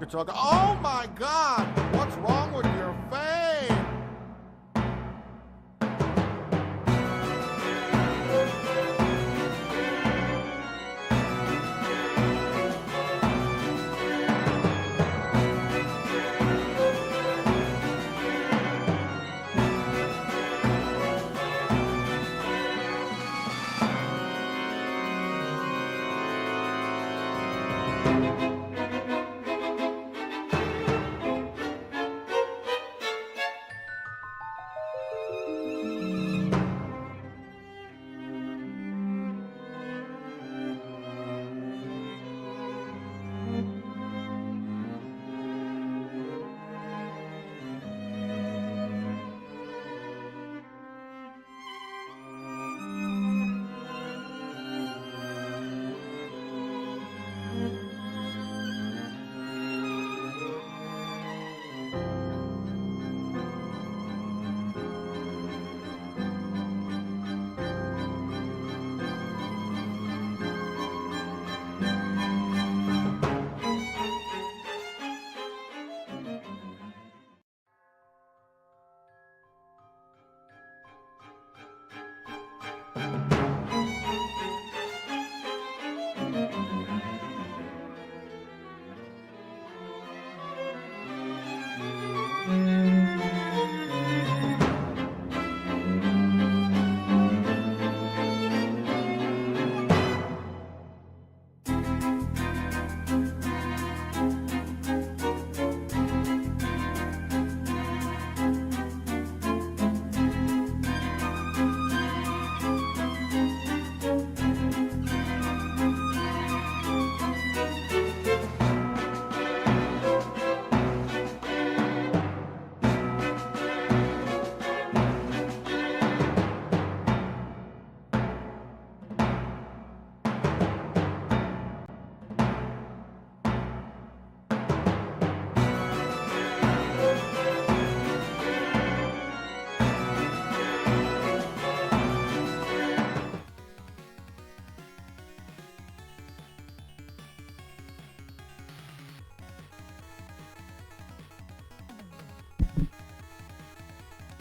chugga. Oh my God! What's wrong with your face?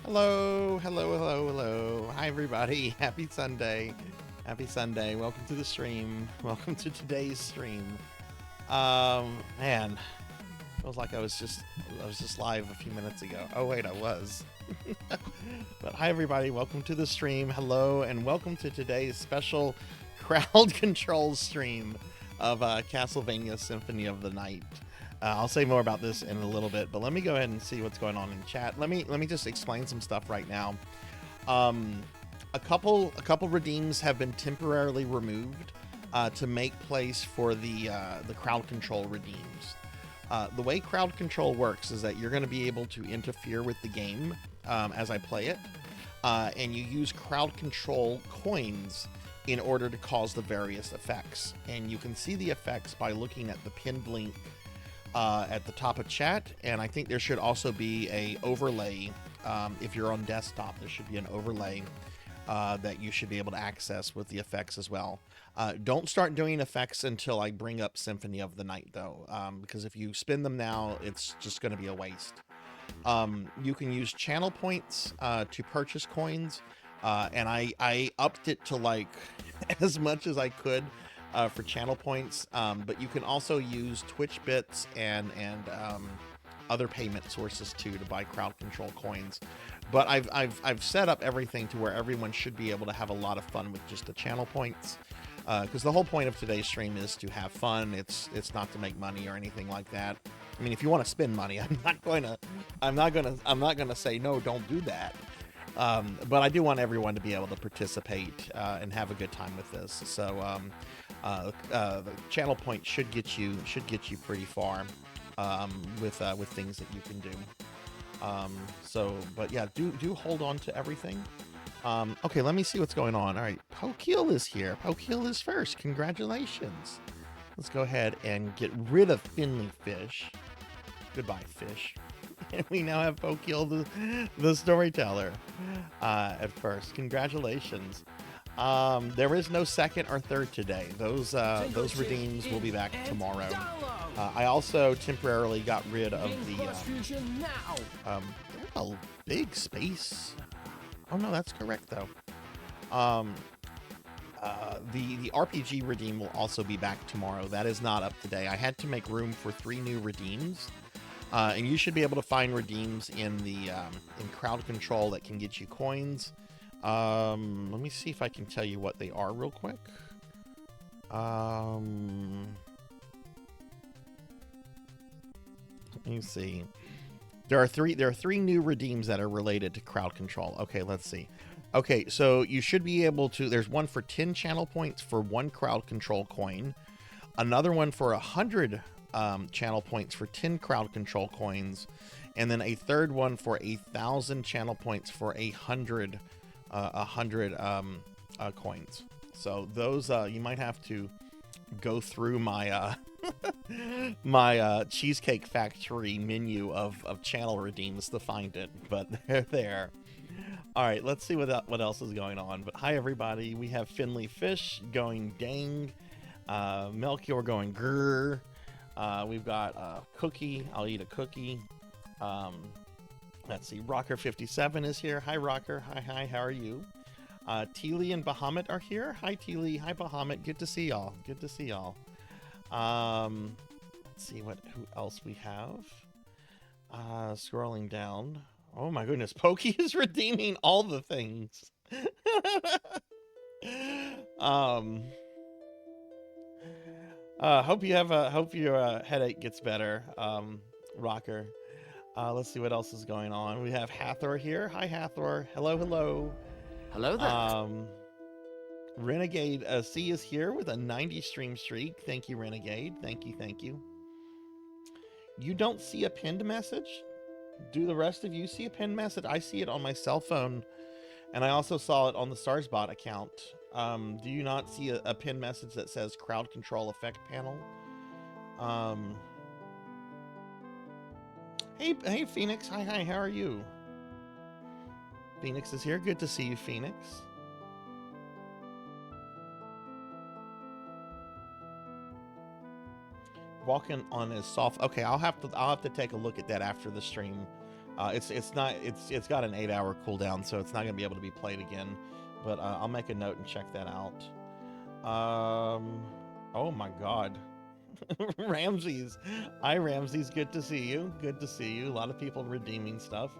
Hello, hello, hello, hello. Hi, everybody. Happy Sunday. Happy Sunday. Welcome to the stream. Welcome to today's stream. Man, feels like I was just live a few minutes ago. Oh, wait, I was. But hi, everybody. Welcome to the stream. Hello, and welcome to today's special crowd control stream of Castlevania Symphony of the Night. I'll say more about this in a little bit, but let me go ahead and see what's going on in chat. Let me just explain some stuff right now. A couple redeems have been temporarily removed to make place for the crowd control redeems. The way crowd control works is that you're going to be able to interfere with the game as I play it, and you use crowd control coins in order to cause the various effects. And you can see the effects by looking at the pinned link at the top of chat, and I think there should also be a overlay. If you're on desktop, there should be an overlay that you should be able to access with the effects as well. Don't start doing effects until I bring up Symphony of the Night, though, because if you spin them now, it's just going to be a waste. You can use channel points to purchase coins, and I upped it to like as much as I could for channel points, but you can also use Twitch bits and other payment sources too to buy crowd control coins. But I've set up everything to where everyone should be able to have a lot of fun with just the channel points, because the whole point of today's stream is to have fun. It's not to make money or anything like that. I mean, if you want to spend money, I'm not gonna say no, don't do that. But I do want everyone to be able to participate and have a good time with this. So the channel point should get you pretty far with things that you can do. But yeah, do hold on to everything. Okay, let me see what's going on. All right, Pokeel is here. Pokeel is first. Congratulations. Let's go ahead and get rid of Finley Fish. Goodbye, Fish. And we now have Pokeel, the storyteller, at first. Congratulations. There is no second or third today. Those redeems will be back tomorrow. I also temporarily got rid of the there's a big space. Oh no, that's correct though. The RPG redeem will also be back tomorrow. That is not up today. I had to make room for 3 new redeems. And you should be able to find redeems in the in crowd control that can get you coins. Let me see if I can tell you what they are real quick. Let me see. There are three new redeems that are related to crowd control. Okay, let's see. Okay, so you should be able to. There's one for 10 channel points for 1 crowd control coin. Another one for 100 channel points for 10 crowd control coins, and then a third one for 1,000 channel points for 100 coins. So those you might have to go through my my Cheesecake Factory menu of channel redeems to find it, but they're there. All right, let's see what else is going on. But hi everybody, we have Finley Fish going dang, Melchior going grrr. We've got Cookie. I'll eat a cookie. Let's see. Rocker 57 is here. Hi, Rocker. Hi. How are you? Teely and Bahamut are here. Hi, Teely. Hi, Bahamut. Good to see y'all. Good to see y'all. Let's see who else we have. Scrolling down. Oh my goodness. Pokey is redeeming all the things. Hope your headache gets better, Rocker. Let's see what else is going on. We have Hathor here. Hi, Hathor. Hello. Hello there. Renegade C is here with a 90 stream streak. Thank you, Renegade. Thank you. You don't see a pinned message? Do the rest of you see a pinned message? I see it on my cell phone, and I also saw it on the Starsbot account. Do you not see a pinned message that says crowd control effect panel? Hey Phoenix. Hi, how are you? Phoenix is here. Good to see you, Phoenix. Walking on his soft. Okay, I'll have to take a look at that after the stream. It's got an 8-hour cooldown, so it's not gonna be able to be played again. But I'll make a note and check that out. Oh my God, Ramses. Hi Ramses, good to see you. Good to see you. A lot of people redeeming stuff.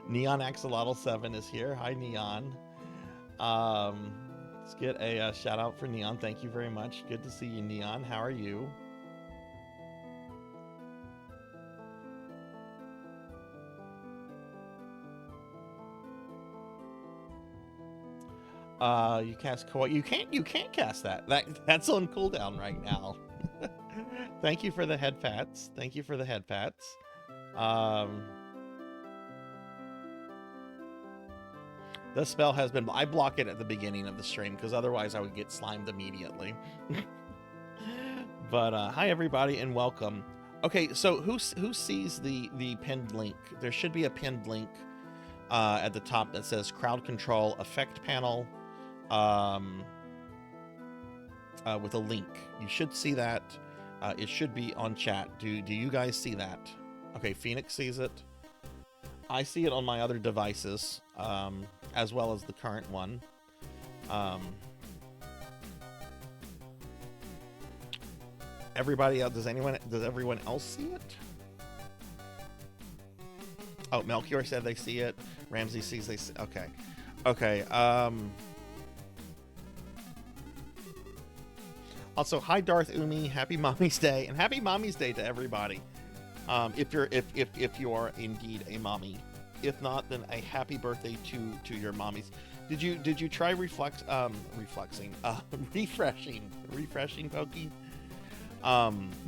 Neon Axolotl 7 is here. Hi Neon. Let's get a shout out for Neon. Thank you very much. Good to see you, Neon. How are you? You cast you can't cast that. That's on cooldown right now. Thank you for the head pats. Thank you for the head pats. The spell has been. I block it at the beginning of the stream because otherwise I would get slimed immediately. But hi everybody and welcome. Okay, so who sees the pinned link? There should be a pinned link at the top that says crowd control effect panel. With a link. You should see that. It should be on chat. Do you guys see that? Okay, Phoenix sees it. I see it on my other devices, as well as the current one. Everybody else, does everyone else see it? Oh, Melchior said they see it. Ramsey sees they see. Okay. Also, hi Darth Umi, happy Mommy's Day, and happy Mommy's Day to everybody. If you are indeed a mommy, if not, then a happy birthday to your mommies. Did you try refreshing, Pokey?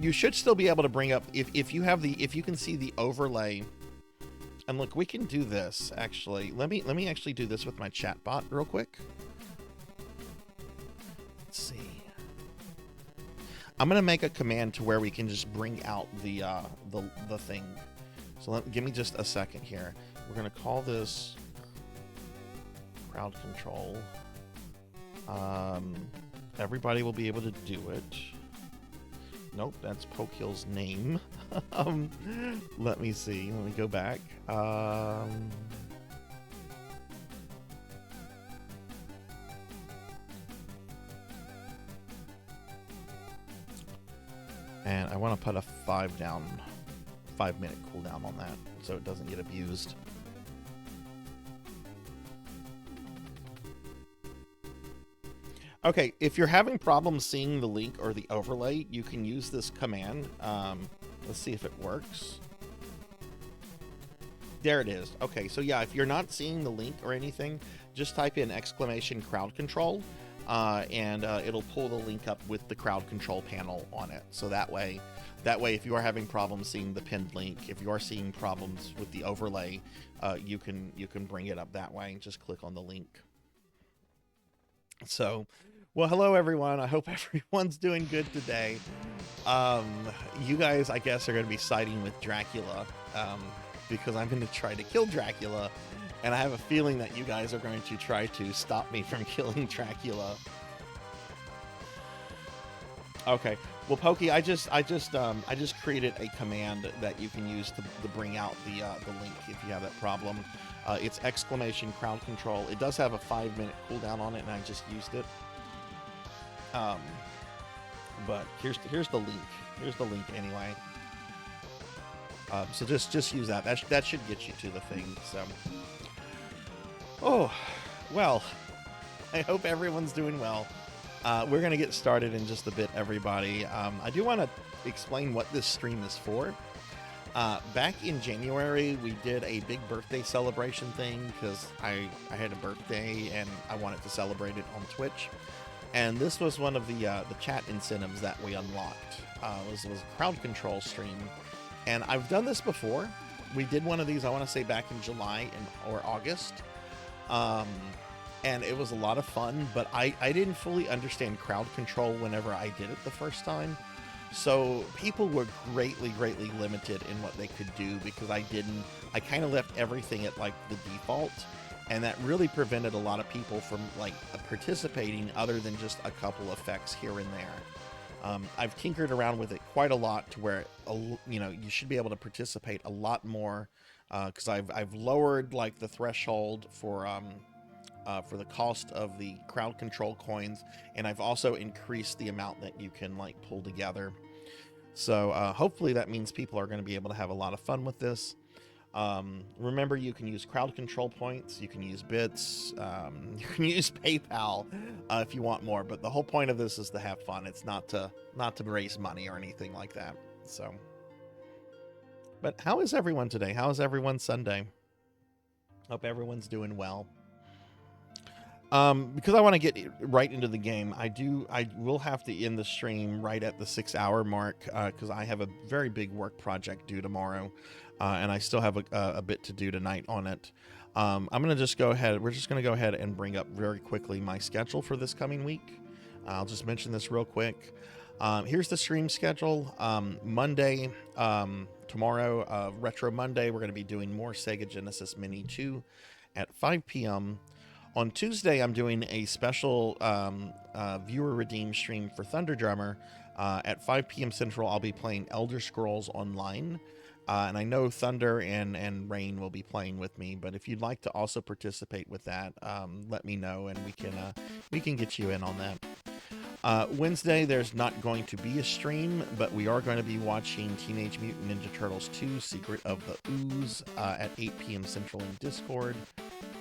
You should still be able to bring up if you can see the overlay. And look, we can do this actually. Let me actually do this with my chat bot real quick. Let's see. I'm gonna make a command to where we can just bring out the thing. So give me just a second here. We're gonna call this crowd control Everybody will be able to do it. Nope, that's Pokehill's name. Let me see. Let me go back. And I want to put a 5-minute cooldown on that so it doesn't get abused. Okay, if you're having problems seeing the link or the overlay, you can use this command. Let's see if it works. There it is. Okay, so yeah, if you're not seeing the link or anything, just type in !crowd control, and it'll pull the link up with the crowd control panel on it. So that way, if you are having problems seeing the pinned link, if you are seeing problems with the overlay, you can bring it up that way. Just click on the link. So, well, hello everyone. I hope everyone's doing good today. You guys, I guess, are going to be siding with Dracula, because I'm going to try to kill Dracula, and I have a feeling that you guys are going to try to stop me from killing Dracula. Okay, well, Pokey, I just created a command that you can use to bring out the link if you have that problem. It's !crowd control. It does have a 5-minute cooldown on it, and I just used it. But here's the link. Here's the link anyway. So just use that. That should get you to the thing. So, oh, well, I hope everyone's doing well. We're gonna get started in just a bit, everybody. I do want to explain what this stream is for. Back in January, we did a big birthday celebration thing because I had a birthday and I wanted to celebrate it on Twitch. And this was one of the chat incentives that we unlocked. It was a crowd control stream. And I've done this before. We did one of these, I want to say, back in July or August. And it was a lot of fun, but I didn't fully understand crowd control whenever I did it the first time. So people were greatly limited in what they could do because I kind of left everything at like the default, and that really prevented a lot of people from like participating other than just a couple effects here and there. I've tinkered around with it quite a lot to where, you know, you should be able to participate a lot more, because I've lowered like the threshold for the cost of the crowd control coins, and I've also increased the amount that you can like pull together. So hopefully that means people are going to be able to have a lot of fun with this. Remember, you can use crowd control points, you can use bits, you can use PayPal if you want more, but the whole point of this is to have fun. It's not to raise money or anything like that. So, but how is everyone today? How is everyone Sunday? Hope everyone's doing well. Because I want to get right into the game, I will have to end the stream right at the 6-hour mark, because I have a very big work project due tomorrow, and I still have a bit to do tonight on it. I'm going to just go ahead. We're just going to go ahead and bring up very quickly my schedule for this coming week. I'll just mention this real quick. Here's the stream schedule. Monday, tomorrow, Retro Monday, we're going to be doing more Sega Genesis Mini 2 at 5 p.m. On Tuesday, I'm doing a special viewer redeem stream for Thunder Drummer. At 5 p.m. Central, I'll be playing Elder Scrolls Online. And I know Thunder and Rain will be playing with me, but if you'd like to also participate with that, let me know, and we can get you in on that. Wednesday, there's not going to be a stream, but we are going to be watching Teenage Mutant Ninja Turtles 2: Secret of the Ooze at 8 p.m. Central in Discord.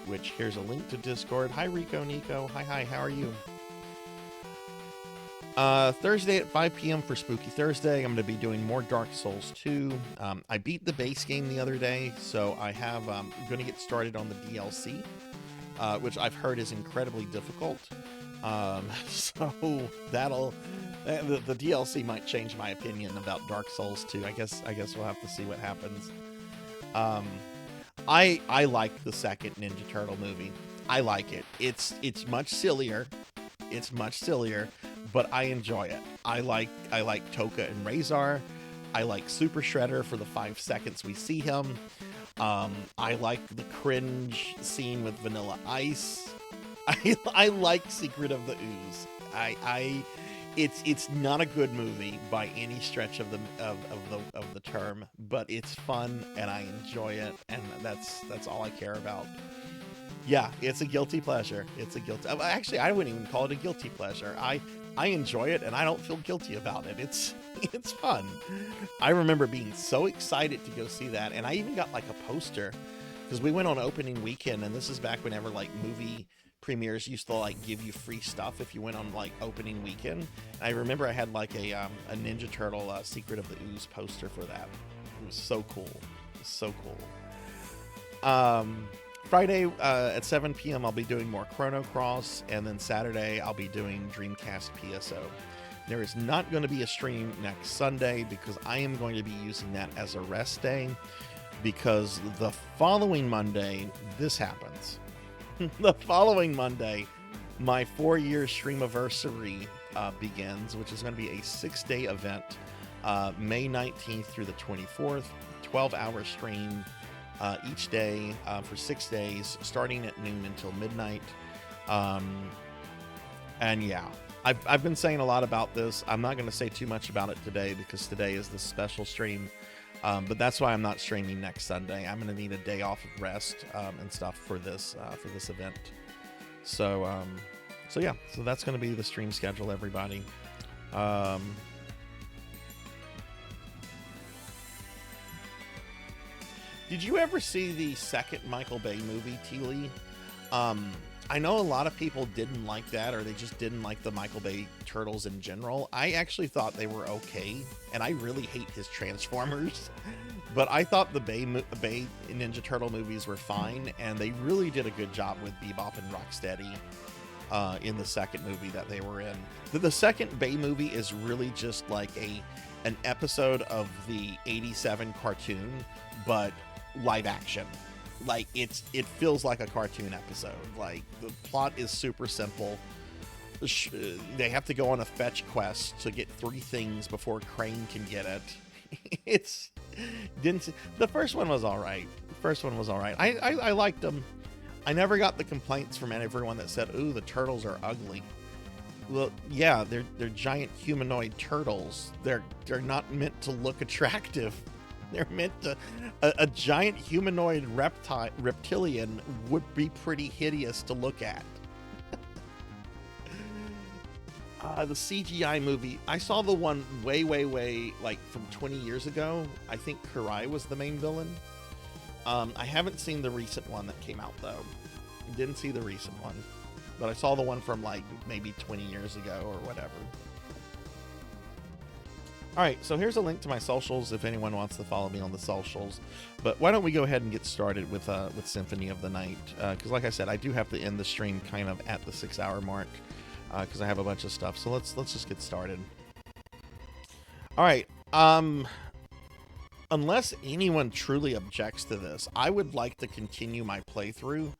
Which, here's a link to Discord. Hi, Rico, Nico. Hi, how are you? Thursday at 5 p.m. for Spooky Thursday, I'm going to be doing more Dark Souls 2. I beat the base game the other day, so I'm going to get started on the DLC, which I've heard is incredibly difficult. So the DLC might change my opinion about Dark Souls 2. I guess we'll have to see what happens. I like the second Ninja Turtle movie. I like it. It's much sillier. But I enjoy it. I like Toka and Razor. I like Super Shredder for the 5 seconds we see him. I like the cringe scene with Vanilla Ice. I like Secret of the Ooze. It's not a good movie by any stretch of the term, but it's fun and I enjoy it, and that's all I care about. Yeah, it's a guilty pleasure. It's a guilty. Actually, I wouldn't even call it a guilty pleasure. I enjoy it and I don't feel guilty about it. It's fun. I remember being so excited to go see that, and I even got like a poster because we went on opening weekend, and this is back whenever like movie premieres used to like give you free stuff if you went on like opening weekend. And I remember I had like a Ninja Turtle Secret of the Ooze poster for that. It was so cool. It was so cool. Friday at 7 p.m. I'll be doing more Chrono Cross, and then Saturday I'll be doing Dreamcast PSO. There is not going to be a stream next Sunday because I am going to be using that as a rest day, because the following Monday this happens. The following Monday, my 4-year streamiversary begins, which is going to be a 6-day event, May 19th through the 24th, 12-hour stream each day for 6 days, starting at noon until midnight. And yeah, I've been saying a lot about this. I'm not going to say too much about it today because today is the special stream. But that's why I'm not streaming next Sunday. I'm going to need a day off of rest and stuff for this event. So yeah, so that's going to be the stream schedule, everybody. Did you ever see the second Michael Bay movie, Teely? I know a lot of people didn't like that, or they just didn't like the Michael Bay Turtles in general. I actually thought they were okay, and I really hate his Transformers. But I thought the Bay Ninja Turtle movies were fine, and they really did a good job with Bebop and Rocksteady in the second movie that they were in. The second Bay movie is really just like an episode of the '87 cartoon, but live action. Like it feels like a cartoon episode. Like the plot is super simple. They have to go on a fetch quest to get 3 things before Crane can get it. The first one was all right. I liked them. I never got the complaints from everyone that said, "Ooh, the turtles are ugly." Well, yeah, they're giant humanoid turtles. They're not meant to look attractive. They're meant to. A giant humanoid reptilian would be pretty hideous to look at. The CGI movie, I saw the one way, like from 20 years ago. I think Kurai was the main villain. I haven't seen the recent one that came out, though. Didn't see the recent one. But I saw the one from like maybe 20 years ago or whatever. Alright, so here's a link to my socials if anyone wants to follow me on the socials. But why don't we go ahead and get started with Symphony of the Night. Because like I said, I do have to end the stream kind of at the 6-hour mark. Because I have a bunch of stuff. So let's just get started. Alright, unless anyone truly objects to this, I would like to continue my playthrough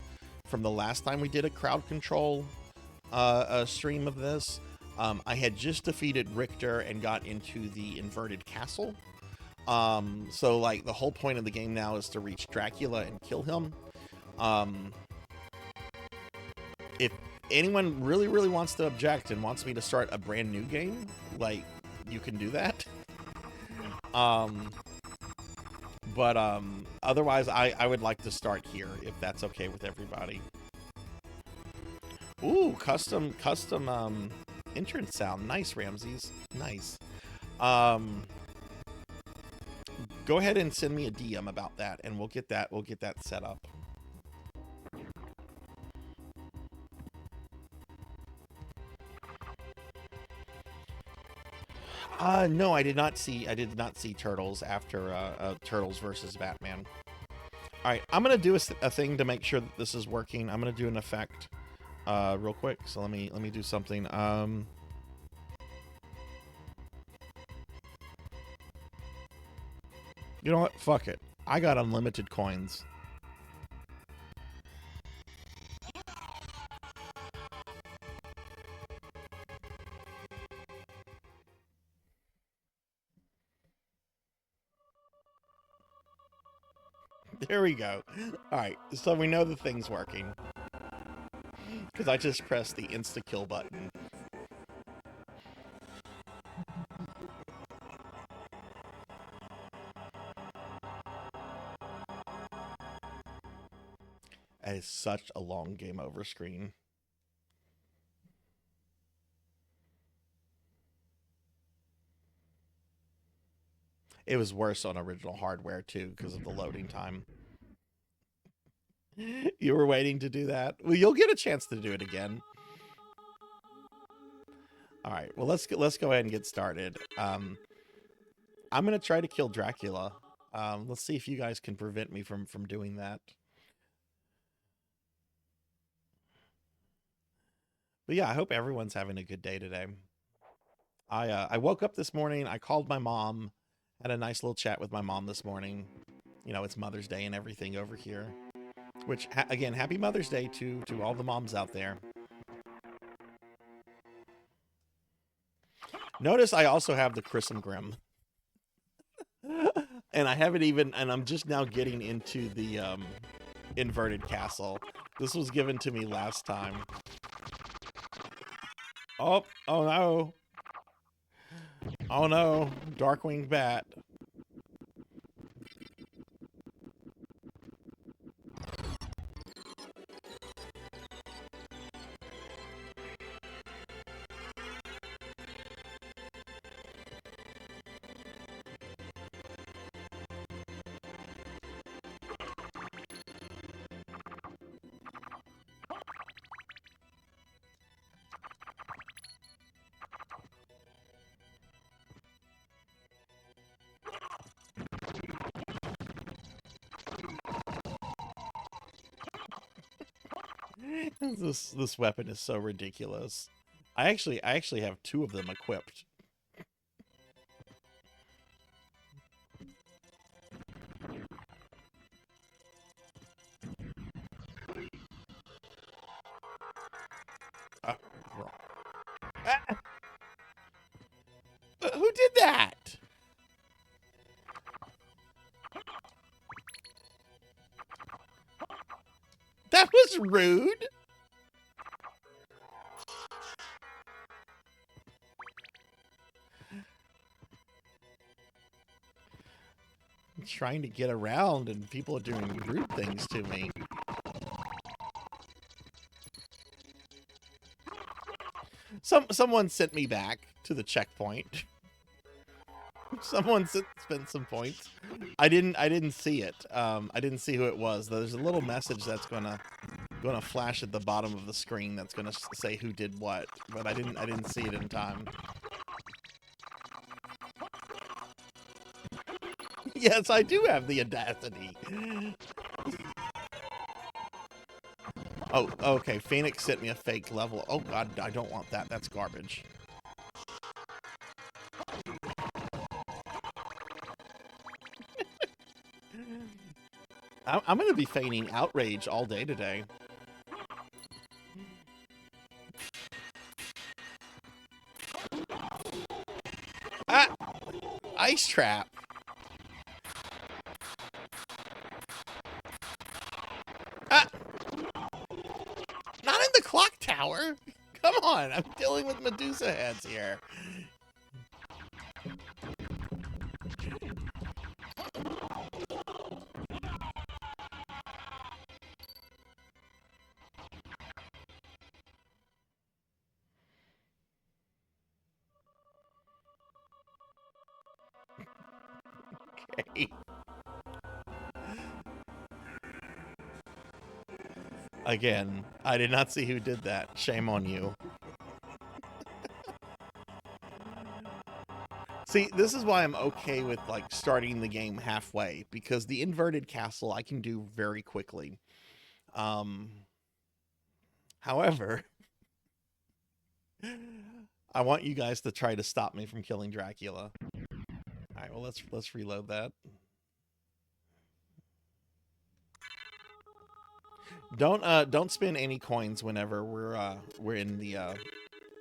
from the last time we did a crowd control stream of this. I had just defeated Richter and got into the inverted castle. So like the whole point of the game now is to reach Dracula and kill him. If anyone really wants to object and wants me to start a brand new game, like, you can do that. But otherwise I would like to start here if that's okay with everybody. Ooh, custom entrance sound. Nice, Ramses. Nice. Go ahead and send me a DM about that, and we'll get that set up. No, I did not see Turtles after Turtles versus Batman. All right, I'm gonna do a thing to make sure that this is working. I'm gonna do an effect real quick. So let me do something. You know what? Fuck it. I got unlimited coins. There we go. All right, so we know the thing's working. Because I just pressed the insta-kill button. That is such a long game over screen. It was worse on original hardware, too, because of the loading time. You were waiting to do that? Well, you'll get a chance to do it again. All right, well, let's go ahead and get started. I'm going to try to kill Dracula. Let's see if you guys can prevent me from doing that. But yeah, I hope everyone's having a good day today. I woke up this morning, I called my mom, had a nice little chat with my mom this morning. You know, it's Mother's Day and everything over here. Which, again, happy Mother's Day to all the moms out there. Notice I also have the Chrism Grim. And I haven't even, and I'm just now getting into the inverted castle. This was given to me last time. Oh no. Oh no, Darkwing Bat. This weapon is so ridiculous. I actually have two of them equipped. Who did that? That was rude. I'm trying to get around and people are doing rude things to me. Someone sent me back to the checkpoint. Someone spent some points. I didn't see it. I didn't see who it was. There's a little message that's gonna flash at the bottom of the screen that's gonna say who did what, but I didn't see it in time. Yes, I do have the audacity. Oh, okay. Phoenix sent me a fake level. Oh god, I don't want that. That's garbage. I'm going to be feigning outrage all day today. Ah! Ice trap. Ah! Not in the clock tower. Come on, I'm dealing with Medusa heads here. Okay. Again, I did not see who did that. Shame on you. See, this is why I'm okay with, like, starting the game halfway, because the inverted castle I can do very quickly. However, I want you guys to try to stop me from killing Dracula. All right, well, let's reload that. Don't spend any coins whenever we're in the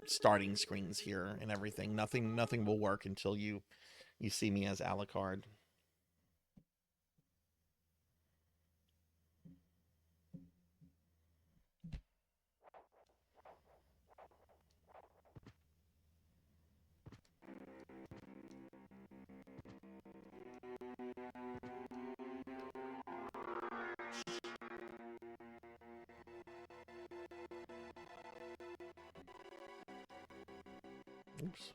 starting screens here and everything. Nothing will work until you see me as Alucard. Oops.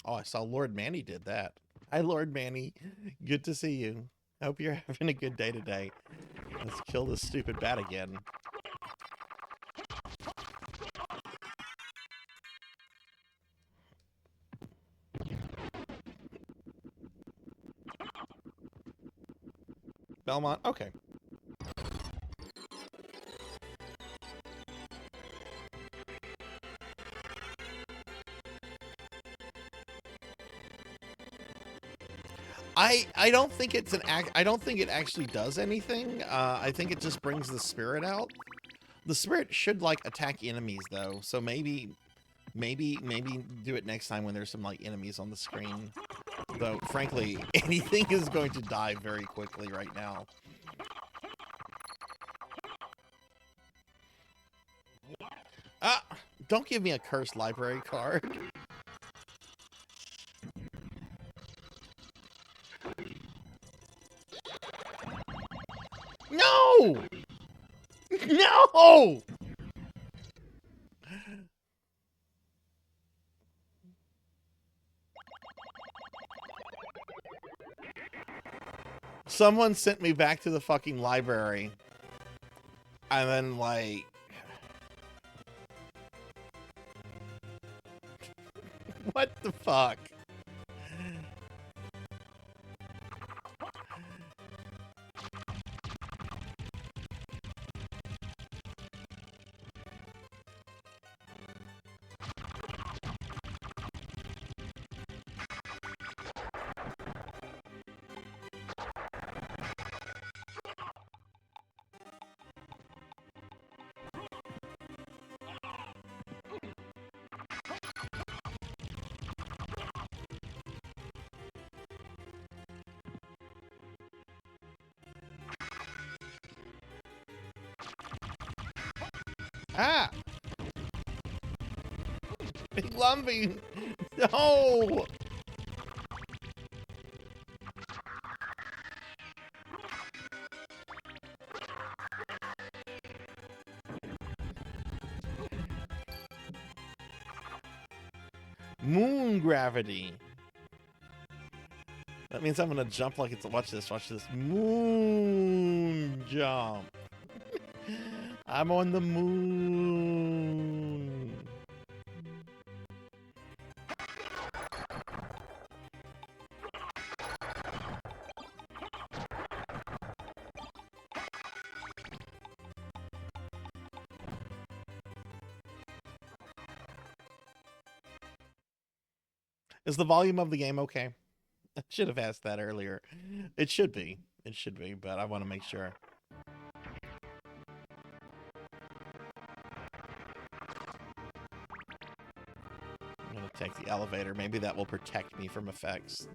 Oh, I saw Lord Manny did that. Hi, Lord Manny. Good to see you. Hope you're having a good day today. Let's kill this stupid bat again. Belmont, okay. I don't think it's an act. I don't think it actually does anything. I think it just brings the spirit out. The spirit should like attack enemies though, so maybe do it next time when there's some like enemies on the screen. Though frankly, anything is going to die very quickly right now. Ah, don't give me a cursed library card. No! No! Someone sent me back to the fucking library. And then, like... What the fuck? Ah! Big Lumpy! No! Moon gravity. That means I'm gonna jump like it's... Watch this, watch this. Moon jump. I'm on the moon. Is the volume of the game okay? I should have asked that earlier. It should be. It should be, but I want to make sure. I'm going to take the elevator. Maybe that will protect me from effects.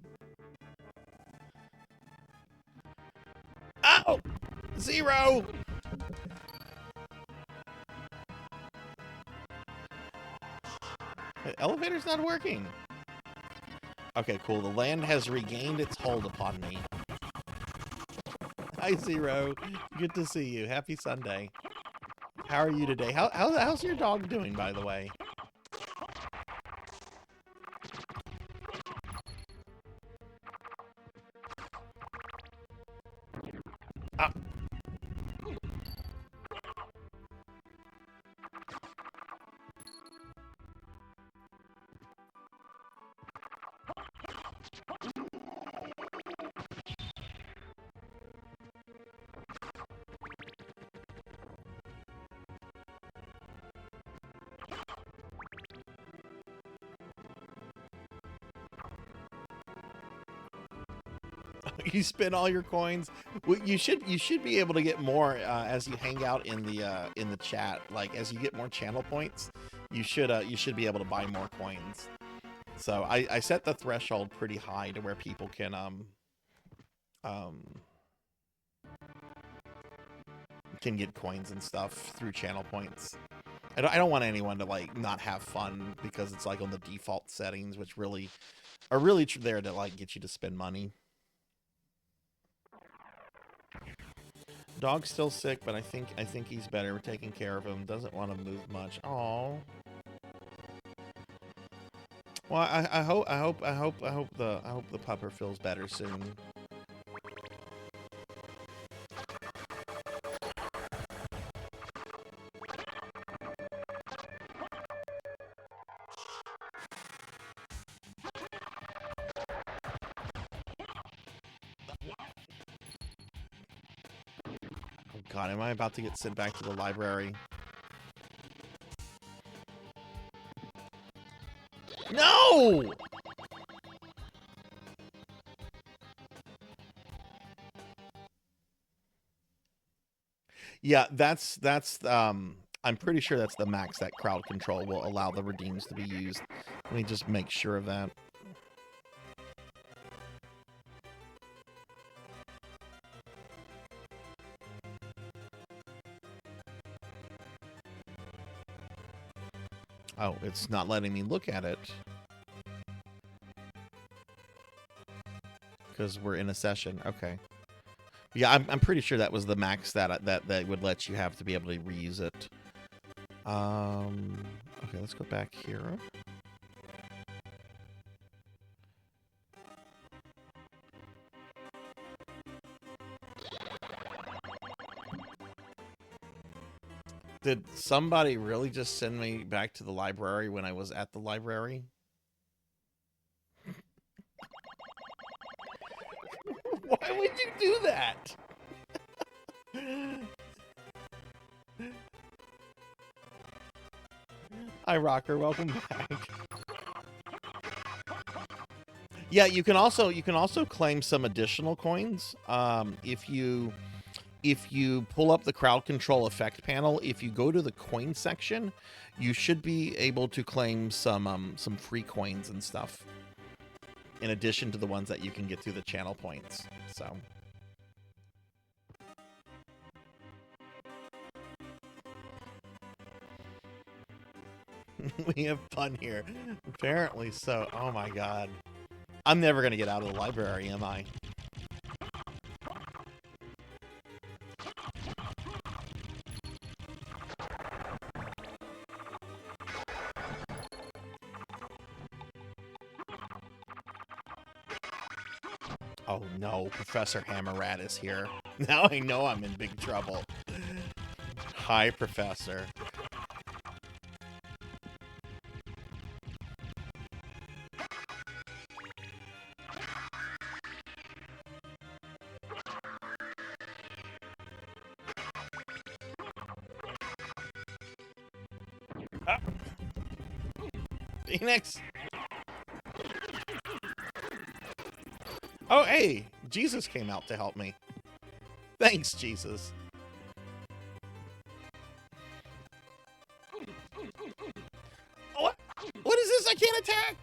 Ow! Zero! The elevator's not working. Okay, cool. The land has regained its hold upon me. Hi, Zero. Good to see you. Happy Sunday. How are you today? How's your dog doing, by the way? Ah. You spend all your coins. Well, you should be able to get more as you hang out in the chat. Like as you get more channel points, you should be able to buy more coins. So I set the threshold pretty high to where people can get coins and stuff through channel points. I don't want anyone to like not have fun because it's like on the default settings, which really are really there to like get you to spend money. Dog's still sick, but I think he's better. We're taking care of him. Doesn't want to move much. Oh. Well, I hope the pupper feels better soon. God, am I about to get sent back to the library? No! Yeah, that's I'm pretty sure that's the max that crowd control will allow the redeems to be used. Let me just make sure of that. Oh, it's not letting me look at it. Because we're in a session. Okay. Yeah, I'm pretty sure that was the max that would let you have to be able to reuse it. Okay, let's go back here. Did somebody really just send me back to the library when I was at the library? Why would you do that? Hi, Rocker. Welcome back. Yeah, you can also claim some additional coins if you pull up the crowd control effect panel. If you go to the coin section, you should be able to claim some free coins and stuff, in addition to the ones that you can get through the channel points. So we have fun here. Apparently so. Oh my god. I'm never gonna get out of the library, am I? Oh no, Professor Hammerrat is here. Now I know I'm in big trouble. Hi, Professor. Ah. Phoenix! Oh, hey! Jesus came out to help me. Thanks, Jesus. What? What is this? I can't attack!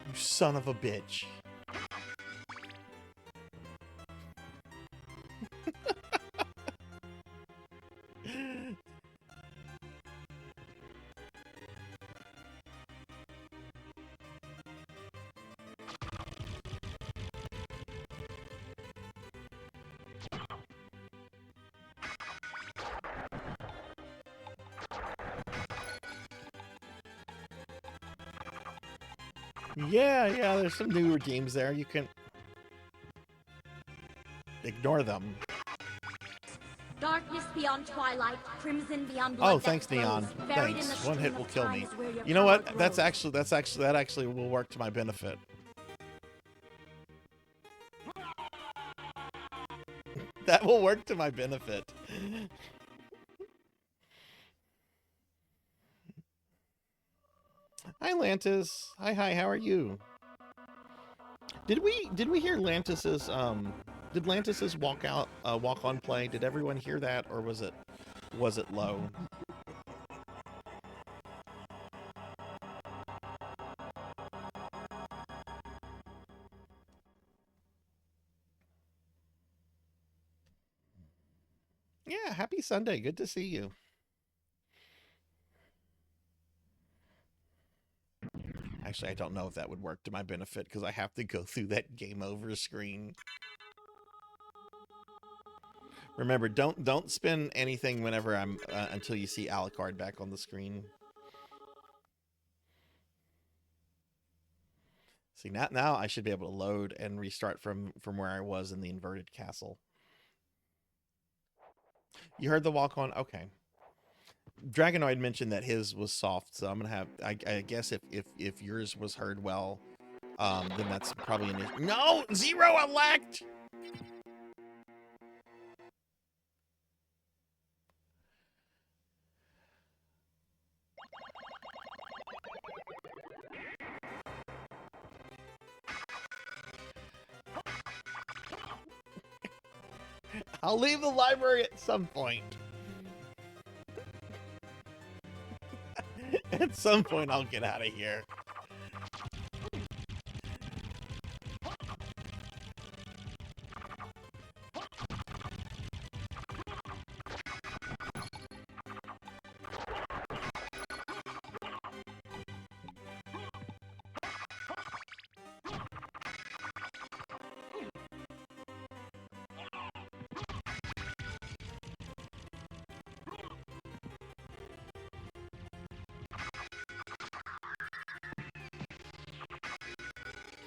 You son of a bitch. Yeah, there's some new redeems there. You can ignore them. Darkness beyond twilight, crimson beyond blood. Oh, thanks, Neon. Thanks. One hit will kill me. You know what? That actually will work to my benefit. That will work to my benefit. Hi, Lantis. Hi, how are you? Did we hear Lantis's did Lantis's walk on play? Did everyone hear that, or was it low? Yeah, happy Sunday. Good to see you. Actually, I don't know if that would work to my benefit because I have to go through that game over screen. Remember, don't spin anything whenever I'm until you see Alucard back on the screen. See, now I should be able to load and restart from where I was in the inverted castle. You heard the walk on? Okay. Dragonoid mentioned that his was soft, so I'm gonna have. I guess if yours was heard well, then that's probably an issue. No, zero elect. I'll leave the library at some point. At some point, I'll get out of here.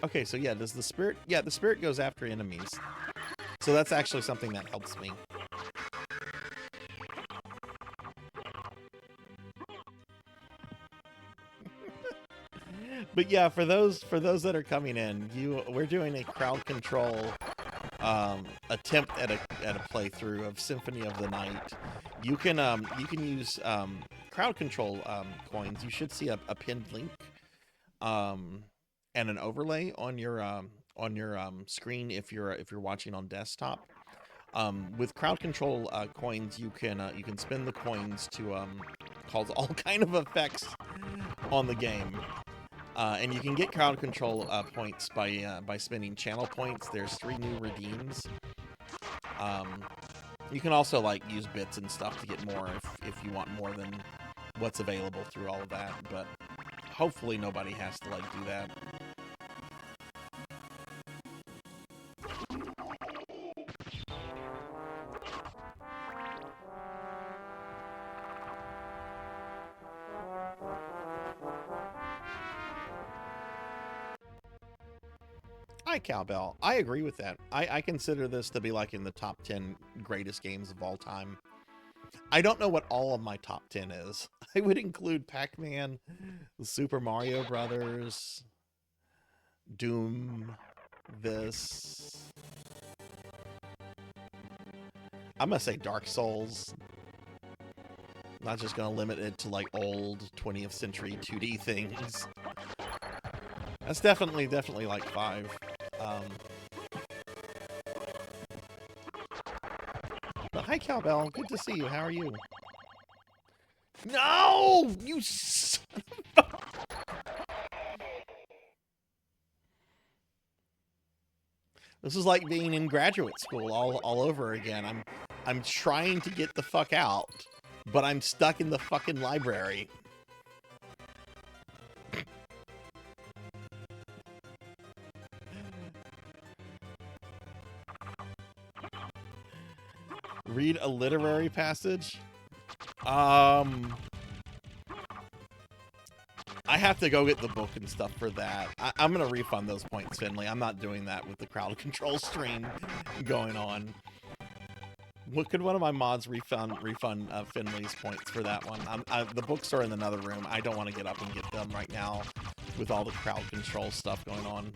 Okay, so yeah, does the spirit... Yeah, the spirit goes after enemies. So that's actually something that helps me. But yeah, for those that are coming in, we're doing a crowd control attempt at a playthrough of Symphony of the Night. You can use crowd control coins. You should see a pinned link. And an overlay on your screen if you're watching on desktop. With crowd control coins, you can spend the coins to cause all kind of effects on the game, and you can get crowd control points by spending channel points. There's 3 new redeems. You can also like use bits and stuff to get more if you want more than what's available through all of that, but hopefully nobody has to like do that. Hi, Cowbell. I agree with that. I consider this to be like in the top 10 greatest games of all time. I don't know what all of my top 10 is. I would include Pac-Man, Super Mario Brothers, Doom, this. I'm gonna say Dark Souls. I'm not just gonna limit it to like old 20th century 2D things. That's definitely like 5. But hi, Cowbell. Good to see you. How are you? No! You son of a... This is like being in graduate school all over again. I'm trying to get the fuck out, but I'm stuck in the fucking library. Read a literary passage? I have to go get the book and stuff for that. I'm going to refund those points, Finley. I'm not doing that with the crowd control stream going on. What could one of my mods refund Finley's points for that one? The books are in another room. I don't want to get up and get them right now with all the crowd control stuff going on.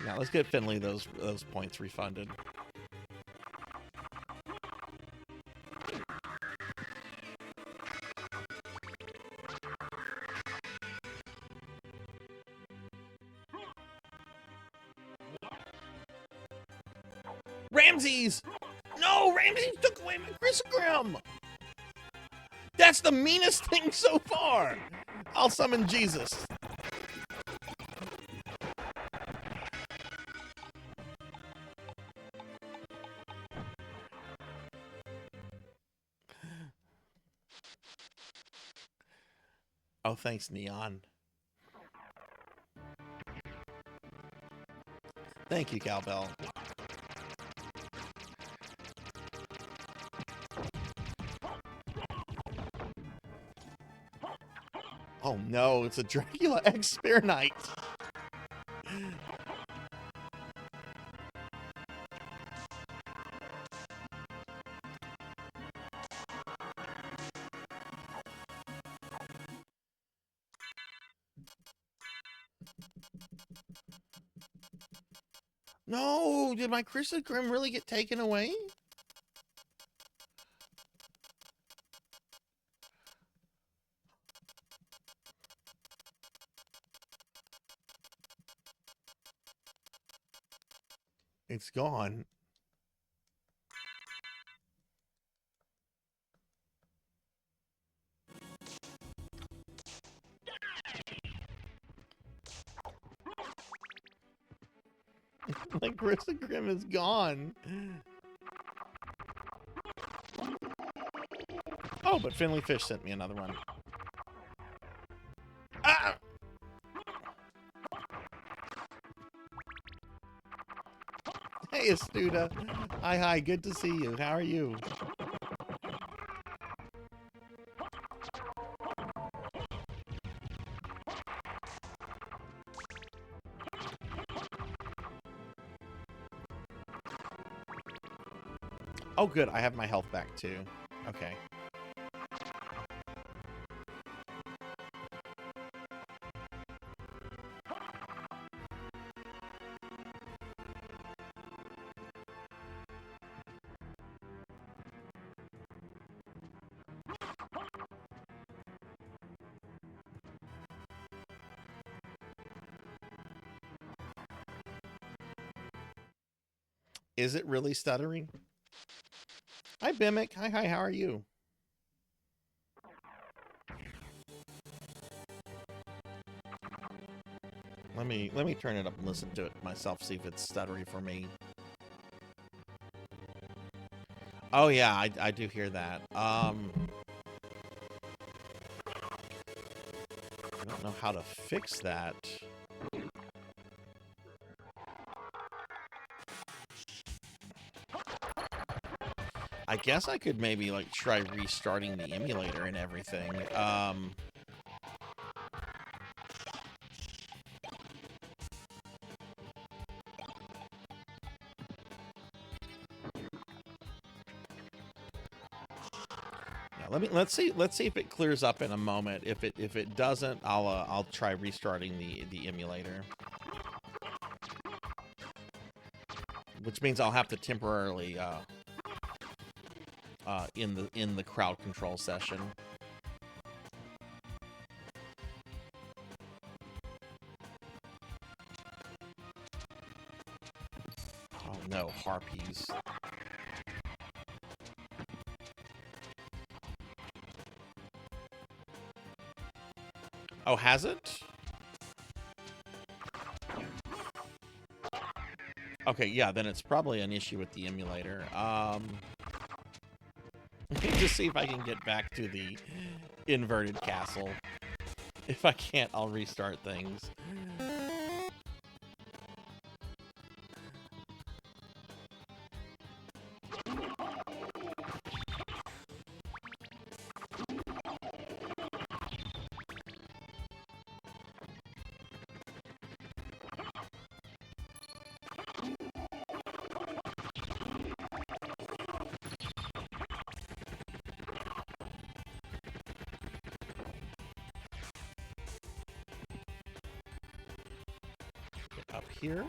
Now let's get Finley those points refunded. Ramses! No, Ramses took away my Chrysogrim! That's the meanest thing so far! I'll summon Jesus. Oh, thanks, Neon. Thank you, Cowbell. Oh no, it's a Dracula X Spear Knight. No, did my Crystal Grim really get taken away? It's gone. My Crystal Grim is gone. Oh, but Finley Fish sent me another one. Ah! Hey, Astuda. Hi, good to see you. How are you? Oh, good. I have my health back, too. Okay. Is it really stuttering? Hi, Bimic. Hi, how are you? Let me turn it up and listen to it myself, see if it's stuttery for me. Oh yeah, I do hear that. I don't know how to fix that. I guess I could maybe like try restarting the emulator and everything. Let's see if it clears up in a moment. If it doesn't, I'll try restarting the emulator, which means I'll have to temporarily in the crowd control session. Oh no, harpies. Oh, has it? Okay, yeah, then it's probably an issue with the emulator. Let me just see if I can get back to the inverted castle. If I can't, I'll restart things. Up here.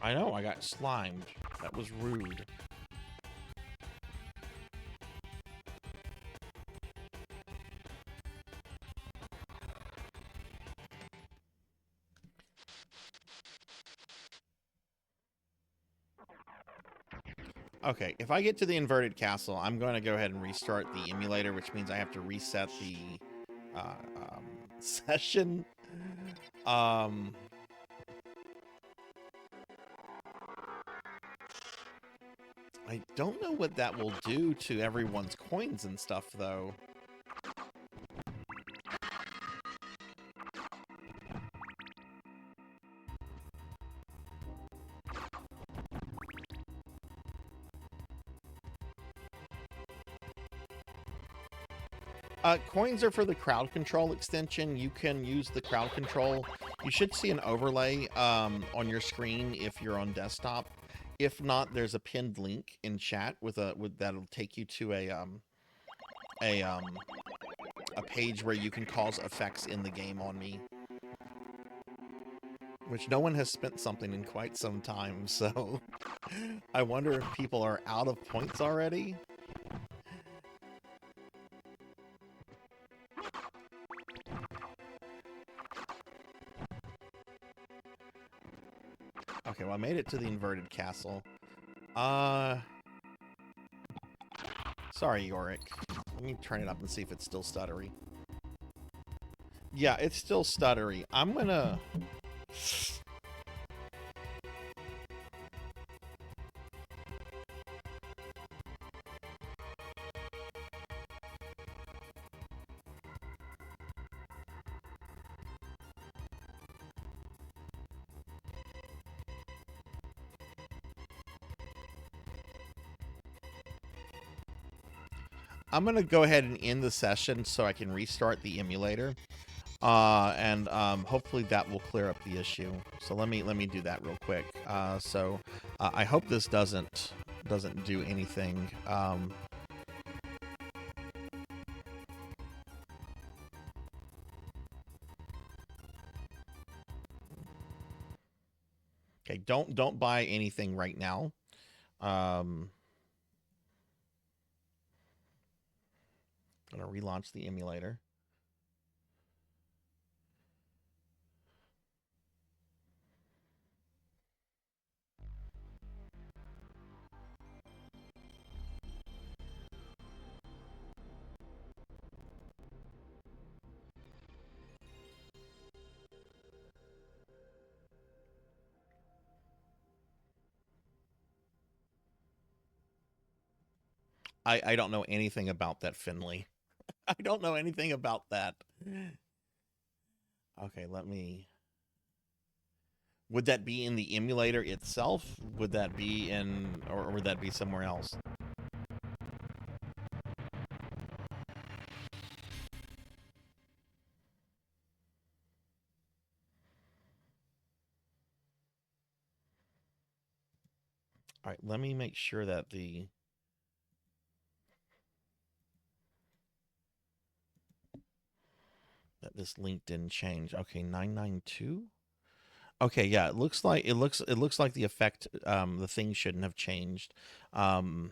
I know, I got slimed. That was rude. Okay, if I get to the inverted castle, I'm going to go ahead and restart the emulator, which means I have to reset the session. I don't know what that will do to everyone's coins and stuff, though. Coins are for the crowd control extension. You can use the crowd control. You should see an overlay on your screen if you're on desktop. If not, there's a pinned link in chat that'll take you to a page where you can cause effects in the game on me. Which no one has spent something in quite some time, so I wonder if people are out of points already. Okay, well, I made it to the inverted castle. Sorry, Yorick. Let me turn it up and see if it's still stuttery. Yeah, it's still stuttery. I'm gonna... I'm gonna go ahead and end the session so I can restart the emulator, and hopefully that will clear up the issue. So let me do that real quick. I hope this doesn't do anything. Okay, don't buy anything right now. I'm gonna relaunch the emulator. I don't know anything about that, Finley. I don't know anything about that. Okay, let me... Would that be in the emulator itself? Would that be in... Or would that be somewhere else? All right, let me make sure that this link didn't change. Okay, 992. Okay, yeah, it looks like the effect, the thing shouldn't have changed. Though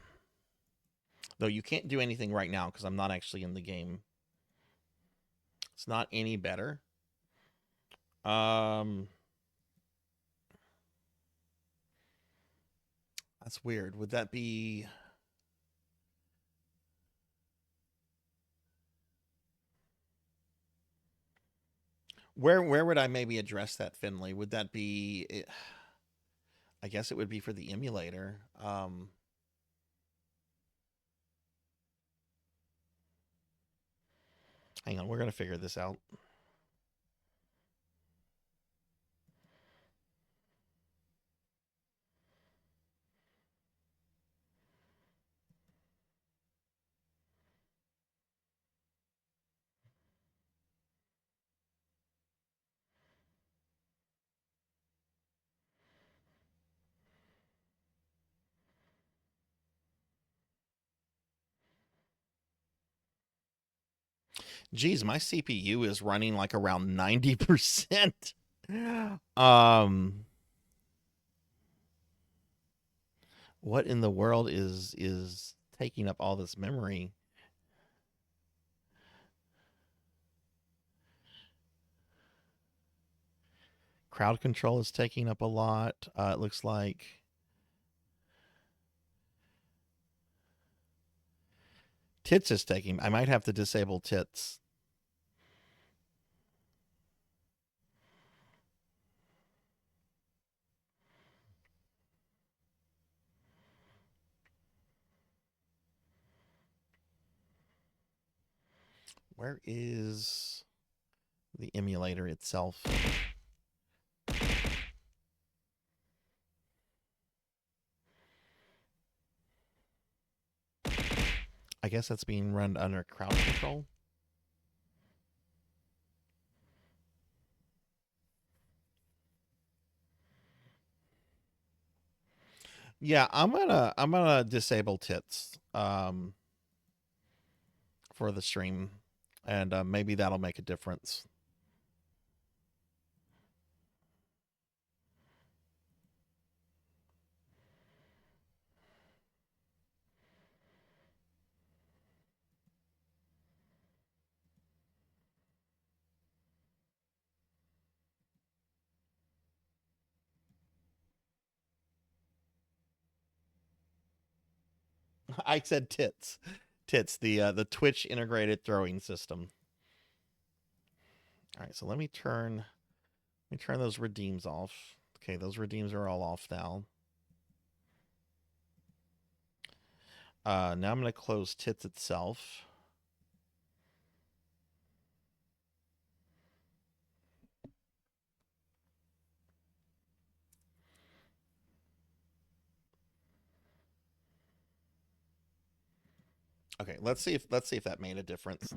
you can't do anything right now because I'm not actually in the game. It's not any better. That's weird. Would that be... Where would I maybe address that, Finley? Would that be... I guess it would be for the emulator. Hang on, we're going to figure this out. Geez, my CPU is running like around 90%. What in the world is taking up all this memory? Crowd control is taking up a lot. It looks like... Tits is taking... I might have to disable tits. Where is the emulator itself? I guess that's being run under crowd control. Yeah, I'm gonna disable tits for the stream, and maybe that'll make a difference. I said tits. Tits, the Twitch integrated throwing system. All right, so let me turn those redeems off. Okay, those redeems are all off now. Now I'm going to close tits itself. Okay, let's see if that made a difference.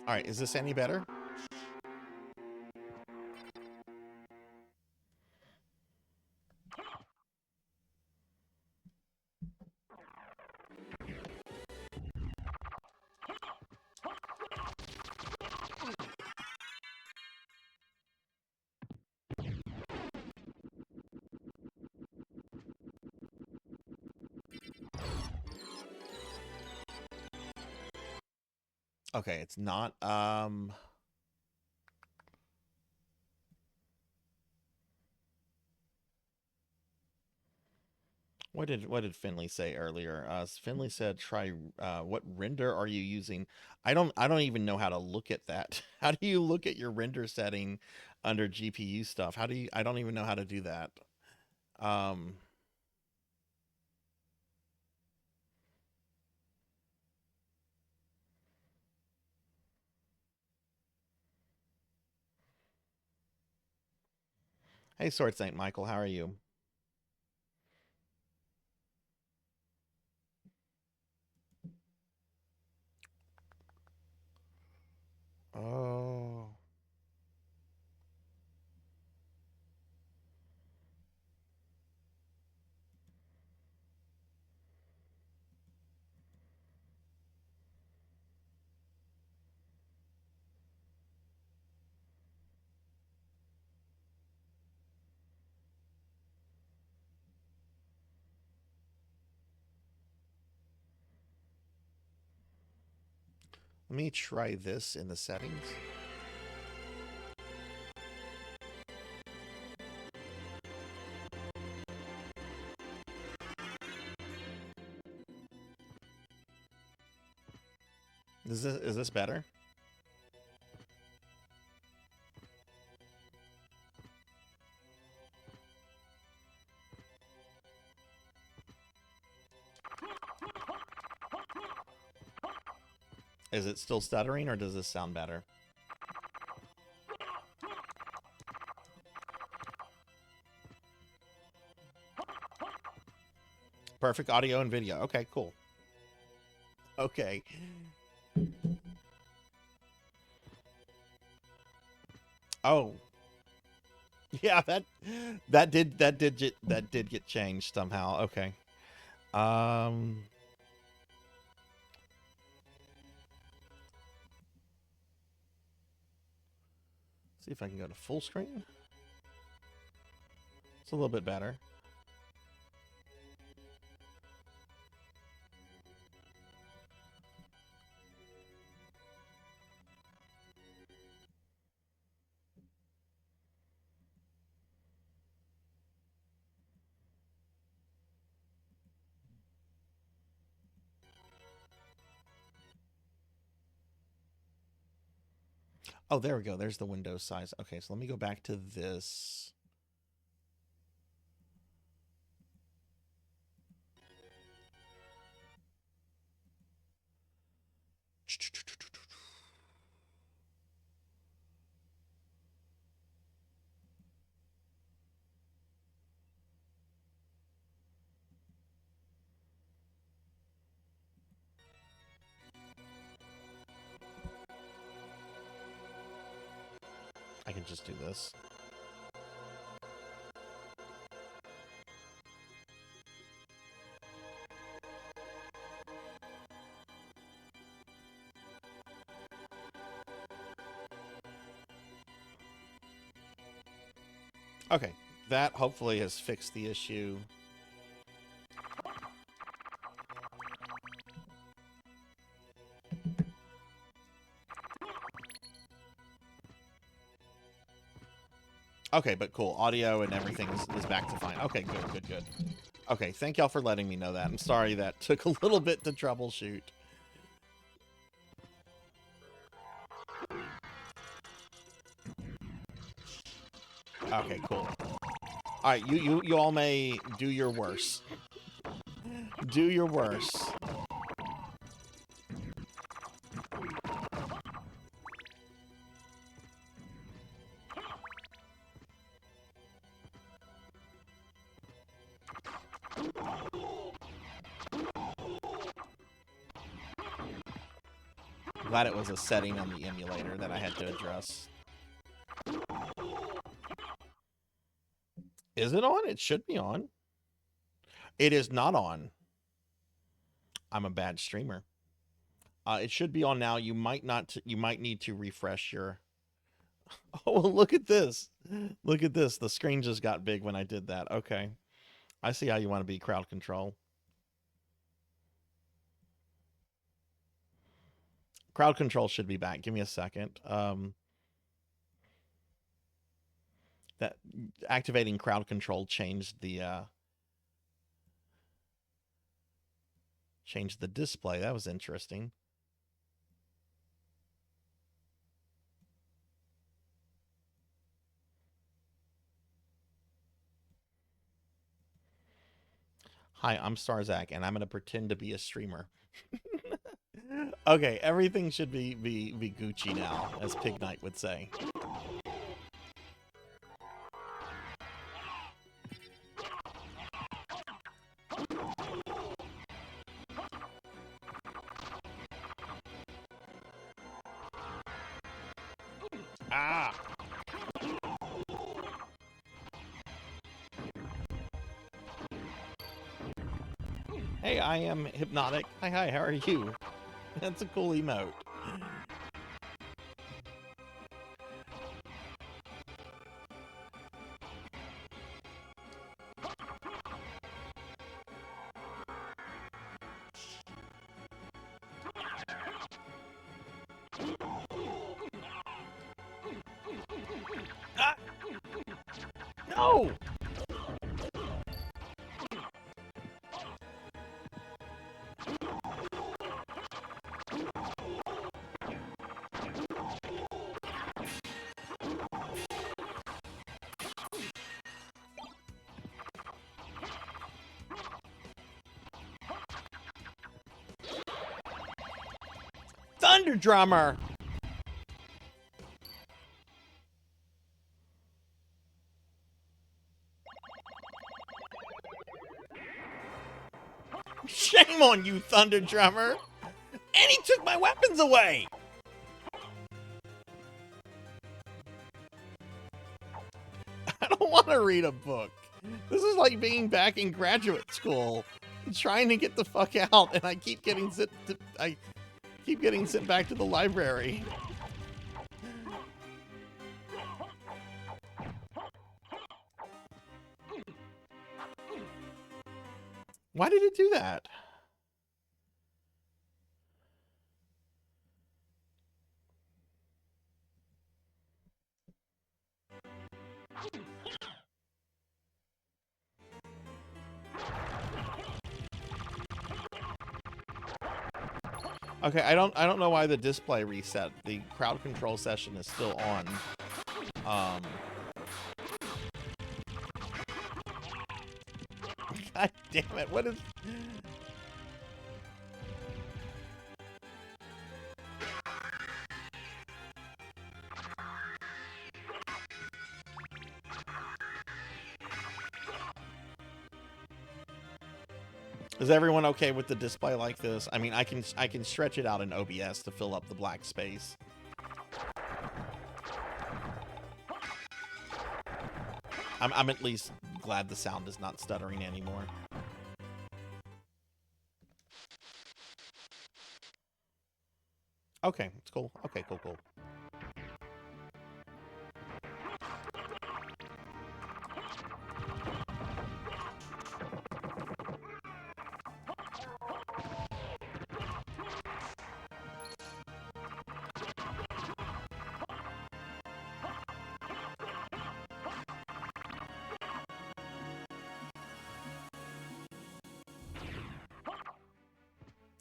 All right, is this any better? Okay, it's not what did Finley say earlier? Finley said try what render are you using? I don't even know how to look at that. How do you look at your render setting under GPU stuff? How do you I don't even know how to do that. Hey Sword Saint Michael, how are you? Oh. Let me try this in the settings. Is this better? Is it still stuttering or does this sound better? Perfect audio and video. Okay, cool. Okay. Oh. Yeah, that did get changed somehow. Okay. See if I can go to full screen. It's a little bit better. Oh, there we go. There's the window size. Okay, so let me go back to this. I can just do this. Okay, that hopefully has fixed the issue. Okay, but cool. Audio and everything is back to fine. Okay, good, good, good. Okay, thank y'all for letting me know that. I'm sorry that took a little bit to troubleshoot. Okay, cool. All right, you all may do your worst. Do your worst. Glad it was a setting on the emulator that I had to address. Is it on? It should be on. It is not on. I'm a bad streamer. It should be on now. You might not. You might need to refresh your. Oh, look at this. Look at this. The screen just got big when I did that. Okay. I see how you want to be crowd control. Crowd control should be back. Give me a second. That activating crowd control changed the display. That was interesting. Hi, I'm Sarzac, and I'm going to pretend to be a streamer. Okay, everything should be Gucci now, as Pig Knight would say. Ah! Hey, I am Hypnotic. Hi, how are you? That's a cool emote. Ah! No! Thunder Drummer! Shame on you, Thunder Drummer! And he took my weapons away! I don't want to read a book. This is like being back in graduate school, trying to get the fuck out, and I keep getting sent back to the library. Why did it do that? Okay, I don't know why the display reset. The crowd control session is still on. God damn it! What is? Is everyone okay with the display like this? I mean, I can stretch it out in OBS to fill up the black space. I'm at least glad the sound is not stuttering anymore. Okay, it's cool. Okay, cool, cool.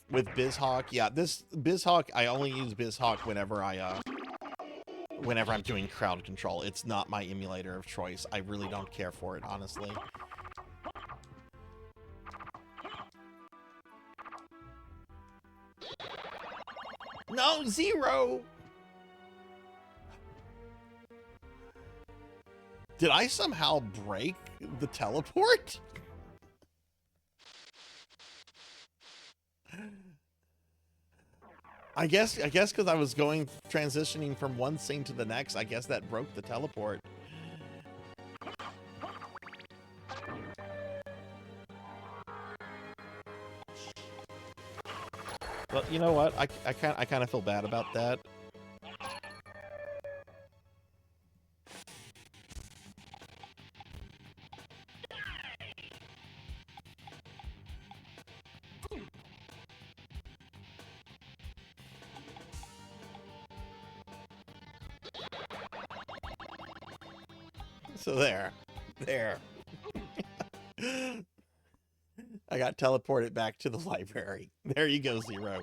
With BizHawk, yeah, this BizHawk, I only use BizHawk whenever I'm doing crowd control. It's not my emulator of choice. I really don't care for it, honestly. No, Zero! Did I somehow break the teleport? I guess because I was transitioning from one scene to the next, I guess that broke the teleport. But you know what? I kind of feel bad about that. So there. I got teleported back to the library. There you go, Zero.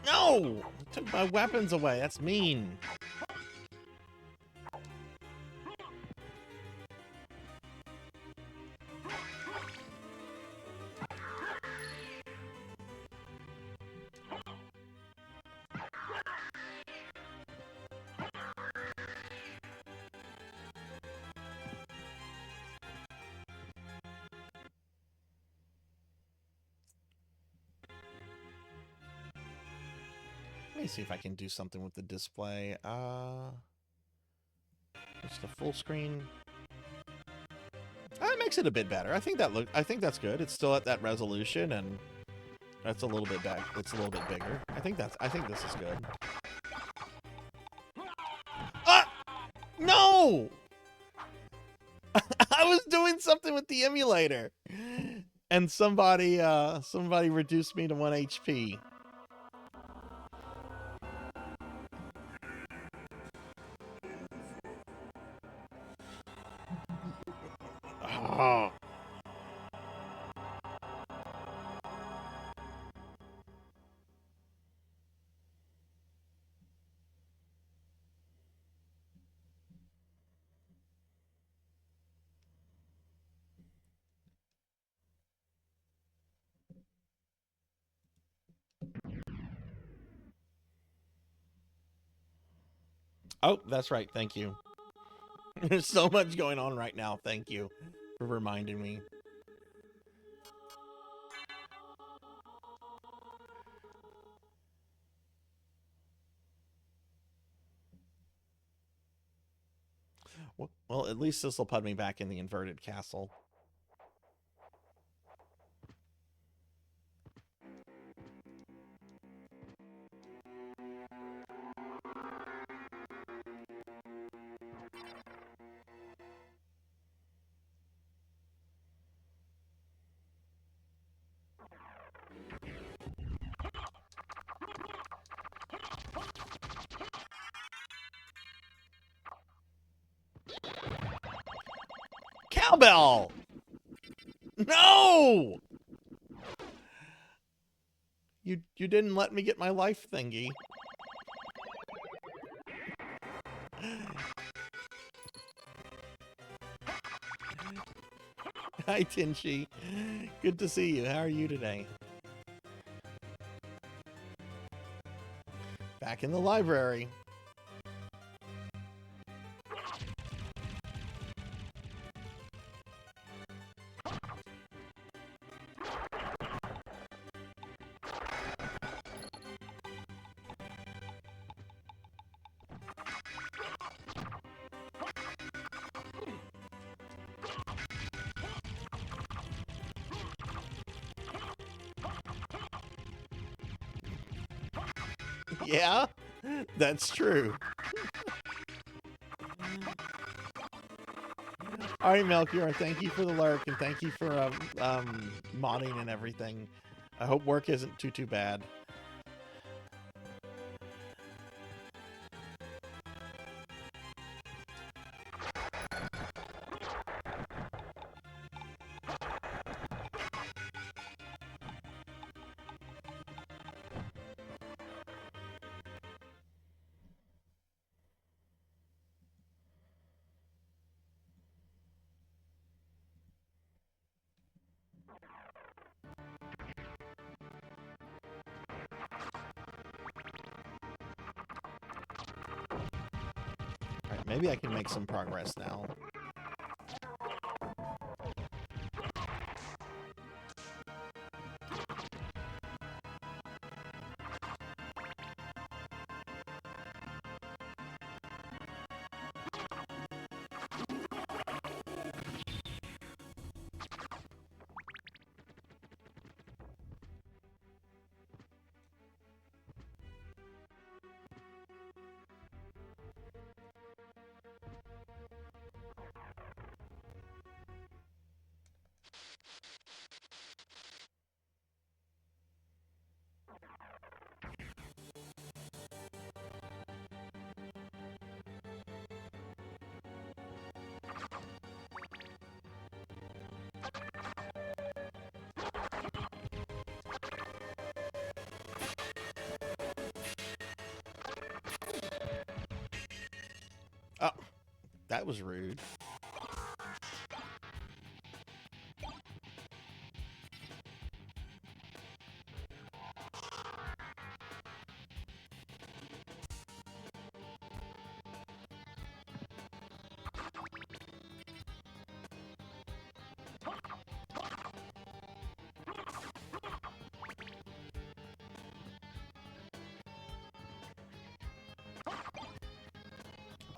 No! It took my weapons away. That's mean. Let me see if I can do something with the display. Just a full screen. That makes it a bit better. I think that's good. It's still at that resolution, and that's a little bit back. It's a little bit bigger. I think this is good. Ah! No! I was doing something with the emulator, and somebody reduced me to 1 HP. Oh. Oh, that's right. Thank you. There's so much going on right now. Thank you for reminding me. Well, at least this will put me back in the inverted castle. Cowbell! No! You didn't let me get my life thingy. Hi, Tinchi. Good to see you. How are you today? Back in the library. Yeah, that's true. All right, Melchior, thank you for the lurk, and thank you for modding and everything. I hope work isn't too bad. Alright, maybe I can make some progress now. Oh, that was rude.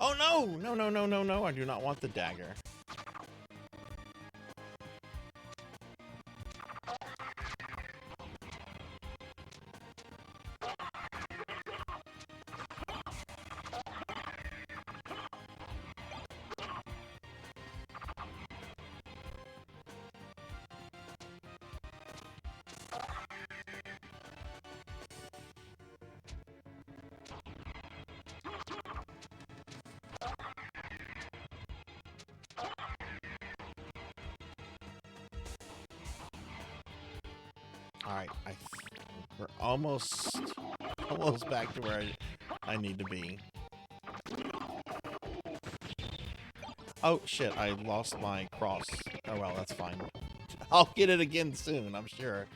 Oh no! No, no, no, no, no. I do not want the dagger. Alright, we're almost back to where I need to be. Oh shit, I lost my cross. Oh well, that's fine. I'll get it again soon, I'm sure.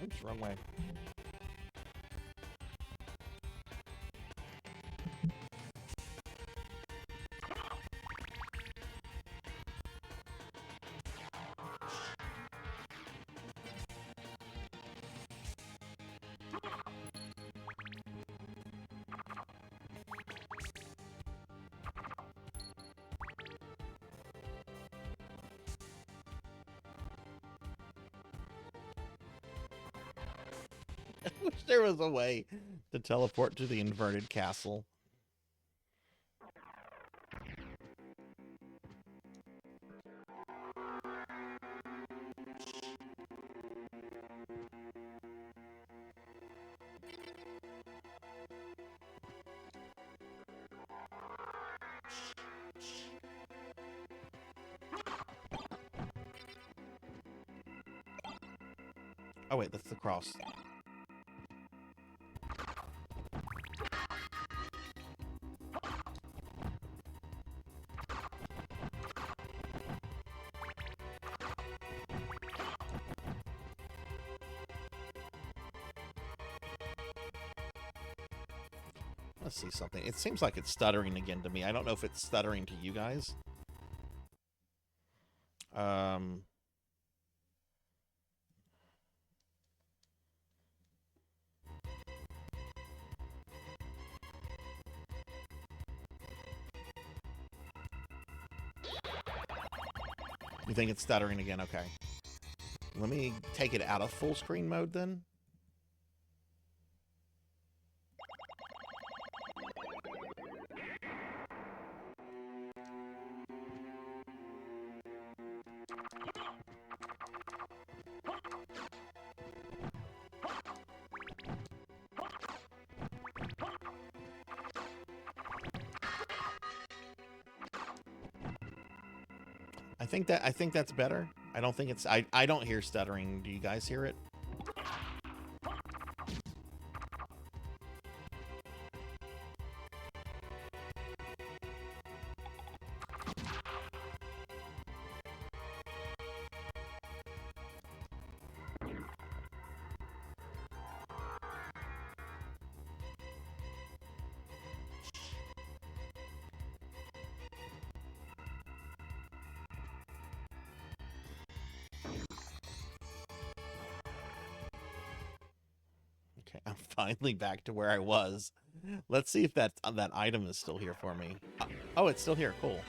Oops, wrong way. wish there was a way to teleport to the inverted castle. Oh wait, that's the cross. Let's see something. It seems like it's stuttering again to me. I don't know if it's stuttering to you guys. You think it's stuttering again? Okay. Let me take it out of full screen mode then. I think that's better. I don't think it's I don't hear stuttering. Do you guys hear it? Okay, I'm finally back to where I was. Let's see if that item is still here for me. Oh, it's still here. Cool.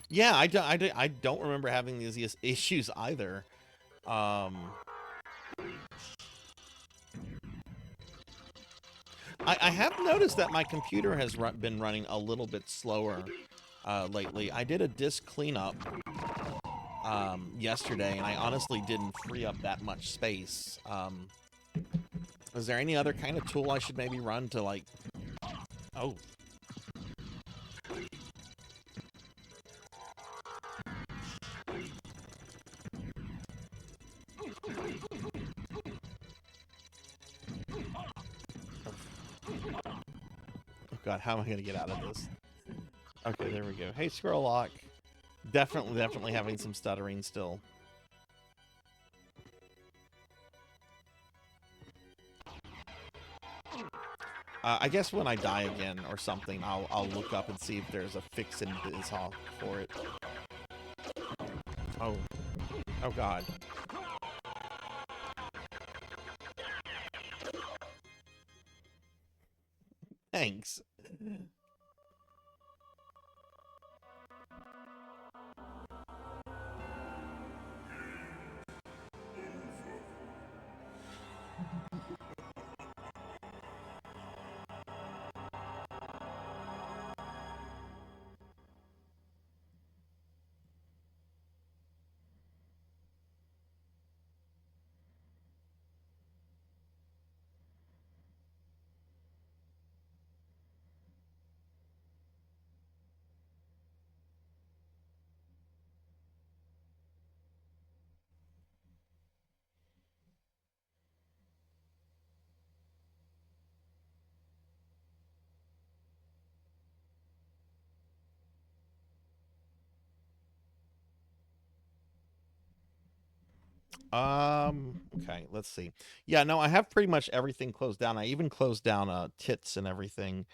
Yeah, I don't remember having these issues either. I have noticed that my computer has been running a little bit slower lately. I did a disk cleanup yesterday, and I honestly didn't free up that much space. Is there any other kind of tool I should maybe run to, like... Oh. God, how am I going to get out of this? Okay, there we go. Hey, Squirrellock. Definitely having some stuttering still. I guess when I die again or something, I'll look up and see if there's a fix in BizHawk for it. Oh. Oh, God. Thanks. Okay, let's see. Yeah, no, I have pretty much everything closed down. I even closed down tits and everything.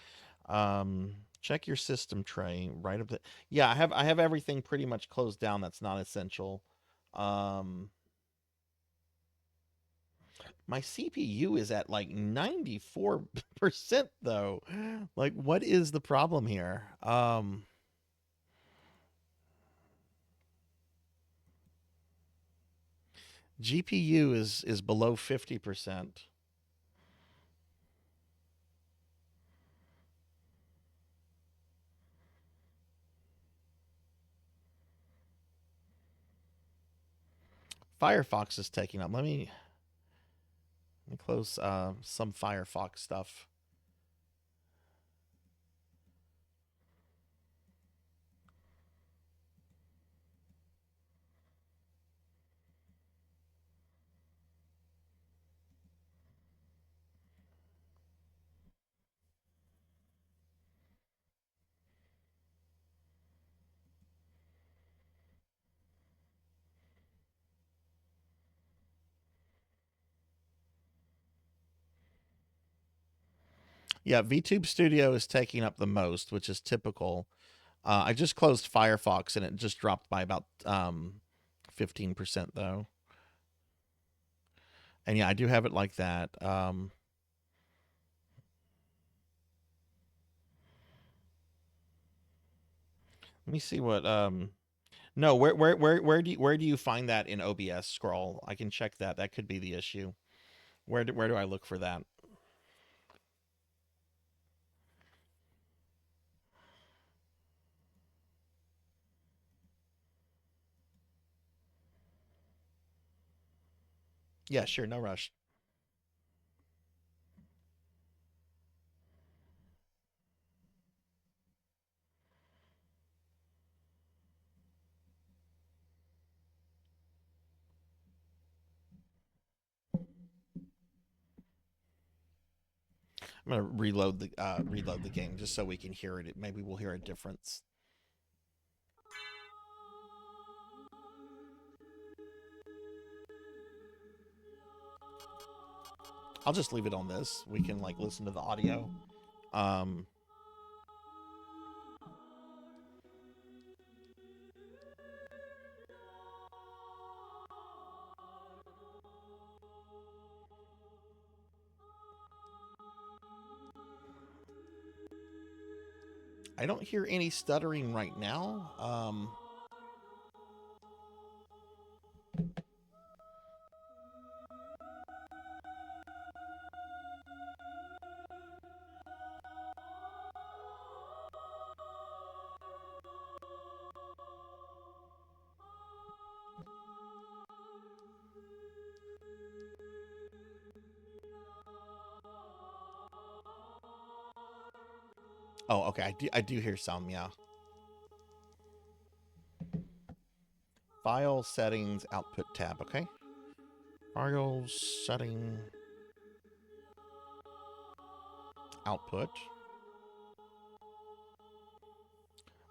Check your system tray right up the. Yeah, I have everything pretty much closed down. That's not essential. My CPU is at like 94% though. Like, what is the problem here? GPU is below 50%. Firefox is taking up. Let me close some Firefox stuff. Yeah, VTube Studio is taking up the most, which is typical. I just closed Firefox and it just dropped by about 15% though. And yeah, I do have it like that. Let me see what no, where do you find that in OBS scroll? I can check that. That could be the issue. Where do I look for that? Yeah, sure, no rush. I'm gonna reload the game just so we can hear it. Maybe we'll hear a difference. I'll just leave it on this. We can like listen to the audio. I don't hear any stuttering right now. Oh, okay. I do hear some, yeah. File settings, output tab, okay. File setting, output.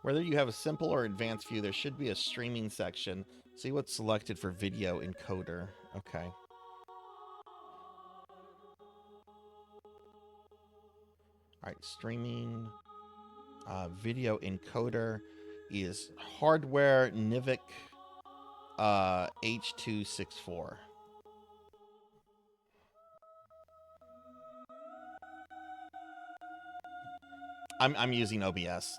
Whether you have a simple or advanced view, there should be a streaming section. See what's selected for video encoder. Okay. All right, streaming video encoder is hardware NIVIC H264. I'm using OBS.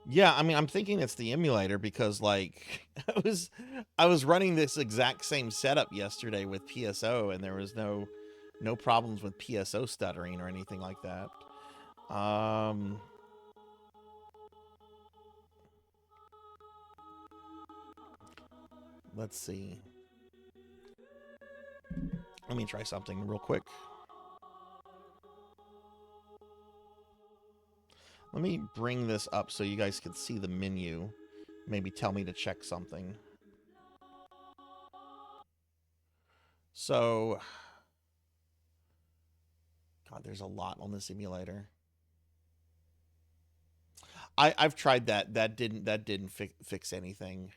Yeah, I mean, I'm thinking it's the emulator because, like, I was running this exact same setup yesterday with PSO, and there was no problems with PSO stuttering or anything like that. Let's see. Let me try something real quick. Let me bring this up so you guys can see the menu. Maybe tell me to check something. So, God, there's a lot on this emulator. I've tried that. That didn't fix anything.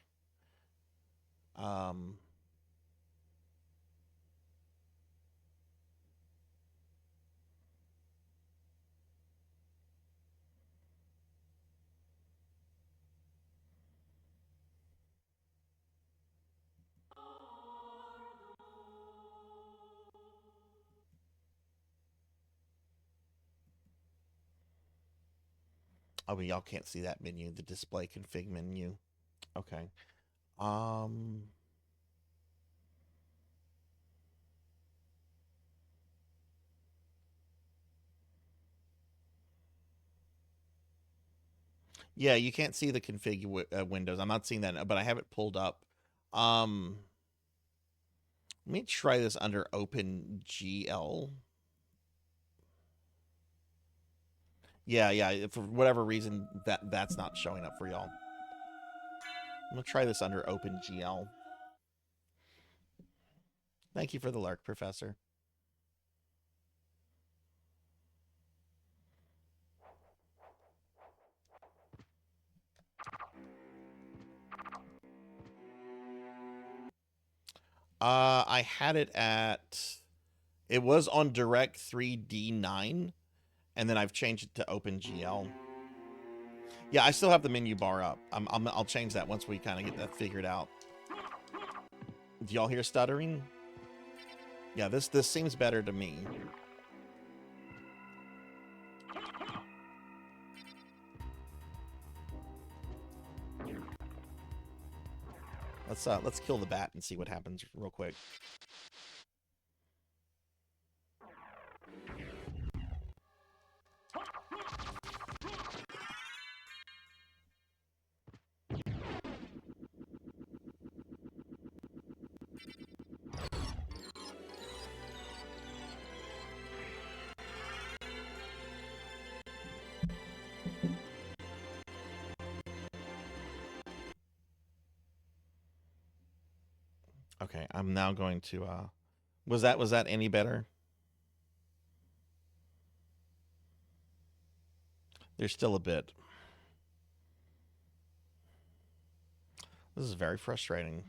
Oh, but y'all can't see that menu, the display config menu. Okay. Yeah, you can't see the config windows. I'm not seeing that, but I have it pulled up. Let me try this under OpenGL. Yeah. For whatever reason, that's not showing up for y'all. I'm gonna try this under OpenGL. Thank you for the lurk, Professor. I had it at. It was on Direct 3D9, and then I've changed it to OpenGL. Yeah, I still have the menu bar up. I'll change that once we kind of get that figured out. Do y'all hear stuttering? Yeah, this seems better to me. Let's kill the bat and see what happens real quick. Okay, I'm now going to was that any better? There's still a bit. This is very frustrating.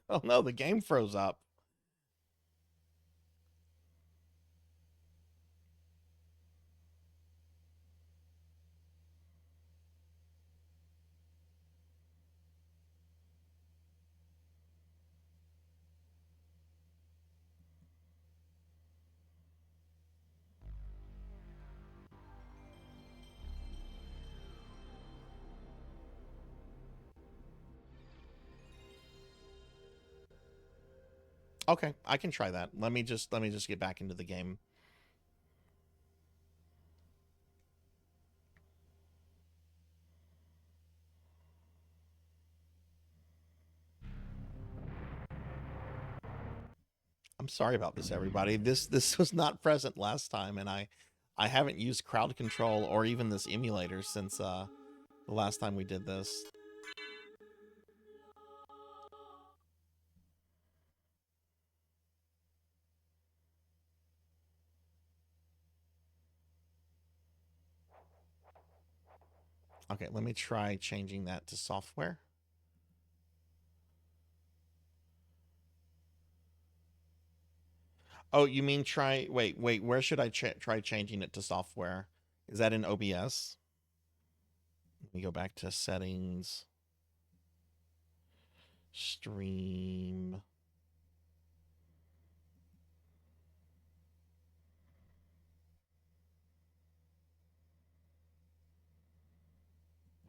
Oh no, the game froze up. Okay, I can try that. Let me just get back into the game. I'm sorry about this, everybody. This was not present last time, and I haven't used crowd control or even this emulator since the last time we did this. Okay, let me try changing that to software. Oh, you mean try... Wait, where should I try changing it to software? Is that in OBS? Let me go back to settings. Stream.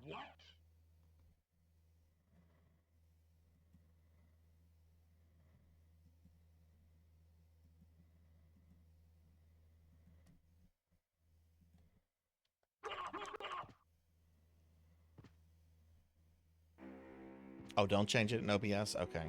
What? Oh, don't change it in OBS? Okay.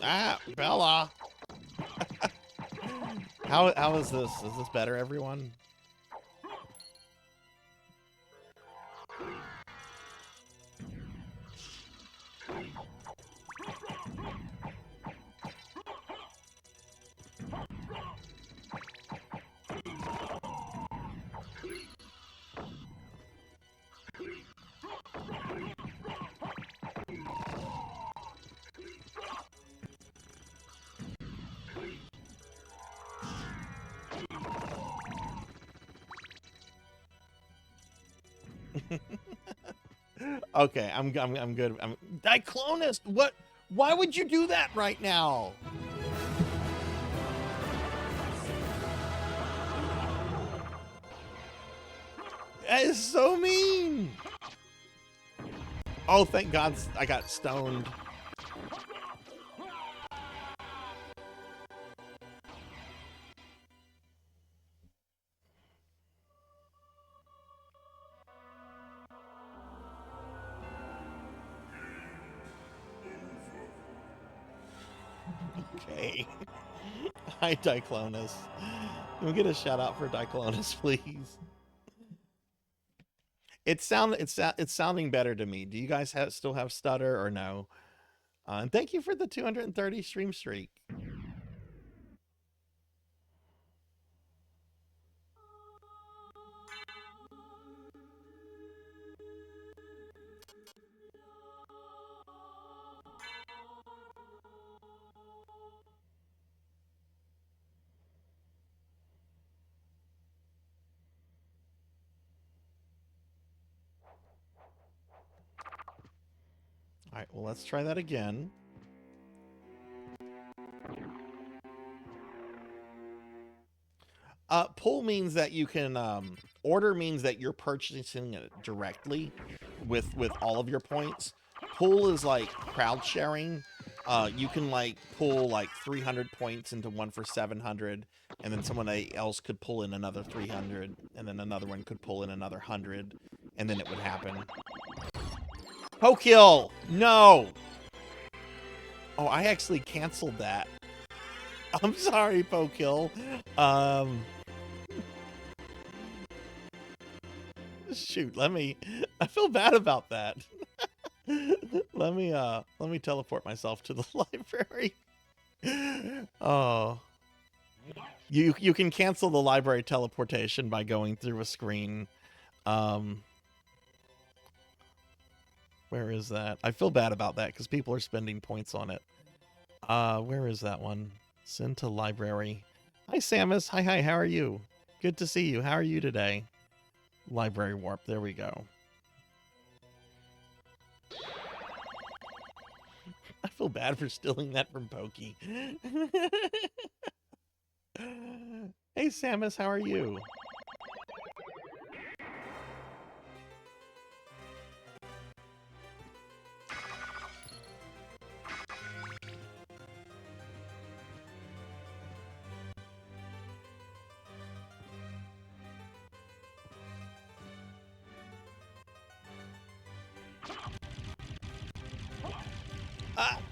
Ah, Bella. How is this? Is this better, everyone? Okay, I'm good. Diclonus, what? Why would you do that right now? That is so mean. Oh, thank God I got stoned. Okay. Hi, Diclonus. Can we get a shout out for Diclonus, please? It's sounding better to me. Do you guys still have stutter or no? And thank you for the 230 stream streak. All right, well, let's try that again. Pull means that you can, order means that you're purchasing it directly with all of your points. Pull is like crowd sharing. You can like pull like 300 points into one for 700, and then someone else could pull in another 300, and then another one could pull in another 100, and then it would happen. Pokill! No! Oh, I actually canceled that. I'm sorry, Pokill. Shoot, I feel bad about that. let me teleport myself to the library. Oh. You can cancel the library teleportation by going through a screen. Where is that? I feel bad about that because people are spending points on it. Where is that one? Send to library. Hi, Samus. Hi, how are you? Good to see you. How are you today? Library warp. There we go. I feel bad for stealing that from Pokey. Hey, Samus. How are you?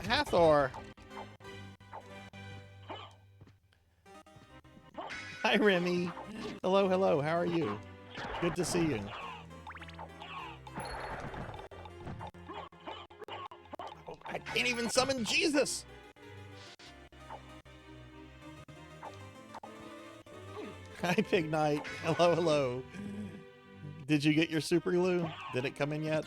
Hathor. Hi, Remy. Hello. How are you? Good to see you. Oh, I can't even summon Jesus. Hi, Pig Knight. Hello, hello. Did you get your super glue? Did it come in yet?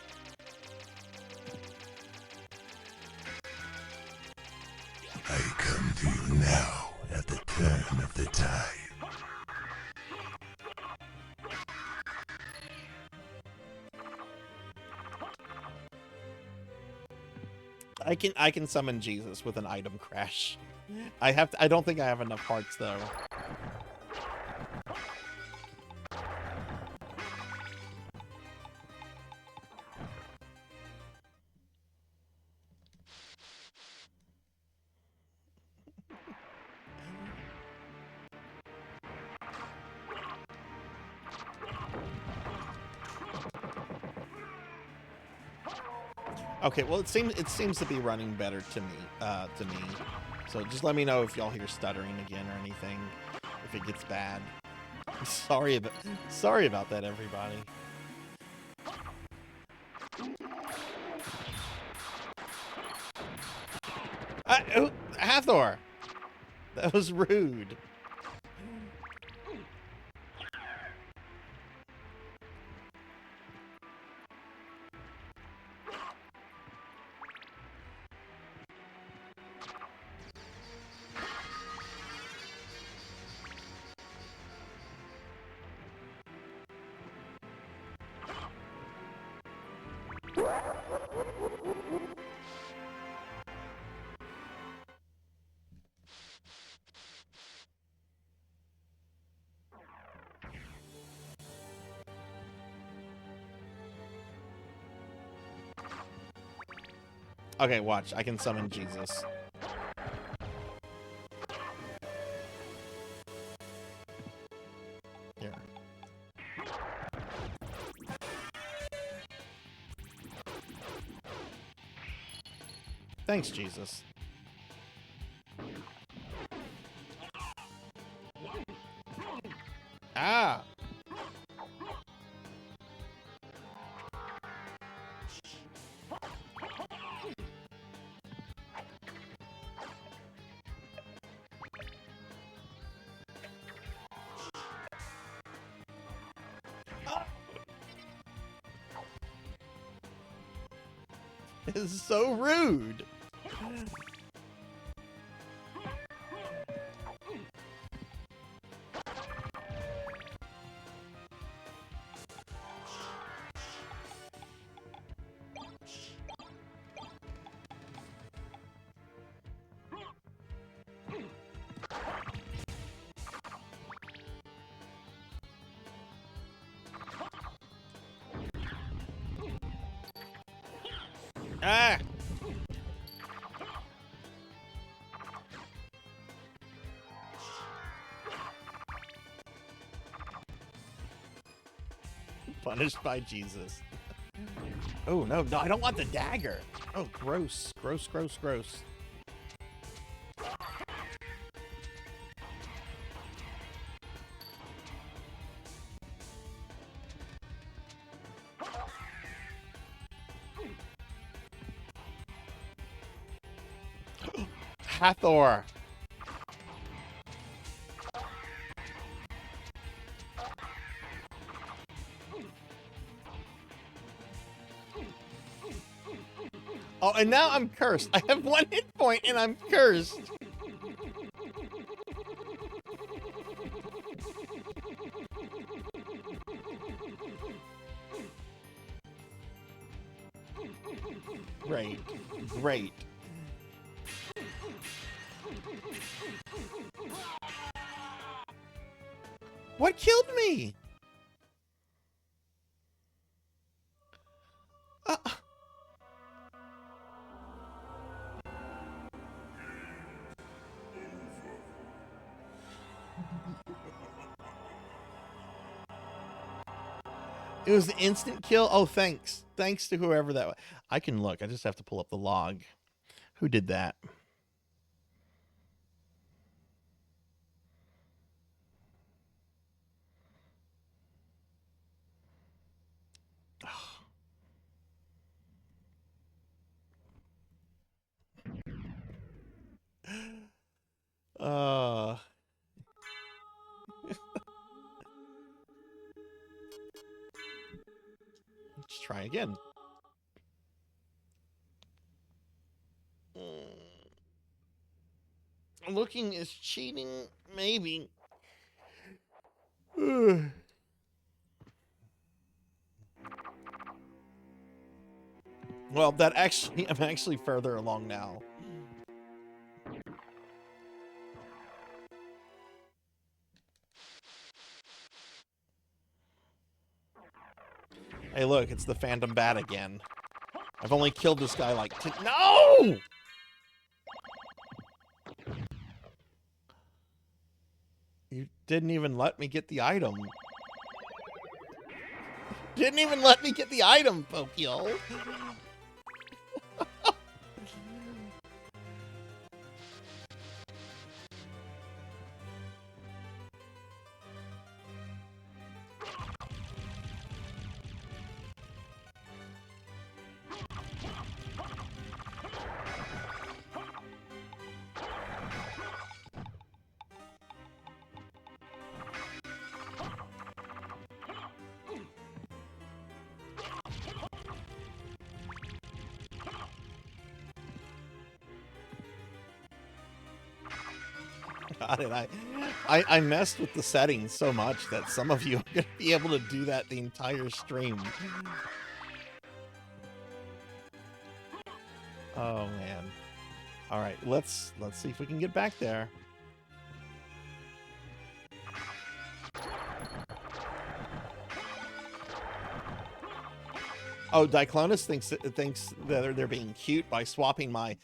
I come to you now at the turn of the tide. I can summon Jesus with an item crash. I don't think I have enough hearts though. Okay, well it seems to be running better to me. So just let me know if y'all hear stuttering again or anything, if it gets bad. Sorry about that, everybody. Oh, Hathor! That was rude. Okay, watch. I can summon Jesus. Here. Thanks, Jesus. Ah! This is so rude. Ah! Punished by Jesus. Oh, no, no, I don't want the dagger. Oh, gross. Gross, gross, gross. Hathor. Oh, and now I'm cursed. I have 1 hit point and I'm cursed. Great. Great. What killed me? It was the instant kill. Oh, thanks. Thanks to whoever that was. I can look. I just have to pull up the log. Who did that? try again. Looking is cheating, maybe. Well, I'm actually further along now. Hey, look, it's the Phantom Bat again. I've only killed this guy like No! You didn't even let me get the item. Didn't even let me get the item, Pokio. Got it. I messed with the settings so much that some of you are going to be able to do that the entire stream. Oh man. All right, let's see if we can get back there. Oh, Diclonus thinks that they're being cute by swapping my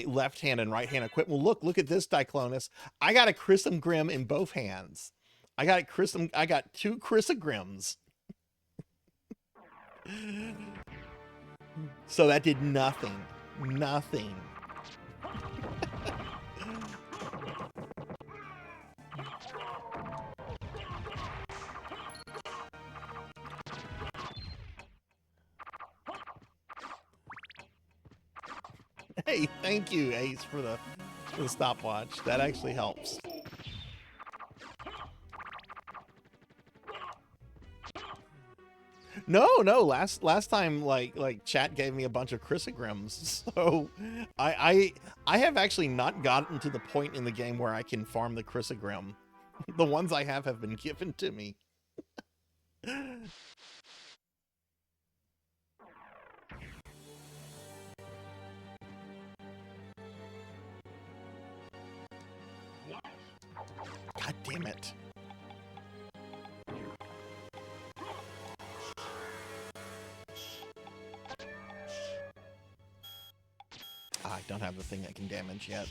left hand and right hand equipment. Well, look at this, Diclonus. I got a Chrysogrim in both hands. I got two Chrysogrims. So that did nothing. Nothing. Hey, thank you, Ace, for the stopwatch. That actually helps. No, last time like chat gave me a bunch of Chrysogrims, so I have actually not gotten to the point in the game where I can farm the Chrysogrim. The ones I have been given to me. God damn it. I don't have the thing that can damage yet.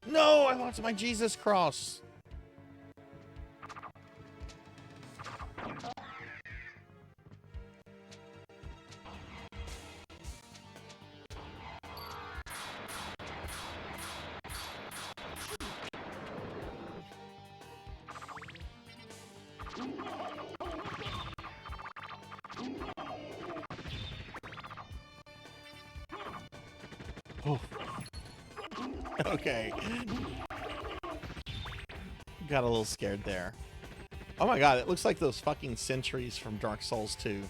No, I lost my Jesus cross. Oh. Okay. Got a little scared there. Oh my god, it looks like those fucking sentries from Dark Souls 2.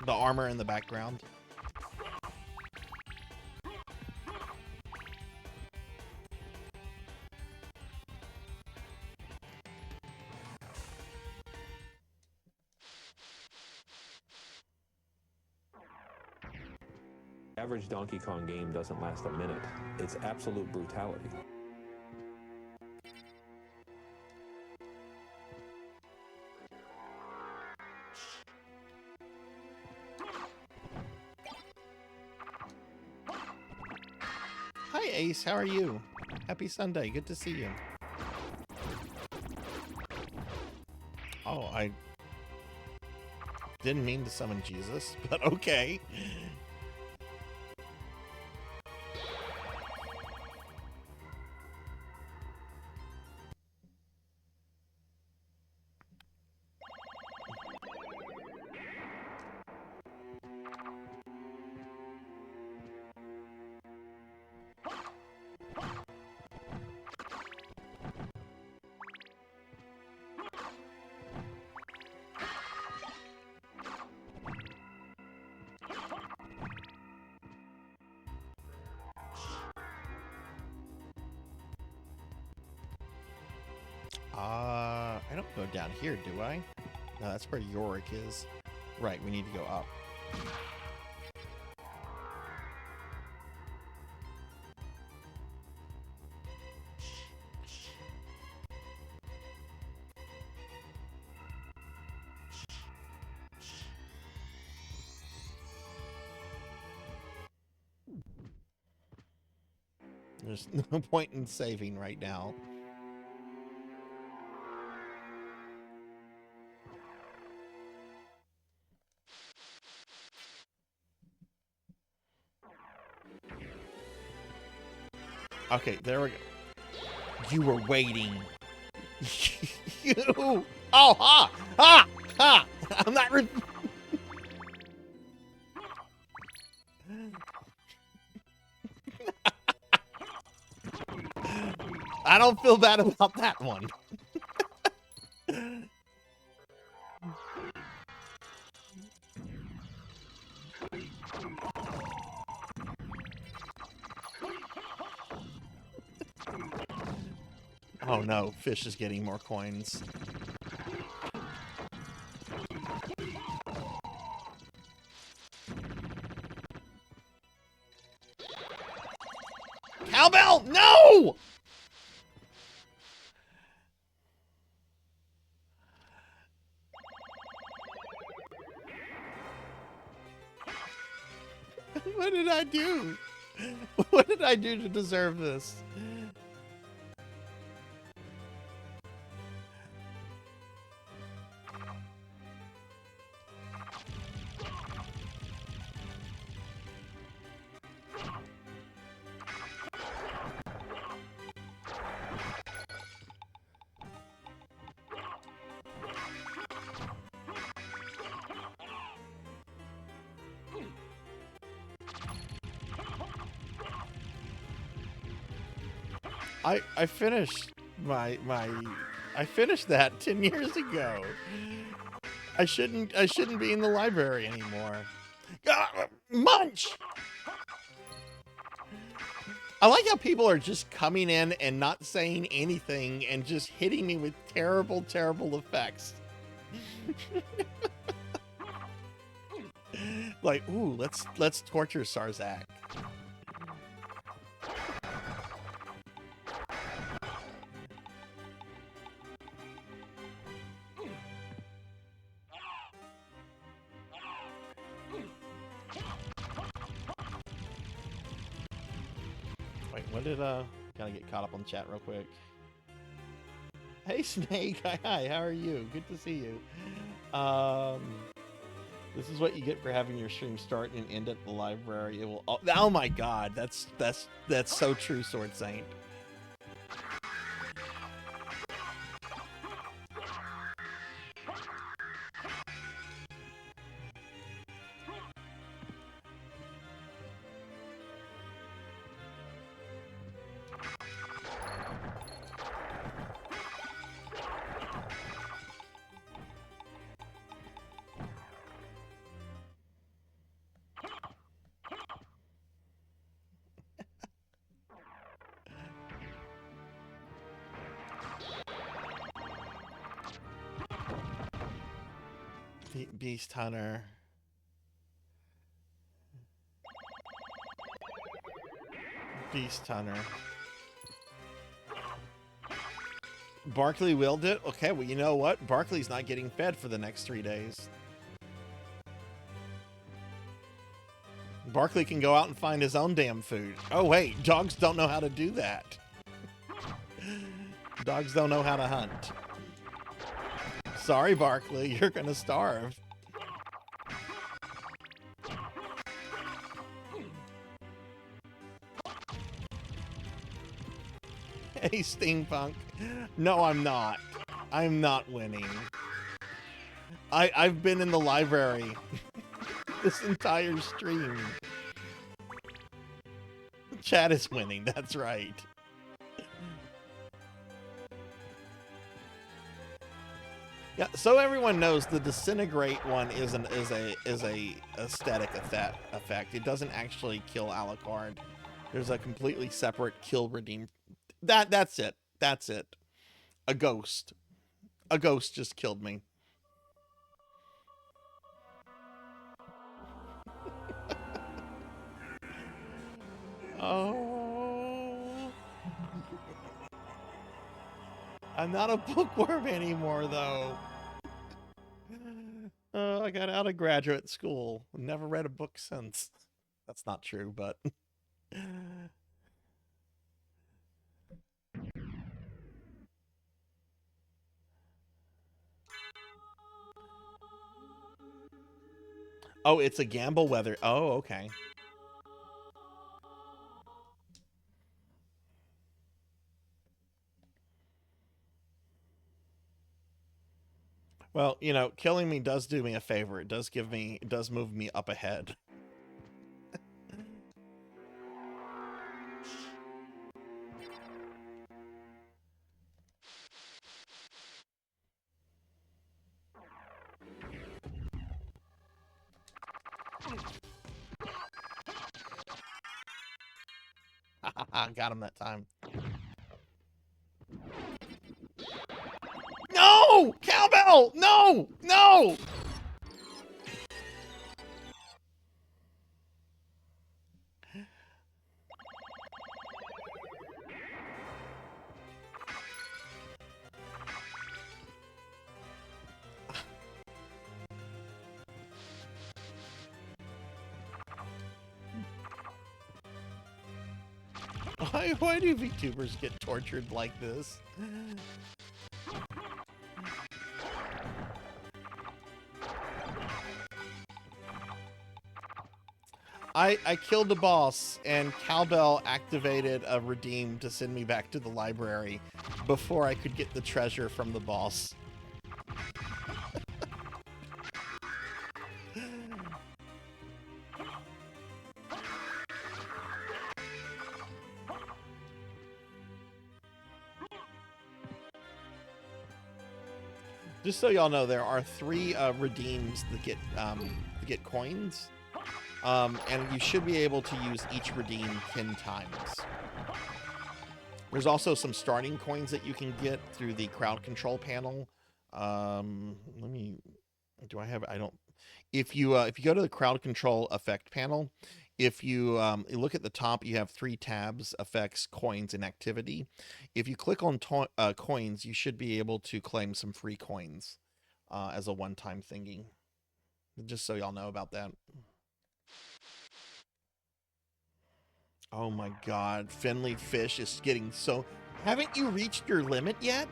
The armor in the background. Average Donkey Kong game doesn't last a minute. It's absolute brutality. Beast. How are you? Happy Sunday. Good to see you. Oh, I didn't mean to summon Jesus, but okay. I don't go down here, do I? No, that's where Yorick is. Right, we need to go up. There's no point in saving right now. Okay, there we go. You were waiting. You. Oh, ha! Ha! Ha! I'm not. I don't feel bad about that one. Oh no, Fish is getting more coins. Cowbell, no! What did I do? What did I do to deserve this? I finished I finished that 10 years ago. I shouldn't be in the library anymore. Munch! I like how people are just coming in and not saying anything and just hitting me with terrible, terrible effects. Like, ooh, let's torture Sarzac. Wait, what did gotta get caught up on chat real quick. Hey Snake, hi, how are you? Good to see you. This is what you get for having your stream start and end at the library. It will. Oh my God, that's so true, Sword Saint. Beast Hunter. Beast Hunter. Barkley willed it? Okay, well, you know what? Barkley's not getting fed for the next 3 days. Barkley can go out and find his own damn food. Oh, wait. Dogs don't know how to do that. Dogs don't know how to hunt. Sorry, Barkley. You're going to starve. Hey, Steampunk. No, I'm not. I'm not winning. I've been in the library this entire stream. Chat is winning, that's right. Yeah, so everyone knows the disintegrate one is a aesthetic effect. It doesn't actually kill Alucard. There's a completely separate kill redeem. That's it. That's it. A ghost. A ghost just killed me. Oh. I'm not a bookworm anymore, though. I got out of graduate school. Never read a book since. That's not true, but... Oh, it's a gamble weather. Oh, okay. Well, you know, killing me does do me a favor. It does move me up ahead. Got him that time. No! Cowbell! No! No! Why do VTubers get tortured like this? I killed the boss, and Cowbell activated a redeem to send me back to the library before I could get the treasure from the boss. Just so y'all know, there are 3 redeems that get coins. And you should be able to use each redeem 10 times. There's also some starting coins that you can get through the crowd control panel. If you go to the crowd control effect panel, if you look at the top, you have 3 tabs: effects, coins, and activity. If you click on coins, you should be able to claim some free coins as a one-time thingy. Just so y'all know about that. Oh my god, Finley Fish is getting so... Haven't you reached your limit yet?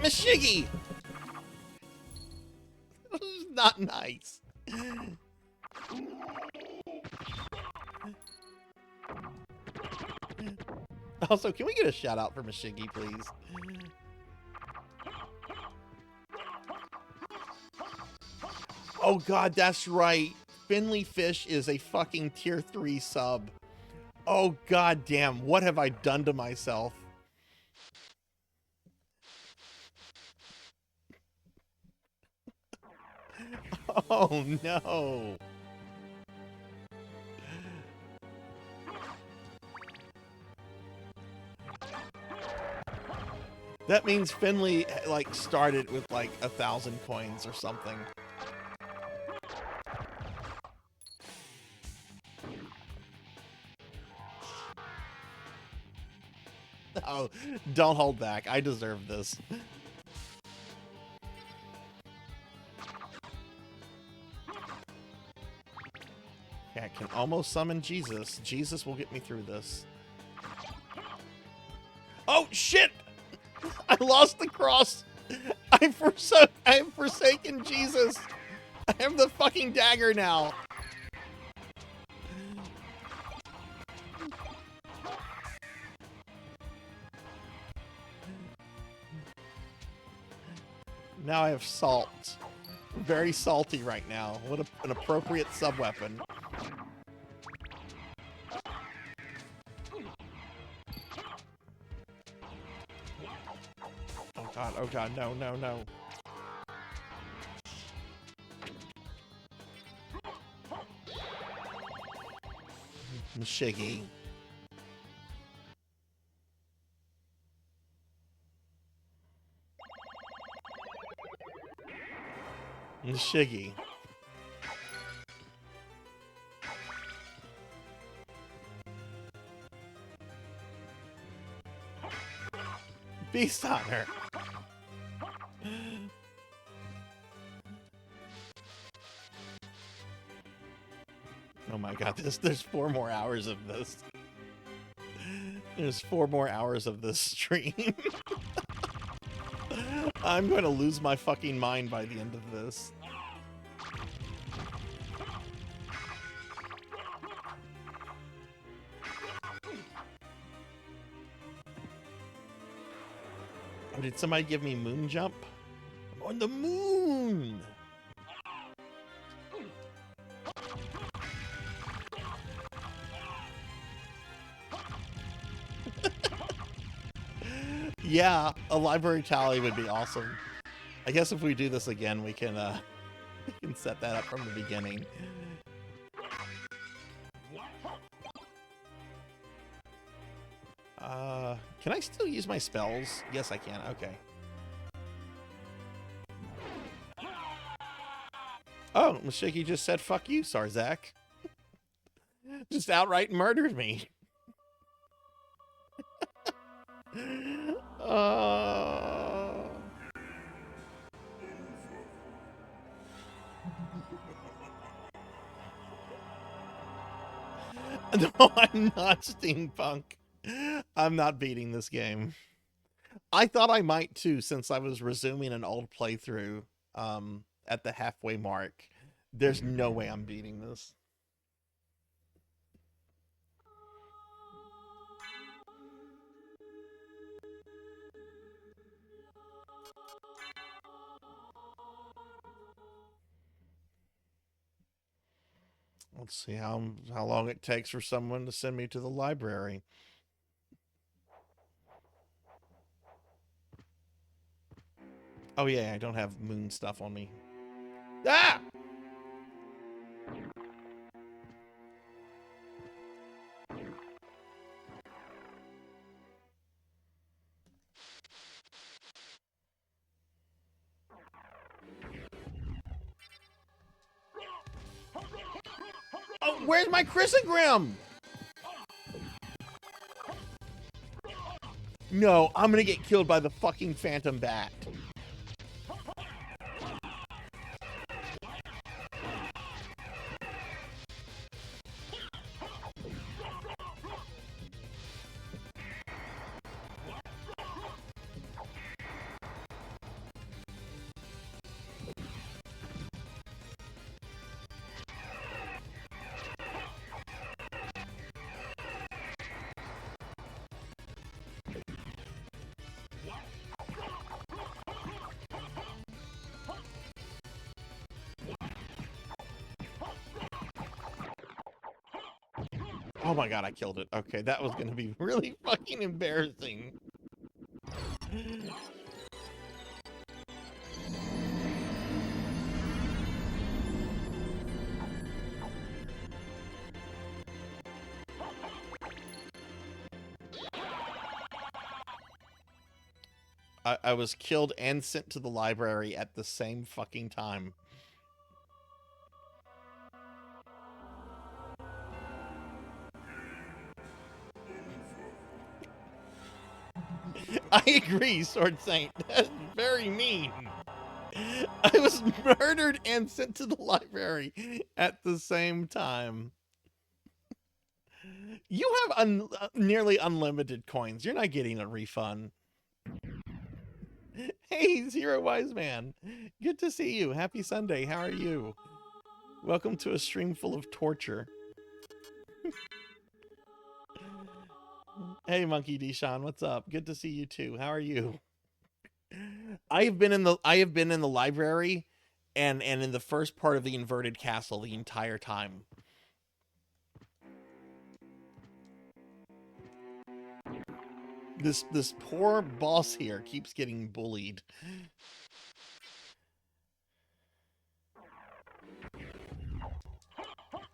Mashiggy! This is not nice. Also, can we get a shout out for Mashiggy, please? Oh god, that's right. Finley Fish is a fucking tier 3 sub. Oh god damn, what have I done to myself? Oh no. That means Finley, like, started with, like, 1,000 coins or something. No, don't hold back. I deserve this. Okay, I can almost summon Jesus. Jesus will get me through this. Oh, shit! I lost the cross. I have forsaken Jesus. I have the fucking dagger now. Now I have salt. I'm very salty right now. What an appropriate sub-weapon. Oh god, no, no, no. Shiggy. Shiggy. Beast on her. Oh my god, there's 4 more hours of this. There's 4 more hours of this stream. I'm going to lose my fucking mind by the end of this. Oh, did somebody give me moon jump? I'm on the moon! Yeah, a library tally would be awesome. I guess if we do this again, we can set that up from the beginning. Can I still use my spells? Yes, I can. Okay. Oh, Mashiki just said, fuck you, Sarzac. Just outright murdered me. No, I'm not steampunk. I'm not beating this game. I thought I might too, since I was resuming an old playthrough at the halfway mark. There's no way I'm beating this. Let's see how long it takes for someone to send me to the library. Oh yeah, I don't have moon stuff on me. Ah! Oh, where's my chrysogram? No, I'm gonna get killed by the fucking phantom bat. Oh my god, I killed it. Okay, that was gonna be really fucking embarrassing. I was killed and sent to the library at the same fucking time. I agree, Sword Saint. That's very mean. I was murdered and sent to the library at the same time. You have nearly unlimited coins. You're not getting a refund. Hey, Zero Wise Man. Good to see you. Happy Sunday. How are you? Welcome to a stream full of torture. Hey, Monkey Deshaun. What's up? Good to see you too. How are you? I have been in the library and in the first part of the inverted castle the entire time. This poor boss here keeps getting bullied.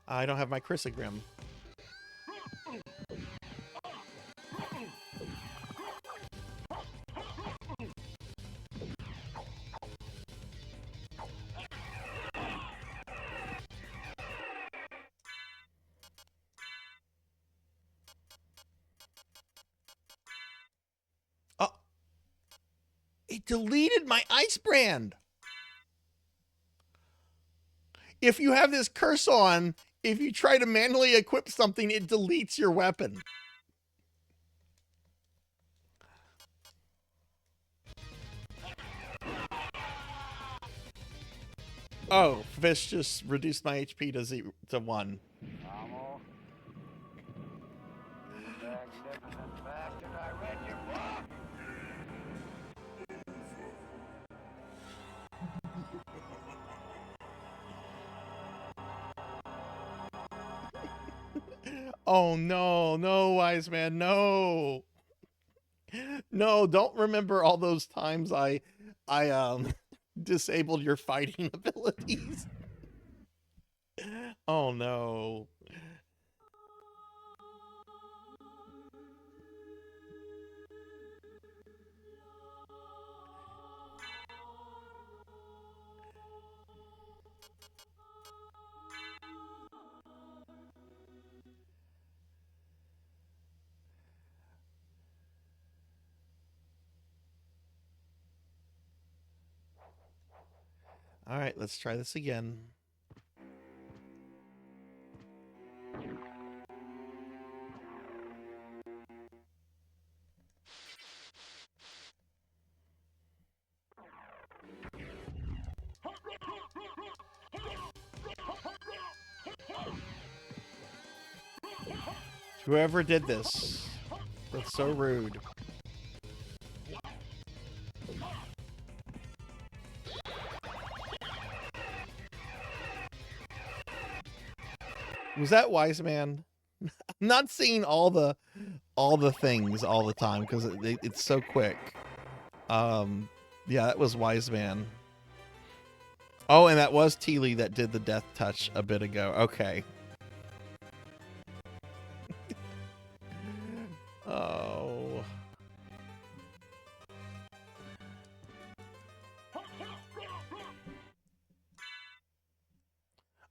I don't have my Chrysogrim. It deleted my ice brand. If you have this curse on, if you try to manually equip something, it deletes your weapon. Oh, Fish just reduced my HP to 1. Oh no, no, Wise Man, no. No, don't remember all those times I disabled your fighting abilities. Oh no. All right, let's try this again. Whoever did this, that's so rude. Was that Wise Man? I'm not seeing all the things all the time because it's so quick. Yeah, that was Wise Man. Oh, and that was Teely that did the death touch a bit ago. Okay. Oh.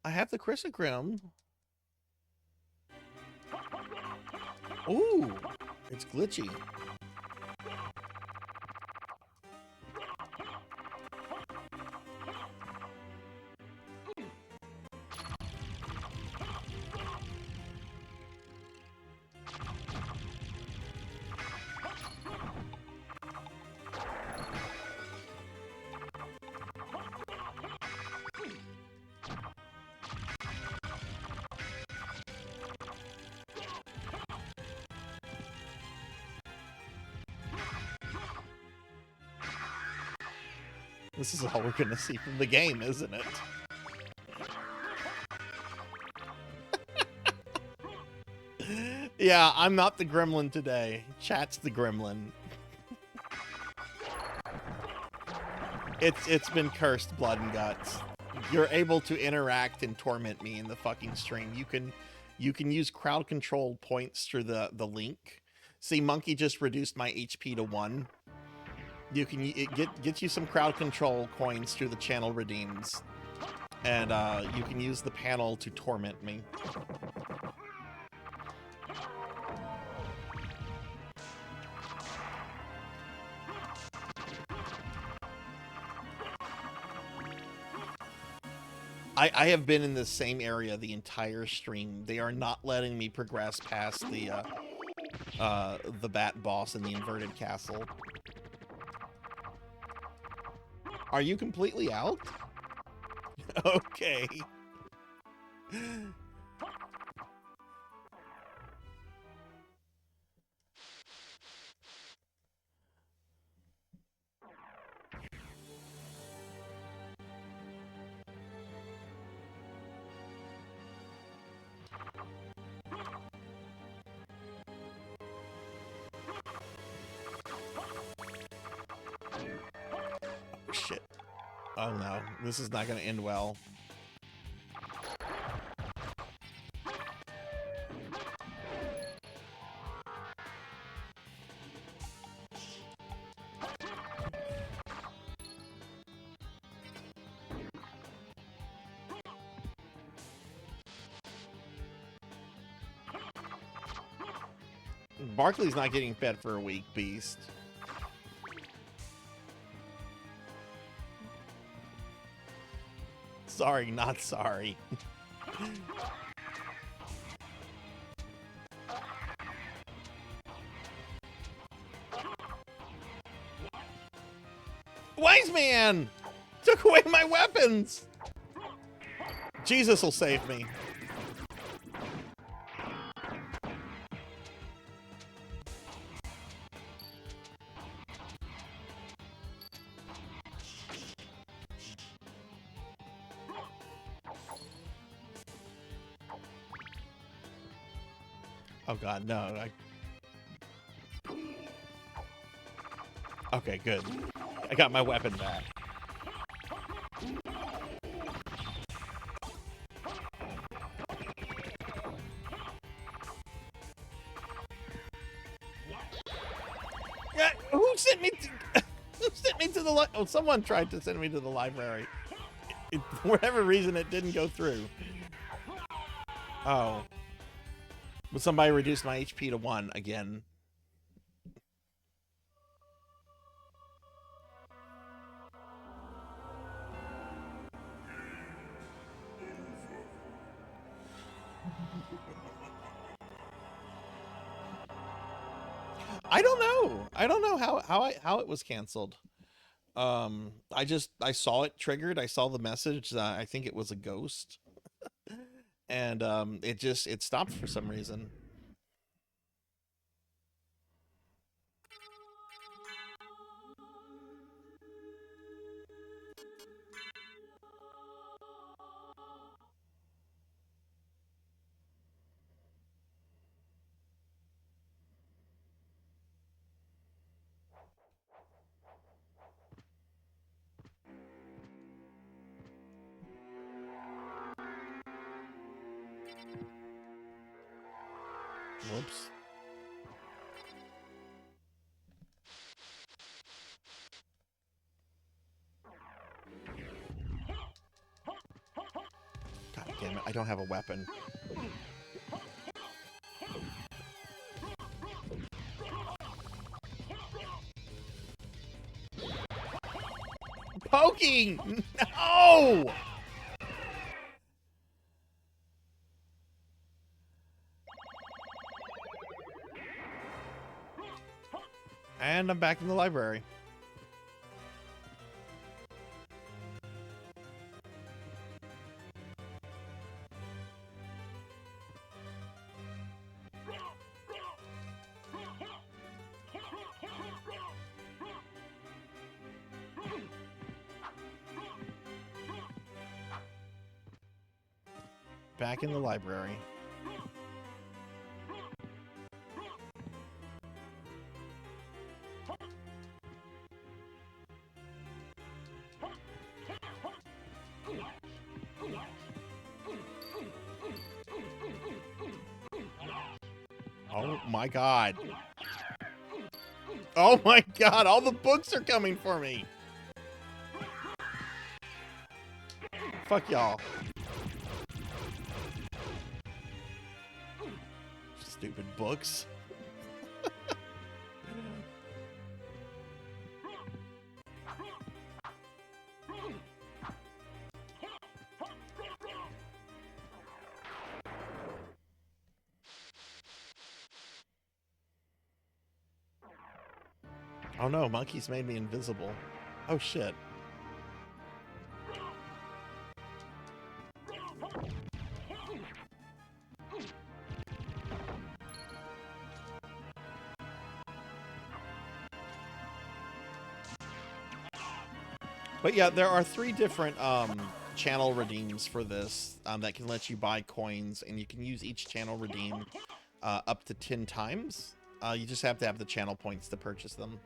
I have the Chrysogrim. Ooh, it's glitchy. This is all we're gonna see from the game, isn't it? Yeah, I'm not the gremlin today. Chat's the gremlin. It's been cursed, Blood and Guts. You're able to interact and torment me in the fucking stream. You can use crowd control points through the link. See, Monkey just reduced my HP to 1. You can get you some crowd control coins through the channel redeems, and you can use the panel to torment me. I have been in the same area the entire stream. They are not letting me progress past the bat boss in the inverted castle. Are you completely out? Okay. Shit. Oh no, this is not going to end well. Barkley's not getting fed for a week, beast. Sorry, not sorry. Wise man! Took away my weapons! Jesus will save me. Oh god, no. Okay, good. I got my weapon back. Yeah, who sent me to, who sent me to the oh, someone tried to send me to the library. For whatever reason, it didn't go through. Oh. But somebody reduced my HP to 1 again. I don't know. I don't know how it was canceled. I saw it triggered. I saw the message. I think it was a ghost. And it stopped for some reason. Whoops. God damn it, I don't have a weapon. Poking! No! And I'm back in the library. Back in the library. Oh my god. Oh my god, all the books are coming for me. Fuck y'all. Stupid books. Oh no, monkeys made me invisible. Oh shit. But yeah, there are 3 different channel redeems for this that can let you buy coins, and you can use each channel redeem up to 10 times. You just have to have the channel points to purchase them.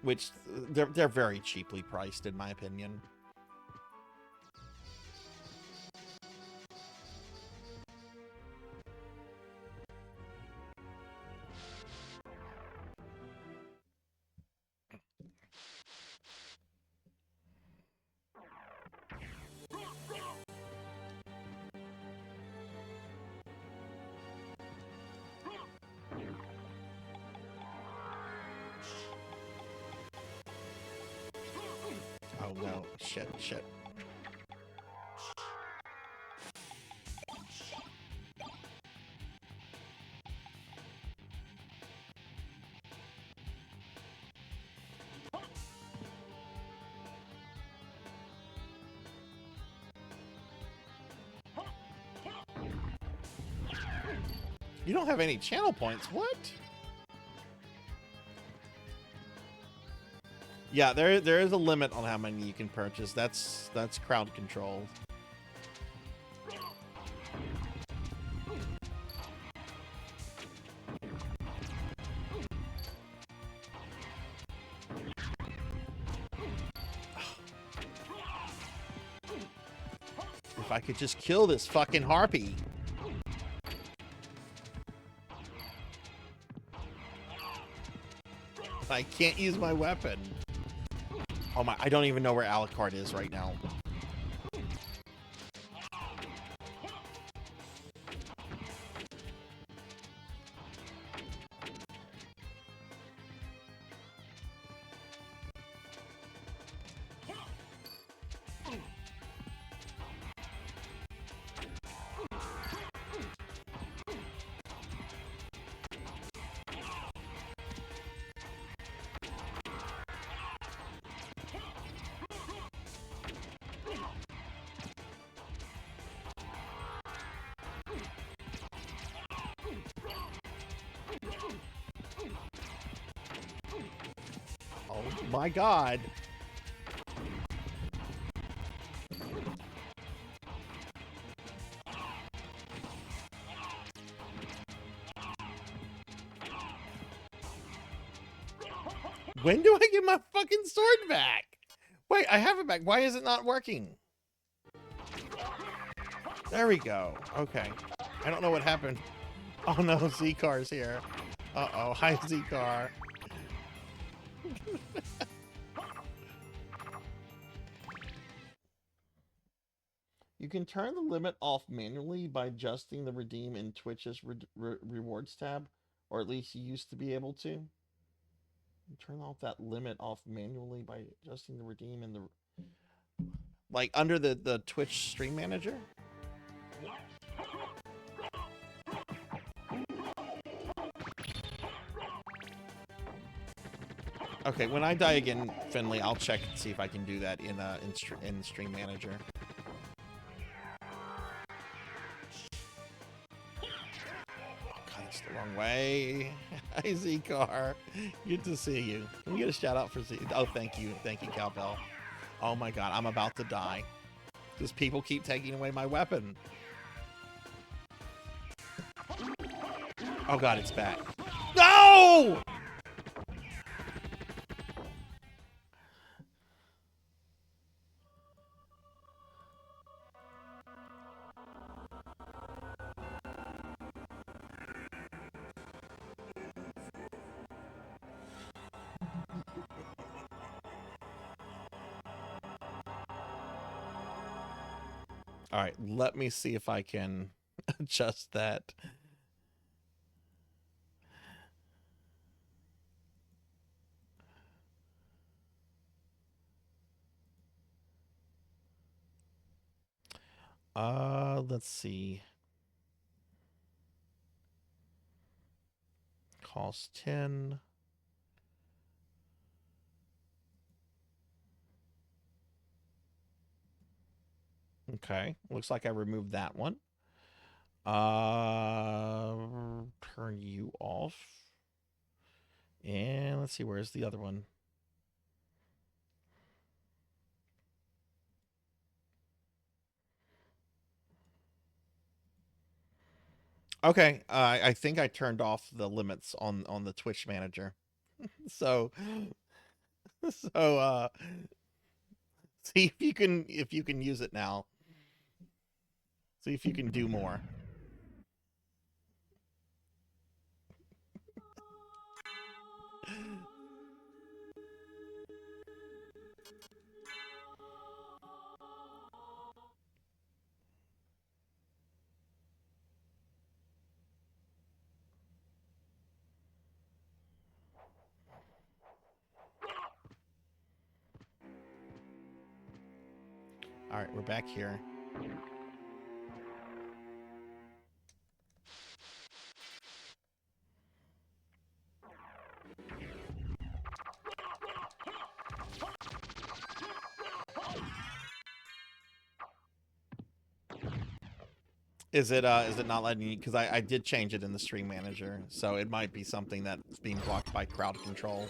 Which they're very cheaply priced, in my opinion. Oh no, shit. You don't have any channel points, what? Yeah, there is a limit on how many you can purchase. That's crowd controlled. If I could just kill this fucking harpy. I can't use my weapon. Oh my, I don't even know where Alucard is right now. Oh my god. When do I get my fucking sword back? Wait, I have it back. Why is it not working? There we go. Okay. I don't know what happened. Oh no, Z-Car's here. Uh-oh. Hi, Z-Car. You can turn the limit off manually by adjusting the redeem in Twitch's rewards tab, or at least you used to be able to. Turn off that limit off manually by adjusting the redeem in the, like, under the Twitch stream manager. Okay, when I die again, Finley, I'll check and see if I can do that in stream manager. The wrong way. Hi, Z-Car. Good to see you. Can we get a shout out for Z? Oh, thank you, Cowbell. Oh my god, I'm about to die because people keep taking away my weapon. Oh god, it's back. No! All right, let me see if I can adjust that. Let's see. costs 10. Okay, looks like I removed that one. Turn you off. And let's see, where's the other one? Okay, I think I turned off the limits on the Twitch manager. So see if you can use it now. See if you can do more. All right, we're back here. Is it not letting you? Because I did change it in the stream manager, so it might be something that's being blocked by crowd control.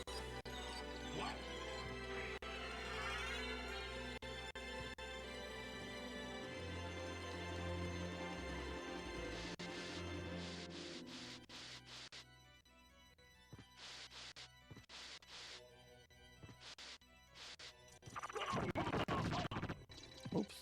Oops.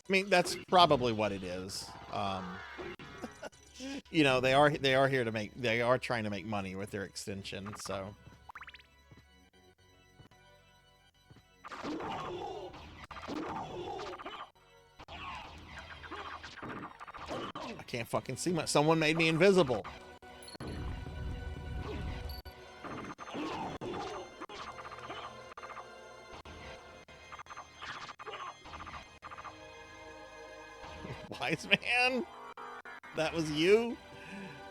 I mean, that's probably what it is. You know, they are here to they are trying to make money with their extension, so. I can't fucking see my. Someone made me invisible. Wise man? That was you?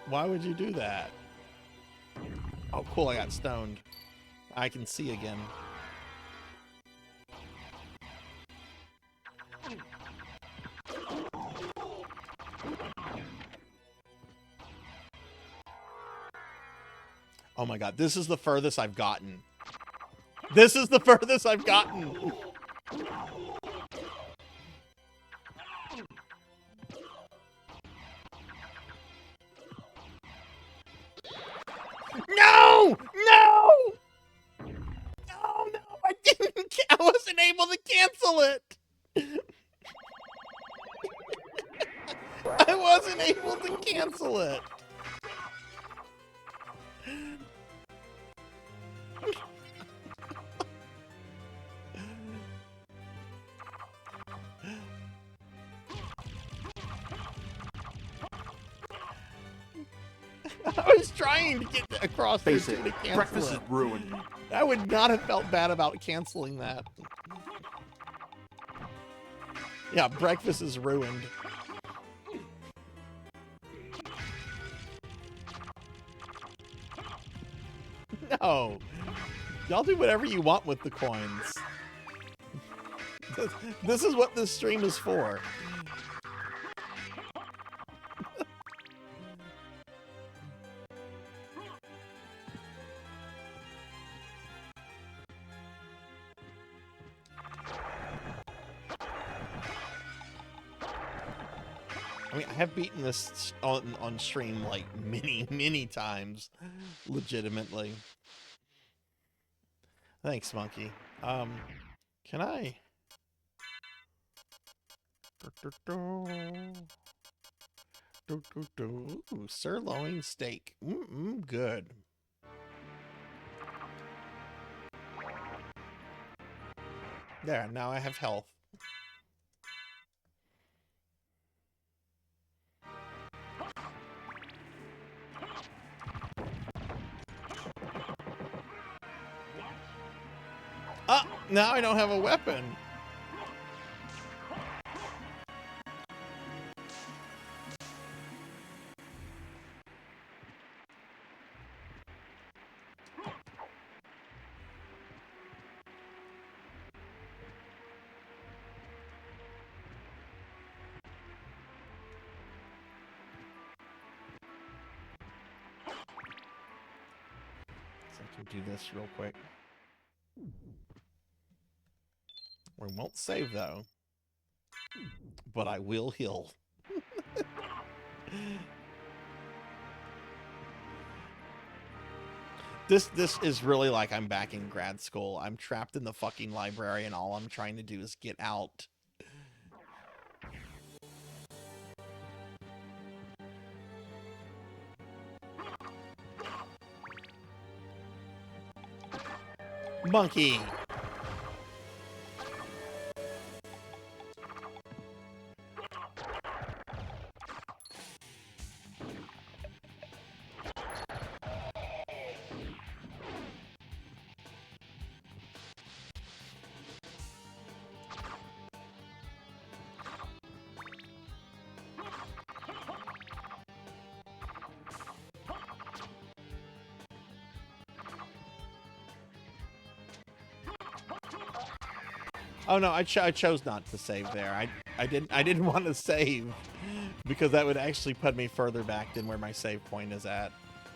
Why would you do that? Oh, cool, I got stoned. I can see again. Oh my god, this is the furthest I've gotten. This is the furthest I've gotten! No! No! No, I didn't. I wasn't able to cancel it. I wasn't able to cancel it. I was trying to get across there to cancel Breakfast it. is ruined. I would not have felt bad about canceling that. Yeah, breakfast is ruined. No. Y'all do whatever you want with the coins. This is what this stream is for. I mean, I have beaten this on stream like many times, legitimately. Thanks, Monkey. Can I? Ooh, sirloin steak. Good. There, now I have health. Ah, now I don't have a weapon. So I can do this real quick. We won't save though, but I will heal. This is really like I'm back in grad school. I'm trapped in the fucking library and all I'm trying to do is get out. Monkey. Oh no, I chose not to save there. I didn't want to save because that would actually put me further back than where my save point is at.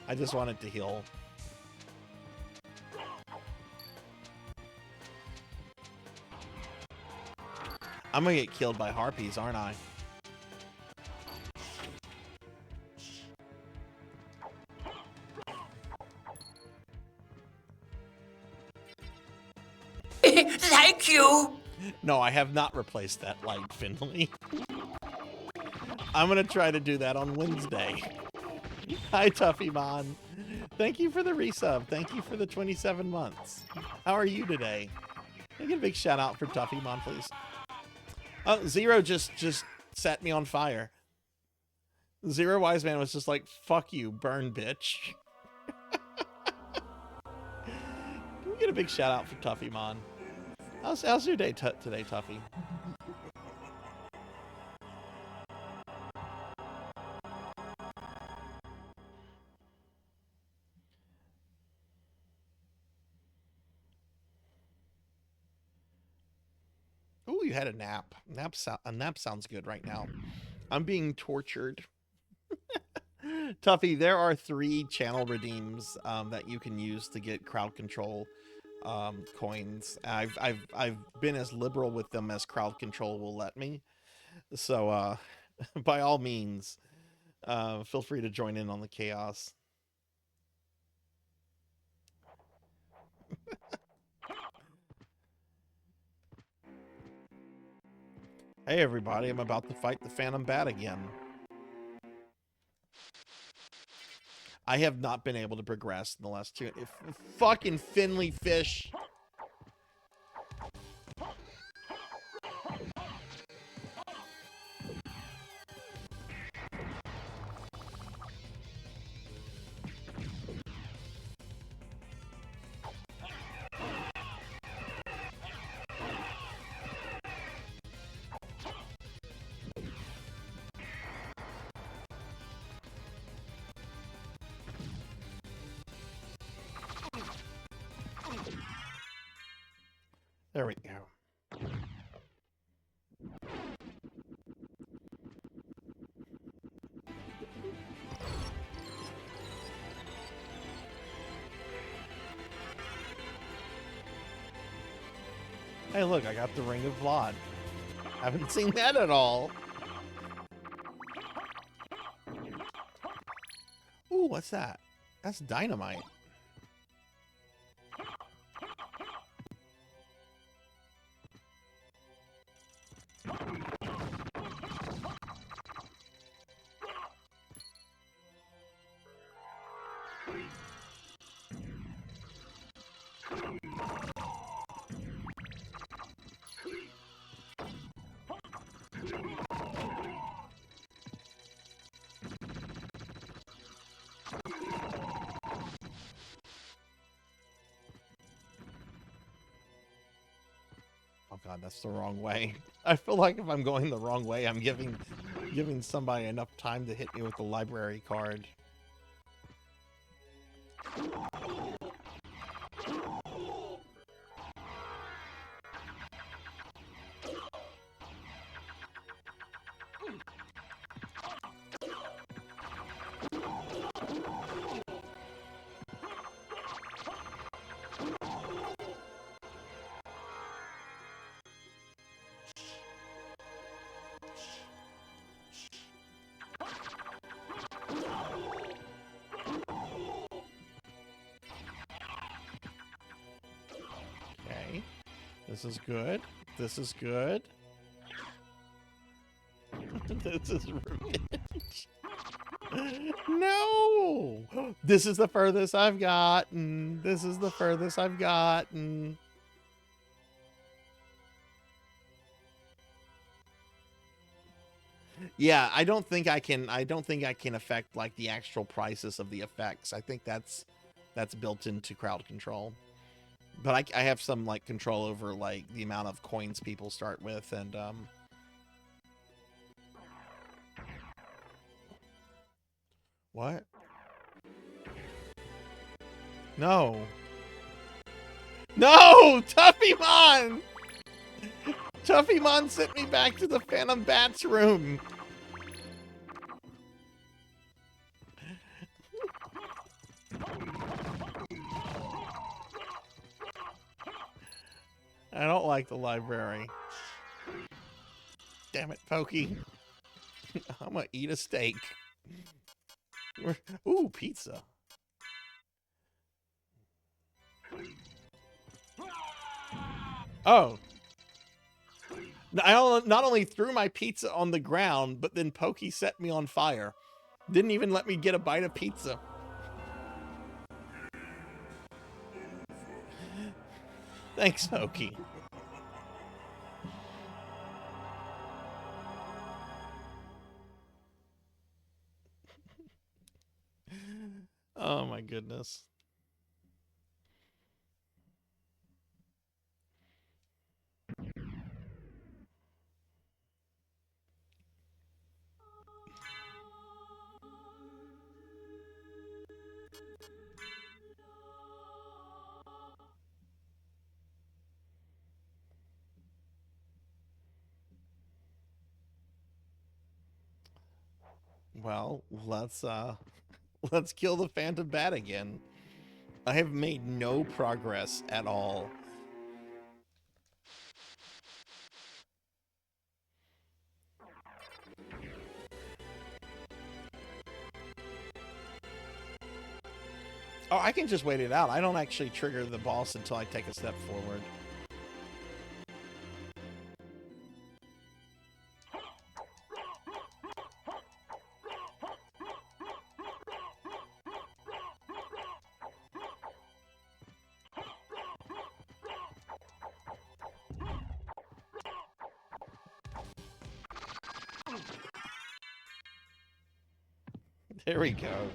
I just wanted to heal. I'm gonna get killed by harpies, aren't I? Thank you. No, I have not replaced that light, Finley. I'm gonna try to do that on Wednesday. Hi, Tuffymon. Thank you for the resub. Thank you for the 27 months. How are you today? Can I get a big shout out for Tuffymon, please? Oh, Zero just set me on fire. Zero Wise Man was just like, fuck you, burn, bitch. Can we get a big shout out for Tuffymon? How's your day today, Tuffy? Ooh, you had a nap. A nap sounds good right now. I'm being tortured. Tuffy, there are 3 channel redeems that you can use to get crowd control coins. I've been as liberal with them as crowd control will let me. So by all means, feel free to join in on the chaos. Hey everybody, I'm about to fight the Phantom Bat again. I have not been able to progress in the last 2. Fucking Finley fish. There we go. Hey, look, I got the Ring of Vlad. Haven't seen that at all. Ooh, what's that? That's dynamite. God, that's the wrong way. I feel like if I'm going the wrong way, I'm giving somebody enough time to hit me with the library card. Okay. This is good. This is good. This is revenge. No! This is the furthest I've gotten. This is the furthest I've gotten. Yeah, I don't think I can affect like the actual prices of the effects. I think that's built into crowd control. But I have some like control over like the amount of coins people start with, and what? No. No! Tuffymon! Tuffymon sent me back to the Phantom Bat's room. I don't like the library. Damn it, Pokey. I'm gonna eat a steak. Ooh, pizza. Oh. I not only threw my pizza on the ground, but then Pokey set me on fire. Didn't even let me get a bite of pizza. Thanks, Pokey. Oh my goodness. Well, let's kill the Phantom Bat again. I have made no progress at all. Oh, I can just wait it out. I don't actually trigger the boss until I take a step forward. There we go.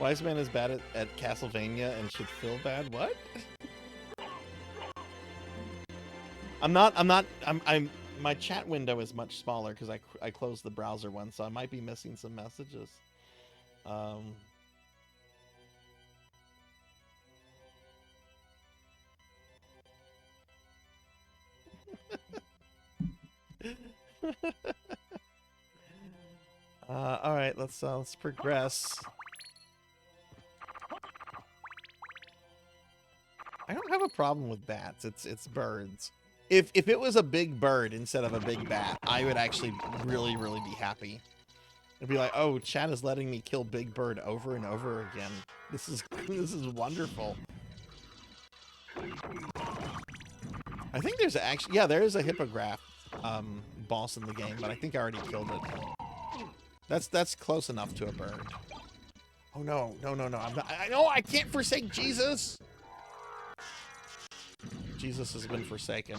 Wise Man is bad at Castlevania and should feel bad. What? My chat window is much smaller because I closed the browser one, so I might be missing some messages. All right, let's progress. I don't have a problem with bats. It's birds. If it was a big bird instead of a big bat, I would actually really be happy. It'd be like, oh, chat is letting me kill Big Bird over and over again. This is wonderful. I think there's actually, yeah, there is a hippogriff boss in the game, but I think I already killed it. That's close enough to a bird. Oh no. I'm not, I can't forsake Jesus. Jesus has been forsaken.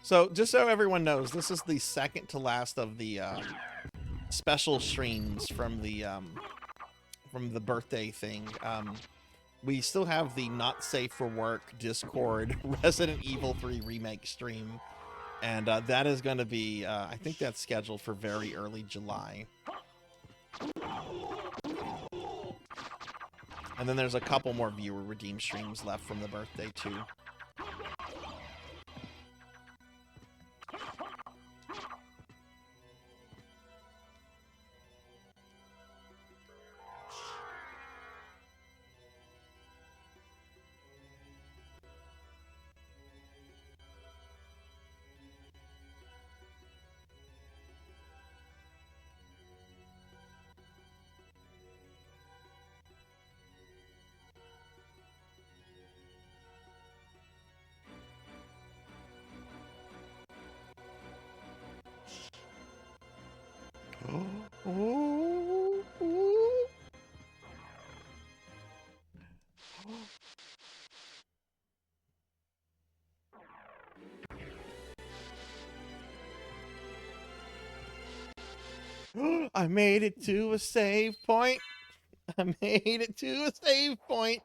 So, just so everyone knows, this is the second to last of the special streams from the birthday thing. We still have the Not Safe for Work Discord Resident Evil 3 Remake stream, and that is going to be, I think that's scheduled for very early July. And then there's a couple more viewer redeem streams left from the birthday, too. I made it to a save point. I made it to a save point.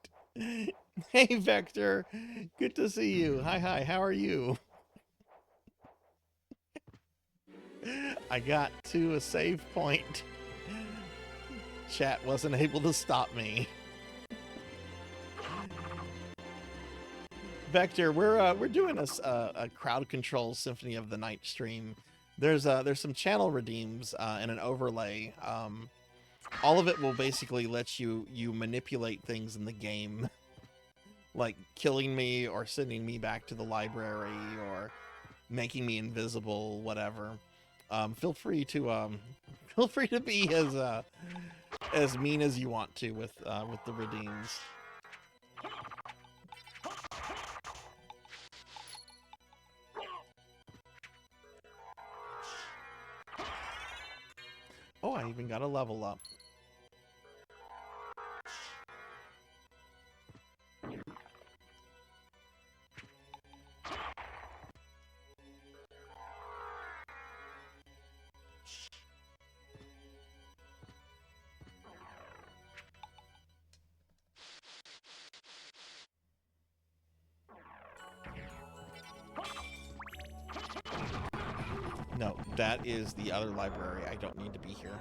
Hey, Vector. Good to see you. Hi. How are you? I got to a save point. Chat wasn't able to stop me. Vector, we're doing a crowd control Symphony of the Night stream. There's some channel redeems and an overlay. All of it will basically let you manipulate things in the game, like killing me or sending me back to the library or making me invisible, whatever. Feel free to be as mean as you want to with the redeems. Oh, I even got a level up. No, that is the other library. I don't need to be here.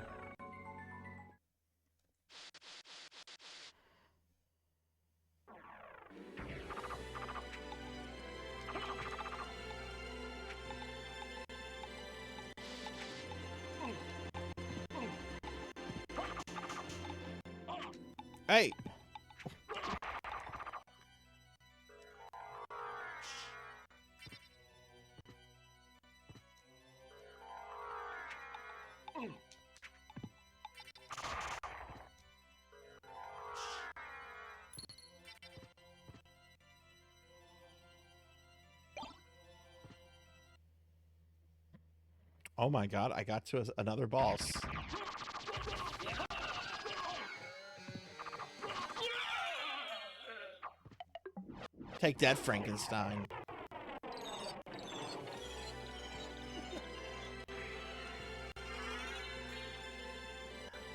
Hey! Oh my god, I got to another boss. Take that, Frankenstein.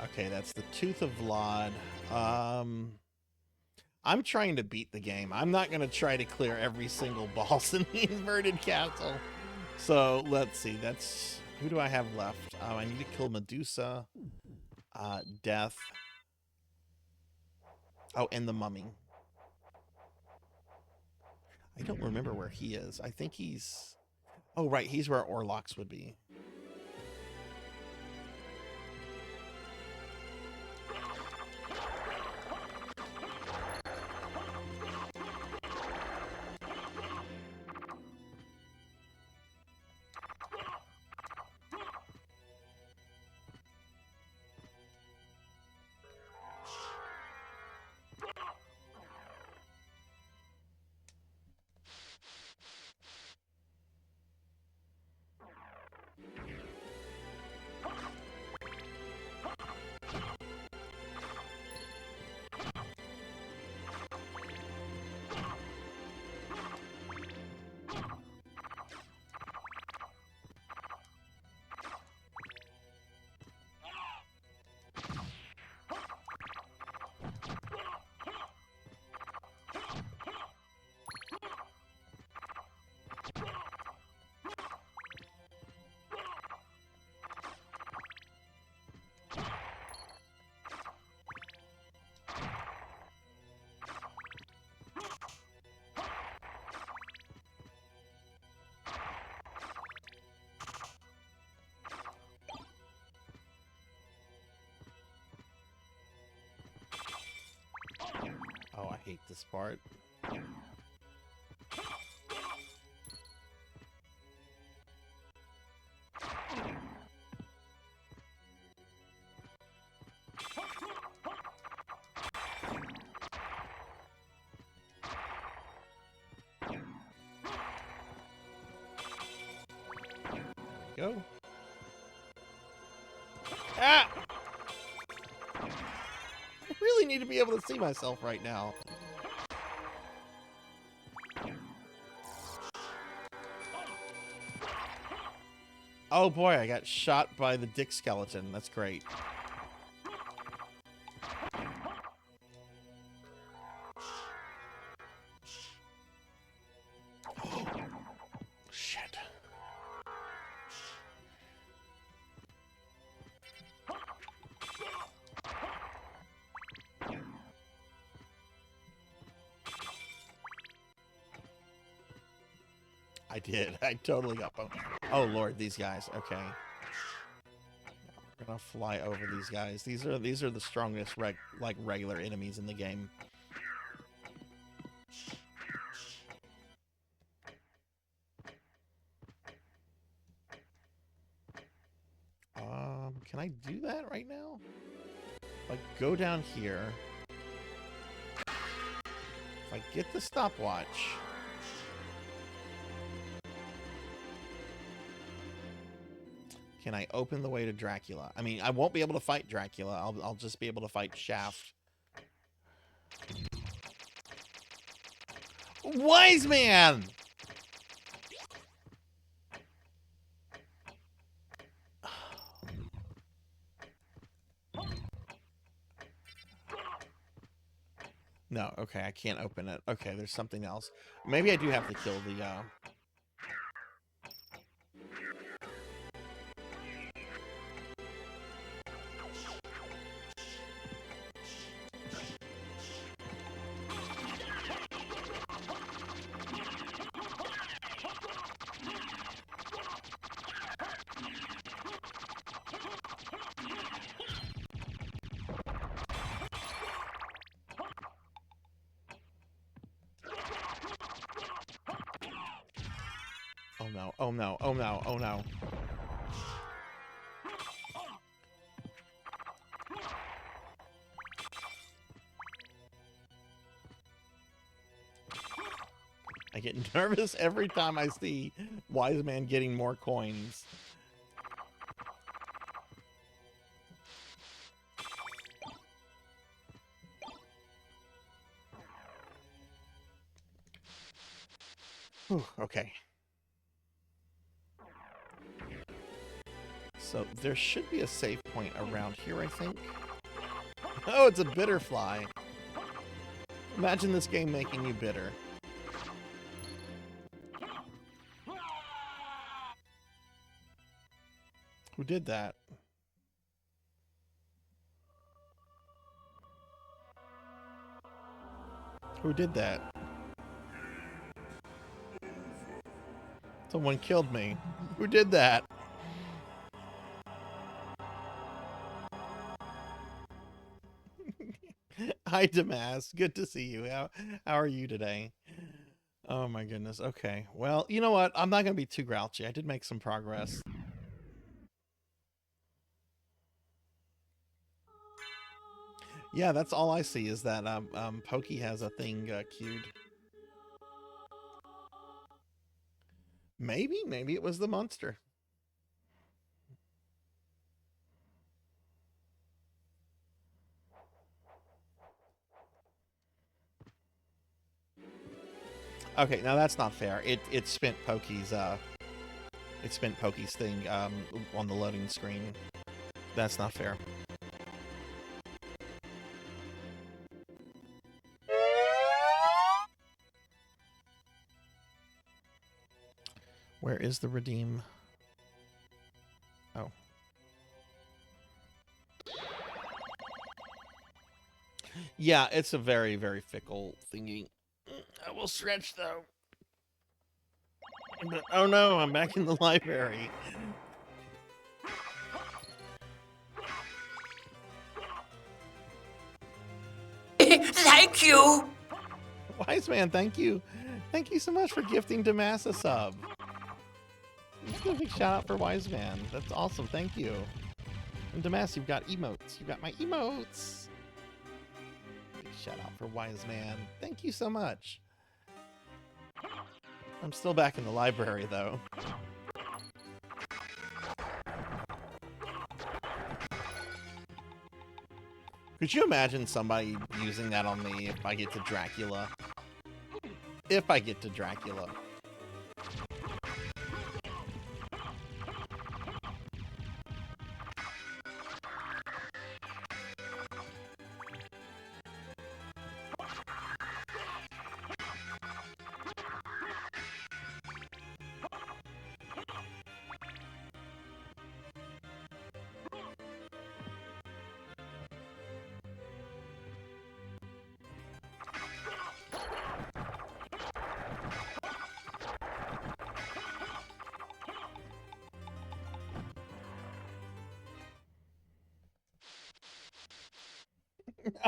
Okay, that's the Tooth of Vlad. I'm trying to beat the game. I'm not going to try to clear every single boss in the inverted castle. So, let's see. That's... Who do I have left? I need to kill Medusa. Death. Oh, and the Mummy. I don't remember where he is. I think he's... Oh, right. He's where Orlox would be. this part. Go. Ah! I really need to be able to see myself right now. Oh boy, I got shot by the dick skeleton. That's great. Shit. I did. I totally got both. Oh lord, these guys. Okay. We're gonna fly over these guys. These are the strongest regular enemies in the game. Can I do that right now? Like, go down here. If I get the stopwatch. Can I open the way to Dracula? I mean, I won't be able to fight Dracula. I'll just be able to fight Shaft. Wise man! No, okay, I can't open it. Okay, there's something else. Maybe I do have to kill the, Oh no, oh no, oh no, oh no. I get nervous every time I see Wise Man getting more coins. Whew, okay. So there should be a save point around here, I think. Oh, it's a bitter fly. Imagine this game making you bitter. Who did that? Who did that? Someone killed me. Who did that? Hi, Damas. Good to see you. How are you today? Oh my goodness. Okay. Well, you know what? I'm not going to be too grouchy. I did make some progress. Yeah, that's all I see is that Pokey has a thing queued. Maybe it was the monster. Okay, now that's not fair. It spent Pokey's thing on the loading screen. That's not fair. Where is the redeem? Oh. Yeah, it's a very, very fickle thingy. I will stretch, though. But, oh no, I'm back in the library. Thank you. Wise Man, thank you. Thank you so much for gifting Damas a sub. Let's give a big shout out for Wise Man. That's awesome. Thank you. And Damas, you've got emotes. You got my emotes. Big shout out for Wise Man. Thank you so much. I'm still back in the library, though. Could you imagine somebody using that on me if I get to Dracula? If I get to Dracula.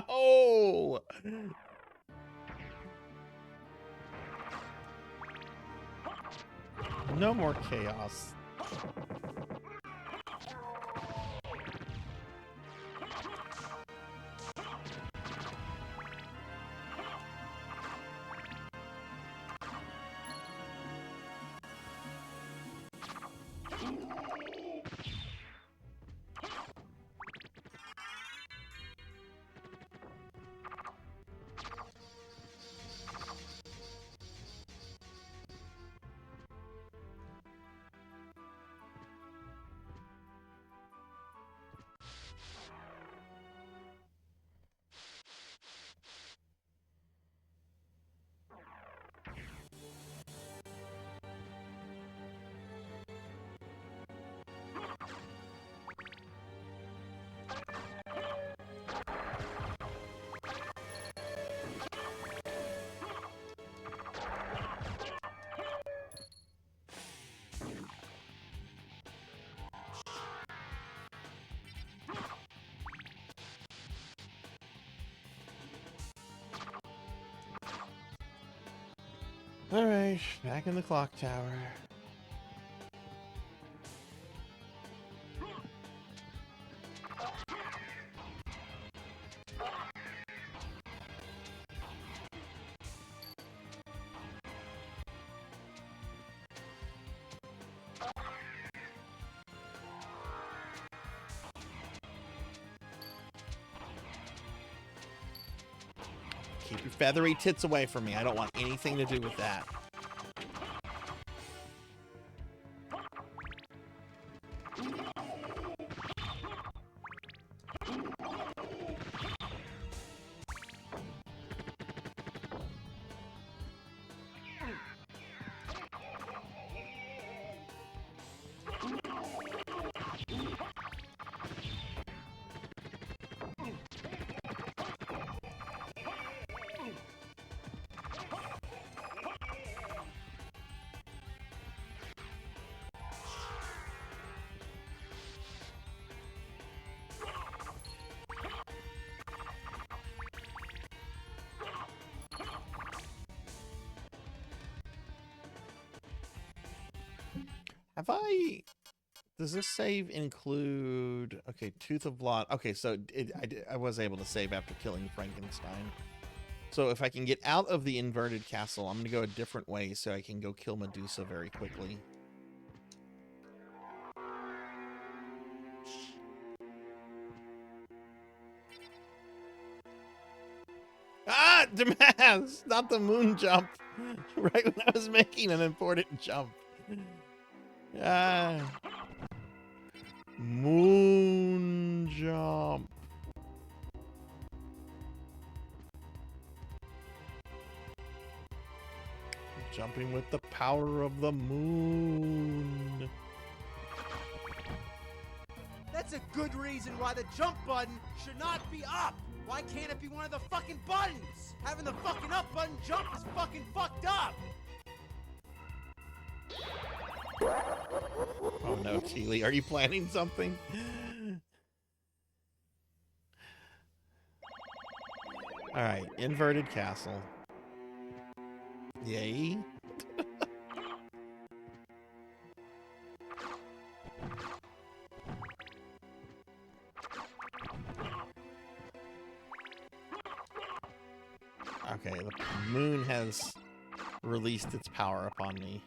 No! No more chaos. Alright, back in the clock tower. Keep your feathery tits away from me. I don't want anything to do with that. Have I... Does this save include... Okay, Tooth of Blood. Okay, so I was able to save after killing Frankenstein. So if I can get out of the inverted castle, I'm going to go a different way so I can go kill Medusa very quickly. Ah! Damas! Not the moon jump! Right when I was making an important jump. Ah. Moon jump. Jumping with the power of the moon. That's a good reason why the jump button should not be up. Why can't it be one of the fucking buttons? Having the fucking up button jump is fucking fucked up. Oh no, Keely, are you planning something? Alright, inverted castle. Yay. Okay, the moon has released its power upon me.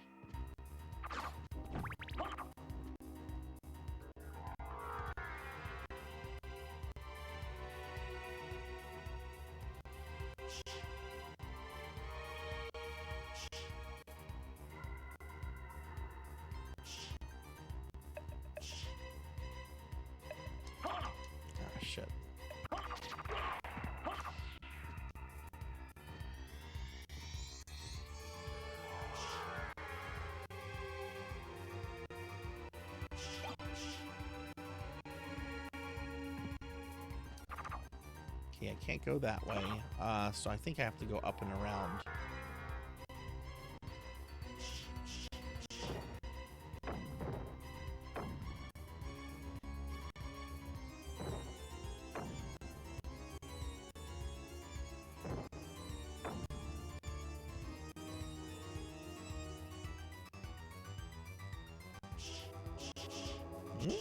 Ah, shit. Okay, I can't go that way, so I think I have to go up and around. Hmm?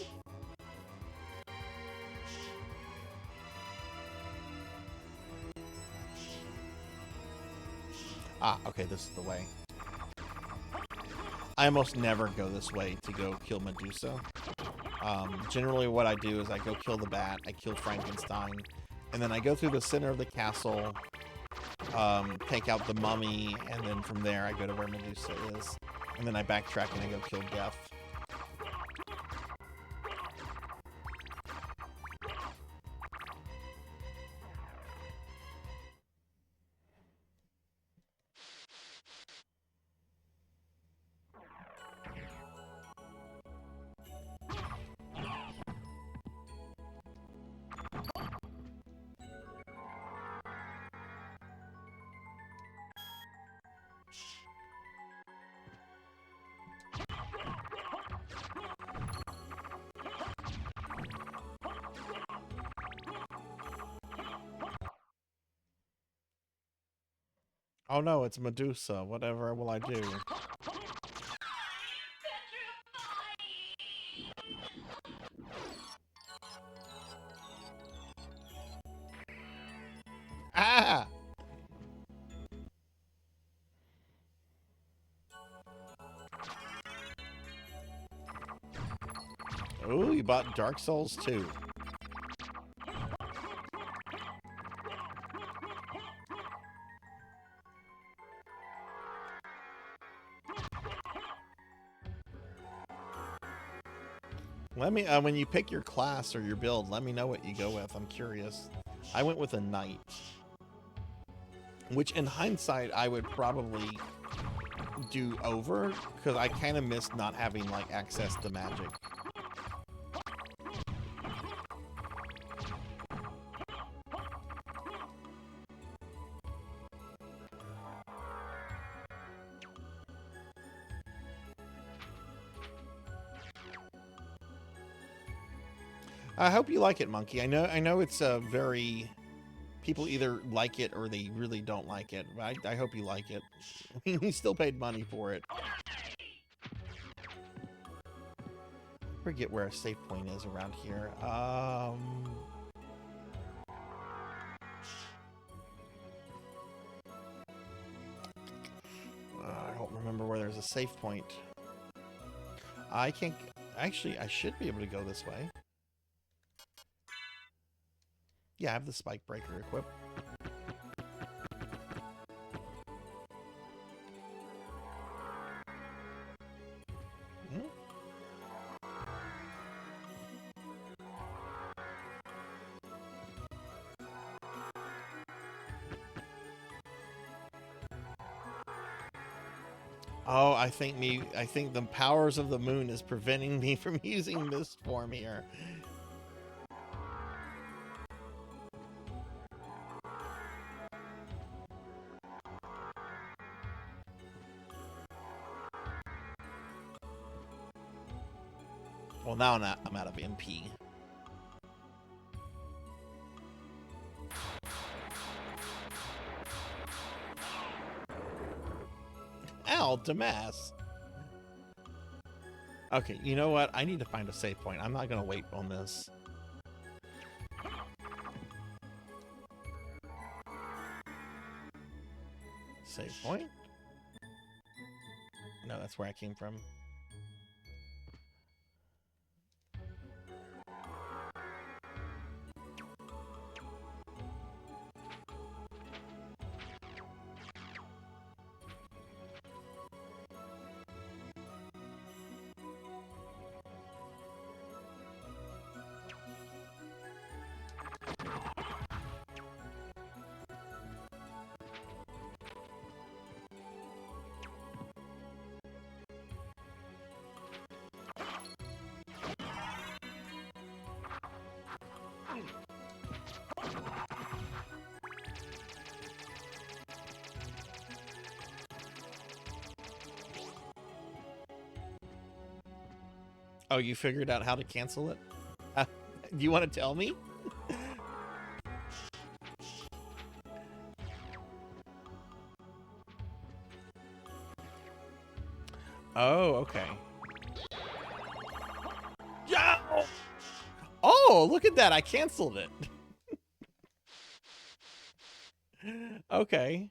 Ah, okay, this is the way. I almost never go this way to go kill Medusa. Generally what I do is I go kill the bat, I kill Frankenstein, and then I go through the center of the castle, take out the mummy, and then from there I go to where Medusa is. And then I backtrack and I go kill Death. Oh no, it's Medusa. Whatever will I do? Ah! Oh, you bought Dark Souls 2. Let me, when you pick your class or your build, let me know what you go with. I'm curious. I went with a knight. Which, in hindsight, I would probably do over, because I kind of missed not having, like, access to magic. I hope you like it, Monkey. I know it's a very... People either like it or they really don't like it. But I hope you like it. I mean, we still paid money for it. Forget where a safe point is around here. I don't remember where there's a safe point. I can't... Actually, I should be able to go this way. Yeah, I have the spike breaker equipped. Hmm? Oh, I think the powers of the moon is preventing me from using mist form here. Well, now I'm out of MP. called to mass. Okay, you know what? I need to find a save point. I'm not gonna wait on this. Save point? No, that's where I came from. Oh, you figured out how to cancel it? Do you want to tell me? Oh, okay. Yeah! Oh, look at that. I canceled it. Okay.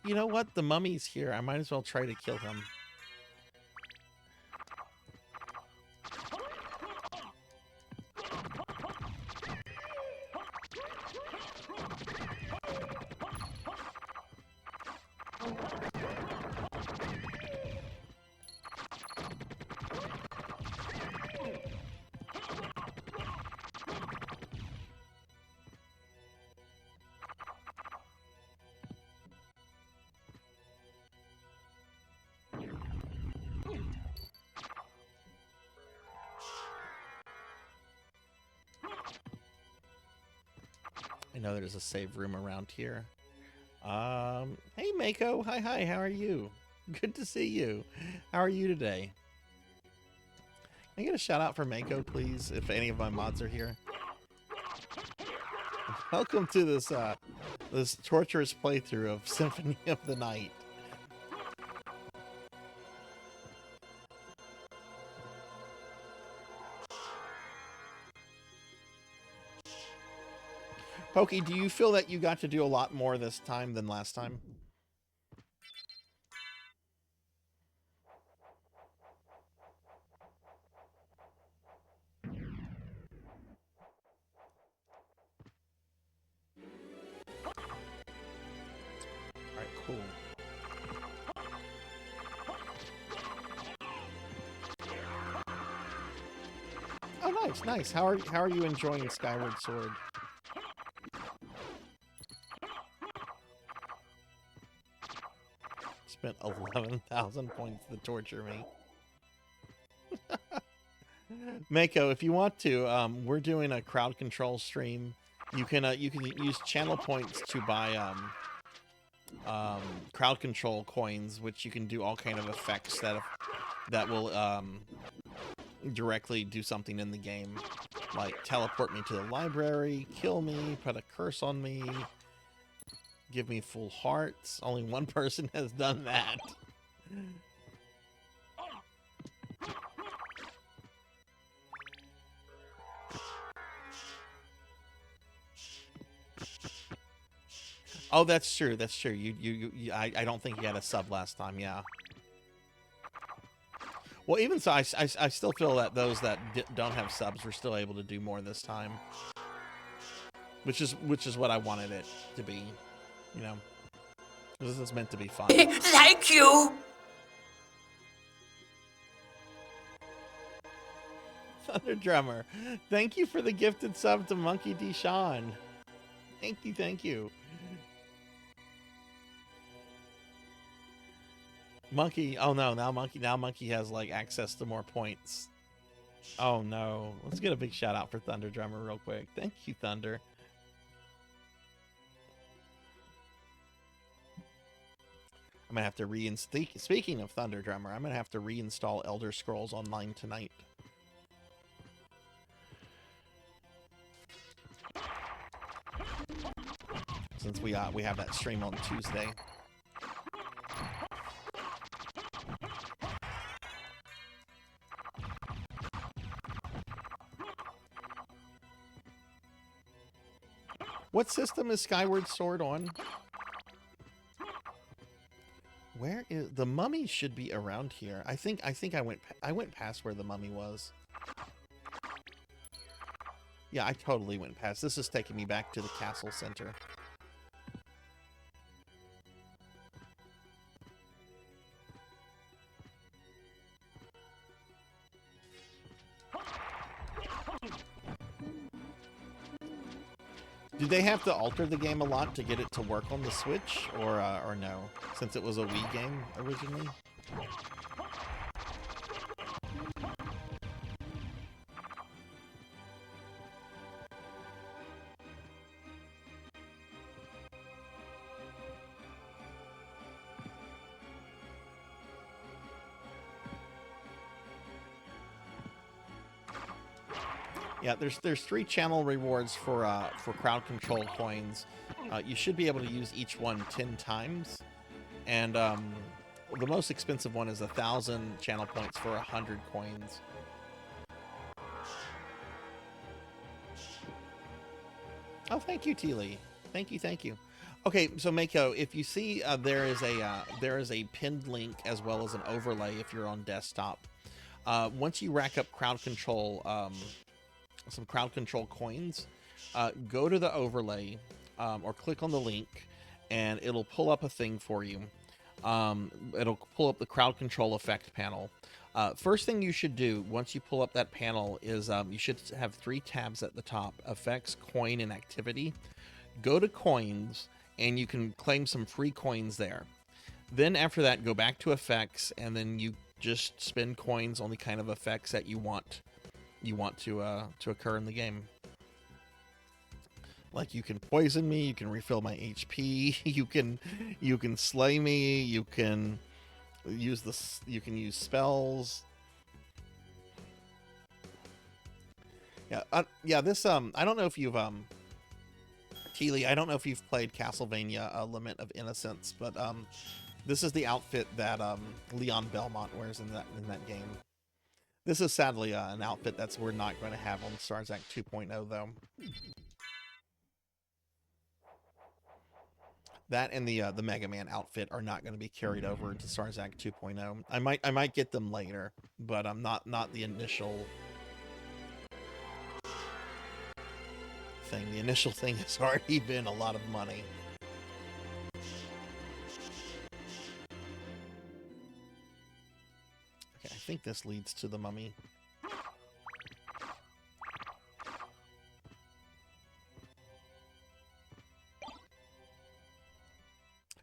You know what? The mummy's here. I might as well try to kill him. I know there's a save room around here. Hey Mako, hi, how are you? Good to see you. How are you today? Can I get a shout out for Mako, please, if any of my mods are here? Welcome to this this torturous playthrough of Symphony of the Night. Pokey, do you feel that you got to do a lot more this time than last time? Alright, cool. Oh, nice. How are you enjoying Skyward Sword? Spent 11,000 points to torture me. Mako, if you want to, we're doing a crowd control stream. You can use channel points to buy crowd control coins, which you can do all kind of effects that will directly do something in the game, like teleport me to the library, kill me, put a curse on me. Give me full hearts. Only one person has done that. Oh, that's true. That's true. I don't think you had a sub last time. Yeah. Well, even so, I still feel that those that don't have subs were still able to do more this time, which is what I wanted it to be. You know, this is meant to be fun. Thank you. Thunder Drummer, thank you for the gifted sub to Monkey D. Sean. Thank you. Monkey, oh no, now Monkey has like access to more points. Oh no, let's get a big shout out for Thunder Drummer real quick. Thank you, Thunder. I'm gonna have to speaking of Thunder Drummer, I'm gonna have to reinstall Elder Scrolls Online tonight. Since we have that stream on Tuesday. What system is Skyward Sword on? Where is the mummy? Should be around here. I think I went past where the mummy was. Yeah, I totally went past. This is taking me back to the castle center. Did they have to alter the game a lot to get it to work on the Switch, or no? Since it was a Wii game originally. Yeah, there's 3 channel rewards for crowd control coins. You should be able to use each one 10 times, and the most expensive one is 1,000 channel points for 100 coins. Oh, thank you, T-Lee. Thank you. Okay, so Mako, if you see there is a pinned link as well as an overlay if you're on desktop. Once you rack up crowd control. Some crowd control coins, go to the overlay or click on the link and it'll pull up a thing for you. It'll pull up the crowd control effect panel. First thing you should do once you pull up that panel is you should have 3 tabs at the top: effects, coin, and activity. Go to coins and you can claim some free coins there. Then after that, go back to effects and then you just spend coins on the kind of effects that you want to occur in the game. Like, you can poison me, you can refill my HP, you can slay me, you can use spells. Yeah, this I don't know if you've Keely, I don't know if you've played Castlevania Lament of Innocence, but this is the outfit that Leon Belmont wears in that game. This is sadly an outfit we're not going to have on Sarzac 2.0 though. That and the Mega Man outfit are not going to be carried over to Sarzac 2.0. I might get them later, but I'm not the initial thing. The initial thing has already been a lot of money. Okay, I think this leads to the mummy.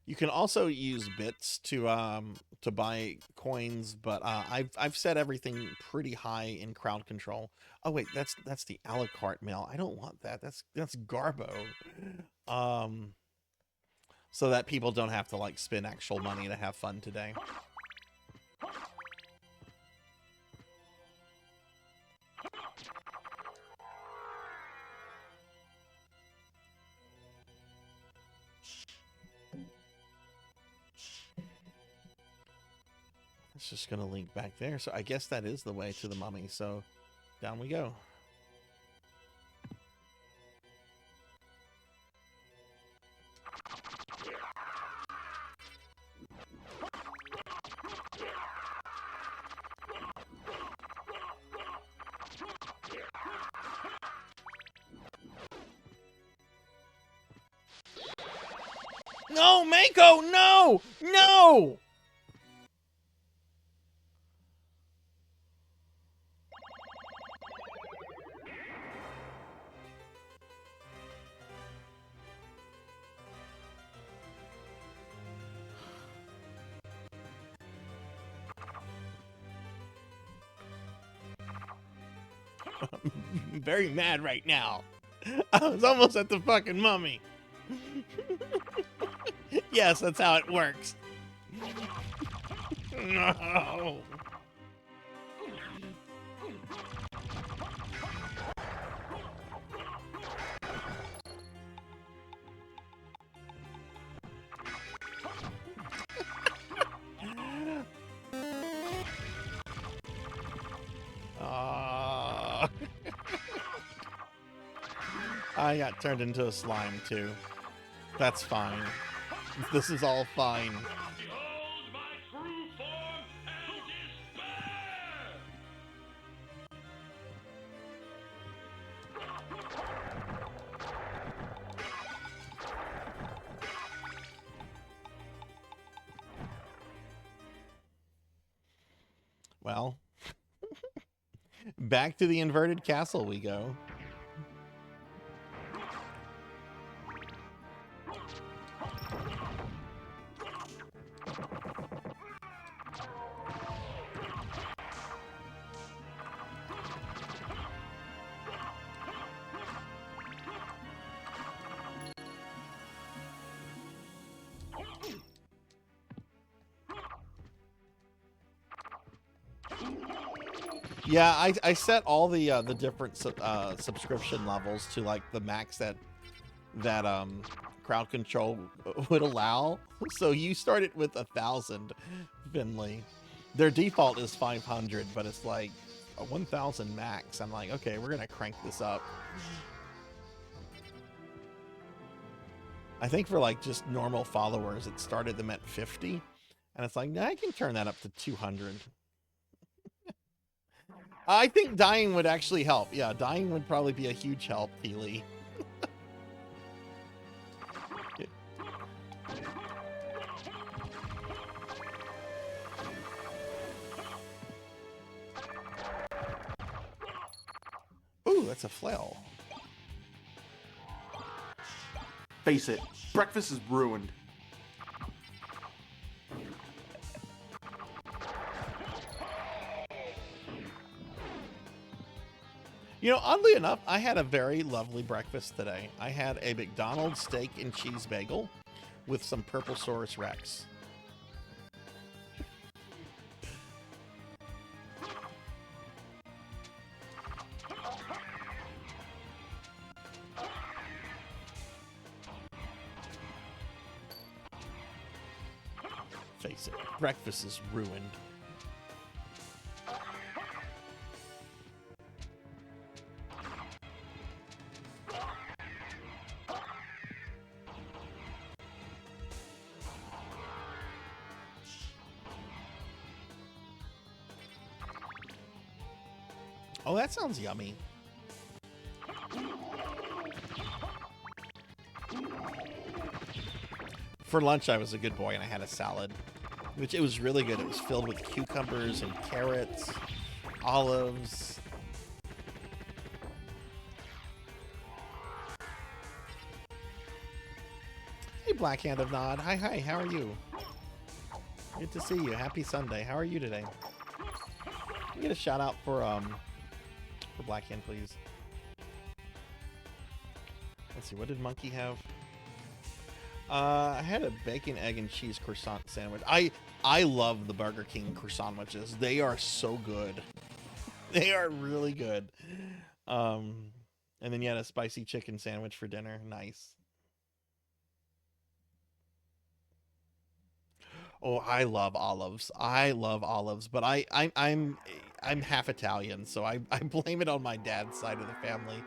You can also use bits to buy coins, but I've set everything pretty high in crowd control. Oh wait, that's the a la carte mail. I don't want that. That's Garbo. So that people don't have to like spend actual money to have fun today. It's just gonna link back there, so I guess that is the way to the mummy, so down we go. No, Mako, no! No! I'm very mad right now. I was almost at the fucking mummy. Yes, that's how it works. No. I got turned into a slime too. That's fine. This is all fine. Behold my true form and despair! Well, back to the inverted castle we go. Yeah, I set all the different subscription levels to like the max that crowd control would allow. So you started with 1,000, Finley. Their default is 500, but it's like a 1,000 max. I'm like, okay, we're gonna crank this up. I think for like just normal followers, it started them at 50, and it's like, nah, I can turn that up to 200. I think dying would actually help. Yeah, dying would probably be a huge help, Healy. Ooh, that's a flail. Face it, breakfast is ruined. You know, oddly enough, I had a very lovely breakfast today. I had a McDonald's steak and cheese bagel with some Purplesaurus Rex. Face it, breakfast is ruined. Oh, that sounds yummy. For lunch, I was a good boy and I had a salad, which it was really good. It was filled with cucumbers and carrots, olives. Hey, Black Hand of Nod. Hi, hi. How are you? Good to see you. Happy Sunday. How are you today? Can you get a shout out for Black Hand, please? Let's see. What did Monkey have? I had a bacon, egg, and cheese croissant sandwich. I love the Burger King croissant sandwiches. They are so good. They are really good. And then you had a spicy chicken sandwich for dinner. Nice. Oh, I love olives. I love olives, but I'm half Italian, so I blame it on my dad's side of the family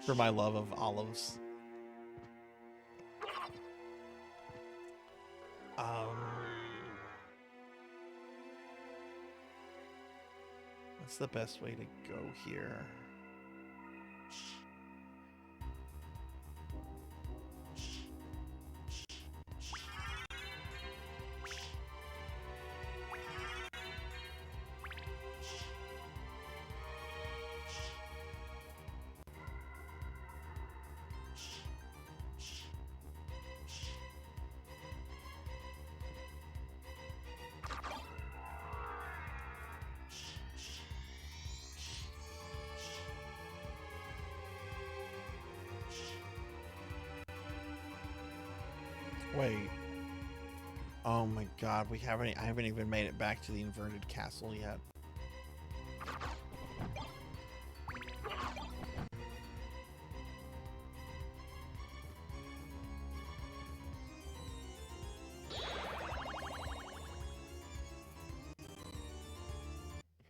for my love of olives. What's the best way to go here? Wait. Oh my god, I haven't even made it back to the inverted castle yet.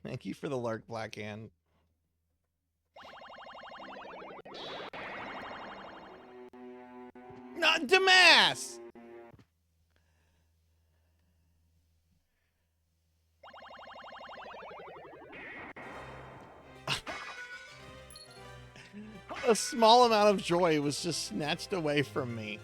Thank you for the lurk, Blackhand. Not Damas! A small amount of joy was just snatched away from me.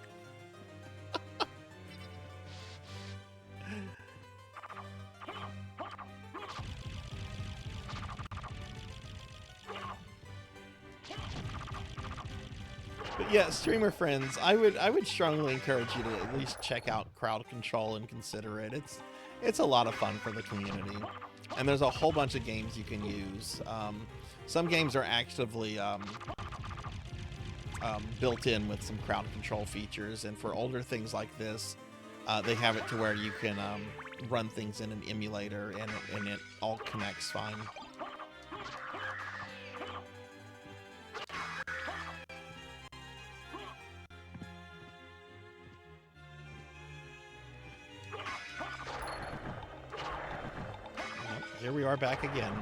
But yeah, streamer friends, I would strongly encourage you to at least check out crowd control and consider it. It's a lot of fun for the community, and there's a whole bunch of games you can use. Some games are actively built in with some crowd control features, and for older things like this, they have it to where you can run things in an emulator and it all connects fine. Here we are back again.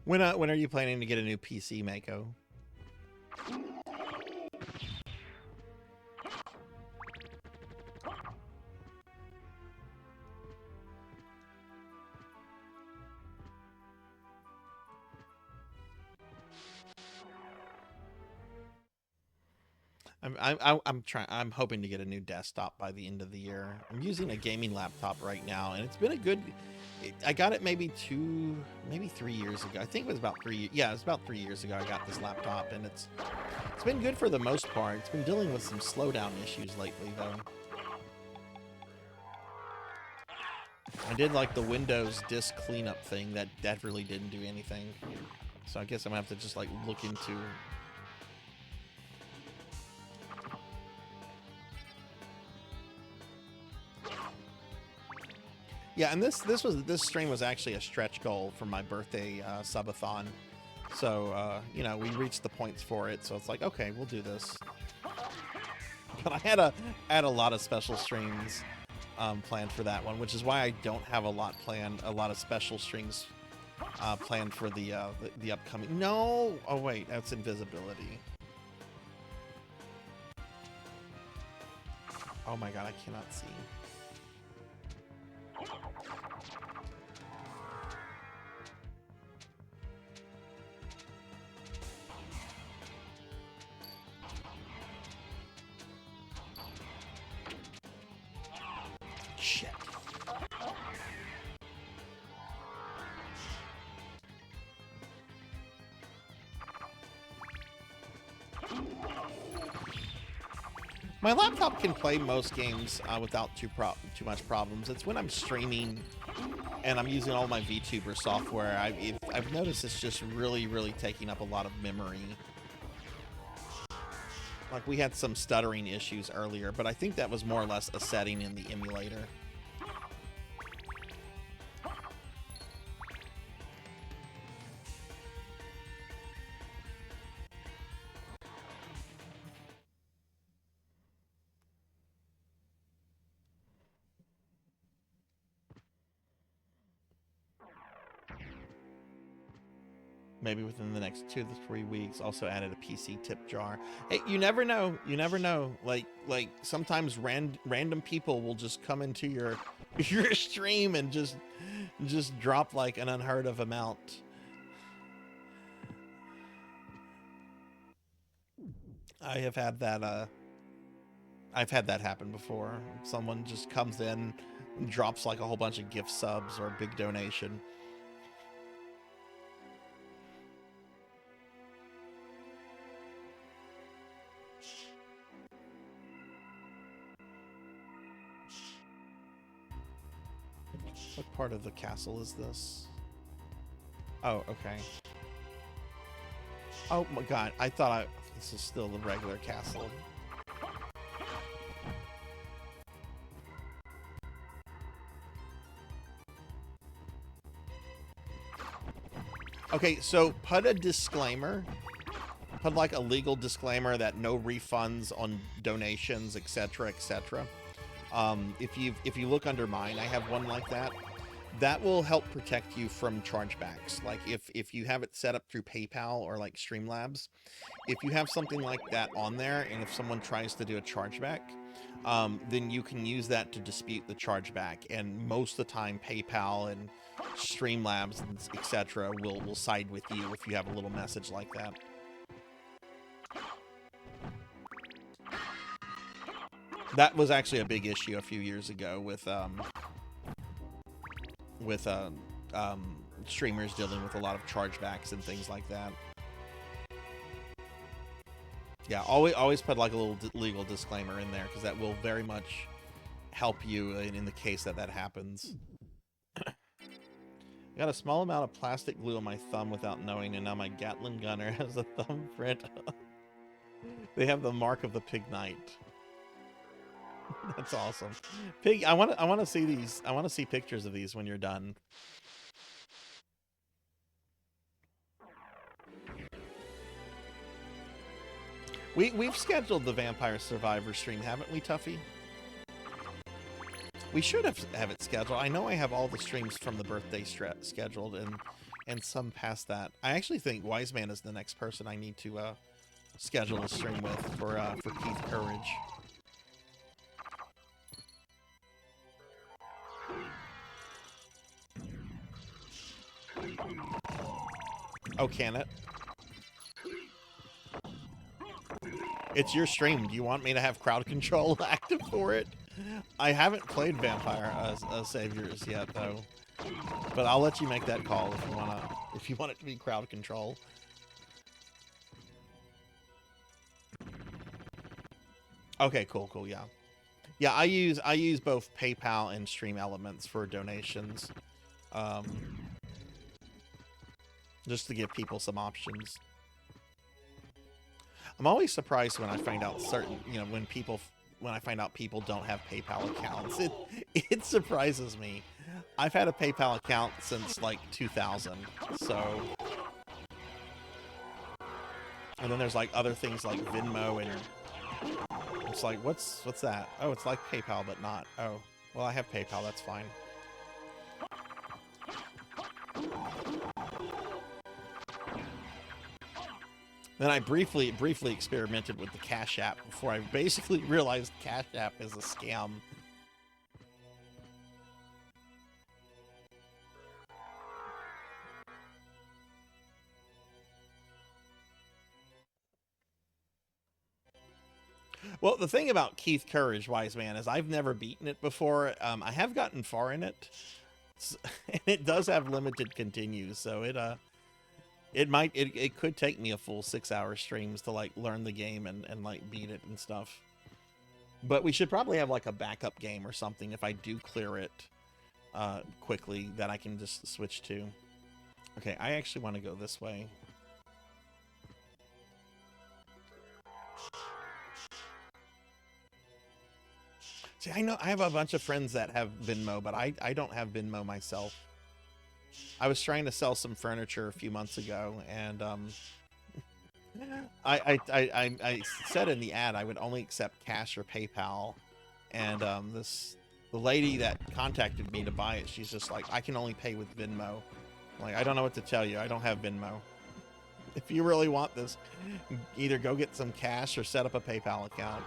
When are you planning to get a new PC, Mako? I'm hoping to get a new desktop by the end of the year. I'm using a gaming laptop right now, and it's been a good. I got it maybe 3 years ago. I think it was about 3. Yeah, it was about 3 years ago. I got this laptop, and it's been good for the most part. It's been dealing with some slowdown issues lately, though. I did like the Windows disk cleanup thing. That really didn't do anything. So I guess I'm gonna have to just like look into. Yeah, and this stream was actually a stretch goal for my birthday subathon. So you know, we reached the points for it, so it's like, okay, we'll do this. But I had a lot of special streams planned for that one, which is why I don't have a lot of special streams planned for the upcoming. No, oh wait, that's invisibility. Oh my god, I cannot see. Shit. My laptop can play most games without too much problems. It's when I'm streaming and I'm using all my VTuber software. I've noticed it's just really taking up a lot of memory. Like, we had some stuttering issues earlier, but I think that was more or less a setting in the emulator. Maybe within the next 2 to 3 weeks. Also added a PC tip jar. Hey, you never know. You never know. Like sometimes random people will just come into your stream and just drop like an unheard of amount. I have had that I've had that happen before. Someone just comes in and drops like a whole bunch of gift subs or a big donation. What part of the castle is this? Oh, okay. Oh my god, I thought this is still the regular castle. Okay, so put a disclaimer. Put like a legal disclaimer that no refunds on donations, etc., etc. If you look under mine, I have one like that. That will help protect you from chargebacks. Like if you have it set up through PayPal or like Streamlabs, if you have something like that on there, and if someone tries to do a chargeback, then you can use that to dispute the chargeback. And most of the time, PayPal and Streamlabs, etc., will side with you if you have a little message like that. That was actually a big issue a few years ago with streamers dealing with a lot of chargebacks and things like that. Yeah, always put like a little legal disclaimer in there, because that will very much help you in the case that happens. I got a small amount of plastic glue on my thumb without knowing, and now my Gatling gunner has a thumbprint. They have the mark of the pig knight. That's awesome. Pig, I want to see these. I want to see pictures of these when you're done. We've scheduled the Vampire Survivor stream, haven't we, Tuffy? We should have it scheduled. I know I have all the streams from the birthday scheduled, and some past that. I actually think Wiseman is the next person I need to schedule a stream with for Keith Courage. Oh, can it? It's your stream. Do you want me to have crowd control active for it? I haven't played Vampire Saviors yet, though. But I'll let you make that call if you want it to be crowd control. Okay, cool, yeah. Yeah, I use both PayPal and Stream Elements for donations. Just to give people some options. I'm always surprised when I find out when I find out people don't have PayPal accounts. It surprises me. I've had a PayPal account since like 2000, so. And then there's like other things like Venmo, and it's like, what's that? Oh, it's like PayPal, but not. Oh, well, I have PayPal. That's fine. Then I briefly experimented with the Cash App before I basically realized Cash App is a scam. Well, the thing about Keith Courage, Wise Man, is I've never beaten it before. I have gotten far in it. And it does have limited continues, so it could take me a full 6-hour streams to like learn the game and like beat it and stuff. But we should probably have like a backup game or something if I do clear it quickly that I can just switch to. Okay, I actually want to go this way. See, I know I have a bunch of friends that have Venmo, but I don't have Venmo myself. I was trying to sell some furniture a few months ago, and I said in the ad I would only accept cash or PayPal, and the lady that contacted me to buy it, she's just like, I can only pay with Venmo. I'm like, I don't know what to tell you. I don't have Venmo. If you really want this, either go get some cash or set up a PayPal account.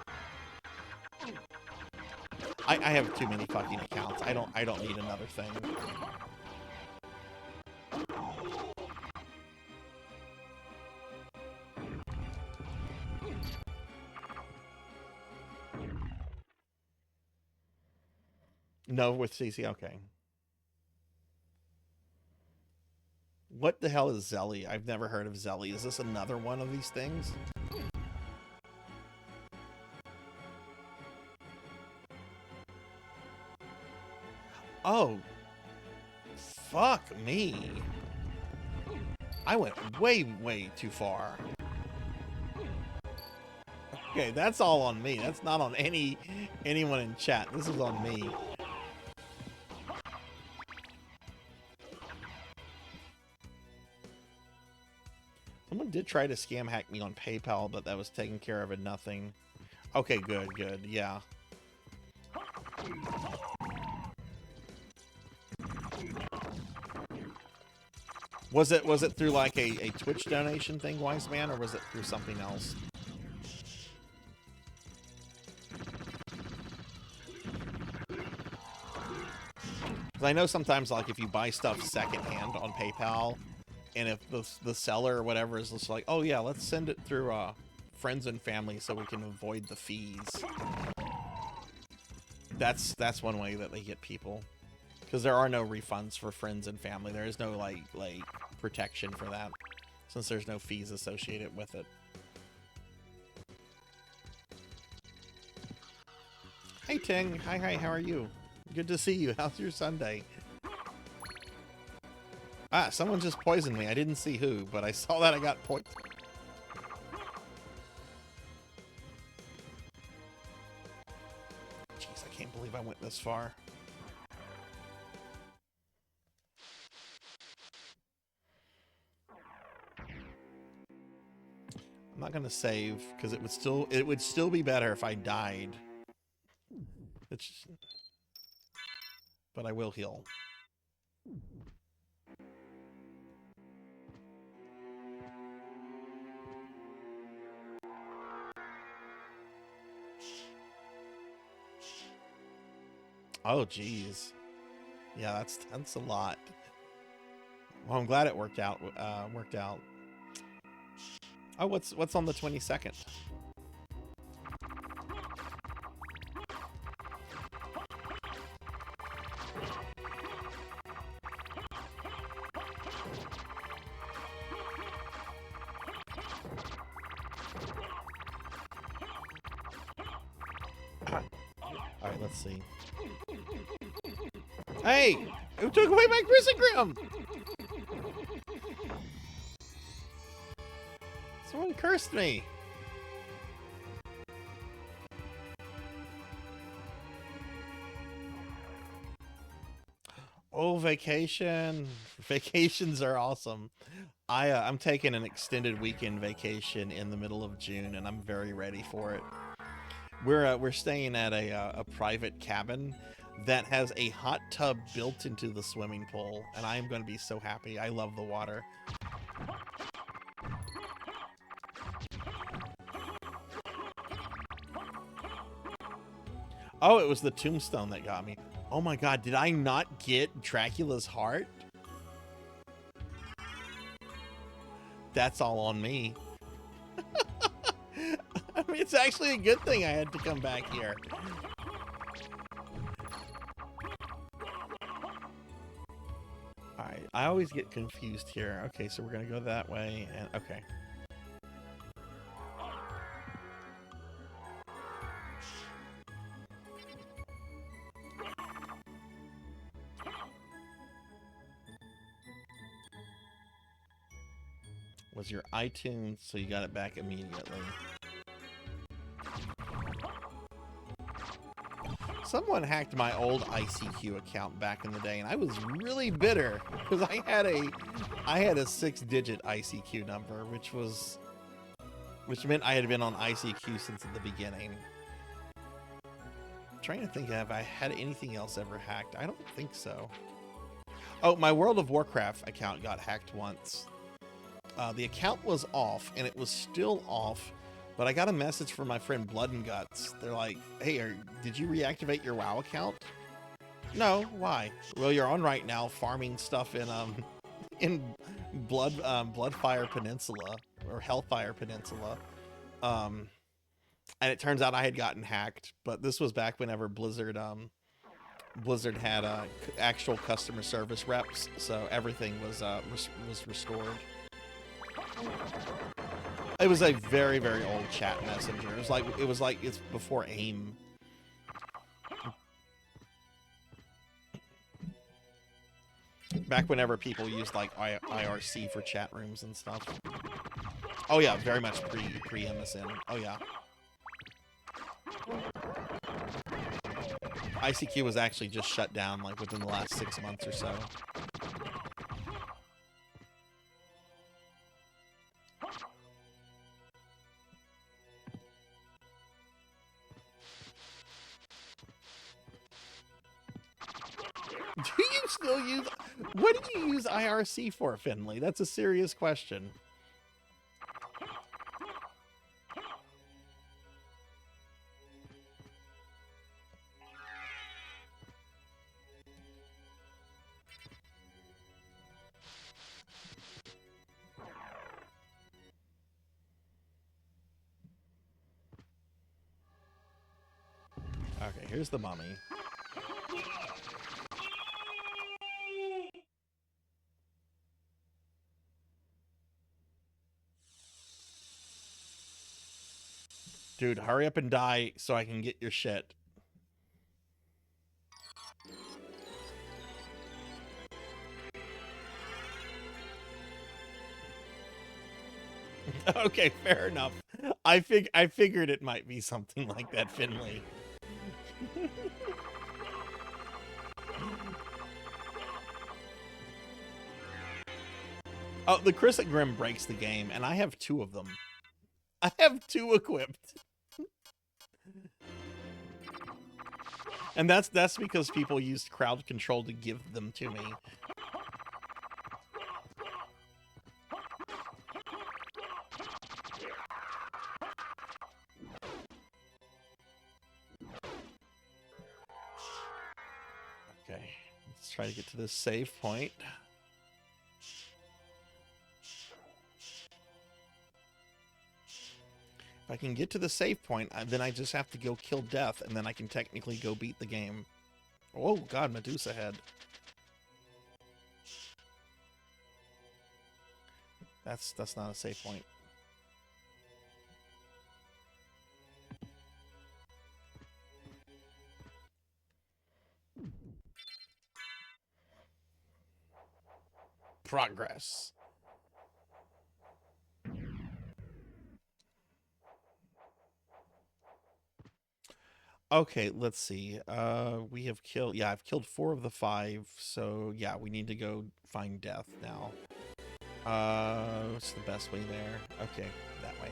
I have too many fucking accounts. I don't need another thing. No, with CC. Okay. What the hell is Zelly? I've never heard of Zelly. Is this another one of these things? Oh. Fuck me. I went way, way too far. Okay, that's all on me. That's not on anyone in chat. This is on me. Someone did try to scam hack me on PayPal, but that was taken care of and nothing. Okay, good, good. Yeah. Was it through like a Twitch donation thing, Wise Man, or was it through something else? Because I know sometimes, like, if you buy stuff secondhand on PayPal, and if the seller or whatever is just like, oh yeah, let's send it through friends and family so we can avoid the fees. That's one way that they get people. Because there are no refunds for friends and family. There is no like protection for that, since there's no fees associated with it. Hey Ting, hi, how are you? Good to see you. How's your Sunday? Ah, someone just poisoned me. I didn't see who, but I saw that I got poisoned. Jeez, I can't believe I went this far. I'm not gonna save because it would still be better if I died. But I will heal. Oh geez, yeah, that's a lot. Well, I'm glad it worked out. Oh, what's on the 22nd? All right, let's see. Hey, who took away my Chrysogram? Someone cursed me. Oh, vacation. Vacations are awesome. I'm taking an extended weekend vacation in the middle of June, and I'm very ready for it. We're staying at a private cabin that has a hot tub built into the swimming pool, and I am going to be so happy. I love the water. Oh, it was the tombstone that got me. Oh my god, did I not get Dracula's heart? That's all on me. I mean, it's actually a good thing I had to come back here. Alright, I always get confused here. Okay, so we're gonna go that way, and okay. Was your iTunes, so you got it back immediately. Someone hacked my old ICQ account back in the day, and I was really bitter because I had a 6-digit ICQ number, which meant I had been on ICQ since the beginning. I'm trying to think if I had anything else ever hacked. I don't think so. Oh, my World of Warcraft account got hacked once. The account was off, and it was still off, but I got a message from my friend Blood and Guts. They're like, hey, did you reactivate your WoW account? No, why? Well, you're on right now farming stuff in Bloodfire Peninsula, or Hellfire Peninsula. And it turns out I had gotten hacked, but this was back whenever Blizzard Blizzard had actual customer service reps, so everything was restored. It was a very, very old chat messenger. It was like it's before AIM. Back whenever people used like IRC for chat rooms and stuff. Oh yeah, very much pre MSN. Oh yeah. ICQ was actually just shut down like within the last 6 months or so. Do you still use... What do you use IRC for, Finley? That's a serious question. Okay, here's the mummy. Dude, hurry up and die so I can get your shit. Okay, fair enough. I figured it might be something like that, Finley. Oh, the Crisset Grim breaks the game, and I have 2 of them. I have 2 equipped. And that's because people used crowd control to give them to me. Okay, let's try to get to this save point. If I can get to the save point, then I just have to go kill Death, and then I can technically go beat the game. Oh god, Medusa head. That's not a save point. Progress. Okay, let's see. We have killed... Yeah, I've killed 4 of the 5, so yeah, we need to go find Death now. What's the best way there? Okay, that way.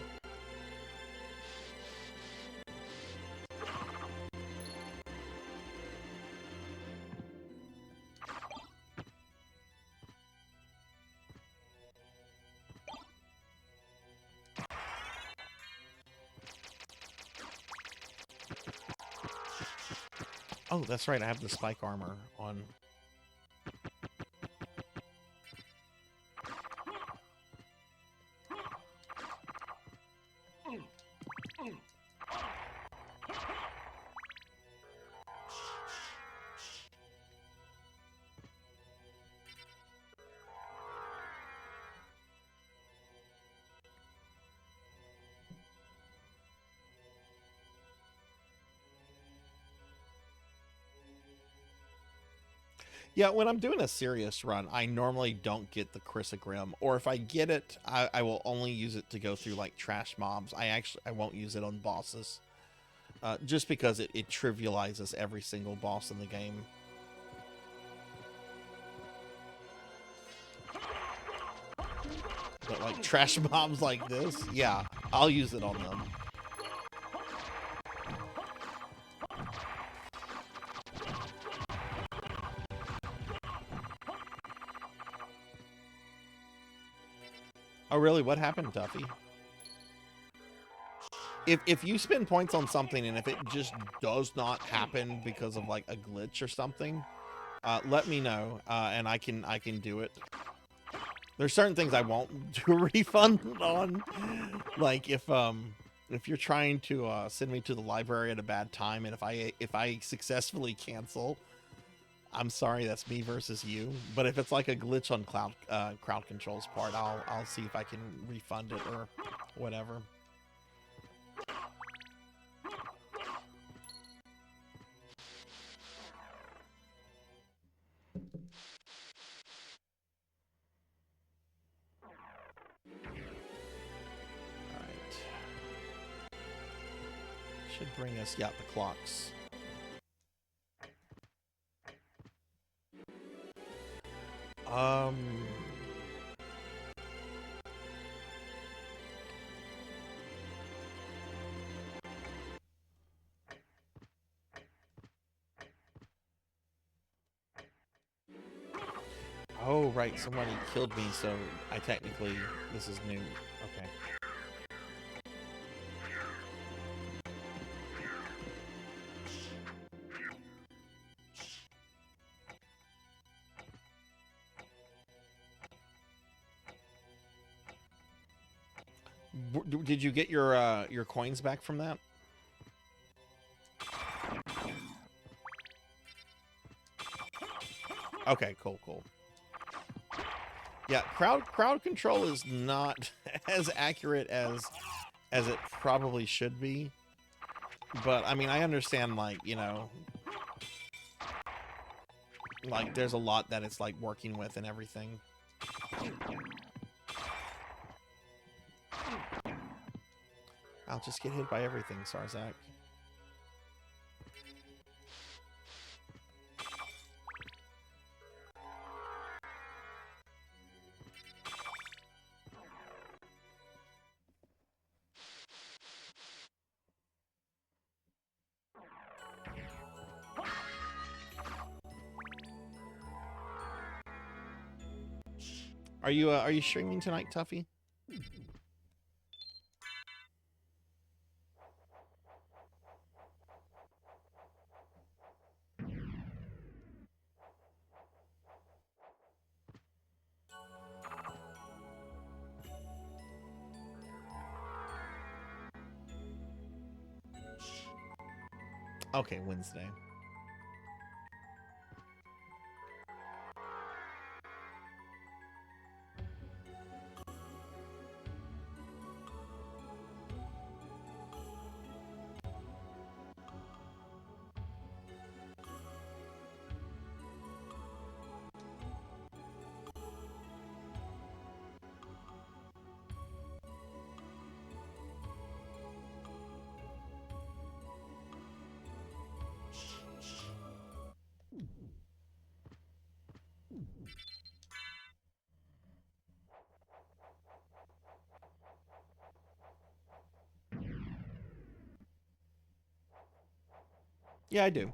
Oh, that's right, I have the spike armor on. Yeah, when I'm doing a serious run, I normally don't get the Crisset Grim, or if I get it, I will only use it to go through like trash mobs. I won't use it on bosses, just because it trivializes every single boss in the game. But like trash mobs like this, yeah, I'll use it on them. Oh, really? What happened, Duffy? If you spend points on something and if it just does not happen because of like a glitch or something, let me know, and I can do it. There's certain things I won't do a refund on, like if you're trying to send me to the library at a bad time, and if I successfully cancel, I'm sorry, that's me versus you. But if it's like a glitch on crowd control's part, I'll see if I can refund it or whatever. Alright. Should bring us, yeah, the clocks. Oh, right, somebody killed me, so I technically, this is new. Okay. Did you get your coins back from that? Okay, cool. Yeah, crowd control is not as accurate as it probably should be. But I mean, I understand, like, you know, like there's a lot that it's like working with and everything. I'll just get hit by everything, Sarzac. Are you streaming tonight, Tuffy? Okay, Wednesday. Yeah, I do.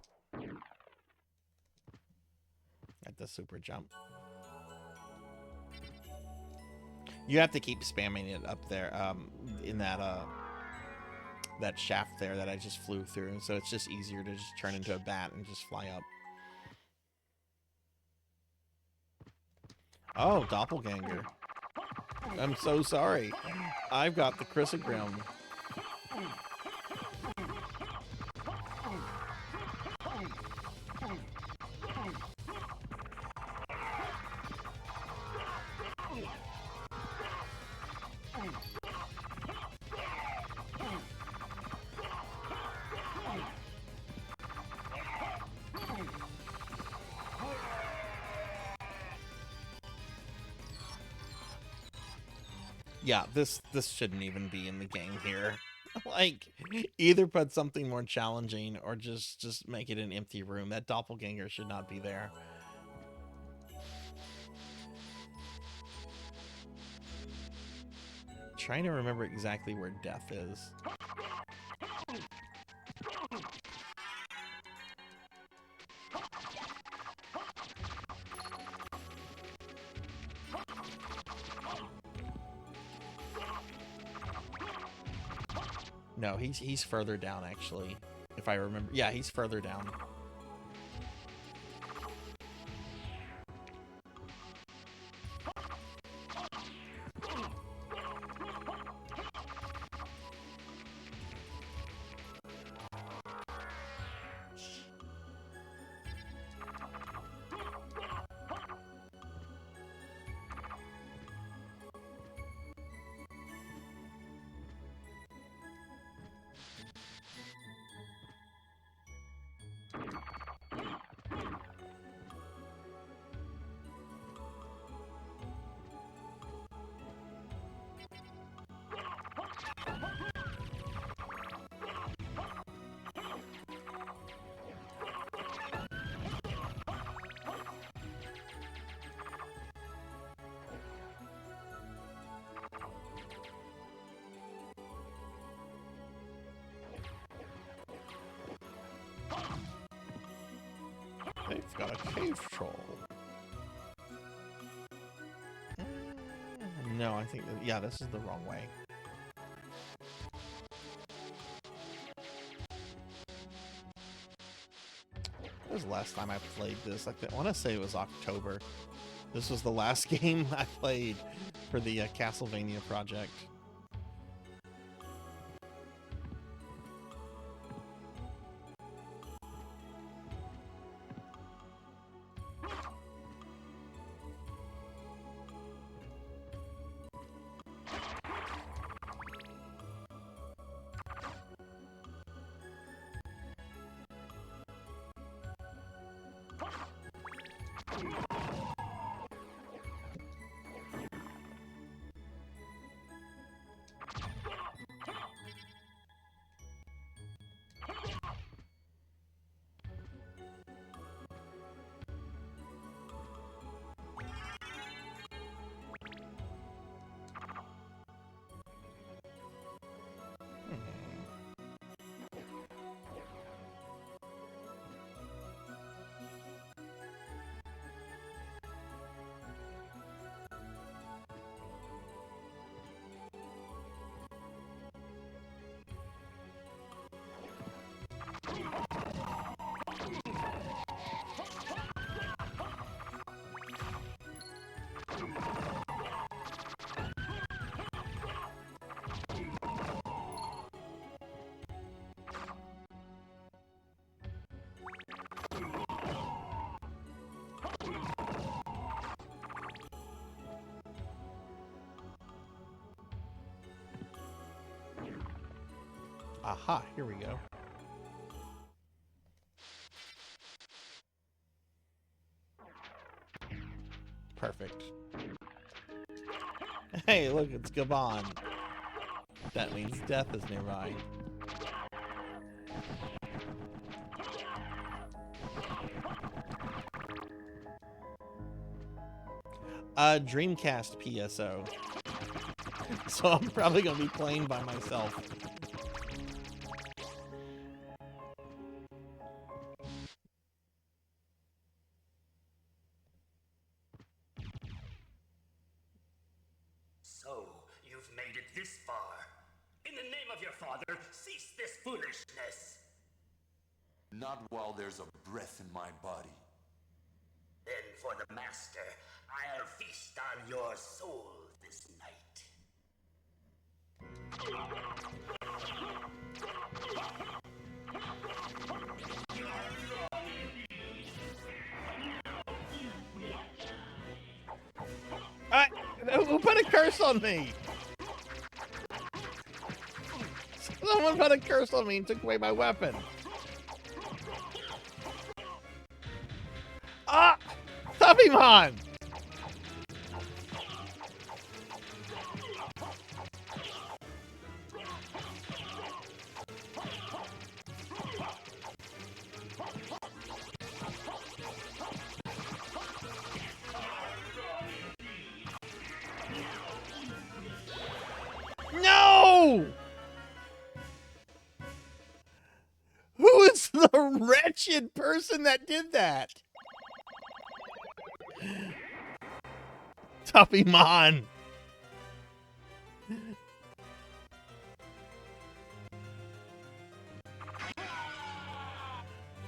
At the super jump. You have to keep spamming it up there, in that that shaft there that I just flew through. So it's just easier to just turn into a bat and just fly up. Oh, doppelganger. I'm so sorry. I've got the chrysogram. Yeah, this shouldn't even be in the game here. Like, either put something more challenging or just make it an empty room. That doppelganger should not be there. Trying to remember exactly where death is. No, he's further down, actually. If I remember. Yeah, he's further down. got a cave troll. No, I think that, yeah, this is the wrong way. When was the last time I played this? Like, I want to say it was October. This was the last game I played for the Castlevania project. Aha, here we go. Perfect. Hey, look, it's Gabon. That means death is nearby. Dreamcast PSO. So I'm probably gonna be playing by myself. So, you've made it this far. In the name of your father, cease this foolishness. Not while there's a breath in my body. Then for the master, I'll feast on your soul this night. Who put a curse on me? Someone put a curse on me and took away my weapon. Ah! Tabimon! No! Who is the wretched person that did that? Tuffymon.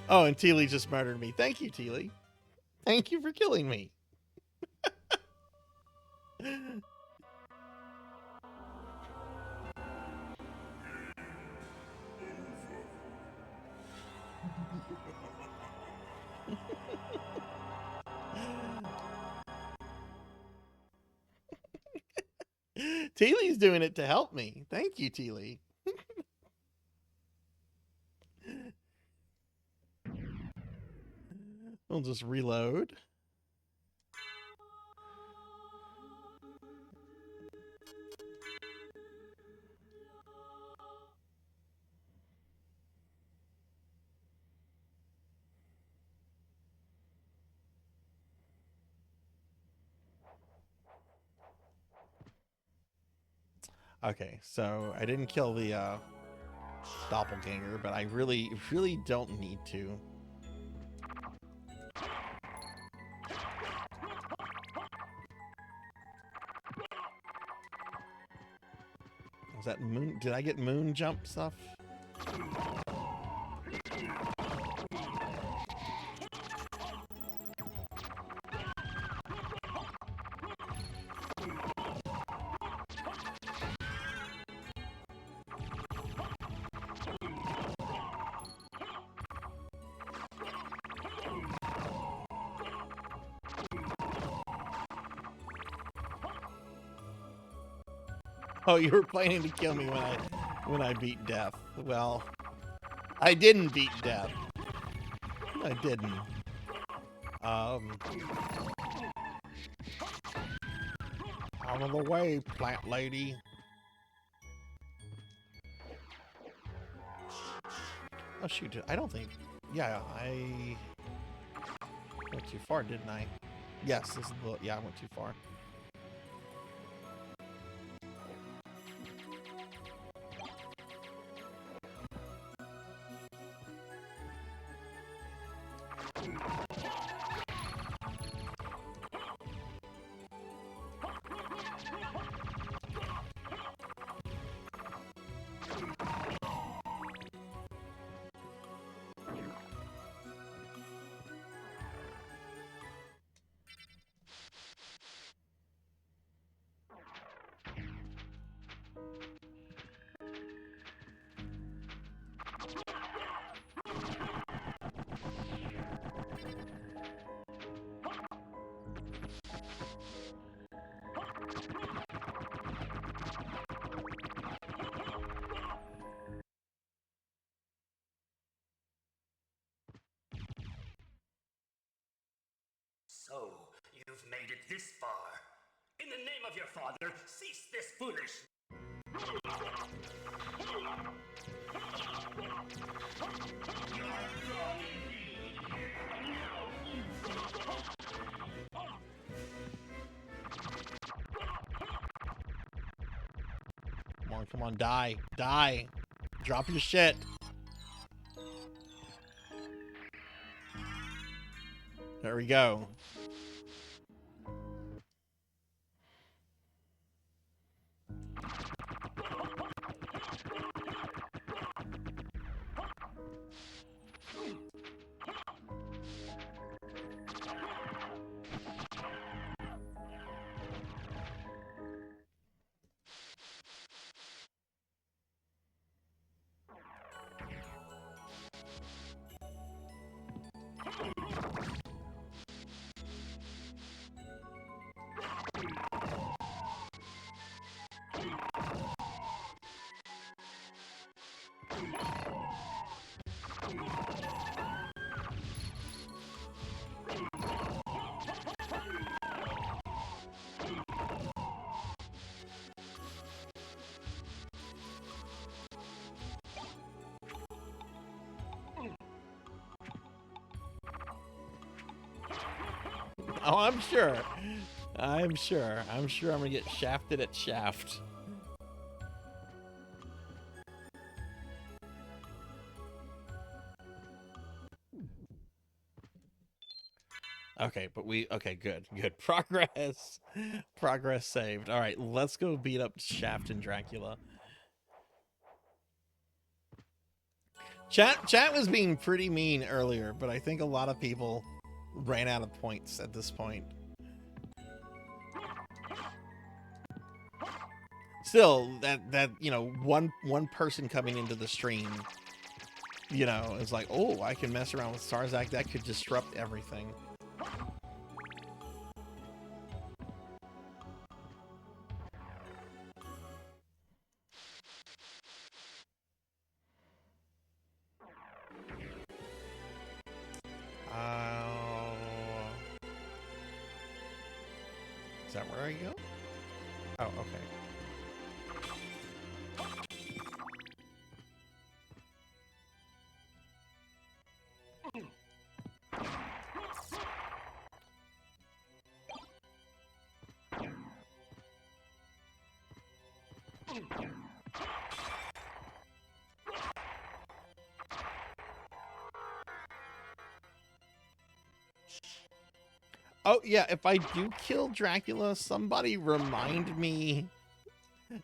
Oh, and Teely just murdered me. Thank you, Teely. Thank you for killing me. Teely's doing it to help me. Thank you, Teely. We'll just reload. Okay, so I didn't kill the doppelganger, but I really don't need to. that moon? Did I get moon jump stuff? Oh, you were planning to kill me when I beat death. Well, I didn't beat death. I didn't. Out of the way, plant lady. Oh shoot! I don't think. Yeah, I went too far, didn't I? Yes, this is the. Yeah, I went too far. So, you've made it this far. In the name of your father, cease this foolish... Come on, die. Die. Drop your shit. There we go. Oh, I'm sure. I'm sure I'm gonna get shafted at shaft. Okay, but okay, good. Progress saved. All right, let's go beat up Shaft and Dracula. Chat was being pretty mean earlier, but I think a lot of people ran out of points at this point. Still, that you know, one person coming into the stream, you know, is like, oh, I can mess around with Sarzac. That could disrupt everything. Is that where I go? Oh, okay. Oh, yeah, if I do kill Dracula, somebody remind me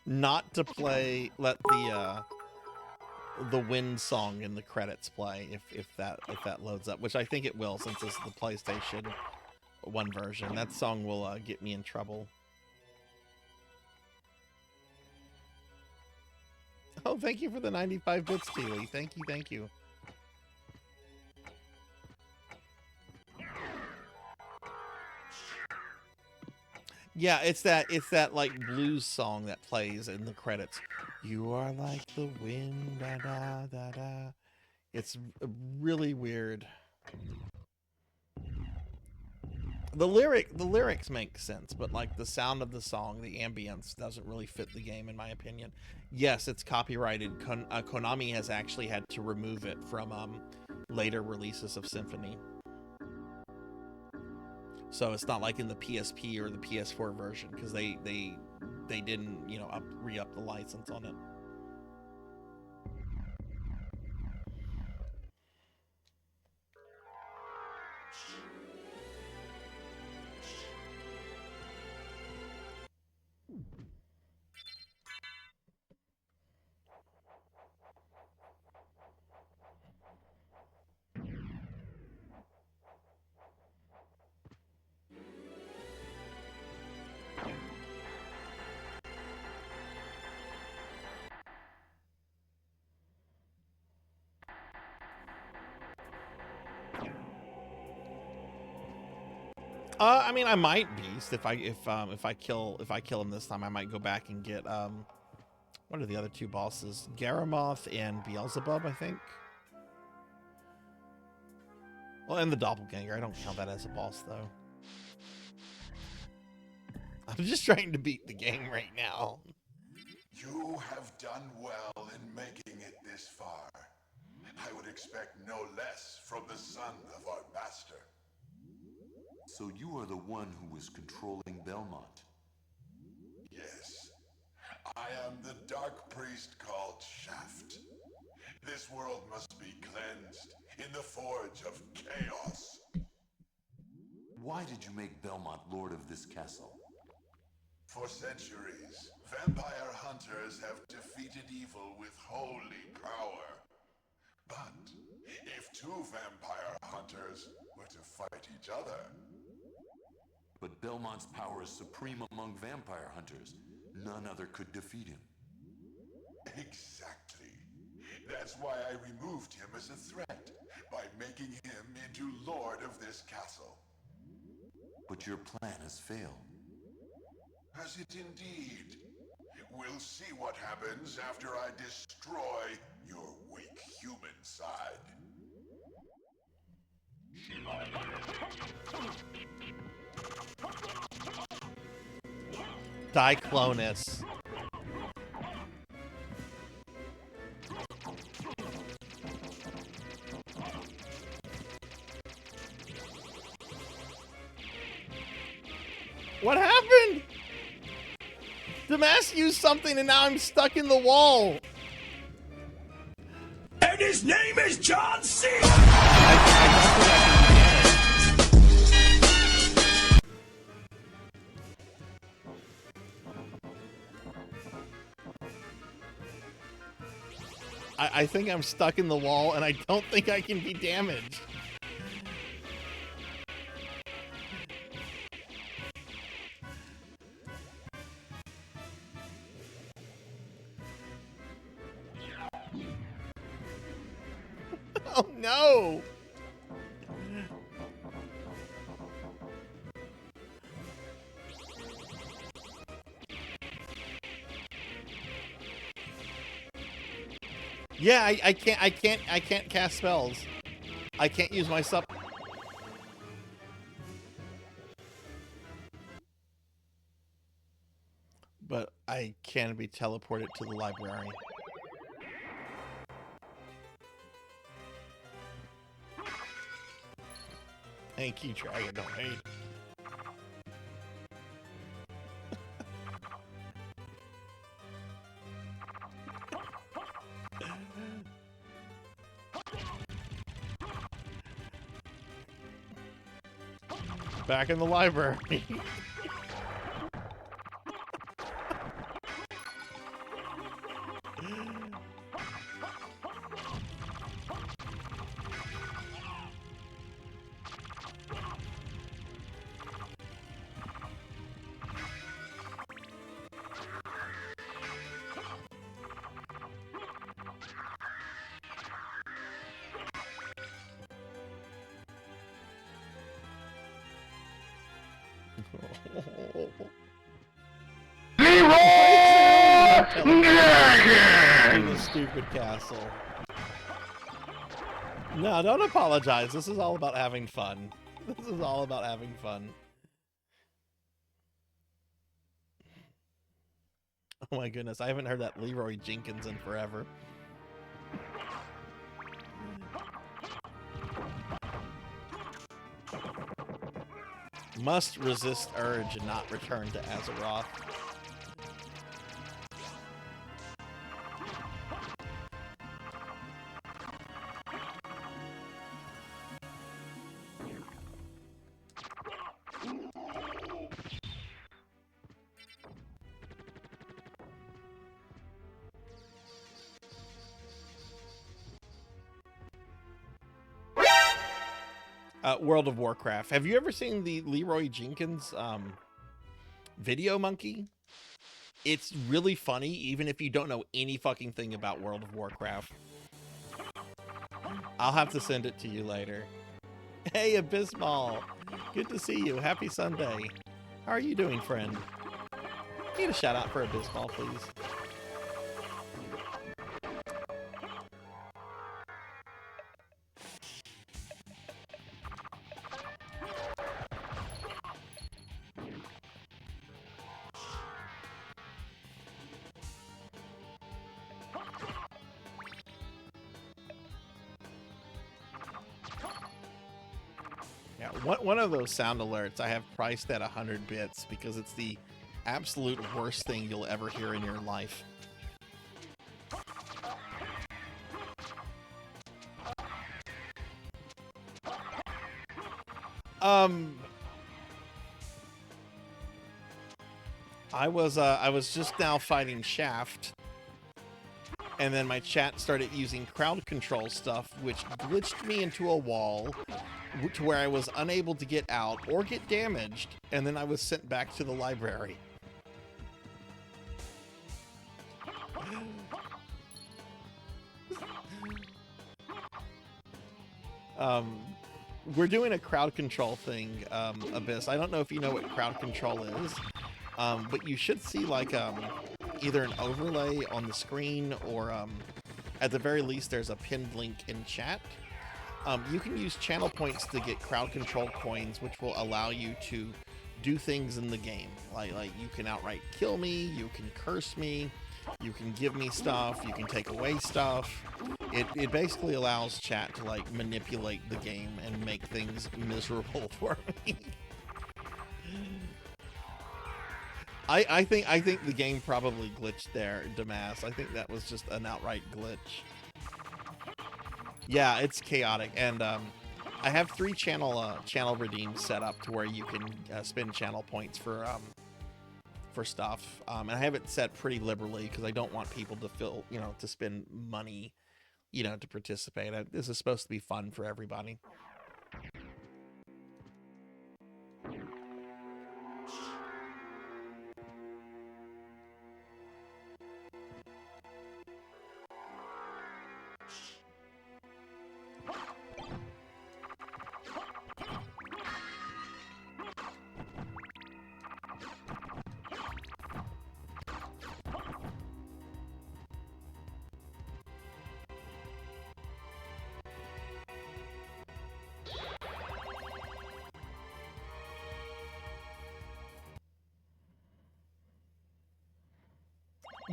not to play, let the wind song in the credits play if that loads up, which I think it will since it's the PlayStation 1 version. That song will get me in trouble. Oh, thank you for the 95 bits, Teely. Thank you, thank you. Yeah, it's that like blues song that plays in the credits. You are like the wind, da da da da. It's really weird. The lyrics make sense, but like the sound of the song, the ambience doesn't really fit the game in my opinion. Yes, it's copyrighted. Konami has actually had to remove it from later releases of Symphony. So it's not like in the PSP or the PS4 version because they didn't, you know, re-up the license on it. I mean, I might Beast if I kill him this time. I might go back and get what are the other two bosses? Garamoth and Beelzebub, I think. Well, and the Doppelganger. I don't count that as a boss though. I'm just trying to beat the game right now. You have done well in making it this far. I would expect no less from the son of our master. So you are the one who was controlling Belmont? Yes. I am the dark priest called Shaft. This world must be cleansed in the forge of chaos. Why did you make Belmont lord of this castle? For centuries, vampire hunters have defeated evil with holy power. But if two vampire hunters were to fight each other... But Belmont's power is supreme among vampire hunters. None other could defeat him. Exactly. That's why I removed him as a threat, by making him into lord of this castle. But your plan has failed. Has it indeed? We'll see what happens after I destroy your weak human side. Diclonus. What happened? Damas used something and now I'm stuck in the wall. And his name is John C. I think I'm stuck in the wall and I don't think I can be damaged. Oh no! Yeah, I can't cast spells. I can't use my sup. But I can be teleported to the library. Thank you, Dragon. Don't hate. Back in the library. In the stupid castle. No, don't apologize. This is all about having fun. This is all about having fun. Oh my goodness, I haven't heard that Leroy Jenkins in forever. Must resist urge and not return to Azeroth. World of Warcraft. Have you ever seen the Leroy Jenkins video monkey? It's really funny, even if you don't know any fucking thing about World of Warcraft. I'll have to send it to you later. Hey, Abysmal. Good to see you. Happy Sunday. How are you doing, friend? Need a shout out for Abysmal, please. One of those sound alerts I have priced at 100 bits because it's the absolute worst thing you'll ever hear in your life. I was just now fighting Shaft, and then my chat started using crowd control stuff, which glitched me into a wall to where I was unable to get out or get damaged, and then I was sent back to the library. We're doing a crowd control thing, Abyss. I don't know if you know what crowd control is, but you should see like either an overlay on the screen or at the very least there's a pinned link in chat. You can use channel points to get crowd control coins, which will allow you to do things in the game. Like you can outright kill me, you can curse me, you can give me stuff, you can take away stuff. It basically allows chat to like manipulate the game and make things miserable for me. I think the game probably glitched there, Damas. I think that was just an outright glitch. Yeah, it's chaotic, and I have 3 channel redeems set up to where you can spend channel points for stuff, and I have it set pretty liberally because I don't want people to feel, to spend money, to participate. This is supposed to be fun for everybody.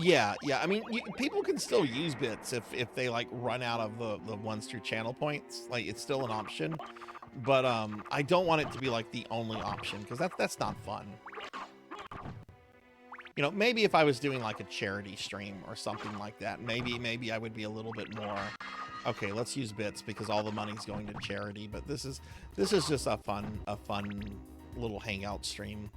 Yeah. I mean, people can still use bits if they like run out of the ones through channel points. Like, it's still an option, but I don't want it to be like the only option because that's not fun. Maybe if I was doing like a charity stream or something like that, maybe I would be a little bit more okay. Let's use bits because all the money's going to charity. But this is just a fun little hangout stream.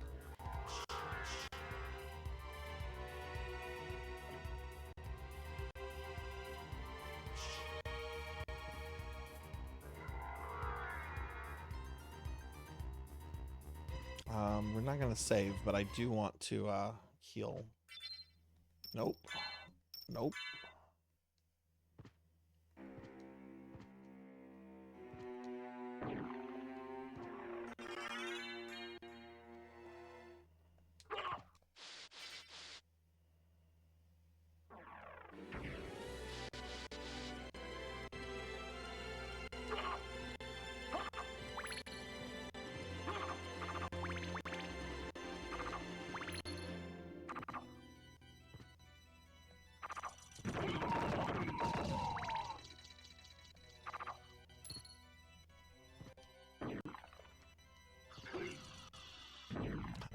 We're not gonna save, but I do want to heal. Nope.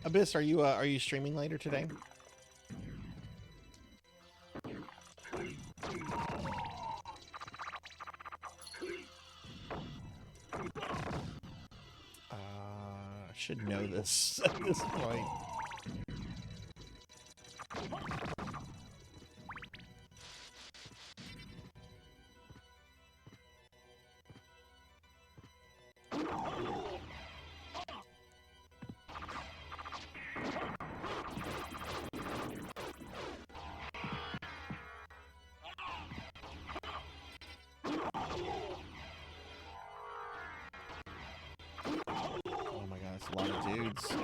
Abyss, are you streaming later today? I should know this at this point. Oh my god, it's a lot of dudes.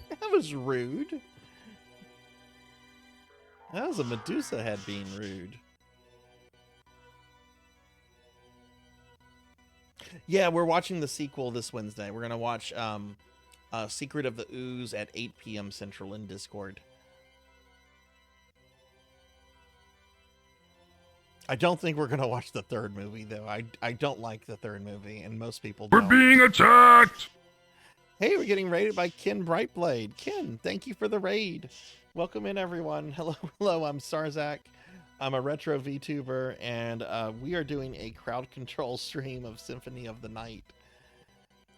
That was rude. That was a Medusa head being rude. Yeah, we're watching the sequel this Wednesday. We're gonna watch Secret of the Ooze at 8 p.m. Central in Discord. I don't think we're gonna watch the third movie though. I don't like the third movie, and most people don't. We're being attacked! Hey, we're getting raided by Ken Brightblade. Ken, thank you for the raid. Welcome in, everyone. Hello, hello. I'm Sarzac. I'm a retro VTuber, and we are doing a crowd control stream of Symphony of the Night.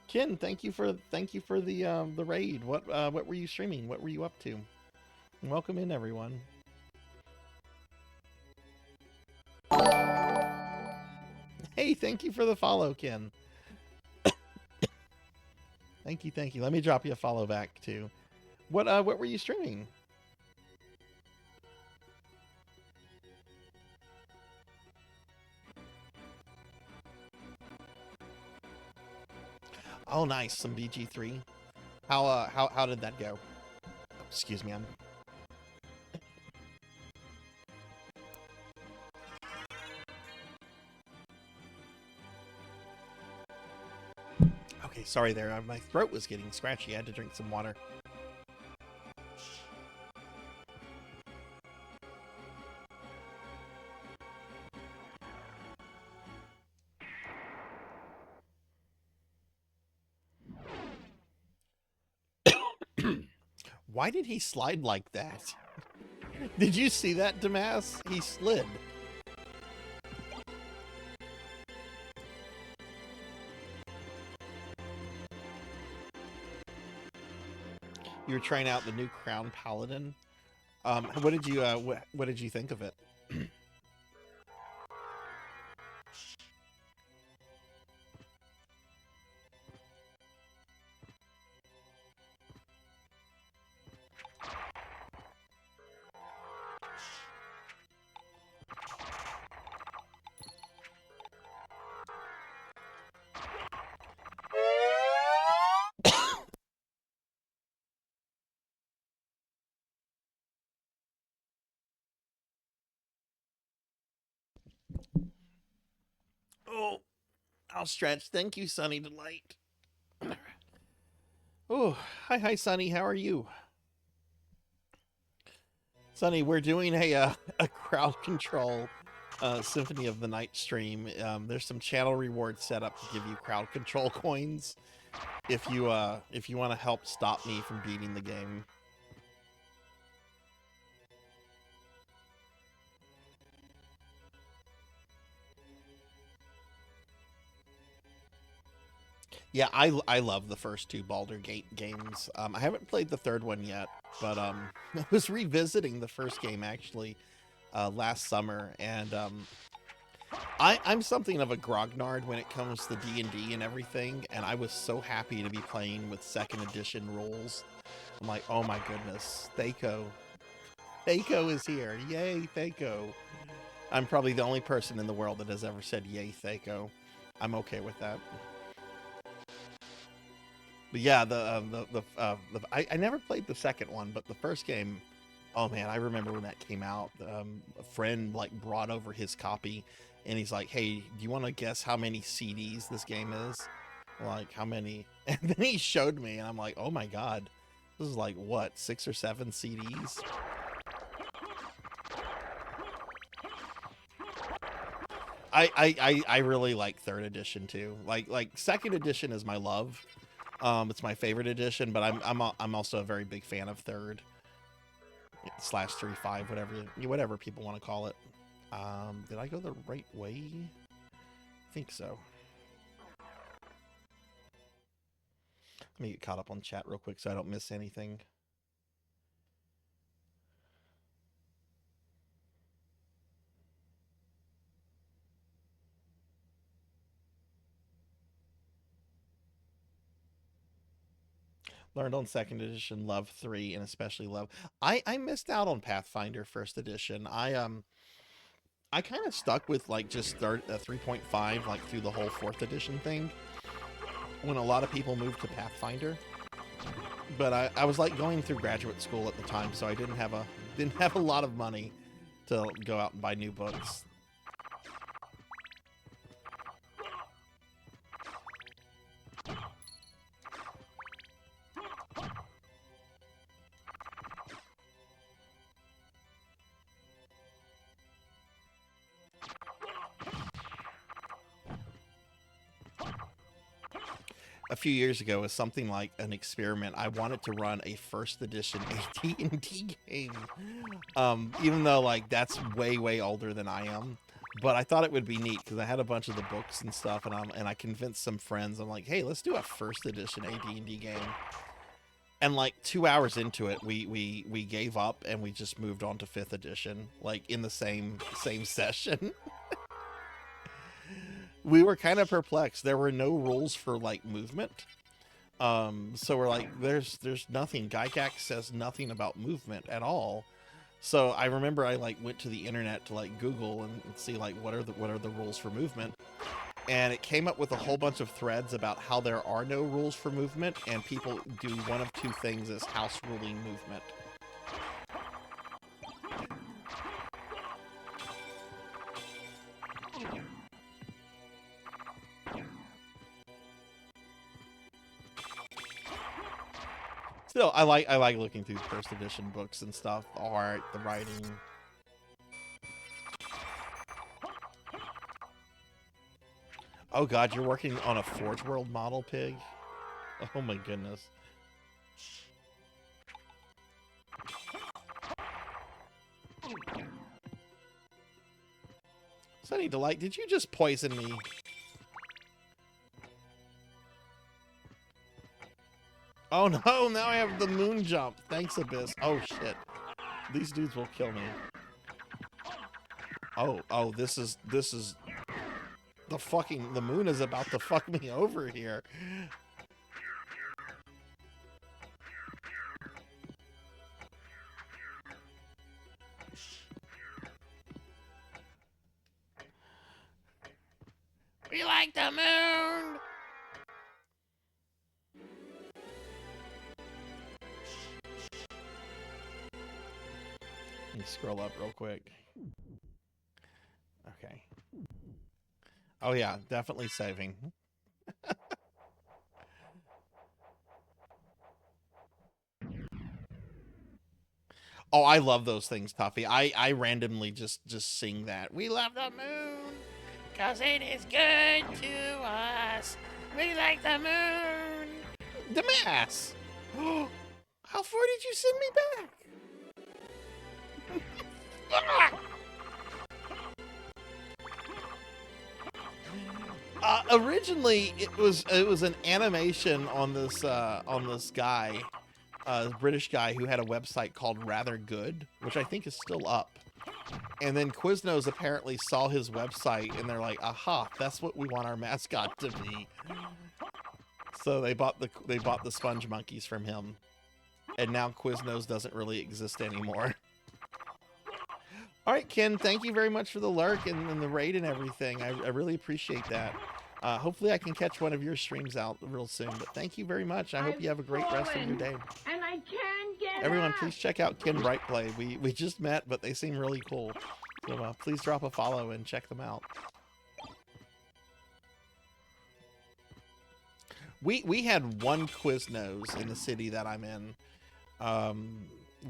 Ken, thank you for the raid. What were you streaming? What were you up to? Welcome in, everyone. Hey, thank you for the follow, Ken. Thank you, thank you. Let me drop you a follow back too. What were you streaming? Oh, nice, some BG3. How did that go? Excuse me, Okay, sorry there. My throat was getting scratchy. I had to drink some water. Why did he slide like that? Did you see that, Damas? He slid. You were trying out the new Crown Paladin. What did you think of it? Oh, I'll stretch. Thank you, Sunny Delight. Oh, hi, Sunny. How are you? Sunny, we're doing a crowd control Symphony of the Night stream. There's some channel rewards set up to give you crowd control coins if you want to help stop me from beating the game. Yeah, I love the first two Baldur's Gate games. I haven't played the third one yet, but I was revisiting the first game actually last summer, and I'm something of a grognard when it comes to D&D and everything, and I was so happy to be playing with second edition rules. I'm like, oh my goodness, Thaco is here! Yay, Thaco! I'm probably the only person in the world that has ever said yay, Thaco. I'm okay with that. But yeah, I never played the second one, but the first game Oh man, I remember when that came out. A friend like brought over his copy, and he's like, "Hey, do you want to guess how many CDs this game is? Like how many?" And then he showed me, and I'm like, "Oh my god, this is like what, 6 or 7 CDs?" I really like 3rd edition too. Like 2nd edition is my love. It's my favorite edition, but I'm also a very big fan of 3rd. /3.5, whatever people want to call it. Did I go the right way? I think so. Let me get caught up on chat real quick so I don't miss anything. Learned on 2nd edition, love 3, and especially love. I missed out on Pathfinder 1st edition. I kind of stuck with like just 3.5 like through the whole 4th edition thing when a lot of people moved to Pathfinder. But I was like going through graduate school at the time, so I didn't have a lot of money to go out and buy new books. A few years ago, as something like an experiment, I wanted to run a 1st edition AT&T game, even though like that's way older than I am. But I thought it would be neat because I had a bunch of the books and stuff, and I convinced some friends. I'm like, hey, let's do a 1st edition AT&T game. And like 2 hours into it, we gave up and we just moved on to 5th edition, like in the same session. We were kind of perplexed. There were no rules for like movement. So we're like, there's nothing. Gygax says nothing about movement at all. So I remember I like went to the internet to like Google and see like what are the rules for movement. And it came up with a whole bunch of threads about how there are no rules for movement and people do one of 2 things as house ruling movement. Still, I like looking through 1st edition books and stuff, the art, the writing. Oh god, you're working on a Forge World model, Pig? Oh my goodness. Sunny Delight, did you just poison me? Oh no, now I have the moon jump. Thanks, Abyss. Oh shit. These dudes will kill me. Oh, this is the moon is about to fuck me over here. We like the moon. Let me scroll up real quick. Okay. Oh yeah, definitely saving. Oh, I love those things, Tuffy. I randomly just sing that. We love the moon, 'cause it is good to us. We like the moon. The mass. How far did you send me back? Originally, it was an animation on this guy, British guy who had a website called Rather Good, which I think is still up. And then Quiznos apparently saw his website and they're like, "Aha, that's what we want our mascot to be." So they bought the Sponge Monkeys from him, and now Quiznos doesn't really exist anymore. All right, Ken, thank you very much for the lurk and the raid and everything. I really appreciate that. Hopefully I can catch one of your streams out real soon, but thank you very much. I hope you have a great rest of your day. And I can't get Everyone, please check out Ken Brightplay. We just met, but they seem really cool. So please drop a follow and check them out. We had one Quiznos in the city that I'm in,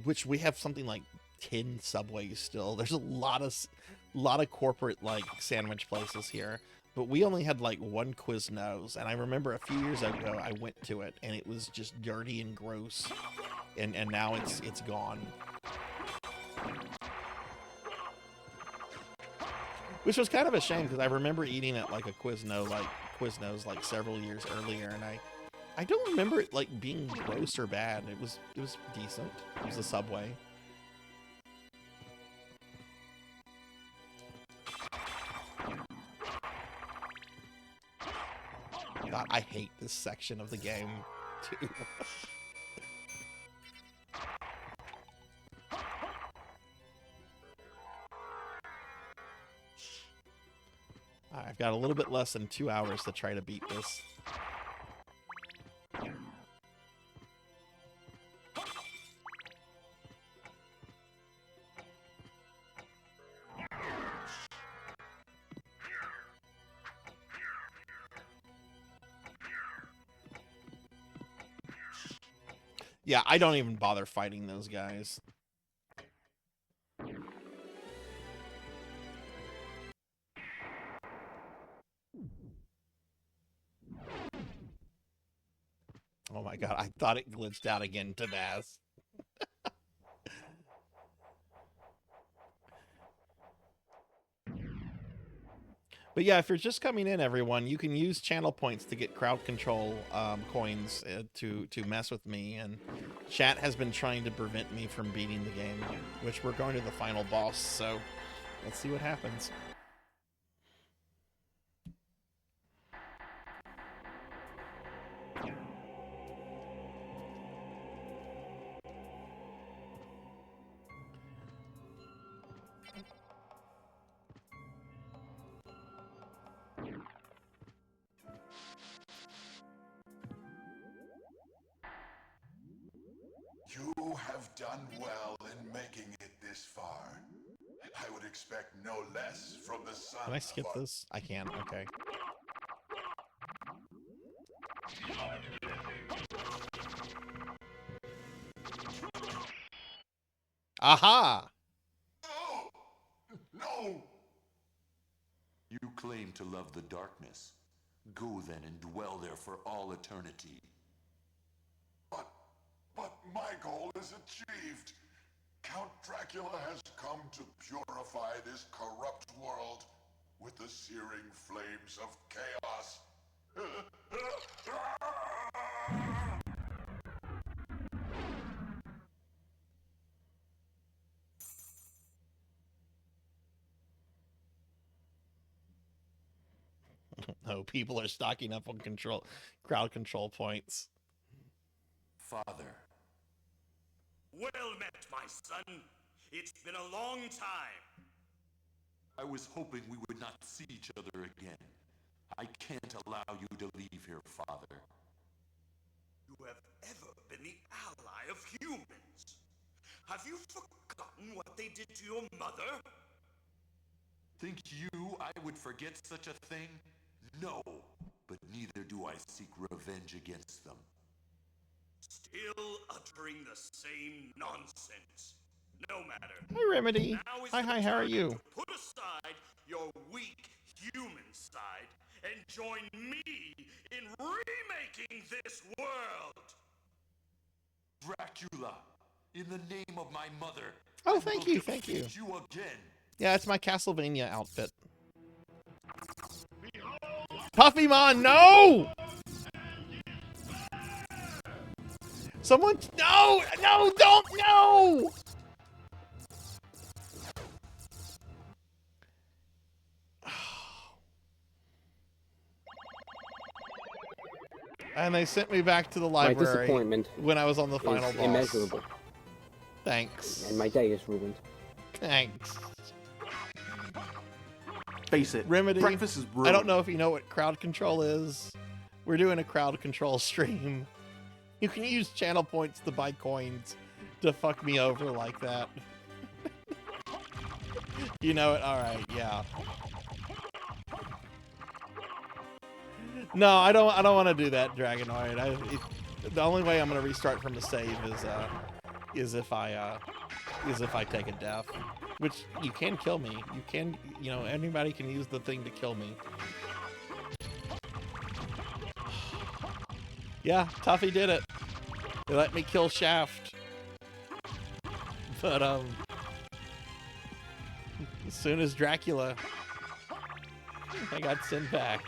which we have something like 10 Subways still. There's a lot of corporate like sandwich places here, but we only had like one Quiznos, and I remember a few years ago I went to it and it was just dirty and gross, and now it's gone. Which was kind of a shame because I remember eating at like a Quiznos like several years earlier, and I don't remember it like being gross or bad. It was decent. It was a Subway. God, I hate this section of the game too. I've got a little bit less than 2 hours to try to beat this. Yeah, I don't even bother fighting those guys. Oh my god, I thought it glitched out again to Bass. But yeah, if you're just coming in, everyone, you can use channel points to get crowd control coins to mess with me, and chat has been trying to prevent me from beating the game, which we're going to the final boss, so let's see what happens. You have done well in making it this far. I would expect no less from the son. Can I skip this? I can, okay. Aha! No! You claim to love the darkness. Go then and dwell there for all eternity. But my goal is achieved. Count Dracula has come to purify this corrupt world with the searing flames of chaos. Oh, people are stocking up on crowd control points. Father. Well met, my son. It's been a long time. I was hoping we would not see each other again. I can't allow you to leave here, Father. You have ever been the ally of humans. Have you forgotten what they did to your mother? Think you I would forget such a thing? No, but neither do I seek revenge against them. Still uttering the same nonsense. No matter. Hi, Remedy. Hi, how are you? To put aside your weak human side and join me in remaking this world. Dracula, in the name of my mother. Oh, thank you. You again. Yeah, it's my Castlevania outfit. Puffymon, no! Someone, no, don't, no! And they sent me back to the library when I was on the final boss. Immeasurable. Thanks. And my day is ruined. Thanks. Face it, Remedy, breakfast is ruined. I don't know if you know what crowd control is. We're doing a crowd control stream. You can use channel points to buy coins to fuck me over like that. You know it? Alright, yeah. No, I don't want to do that, Dragonoid. The only way I'm gonna restart from the save is if I take a death. Which, you can kill me. You can, you know, anybody can use the thing to kill me. Yeah, Tuffy did it. They let me kill Shaft. But, as soon as Dracula, I got sent back.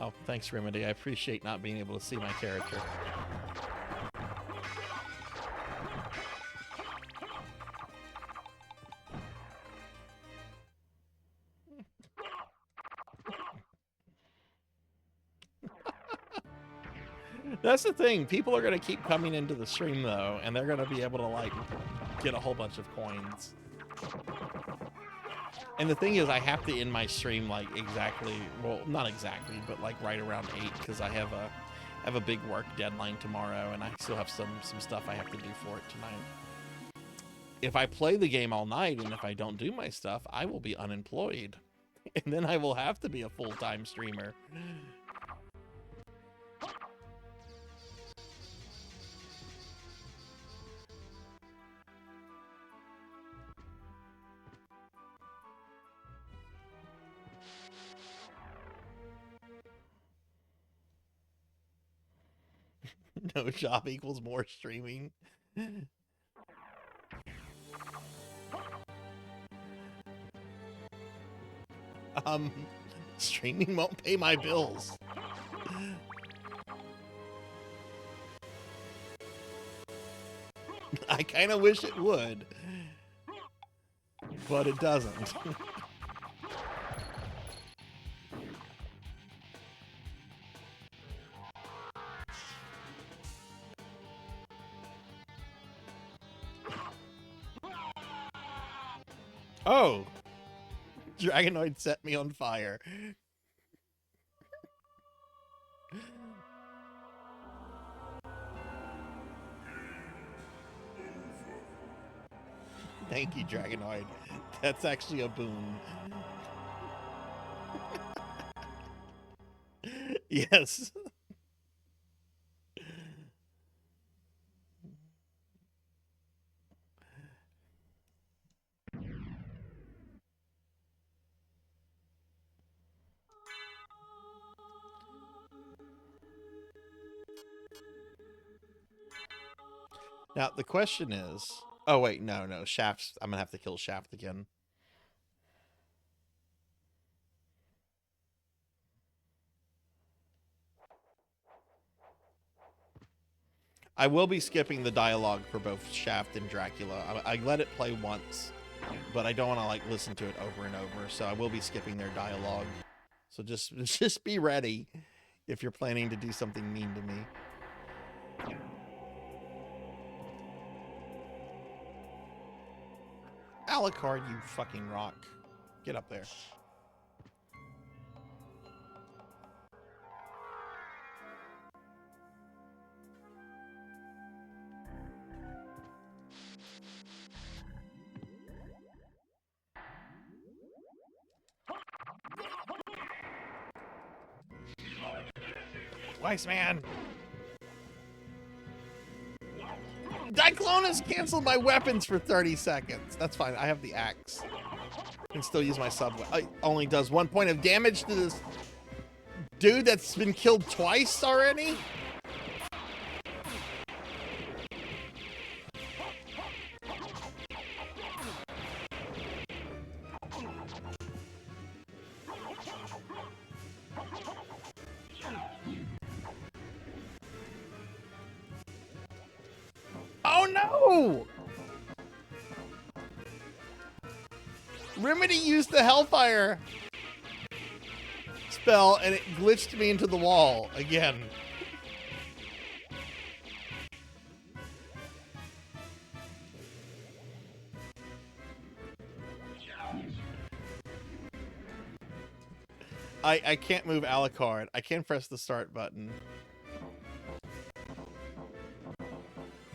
Oh, thanks, Remedy. I appreciate not being able to see my character. That's the thing. People are going to keep coming into the stream, though, and they're going to be able to, like, get a whole bunch of coins. And the thing is, I have to end my stream, like, exactly, well, not exactly, but, like, right around 8, because I have a big work deadline tomorrow, and I still have some stuff I have to do for it tonight. If I play the game all night, and if I don't do my stuff, I will be unemployed. And then I will have to be a full-time streamer. No job equals more streaming. Streaming won't pay my bills. I kind of wish it would, but it doesn't. Oh, Dragonoid set me on fire. Thank you, Dragonoid. That's actually a boon. Yes. Now, the question is... Oh, wait, no. Shaft's... I'm gonna have to kill Shaft again. I will be skipping the dialogue for both Shaft and Dracula. I let it play once, but I don't want to, like, listen to it over and over, so I will be skipping their dialogue. So just be ready if you're planning to do something mean to me. Alucard, you fucking rock. Get up there. Twice, man. Diclonus canceled my weapons for 30 seconds. That's fine. I have the axe. I can still use my sub. It only does 1 point of damage to this dude that's been killed twice already. Oh no! Remedy used the Hellfire spell and it glitched me into the wall again. I can't move Alucard. I can't press the start button.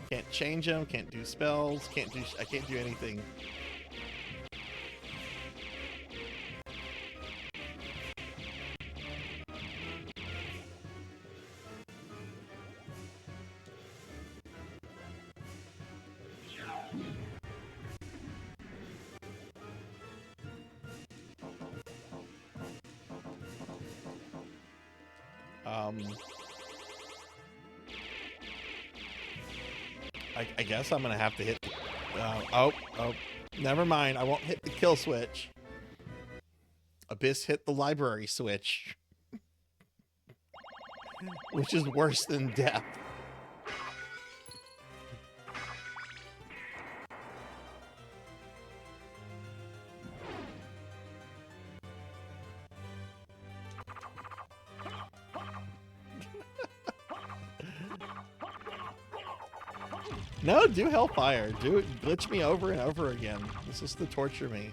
Can't change them, can't do spells, I can't do anything. I guess I'm gonna have to hit. Oh, never mind. I won't hit the kill switch. Abyss hit the library switch, which is worse than death. No, do Hellfire. Do it. Glitch me over and over again. This is to torture me.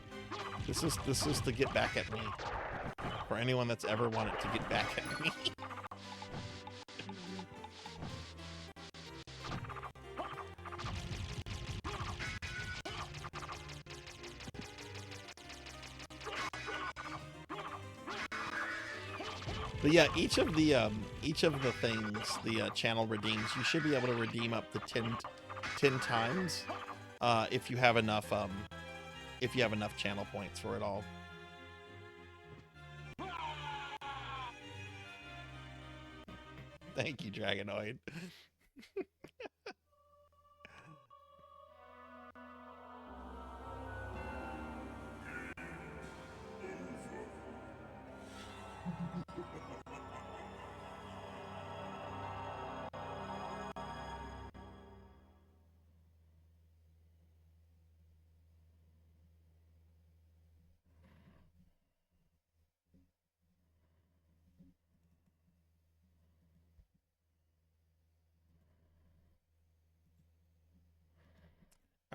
This is to get back at me. For anyone that's ever wanted to get back at me. But yeah, each of the things the channel redeems, you should be able to redeem up to 10 times if you have enough channel points for it all. Thank you, Dragonoid.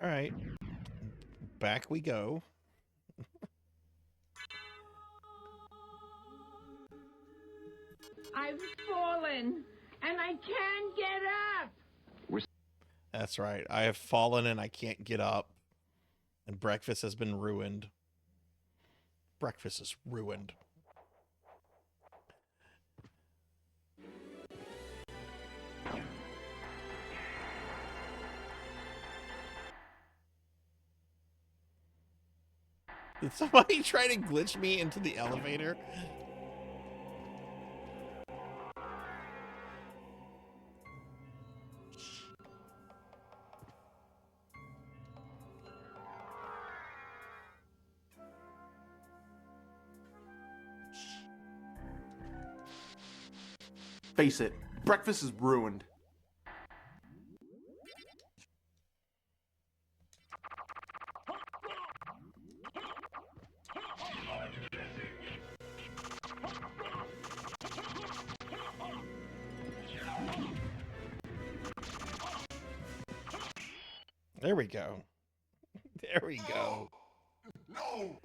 All right, back we go. I've fallen, and I can't get up. That's right. I have fallen and I can't get up. And breakfast has been ruined. Breakfast is ruined. Did somebody try to glitch me into the elevator? Face it, breakfast is ruined. There we go. There we go. No!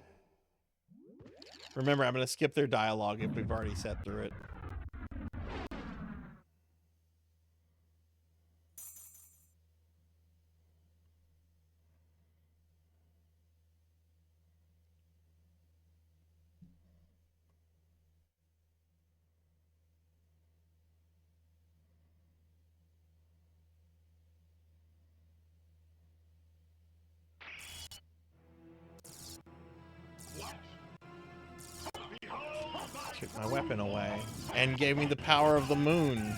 Remember, I'm going to skip their dialogue if we've already sat through it. Took my weapon away and gave me the power of the moon.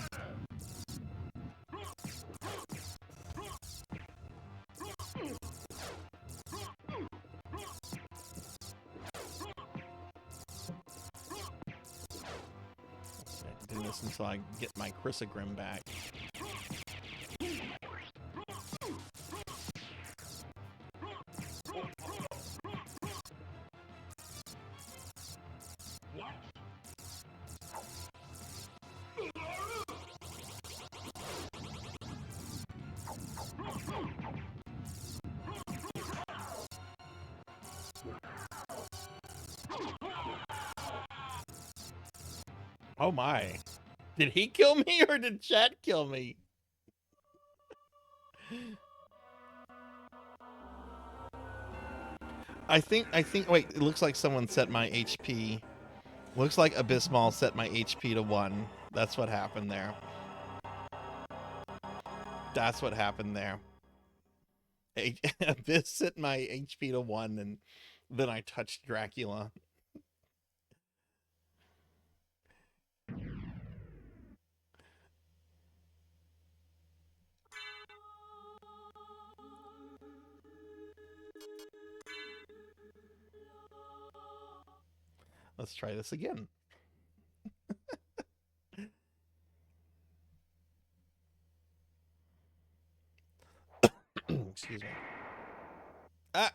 Do this until I get my Chrysogrim back. Oh my. Did he kill me or did chat kill me? I think, wait, it looks like someone set my HP. Looks like Abysmal set my HP to 1. That's what happened there. That's what happened there. Abyss set my HP to 1 and then I touched Dracula. Let's try this again. Excuse me. Ah!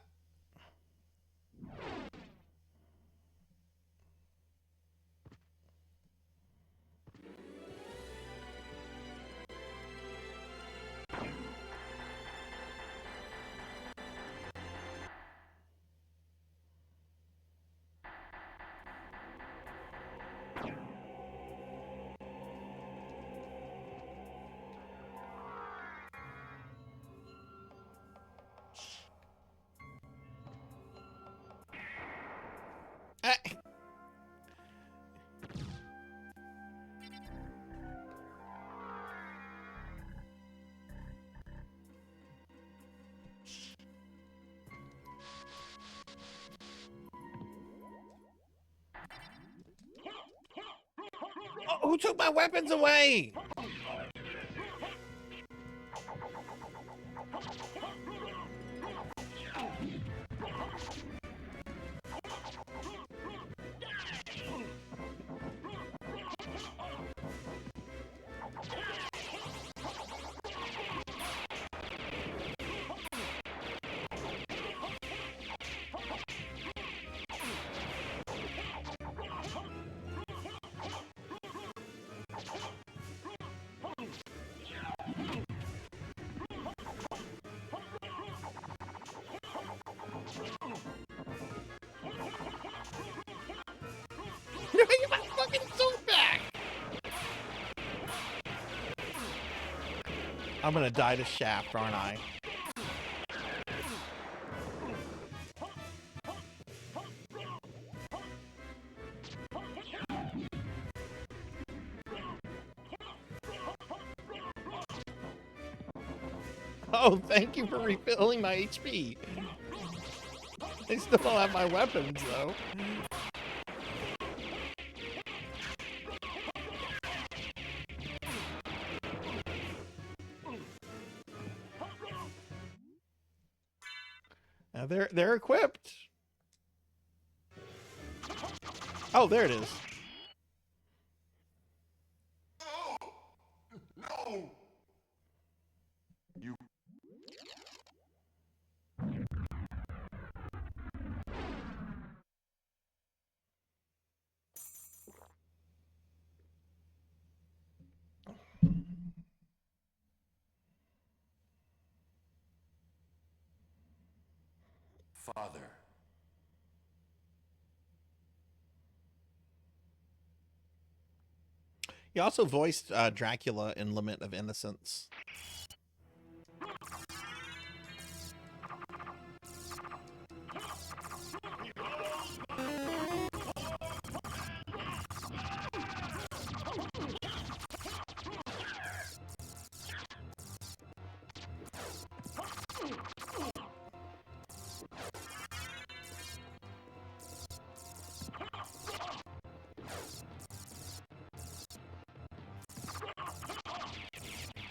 Oh, who took my weapons away? Get my fucking suit back! I'm gonna die to Shaft, aren't I? Oh, thank you for refilling my HP. I still don't have my weapons, though. Now they're equipped. Oh, there it is. No! You... Father. He also voiced Dracula in Lament of Innocence.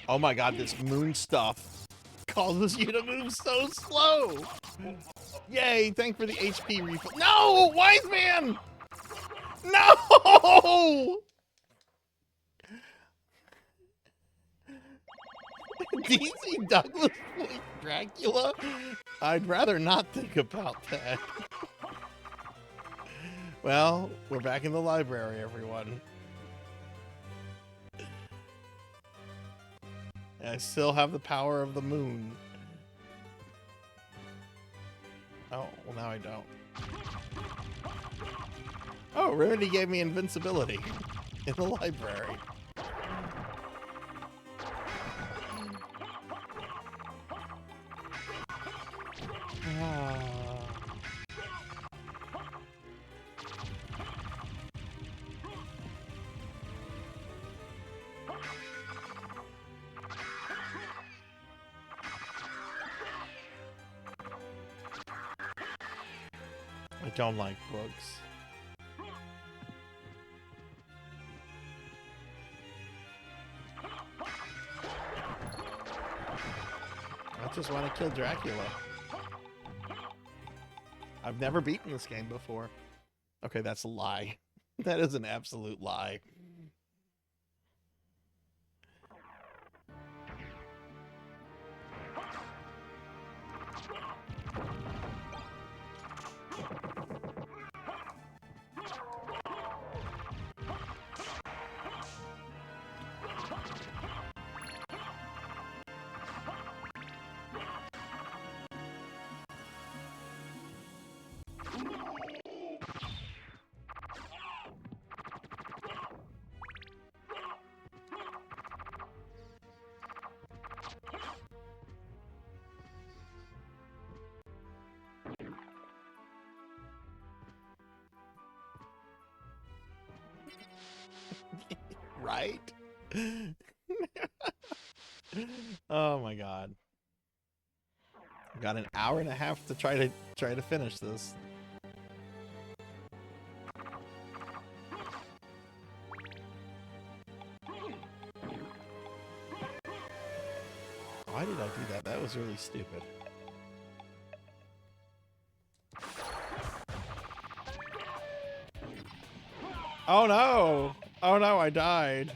Oh my god, this moon stuff causes you to move so slow. Yay, thank for the HP refill. No, wise man! No! DC Douglas voiced Dracula? I'd rather not think about that. Well, we're back in the library, everyone. I still have the power of the moon. Oh, well now I don't. Oh, Remedy gave me invincibility. in the library. I don't like books. I just want to kill Dracula. I've never beaten this game before. Okay, that's a lie. That is an absolute lie. Right? Oh my god. I've got an hour and a half to try to finish this. Why did I do that? That was really stupid. Oh no! Oh no, I died.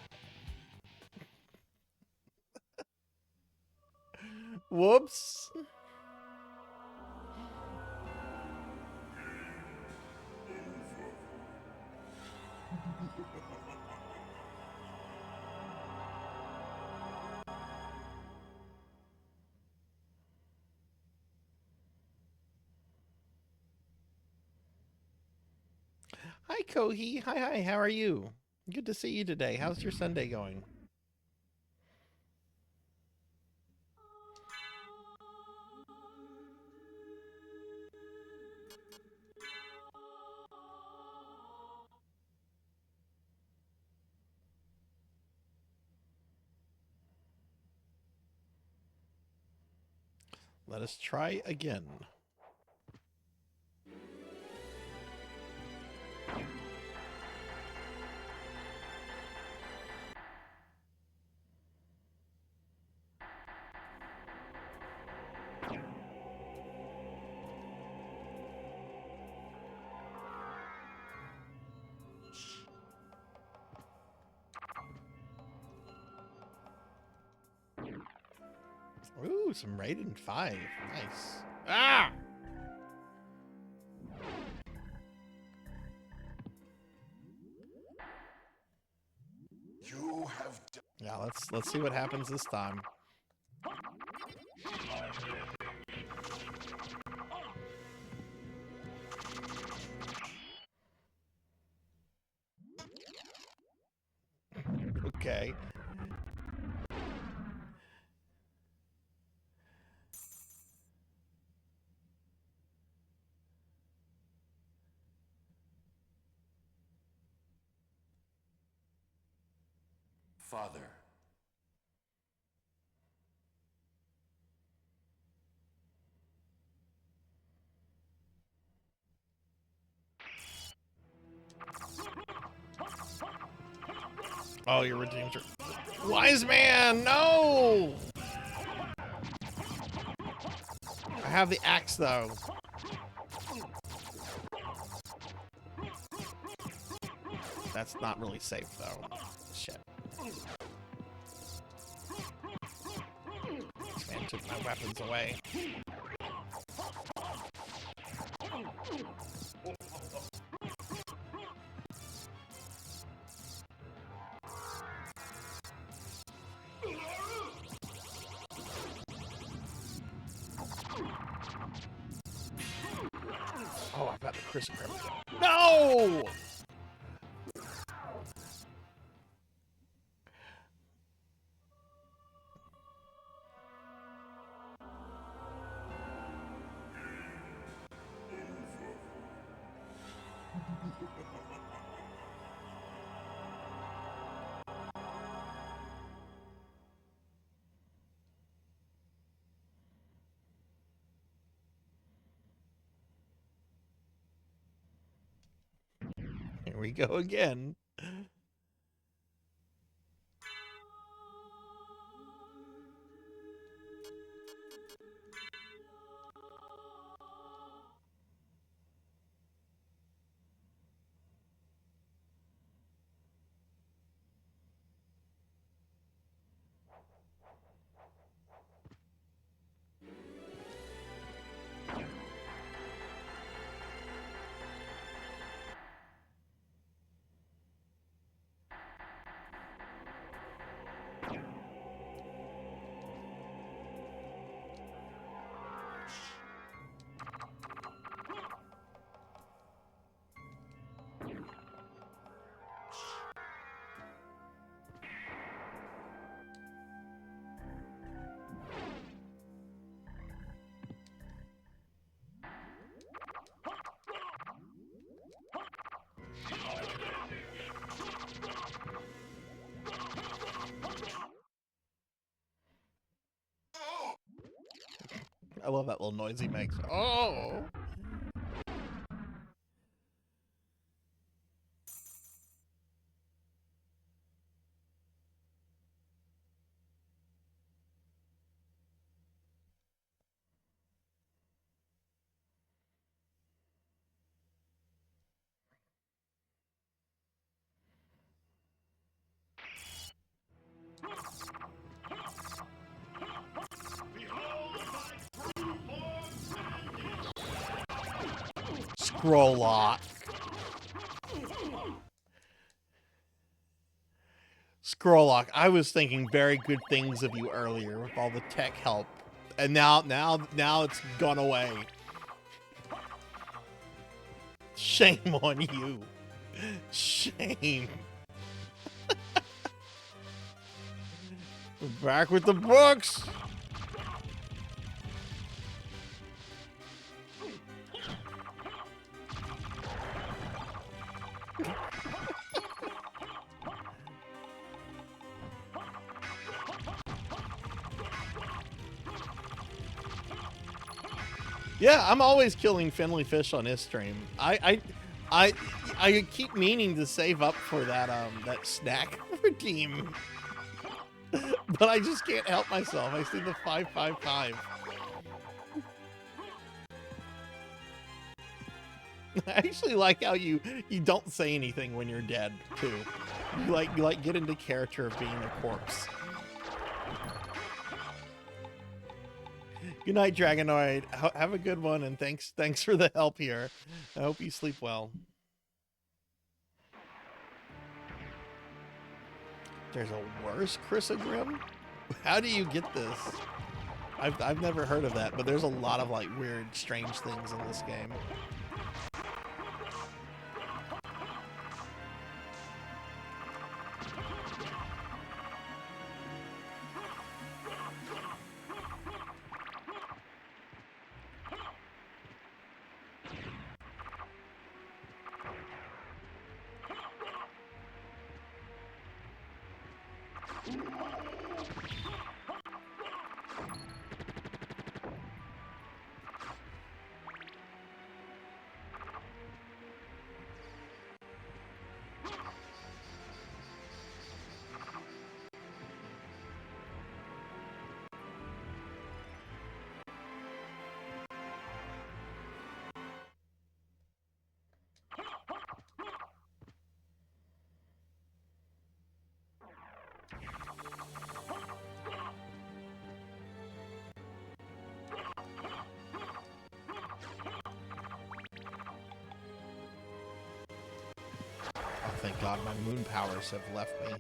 Whoops. Hi, Kohi. Hi, how are you? Good to see you today. How's your Sunday going? Let us try again. Ooh, some Raiden 5. Nice. Ah! You have Yeah, let's see what happens this time. Okay. Father. Oh, you're redeemed. Wise man, no! I have the axe, though. That's not really safe, though. Shit. This man took my weapons away. Oh, I've got the Chris grip. No! we go again. I love that little noise he makes. Oh! Scroll lock. Scroll lock. I was thinking very good things of you earlier with all the tech help, and now it's gone away. Shame on you. Shame. We're back with the books. Yeah, I'm always killing Finley Fish on his stream. I keep meaning to save up for that that snack redeem, but I just can't help myself. I see the 555. I actually like how you don't say anything when you're dead too. You like get into character of being a corpse. Good night, Dragonoid. Have a good one, and thanks for the help here. I hope you sleep well. There's a worse Chrysogrim? How do you get this? I've never heard of that, but there's a lot of like weird, strange things in this game. Thank God my moon powers have left me.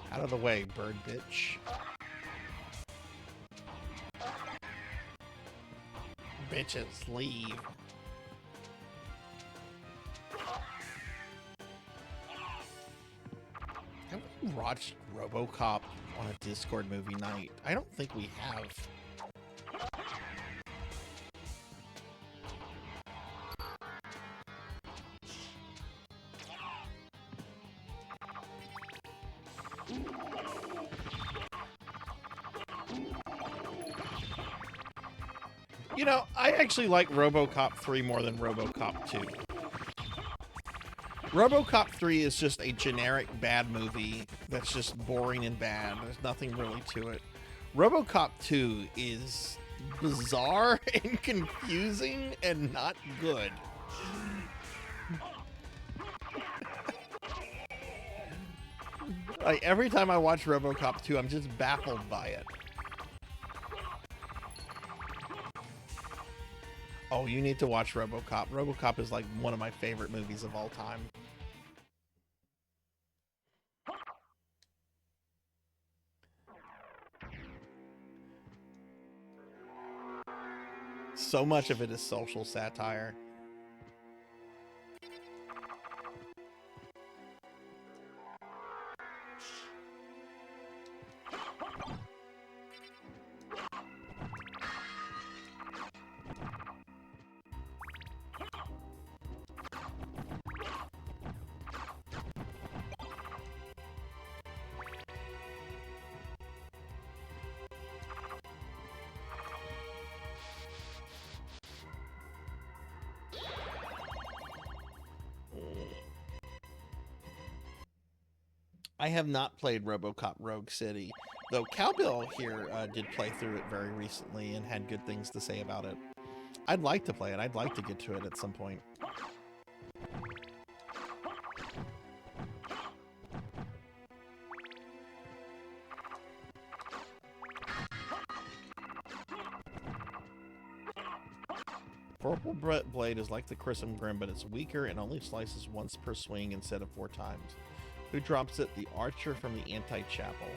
Out of the way, bird bitch. Bitches, leave. watched RoboCop on a Discord movie night? I don't think we have. You know, I actually like RoboCop 3 more than RoboCop 2. RoboCop 3 is just a generic bad movie that's just boring and bad. There's nothing really to it. RoboCop 2 is bizarre and confusing and not good. Like, every time I watch RoboCop 2, I'm just baffled by it. Oh, you need to watch RoboCop. RoboCop is like one of my favorite movies of all time. So much of it is social satire. I have not played RoboCop Rogue City, though Cowbell here did play through it very recently and had good things to say about it. I'd like to play it. I'd like to get to it at some point. Purple Blade is like the Crimson Grim, but it's weaker and only slices once per swing instead of 4 times. Who drops it? The Archer from the Anti-Chapel.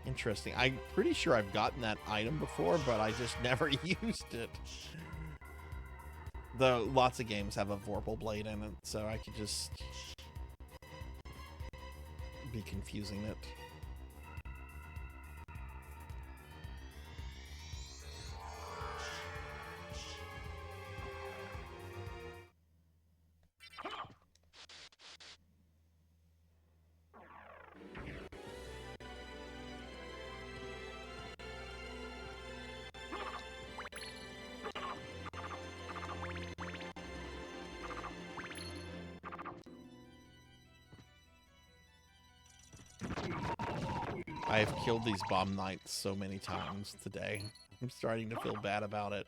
Interesting. I'm pretty sure I've gotten that item before, but I just never used it. Though lots of games have a Vorpal Blade in it, so I could just be confusing it. I've killed these bomb knights so many times today. I'm starting to feel bad about it.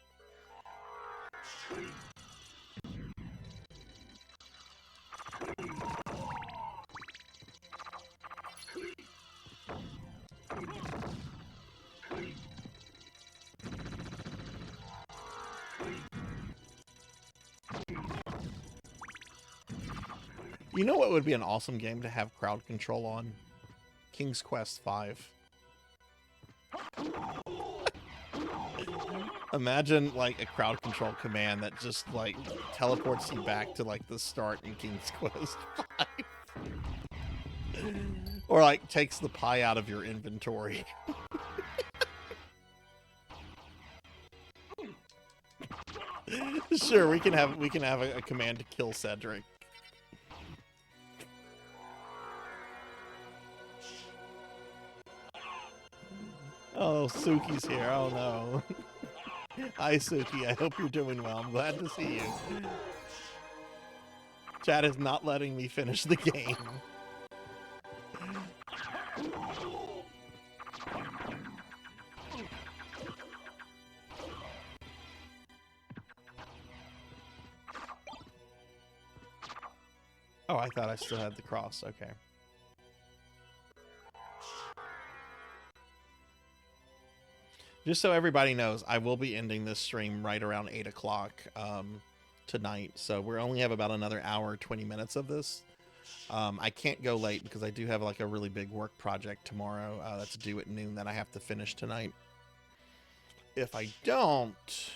You know what would be an awesome game to have crowd control on? King's Quest V. Imagine like a crowd control command that just like teleports you back to like the start in King's Quest V. Or like takes the pie out of your inventory. Sure, we can have a command to kill Cedric. Oh, Suki's here. Oh, no. Hi, Suki. I hope you're doing well. I'm glad to see you. Chat is not letting me finish the game. Oh, I thought I still had the cross. Okay. Just so everybody knows, I will be ending this stream right around 8 o'clock tonight. So we only have about another hour, 20 minutes of this. I can't go late because I do have like a really big work project tomorrow that's due at noon that I have to finish tonight. If I don't,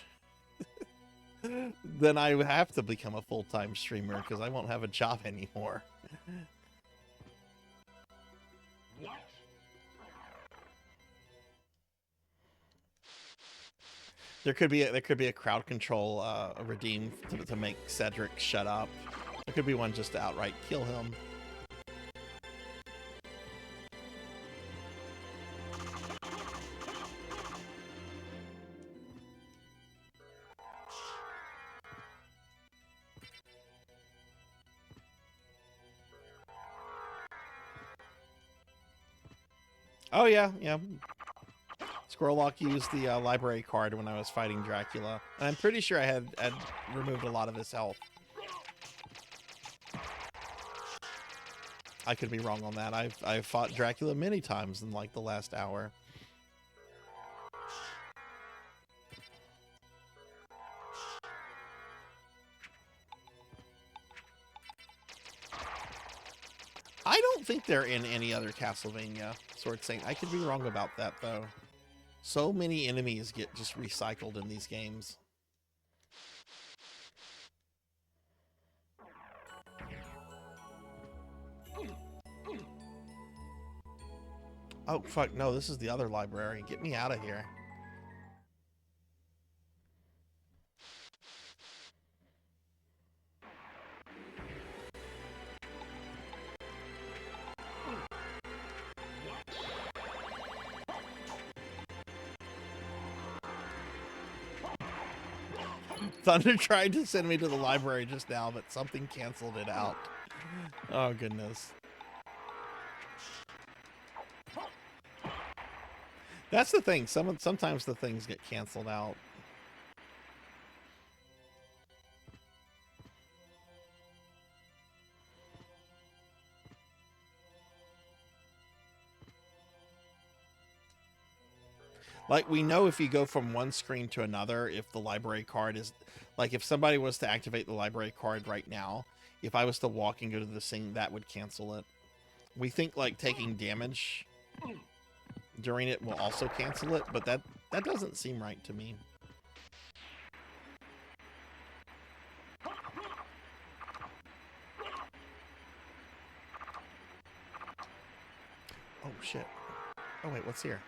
then I have to become a full-time streamer because I won't have a job anymore. There could be a crowd control redeem to make Cedric shut up. There could be one just to outright kill him. Oh yeah, yeah. Squirrellock used the library card when I was fighting Dracula. And I'm pretty sure I had removed a lot of his health. I could be wrong on that. I've fought Dracula many times in like the last hour. I don't think they're in any other Castlevania, Sword Saint. I could be wrong about that though. So many enemies get just recycled in these games. Oh, fuck, no, this is the other library. Get me out of here. Thunder tried to send me to the library just now, but something canceled it out. Oh, goodness. That's the thing. Sometimes the things get canceled out. Like, we know if you go from one screen to another, if the library card is... Like, if somebody was to activate the library card right now, if I was to walk and go to the scene, that would cancel it. We think, like, taking damage during it will also cancel it, but that doesn't seem right to me. Oh, shit. Oh, wait, what's here?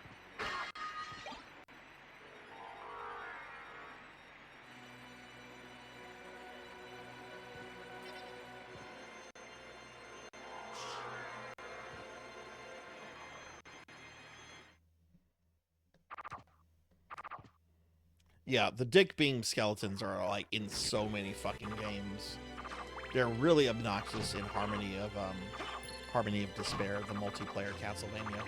Yeah, the dick beam skeletons are like in so many fucking games. They're really obnoxious in Harmony of Despair, the multiplayer Castlevania.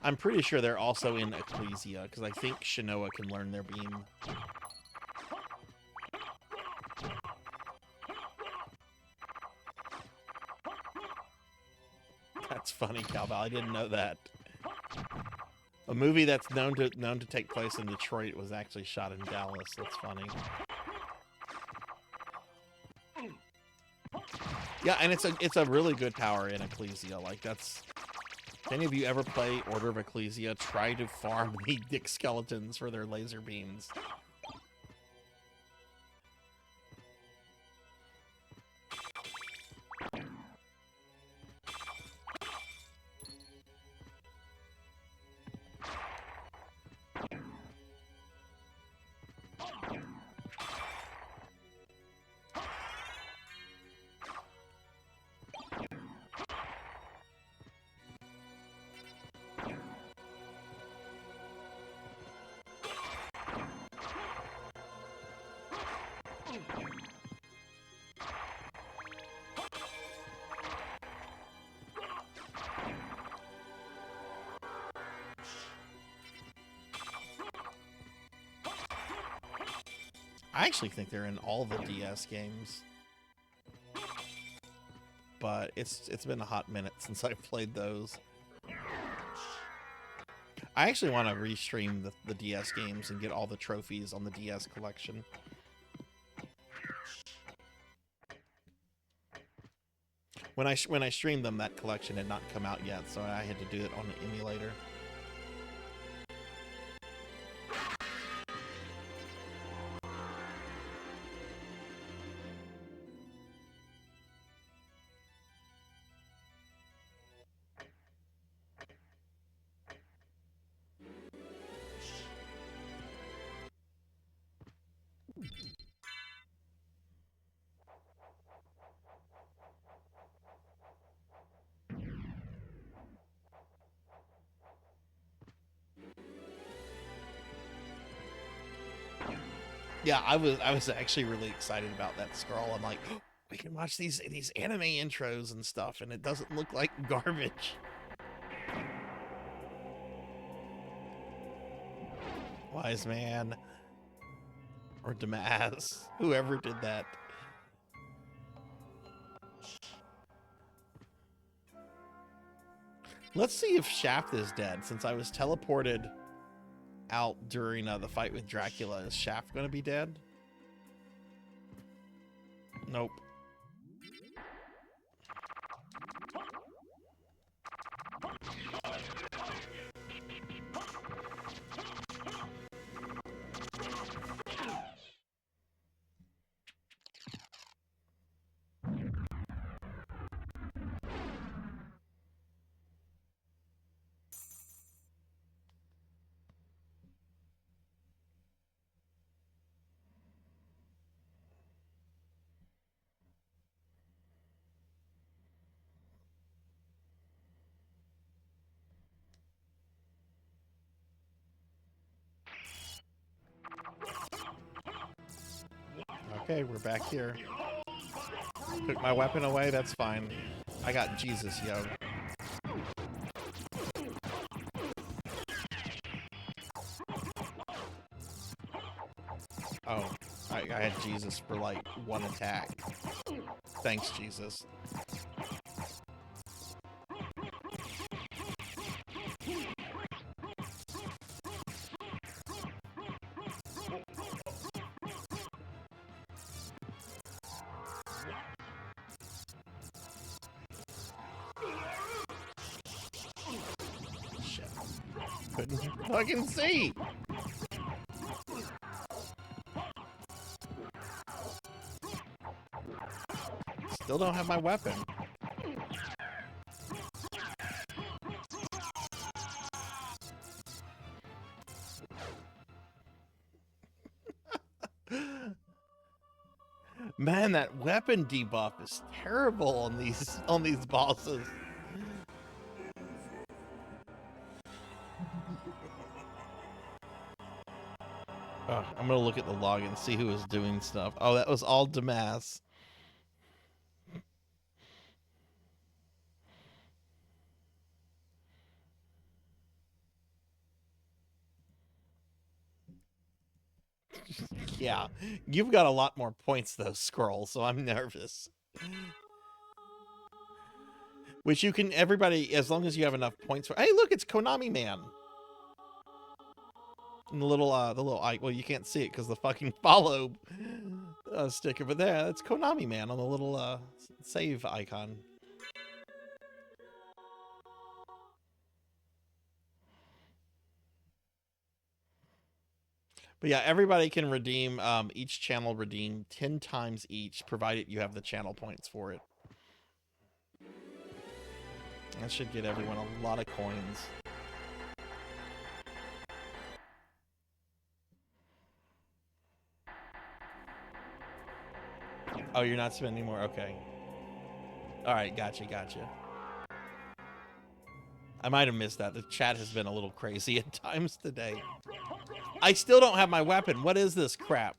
I'm pretty sure they're also in Ecclesia, because I think Shinoa can learn their beam. That's funny, Cowbell. I didn't know that. A movie that's known to take place in Detroit was actually shot in Dallas. That's funny. Yeah, and it's a really good power in Ecclesia. Like, that's... If any of you ever play Order of Ecclesia, try to farm the dick skeletons for their laser beams. I actually think they're in all the DS games. But it's been a hot minute since I've played those. I actually want to restream the DS games and get all the trophies on the DS collection. When I streamed them, that collection had not come out yet, so I had to do it on an emulator. Yeah, I was actually really excited about that scroll. I'm like, oh, we can watch these anime intros and stuff, and it doesn't look like garbage. Wise Man or Damas, whoever did that. Let's see if Shaft is dead, since I was teleported out during the fight with Dracula. Is Shaft going to be dead? Nope. Okay, we're back here. Took my weapon away, that's fine. I got Jesus, yo. Oh, I had Jesus for like one attack. Thanks, Jesus. Couldn't fucking see. Still don't have my weapon. Man, that weapon debuff is terrible on these bosses. Oh, I'm gonna look at the log and see who was doing stuff. Oh, that was all Damas. Yeah, you've got a lot more points though, Scroll, so I'm nervous. Which you can, everybody, as long as you have enough points for. Hey, look, it's Konami Man. And the little well, you can't see it because the fucking follow sticker, but there, that's Konami Man on the little save icon. But yeah, everybody can redeem, each channel redeem 10 times each, provided you have the channel points for it. That should get everyone a lot of coins. Oh, you're not spending more? Okay. Alright, gotcha. I might have missed that. The chat has been a little crazy at times today. I still don't have my weapon. What is this crap?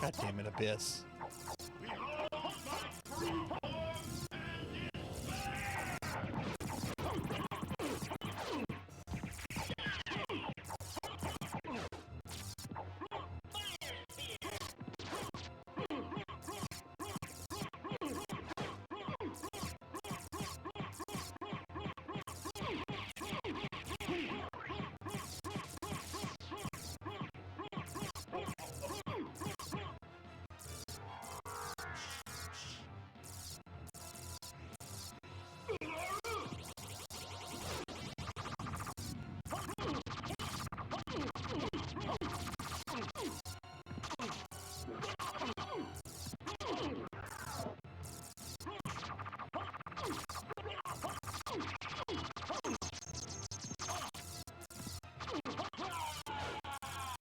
God damn it, Abyss.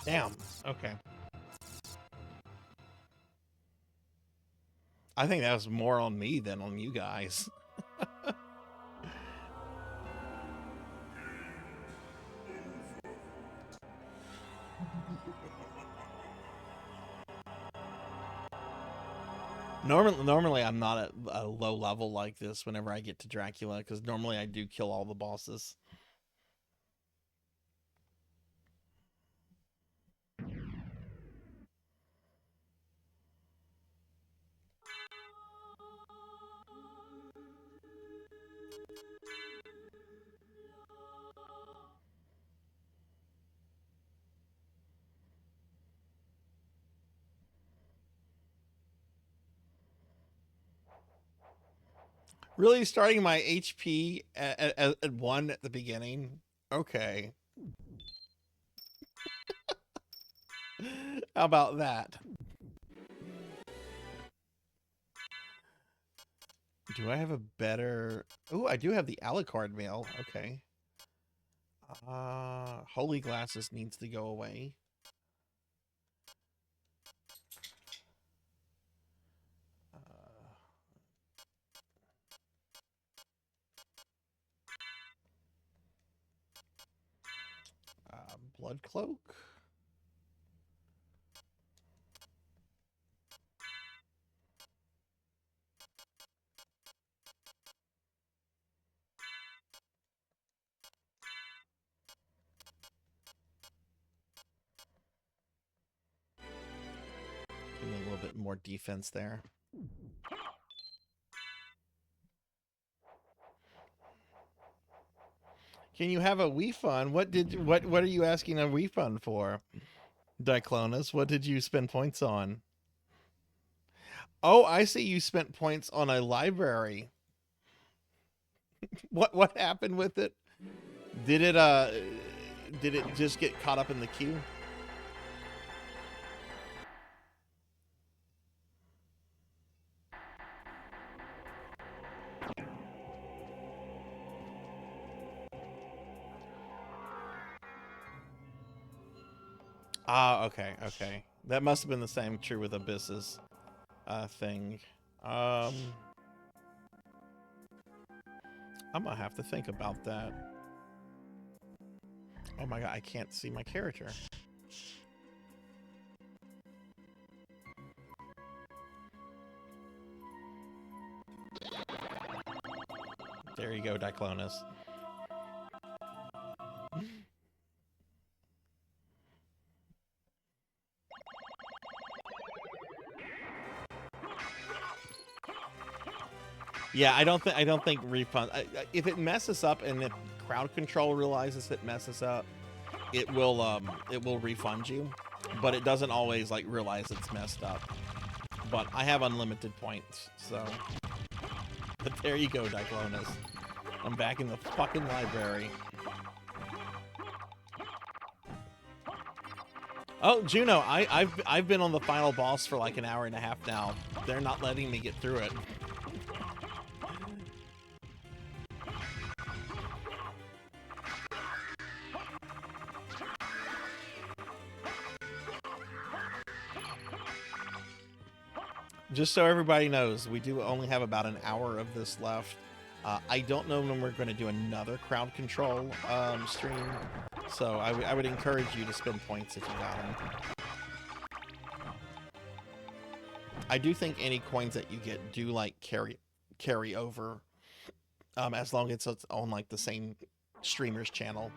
Damn. Okay. I think that was more on me than on you guys. Normally I'm not at a low level like this whenever I get to Dracula, because normally I do kill all the bosses. Really, starting my HP at 1 at the beginning? Okay. How about that? Do I have a better... Ooh, I do have the Alucard mail. Okay. Holy Glasses needs to go away. Blood Cloak? Give me a little bit more defense there. Can you have a refund? What are you asking a refund for? Diclonus, what did you spend points on? Oh, I see you spent points on a library. What happened with it? Did it just get caught up in the queue? Ah, okay. That must have been the same true with Abyss's thing. I'm gonna have to think about that. Oh my god, I can't see my character. There you go, Diclonus. Yeah, I don't think refund. If it messes up and if crowd control realizes it messes up, it will refund you, but it doesn't always like realize it's messed up. But I have unlimited points, so. But there you go, Diclonus. I'm back in the fucking library. Oh, Juno, I've been on the final boss for like an hour and a half now. They're not letting me get through it. Just so everybody knows, we do only have about an hour of this left. I don't know when we're going to do another crowd control stream, so I would encourage you to spend points if you got them. I do think any coins that you get do like carry over, as long as it's on like the same streamer's channel.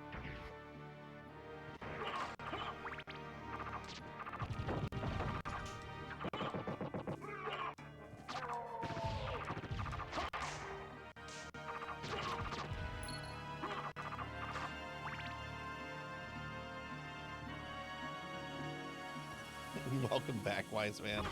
Welcome back, wise man.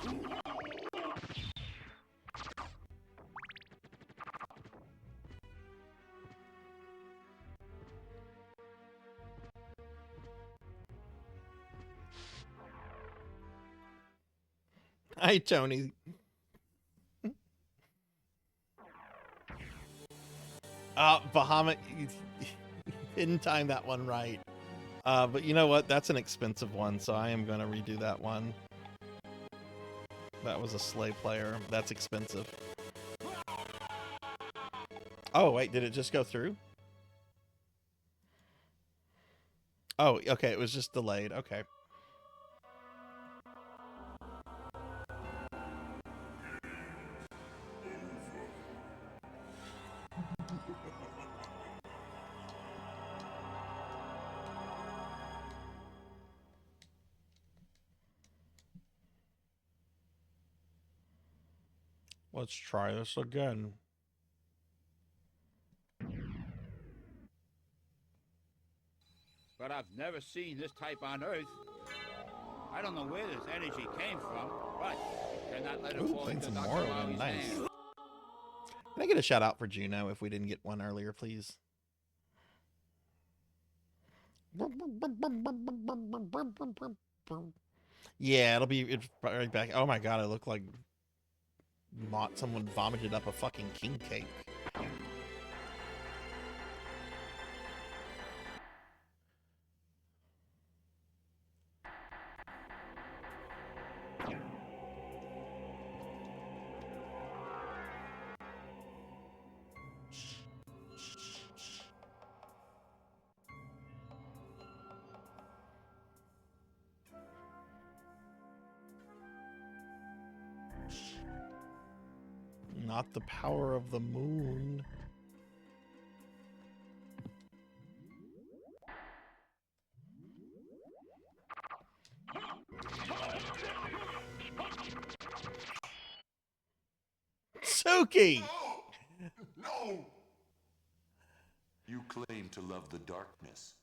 Hi, Tony. Bahamut, you didn't time that one right. But you know what? That's an expensive one, so I am going to redo that one. That was a slave player. That's expensive. Oh, wait, did it just go through? Oh, okay, it was just delayed. Okay. Let's try this again. But I've never seen this type on Earth. I don't know where this energy came from, but you cannot let it fall into some Dr. more of them. Bobby's Nice. hands. Can I get a shout out for Juno if we didn't get one earlier, please? Yeah, it'll be right back. Oh my god, I look like someone vomited up a fucking king cake. Not the power of the moon. Suki! No! You claim to love the darkness.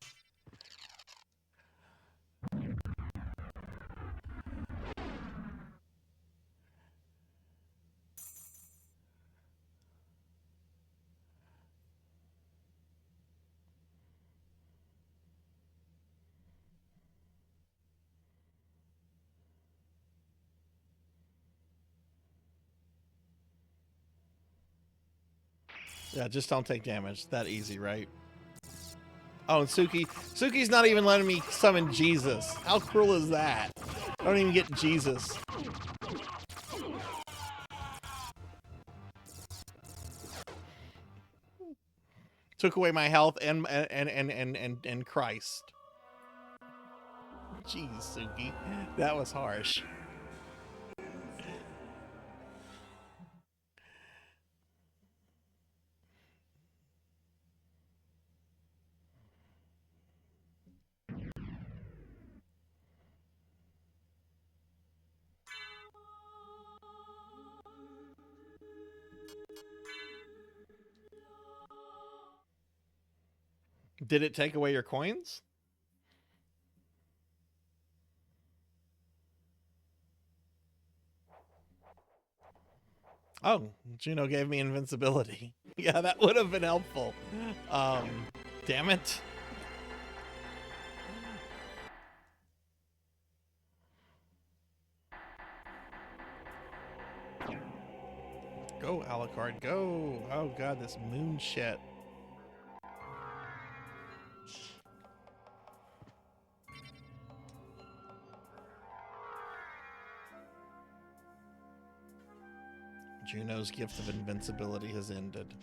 Yeah, just don't take damage. That easy, right? Oh, and Suki's not even letting me summon Jesus. How cruel is that? I don't even get Jesus. Took away my health and Christ. Jeez, Suki. That was harsh. Did it take away your coins? Oh, Juno gave me invincibility. Yeah, that would have been helpful. Damn it. Go, Alucard, go. Oh god, this moon shit. Juno's gift of invincibility has ended.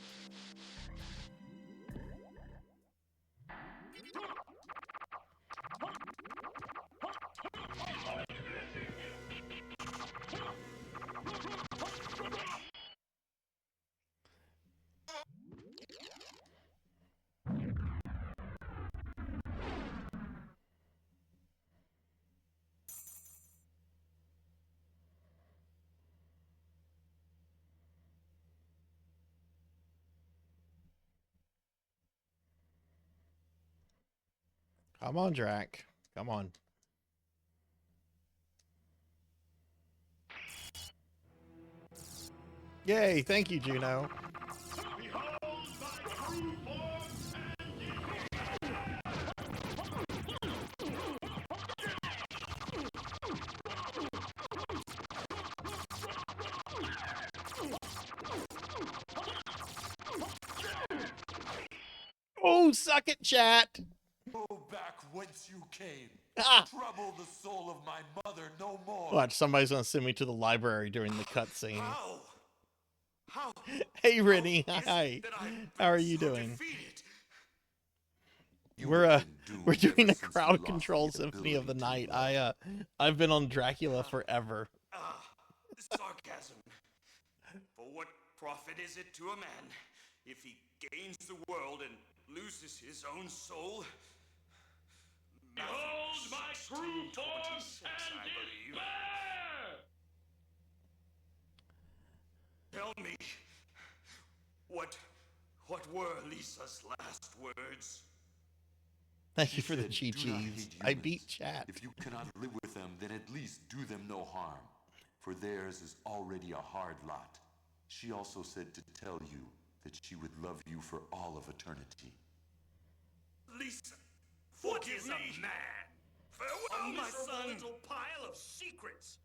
Come on, Drac. Come on. Yay, thank you, Juno. Oh, suck it, chat. Go back whence you came. Ah! Trouble the soul of my mother no more. Watch, somebody's gonna send me to the library during the cutscene. How? Hey, Rennie. Hi. How are you doing? We're doing a crowd control symphony of the night. I've been on Dracula forever. Sarcasm. For what profit is it to a man if he gains the world and loses his own soul? Behold my true form and despair! Tell me, what were Lisa's last words? Thank you for the GGs. I beat chat. If you cannot live with them, then at least do them no harm, for theirs is already a hard lot. She also said to tell you that she would love you for all of eternity. Lisa, what is a man? Farewell, my son. Little pile of secrets.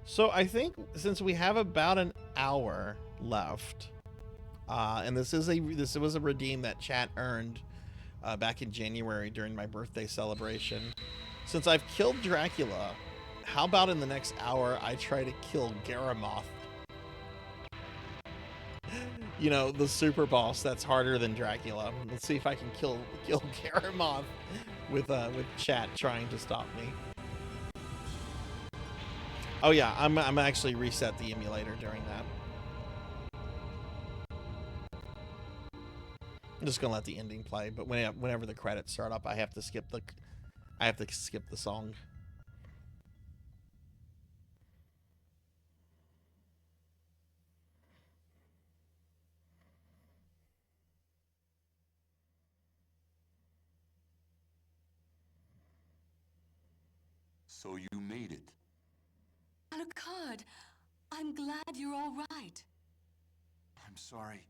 So I think since we have about an hour left, and this was a redeem that chat earned back in January during my birthday celebration. Since I've killed Dracula, how about in the next hour I try to kill Garamoth? You know, the super boss that's harder than Dracula. Let's see if I can kill Garamoth with chat trying to stop me. Oh yeah, I'm actually reset the emulator during that. I'm just gonna let the ending play, but whenever the credits start up, I have to skip the song. So you made it. Alucard, I'm glad you're all right. I'm sorry.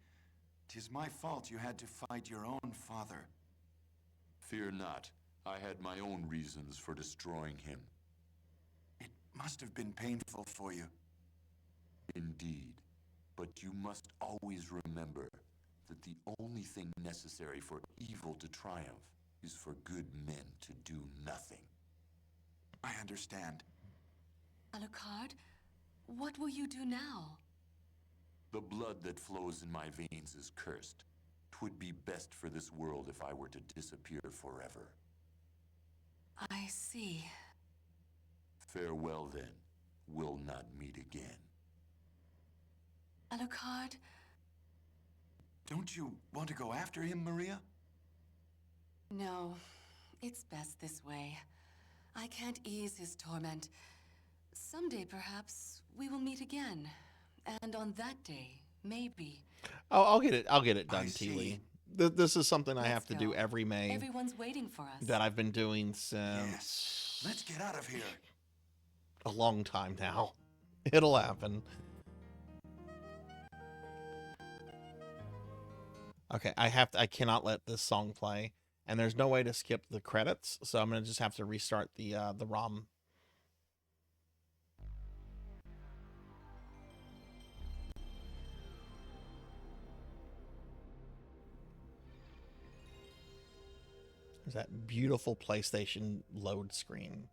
'Tis my fault you had to fight your own father. Fear not. I had my own reasons for destroying him. It must have been painful for you. Indeed. But you must always remember that the only thing necessary for evil to triumph is for good men to do nothing. I understand. Alucard, what will you do now? The blood that flows in my veins is cursed. 'Twould be best for this world if I were to disappear forever. I see. Farewell then. We'll not meet again. Alucard? Don't you want to go after him, Maria? No, it's best this way. I can't ease his torment. Someday, perhaps, we will meet again. And on that day, maybe. Oh, I'll get it done, Teely. This is something I have to do every May. Everyone's waiting for us. That I've been doing since... Yes. Let's get out of here. A long time now. It'll happen. Okay, I cannot let this song play. And there's no way to skip the credits, so I'm gonna just have to restart the ROM. There's that beautiful PlayStation load screen.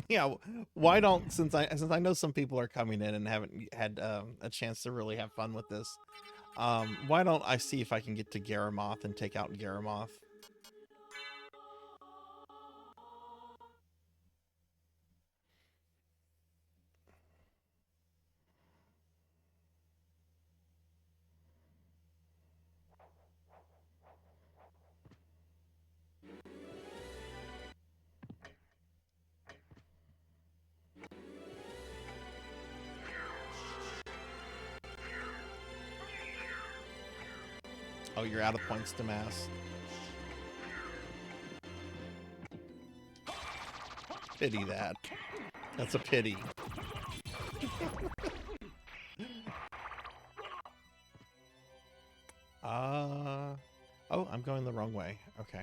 Yeah, why don't, since I know some people are coming in and haven't had a chance to really have fun with this, why don't I see if I can get to Garamoth and take out Garamoth? Oh, you're out of points to mass. pity that. That's a pity. Oh, I'm going the wrong way. Okay.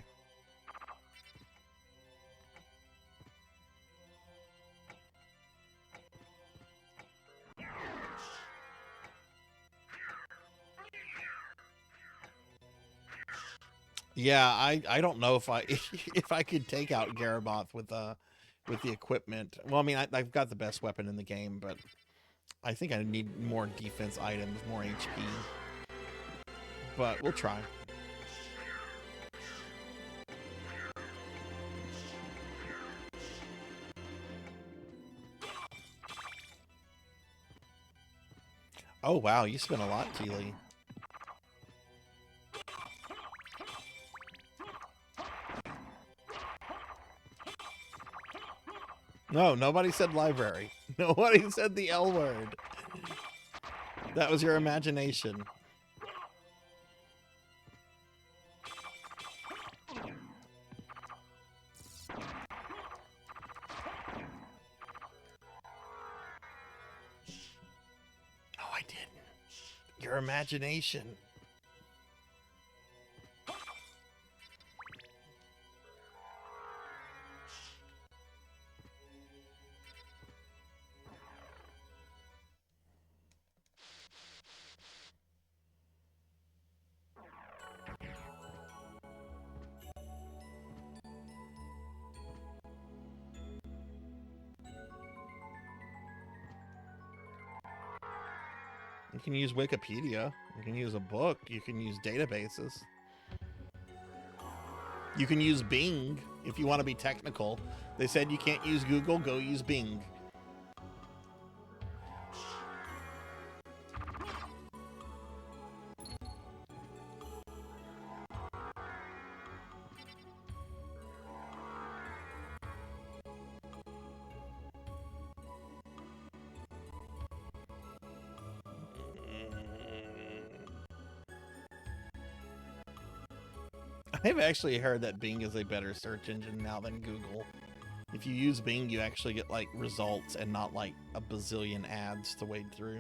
Yeah, I don't know if I if I could take out Garaboth with the equipment. Well, I mean, I've got the best weapon in the game, but I think I need more defense items, more HP. But we'll try. Oh wow, you spent a lot, Keely. No, nobody said library. Nobody said the L word. That was your imagination. No, I didn't. Your imagination. You can use Wikipedia. You can use a book. You can use databases. You can use Bing if you want to be technical. They said you can't use Google, go use Bing. I've actually heard that Bing is a better search engine now than Google. If you use Bing, you actually get like results and not like a bazillion ads to wade through.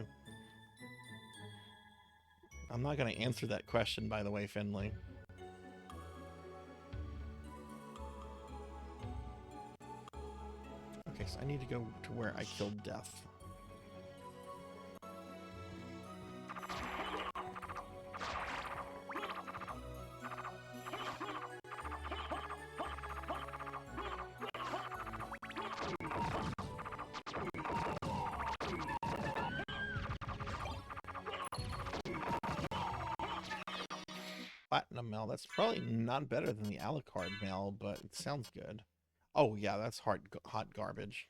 I'm not going to answer that question, by the way, Finley. Okay, so I need to go to where I killed Death. Platinum mail. That's probably not better than the Alucard mail, but it sounds good. Oh yeah, that's hot garbage.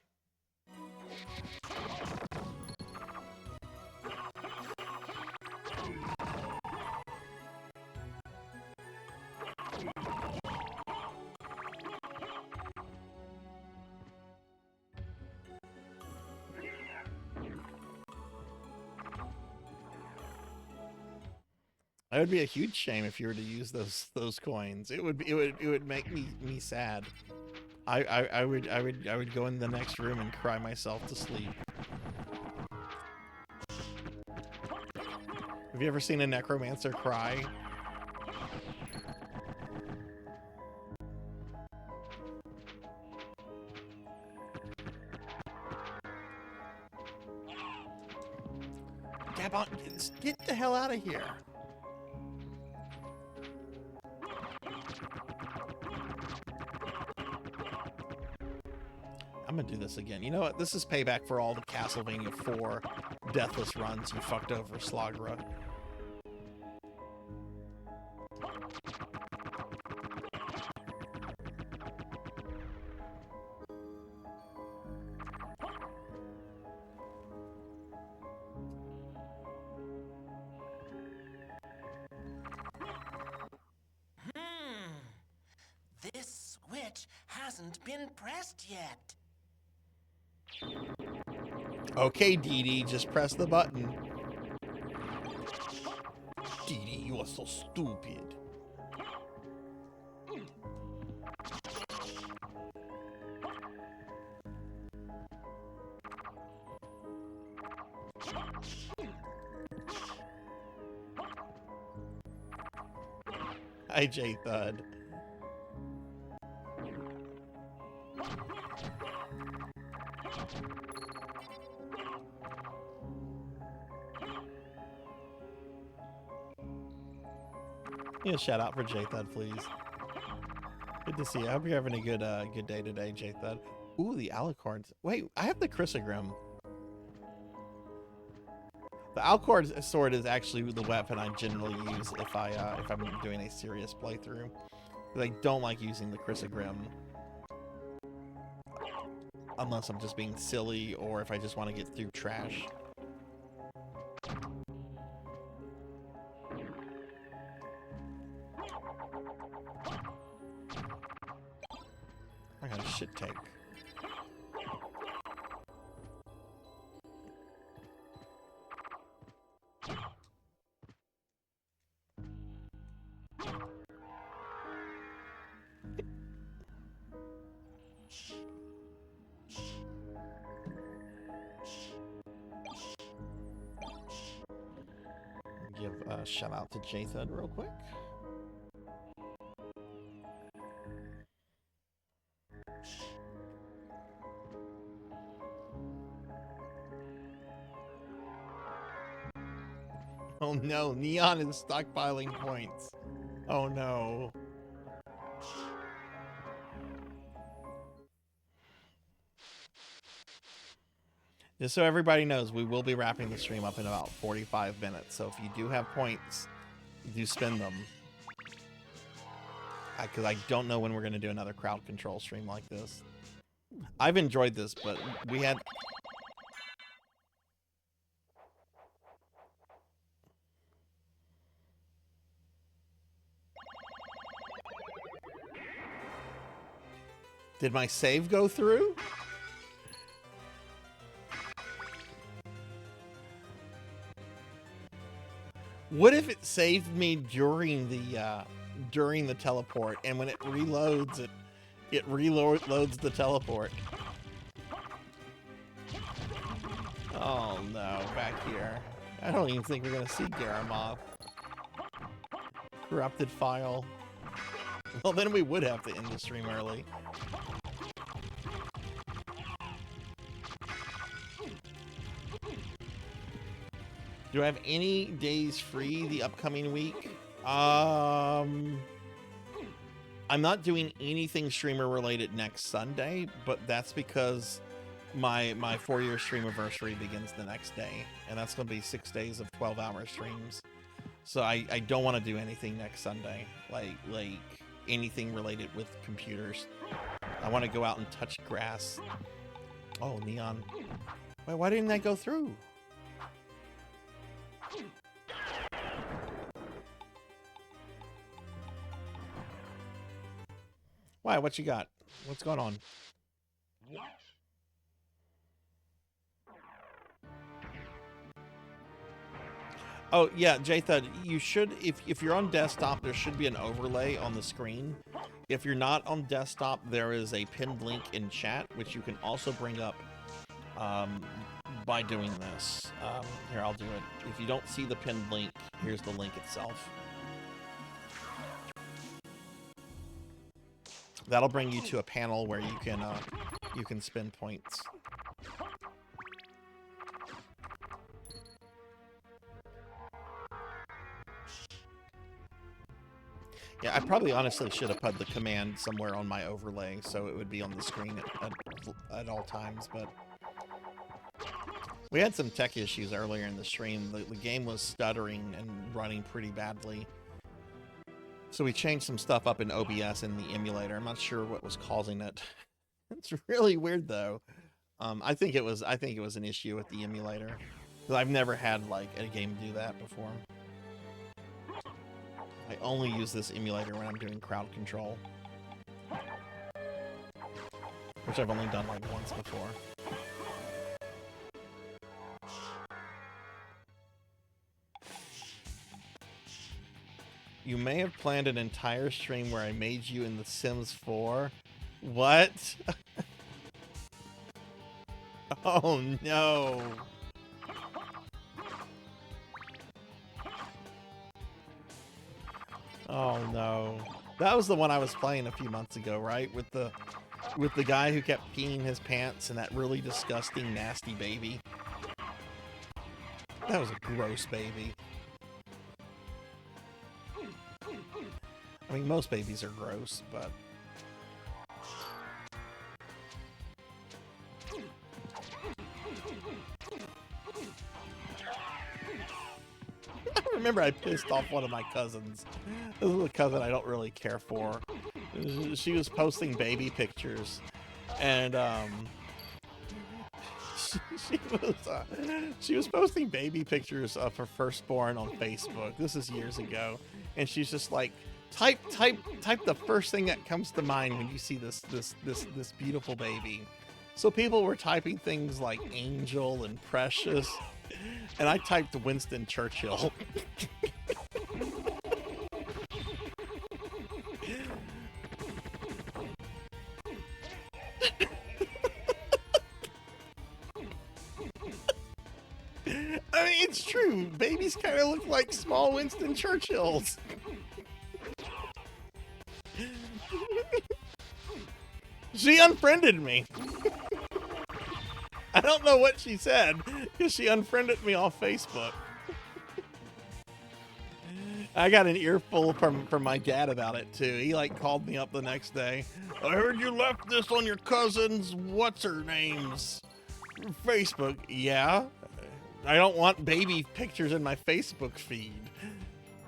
It would be a huge shame if you were to use those coins. It would make me sad. I would go in the next room and cry myself to sleep. Have you ever seen a necromancer cry? Gabon, get the hell out of here. I'm gonna do this again. You know what? This is payback for all the Castlevania 4 deathless runs you fucked over, Slagra. This switch hasn't been pressed yet. Okay, Dee Dee, just press the button. Dee Dee, you are so stupid. Hi, J Thud. Yeah, shout out for J Thud, please. Good to see you. I hope you're having a good day today, J Thud. Ooh, the Alucards. Wait, I have the Chrysogrim. The Alucard sword is actually the weapon I generally use if I'm doing a serious playthrough. But I don't like using the Chrysogrim unless I'm just being silly or if I just want to get through trash. I got a shit take. Give a shout out to J-Thud real quick. Oh no, Neon is stockpiling points. Oh no. Just so everybody knows, we will be wrapping the stream up in about 45 minutes. So if you do have points, do spend them. Because I don't know when we're going to do another crowd control stream like this. I've enjoyed this, but we had... Did my save go through? What if it saved me during the teleport, and when it reloads, it reloads the teleport? Oh no, back here. I don't even think we're gonna see Garamoth. Corrupted file. Well, then we would have to end the stream early. Do I have any days free the upcoming week? I'm not doing anything streamer related next Sunday, but that's because my 4-year stream anniversary begins the next day, and that's going to be 6 days of 12-hour streams. So I don't want to do anything next Sunday, like anything related with computers. I want to go out and touch grass. Oh, Neon. Wait, why didn't that go through? Why? What you got? What's going on? What? Oh, yeah, J-Thud, you should, if you're on desktop, there should be an overlay on the screen. If you're not on desktop, there is a pinned link in chat, which you can also bring up by doing this. Here, I'll do it. If you don't see the pinned link, here's the link itself. That'll bring you to a panel where you can spend points. Yeah, I probably honestly should have put the command somewhere on my overlay so it would be on the screen at all times, but we had some tech issues earlier in the stream. The game was stuttering and running pretty badly. So we changed some stuff up in OBS in the emulator. I'm not sure what was causing it. It's really weird though. I think it was an issue with the emulator. Because I've never had like a game do that before. I only use this emulator when I'm doing crowd control. Which I've only done like once before. You may have planned an entire stream where I made you in The Sims 4. What? Oh no. Oh no. That was the one I was playing a few months ago, right? With the guy who kept peeing his pants and that really disgusting, nasty baby. That was a gross baby. I mean, most babies are gross, but... I remember I pissed off one of my cousins. This is a cousin I don't really care for. She was posting baby pictures, and she was posting baby pictures of her firstborn on Facebook. This is years ago, and she's just like, type the first thing that comes to mind when you see this beautiful baby. So people were typing things like angel and precious, and I typed Winston Churchill. I mean, it's true. Babies kind of look like small Winston Churchills. She unfriended me. I don't know what she said, because she unfriended me off Facebook. I got an earful from my dad about it, too. He, like, called me up the next day. I heard you left this on your cousin's what's-her-name's Facebook. Yeah? I don't want baby pictures in my Facebook feed.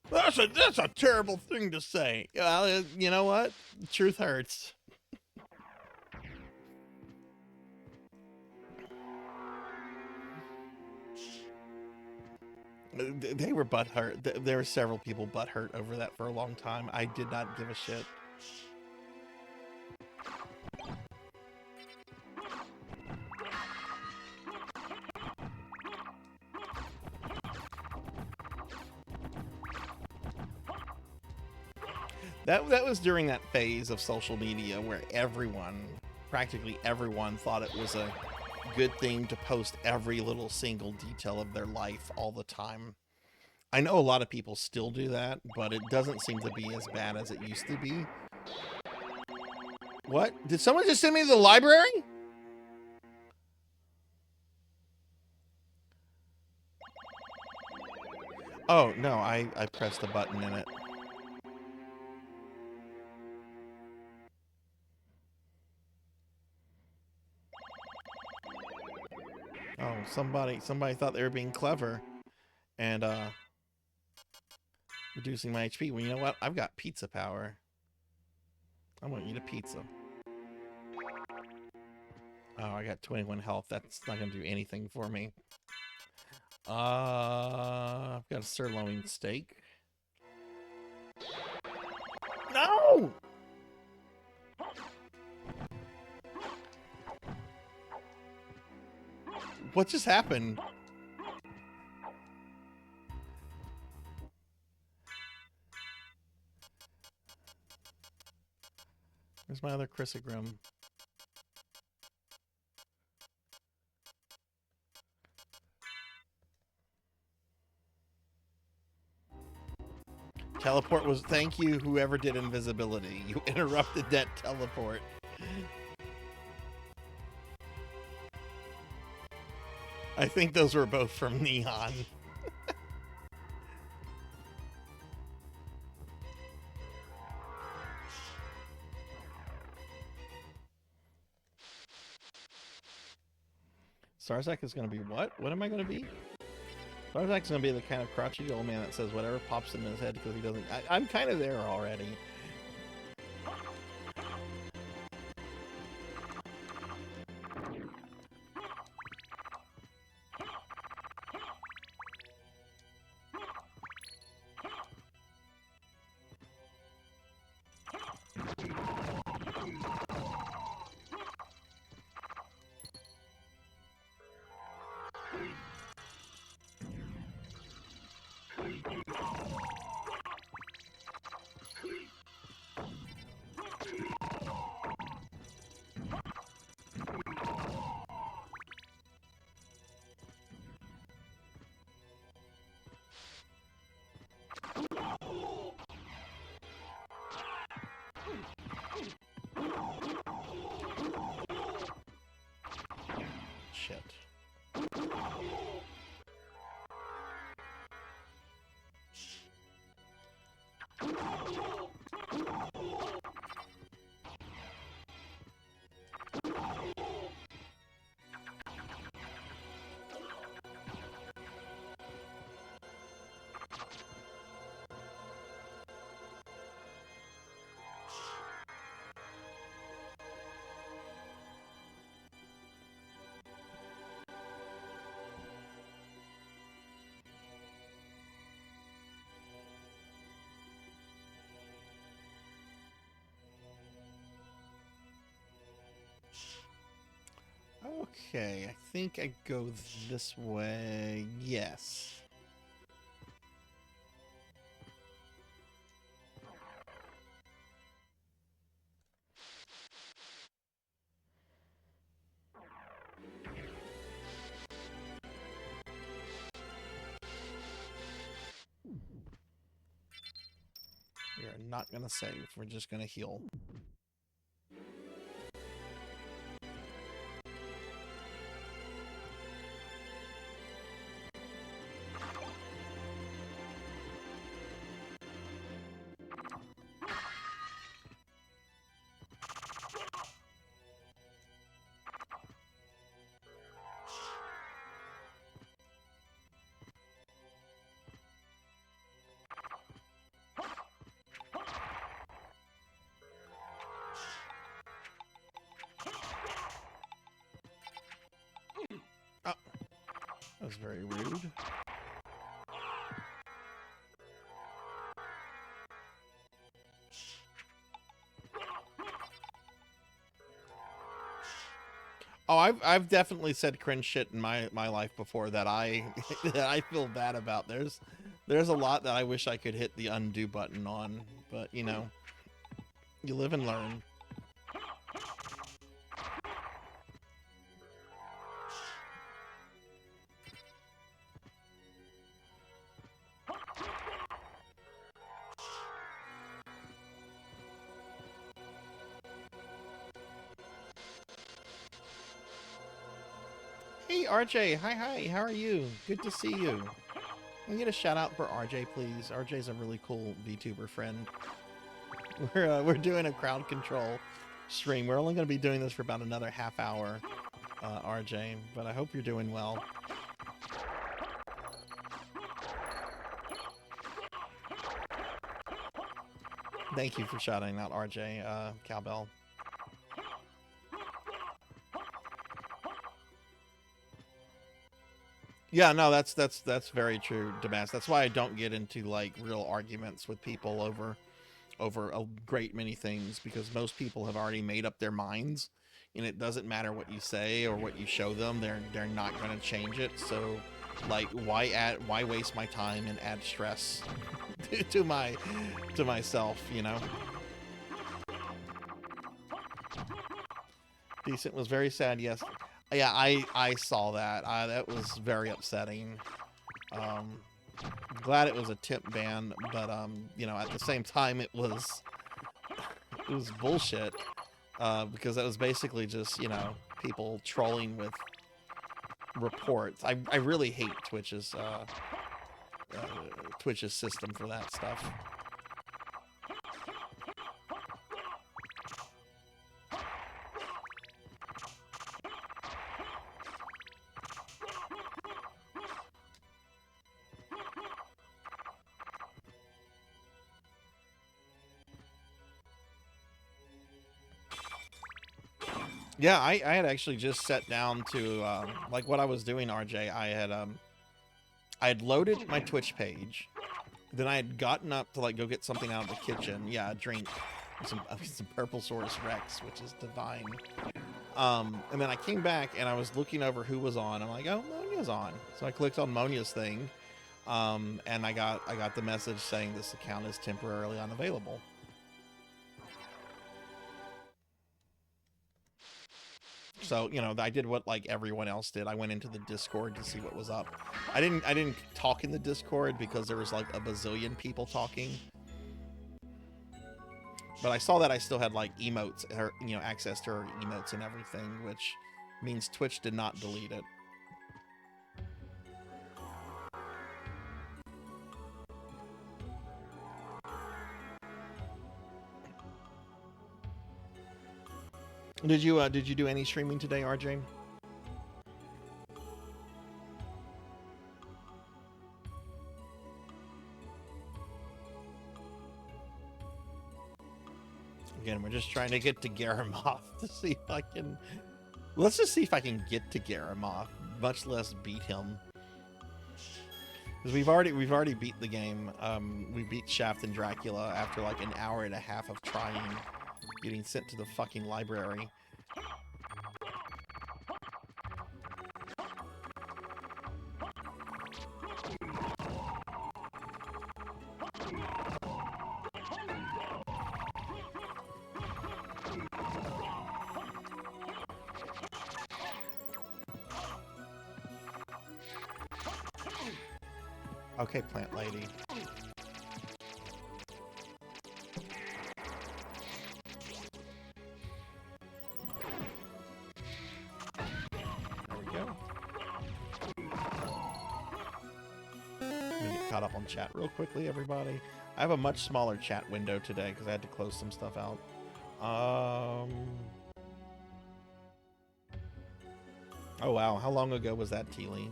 That's a terrible thing to say. Well, you know what? Truth hurts. They were butthurt. There were several people butthurt over that for a long time. I did not give a shit. That was during that phase of social media where practically everyone thought it was a good thing to post every little single detail of their life all the time. I know a lot of people still do that, but it doesn't seem to be as bad as it used to be. What? Did someone just send me to the library? Oh, no, I pressed a button in it. Oh, somebody thought they were being clever and reducing my HP. Well, you know what? I've got pizza power. I'm gonna eat a pizza. Oh, I got 21 health. That's not gonna do anything for me. I've got a sirloin steak. No! What just happened? Where's my other Chrysogrum? Teleport was... Thank you, whoever did invisibility. You interrupted that teleport. I think those were both from Neon. Sarzac is going to be what? What am I going to be? Sarzac's going to be the kind of crotchety old man that says whatever pops in his head because he doesn't... I'm kind of there already. shit. Okay, I think I go this way. Yes. We are not going to save. We're just going to heal. Oh, that was very rude. Oh, I've definitely said cringe shit in my life before that I that I feel bad about. There's a lot that I wish I could hit the undo button on, but you know, you live and learn. Hey RJ, hi, how are you? Good to see you. Can you get a shout out for RJ, please? RJ's a really cool VTuber friend. We're doing a crowd control stream. We're only going to be doing this for about another half hour, RJ, but I hope you're doing well. Thank you for shouting out RJ, Cowbell. Yeah, no, that's very true, Damas. That's why I don't get into like real arguments with people over a great many things, because most people have already made up their minds, and it doesn't matter what you say or what you show them, they're not going to change it. So like why waste my time and add stress to myself, you know? Decent was very sad, yes. Yeah, I saw that. That was very upsetting. Glad it was a tip ban, but you know, at the same time it was bullshit, because that was basically just, you know, people trolling with reports. I really hate Twitch's system for that stuff. Yeah, I had actually just sat down to, like what I was doing, RJ, I had loaded my Twitch page, then I had gotten up to like go get something out of the kitchen. Yeah, a drink, some Purple Source Rex, which is divine. And then I came back and I was looking over who was on. I'm like, oh, Monia's on. So I clicked on Monia's thing, and I got the message saying this account is temporarily unavailable. So, you know, I did what like everyone else did. I went into the Discord to see what was up. I didn't talk in the Discord because there was like a bazillion people talking. But I saw that I still had like emotes, or, you know, access to her emotes and everything, which means Twitch did not delete it. Did you do any streaming today, RJ? Again, we're just trying to get to Garamoth to see if I can. Let's just see if I can get to Garamoth, much less beat him. Because we've already beat the game. We beat Shaft and Dracula after like an hour and a half of trying, getting sent to the fucking library. Okay, plant lady. There we go. Let me get caught up on chat real quickly, everybody. I have a much smaller chat window today because I had to close some stuff out. Oh wow, how long ago was that, Teely?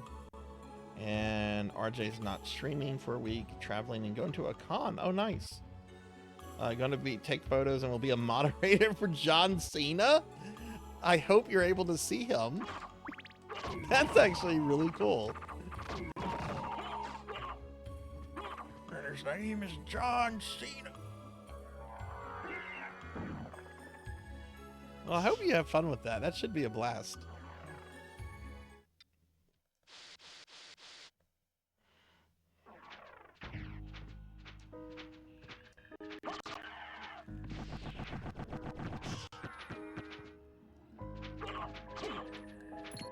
And RJ's not streaming for a week, traveling and going to a con. Oh, nice. Going to take photos and will be a moderator for John Cena. I hope you're able to see him. That's actually really cool. And his name is John Cena. Well, I hope you have fun with that. That should be a blast.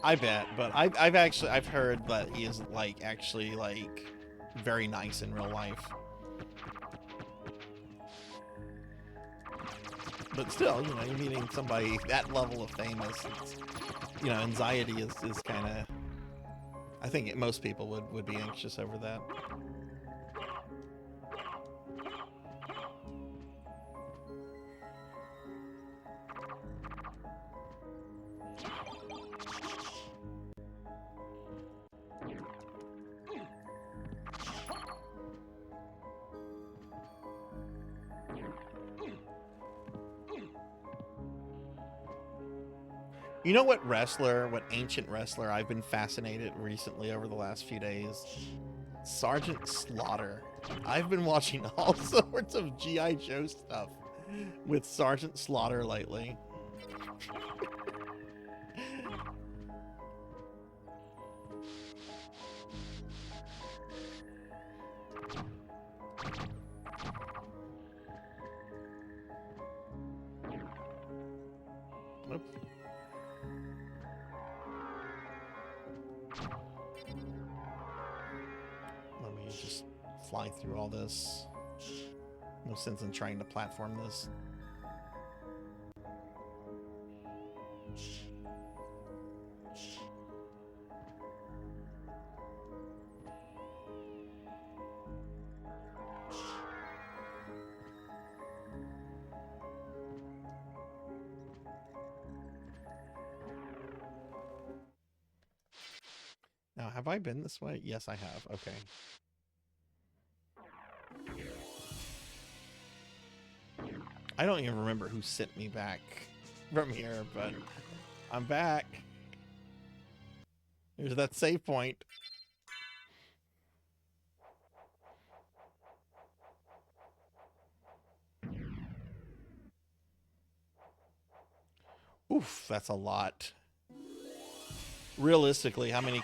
I bet, but I've heard that he is actually very nice in real life. But still, you know, you're meeting somebody that level of famous. You know, anxiety is kind of. I think most people would be anxious over that. You know what ancient wrestler I've been fascinated recently over the last few days? Sergeant Slaughter. I've been watching all sorts of G.I. Joe stuff with Sergeant Slaughter lately. Oops. Let me just fly through all this. No sense in trying to platform this. Now, have I been this way? Yes, I have. Okay. I don't even remember who sent me back from here, but I'm back. There's that save point. Oof, that's a lot. Realistically, how many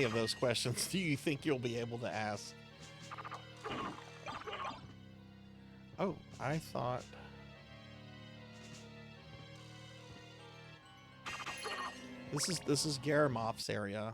of those questions do you think you'll be able to ask? Oh, I thought. This is Garamoth's area.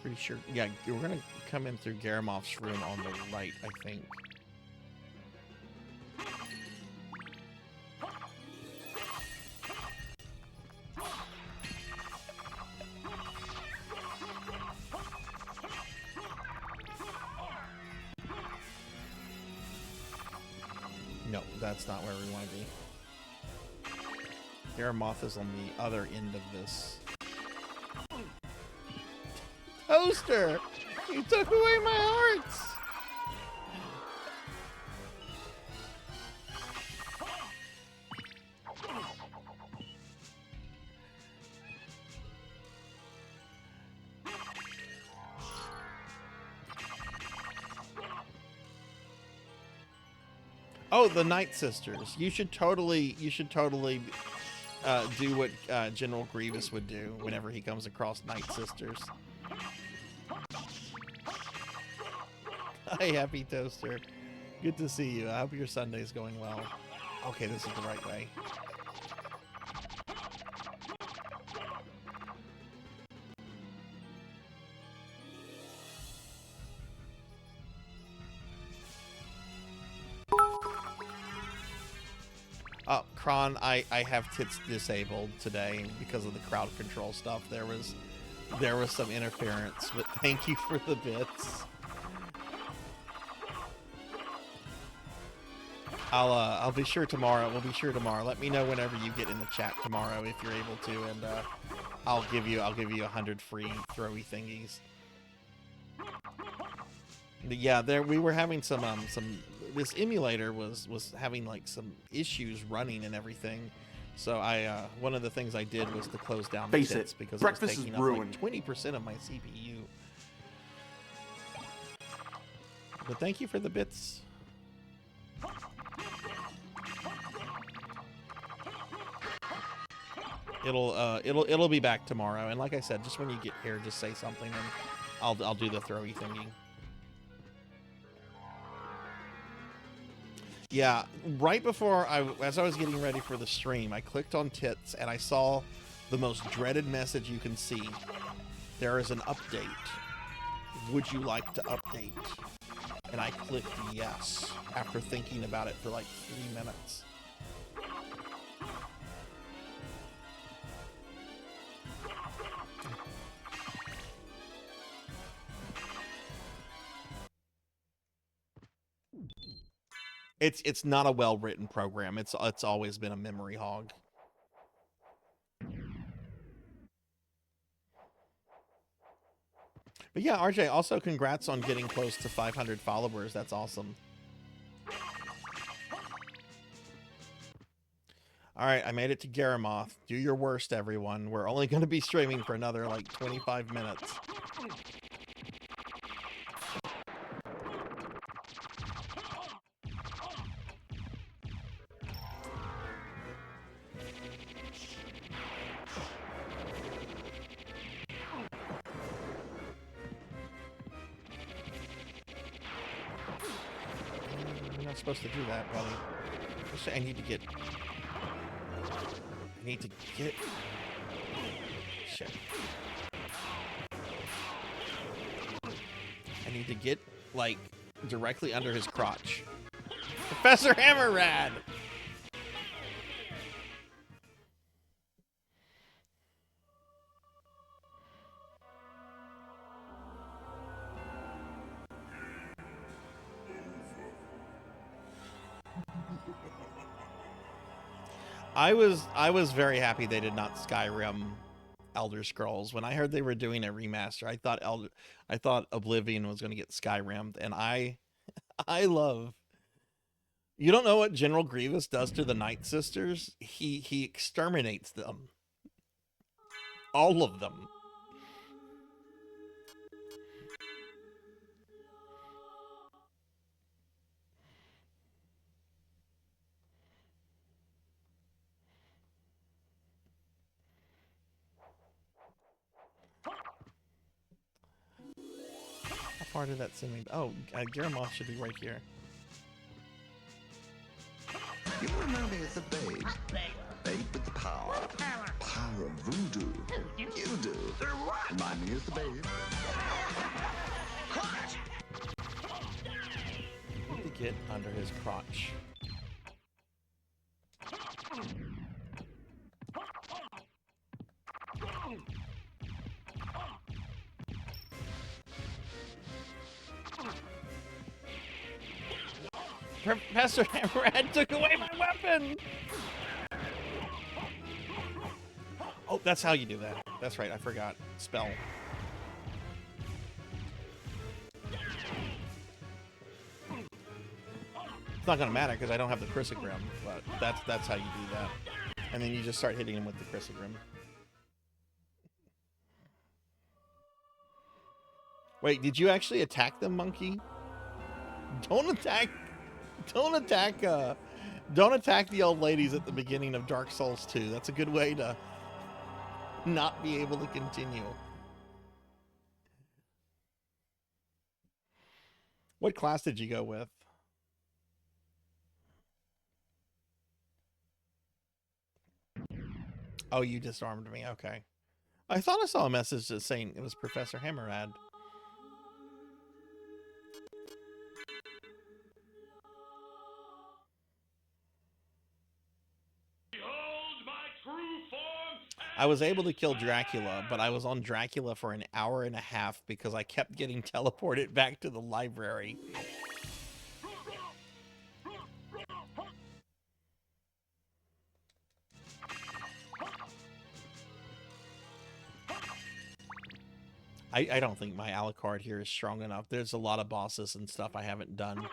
Pretty sure. Yeah, we're gonna come in through Garamoth's room on the right, I think. No, that's not where we want to be. Garamoth is on the other end of this. Toaster! You took away my hearts! Oh, the Night Sisters. You should totally do what General Grievous would do whenever he comes across Night Sisters. Hi, Happy Toaster. Good to see you. I hope your Sunday's going well. Okay, this is the right way. Kron, I have tits disabled today because of the crowd control stuff. There was some interference, but thank you for the bits. I'll be sure tomorrow. We'll be sure tomorrow. Let me know whenever you get in the chat tomorrow if you're able to, and I'll give you 100 free throwy thingies. But yeah, we were having some this emulator was having like some issues running and everything. So one of the things I did was to close down the tits because breakfast it was taking is up ruined. like 20% of my CPU. But thank you for the bits. It'll be back tomorrow, and like I said, just when you get here, just say something, and I'll do the throwy thingy. Yeah, right before as I was getting ready for the stream, I clicked on tits and I saw the most dreaded message you can see. There is an update. Would you like to update? And I clicked yes after thinking about it for like 3 minutes. It's not a well-written program. It's always been a memory hog. But yeah, RJ, also congrats on getting close to 500 followers. That's awesome. All right, I made it to Garamoth. Do your worst, everyone. We're only going to be streaming for another like 25 minutes. Supposed to do that, buddy. I need to get shit. I need to get like directly under his crotch. Professor Hammerrad. I was very happy they did not Skyrim Elder Scrolls. When I heard they were doing a remaster, I thought Oblivion was going to get Skyrimmed, and I love. You don't know what General Grievous does to the Night Sisters? He exterminates them. All of them. How far did that send me? Oh, Garamoth should be right here. You remember me as a babe. Babe with the power. power of voodoo. You do. Remind me of the babe. Put the kid under his crotch. Professor Hammerhead took away my weapon! Oh, that's how you do that. That's right, I forgot. Spell. It's not gonna matter because I don't have the Chrysogrim, but that's how you do that. And then you just start hitting him with the Chrysogrim. Wait, did you actually attack them, monkey? Don't attack the old ladies at the beginning of Dark Souls 2. That's a good way to not be able to continue. What class did you go with? Oh, you disarmed me. Okay. I thought I saw a message just saying it was Professor Hammerhead. I was able to kill Dracula, but I was on Dracula for an hour and a half because I kept getting teleported back to the library. I don't think my Alucard here is strong enough. There's a lot of bosses and stuff I haven't done.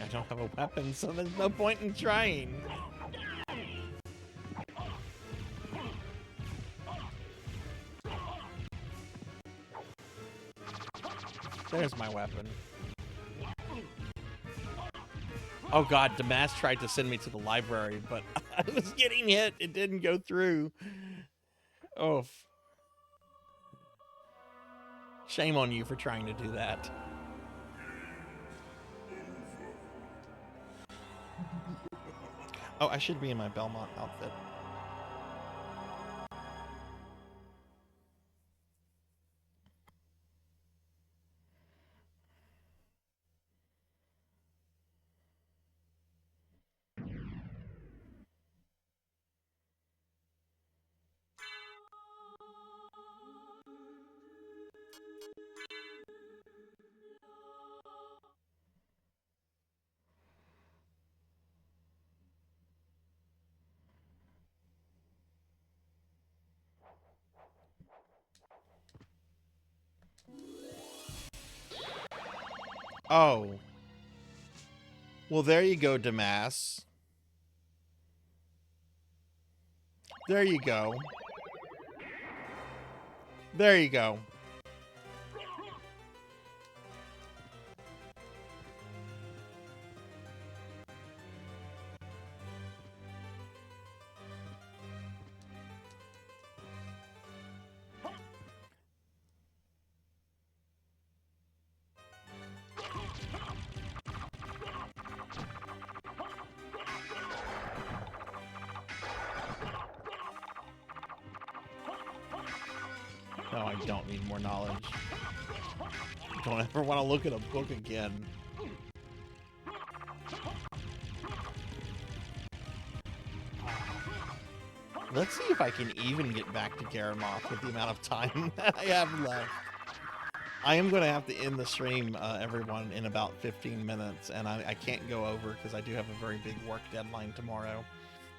I don't have a weapon, so there's no point in trying. There's my weapon. Oh god, Damas tried to send me to the library, but I was getting hit. It didn't go through. Oh. Shame on you for trying to do that. Oh, I should be in my Belmont outfit. Oh. Well, there you go, Damas. There you go. There you go. No, I don't need more knowledge. Don't ever want to look at a book again. Let's see if I can even get back to Garamoth with the amount of time that I have left. I am going to have to end the stream, everyone, in about 15 minutes, and I can't go over because I do have a very big work deadline tomorrow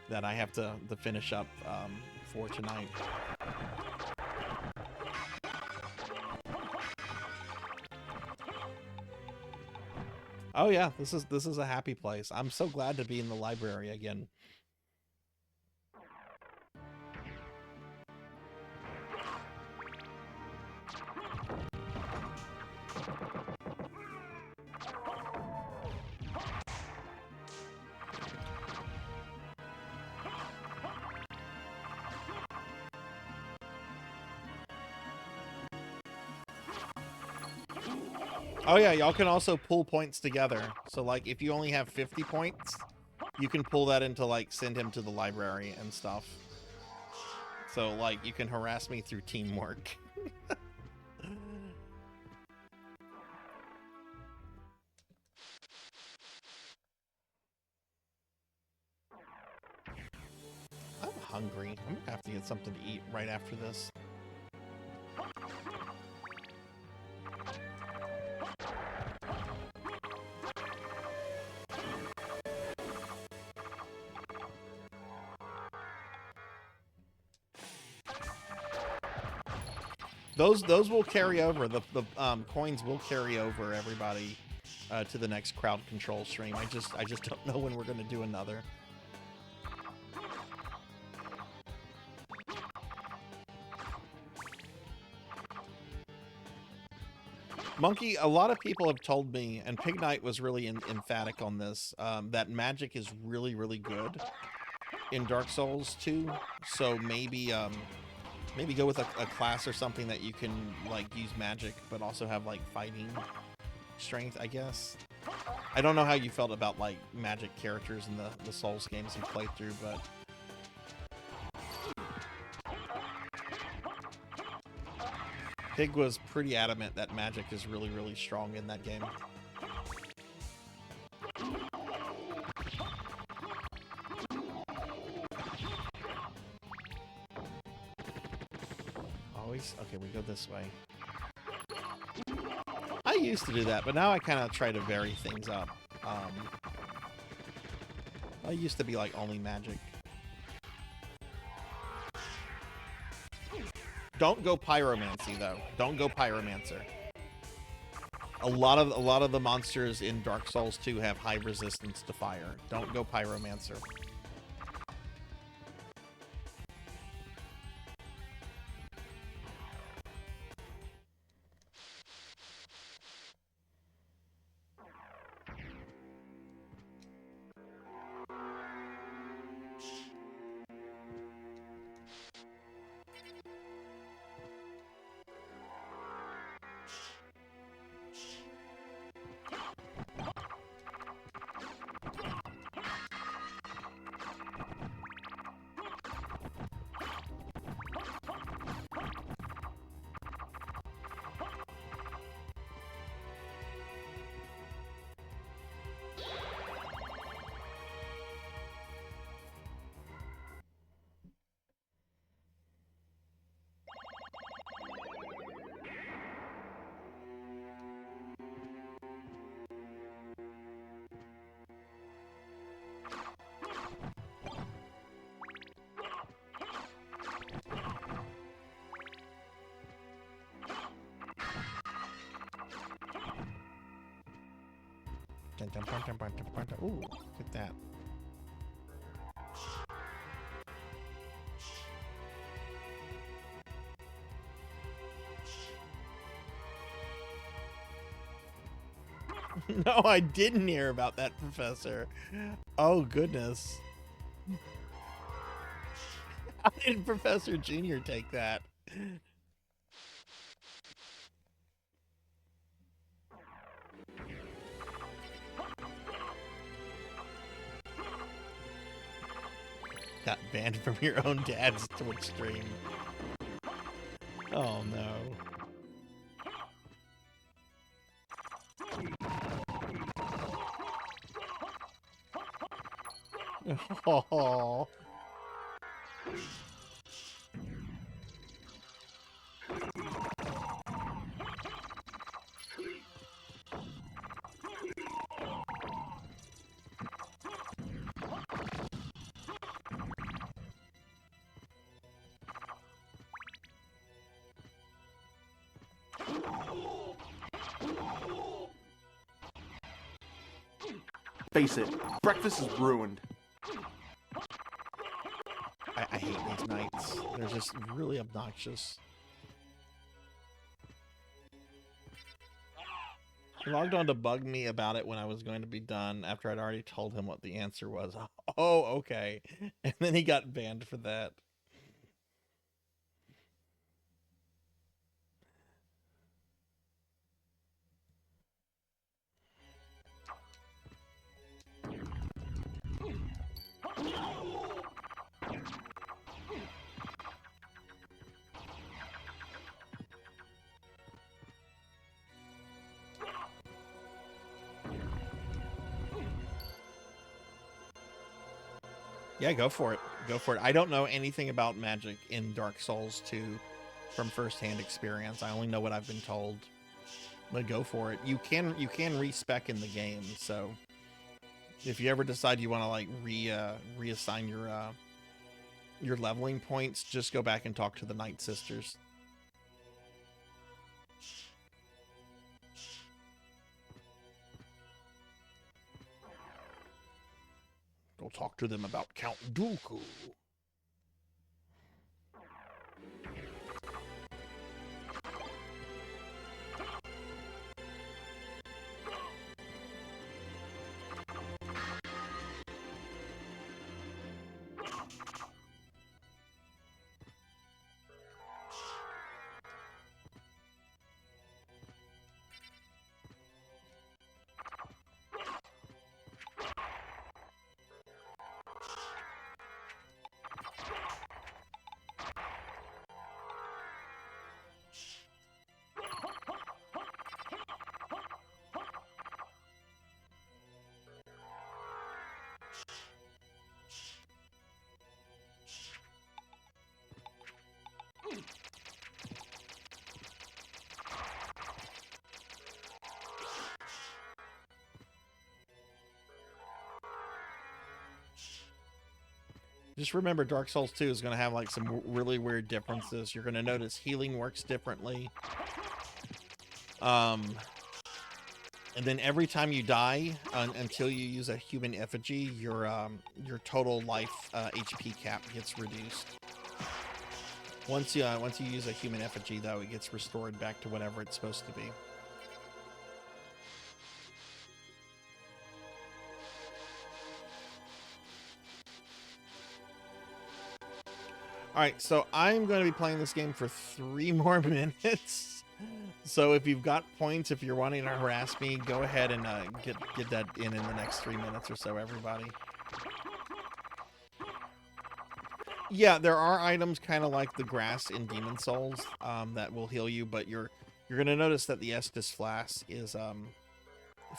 that I have to finish up for tonight. Oh yeah, this is a happy place. I'm so glad to be in the library again. Oh yeah, y'all can also pull points together. So like if you only have 50 points, you can pull that into like send him to the library and stuff. So like you can harass me through teamwork. I'm hungry. I'm gonna have to get something to eat right after this. Those will carry over. The coins will carry over, everybody, to the next crowd control stream. I just don't know when we're gonna do another. Monkey, a lot of people have told me, and Pig Knight was really emphatic on this, that magic is really, really good in Dark Souls 2. So maybe maybe go with a class or something that you can like use magic, but also have like fighting strength, I guess. I don't know how you felt about like magic characters in the Souls games you played through, but Pig was pretty adamant that magic is really, really strong in that game. Always? Okay, we go this way. I used to do that, but now I kind of try to vary things up. I used to be like only magic. Don't go pyromancy though. Don't go pyromancer. A lot of the monsters in Dark Souls 2 have high resistance to fire. Don't go pyromancer. Ooh, look at that. No, I didn't hear about that, Professor. Oh, goodness. How did Professor Junior take that? Got banned from your own dad's Twitch stream. Oh, no. Oh. Face it, breakfast is ruined. I hate these nights. They're just really obnoxious. He logged on to bug me about it when I was going to be done after I'd already told him what the answer was. Oh, okay. And then he got banned for that. Yeah, go for it. Go for it. I don't know anything about magic in Dark Souls 2 from firsthand experience. I only know what I've been told. But go for it. You can respec in the game, so if you ever decide you want to like reassign your leveling points, just go back and talk to the Night Sisters. Go talk to them about Count Dooku. Just remember, Dark Souls 2 is going to have like some really weird differences. You're going to notice healing works differently. And then every time you die, until you use a human effigy, your total life HP cap gets reduced. Once you use a human effigy, though, it gets restored back to whatever it's supposed to be. Alright, so I'm going to be playing this game for 3 more minutes. So if you've got points, if you're wanting to harass me, go ahead and get that in the next 3 minutes or so, everybody. Yeah, there are items kind of like the grass in Demon Souls that will heal you, but you're going to notice that the Estus Flask is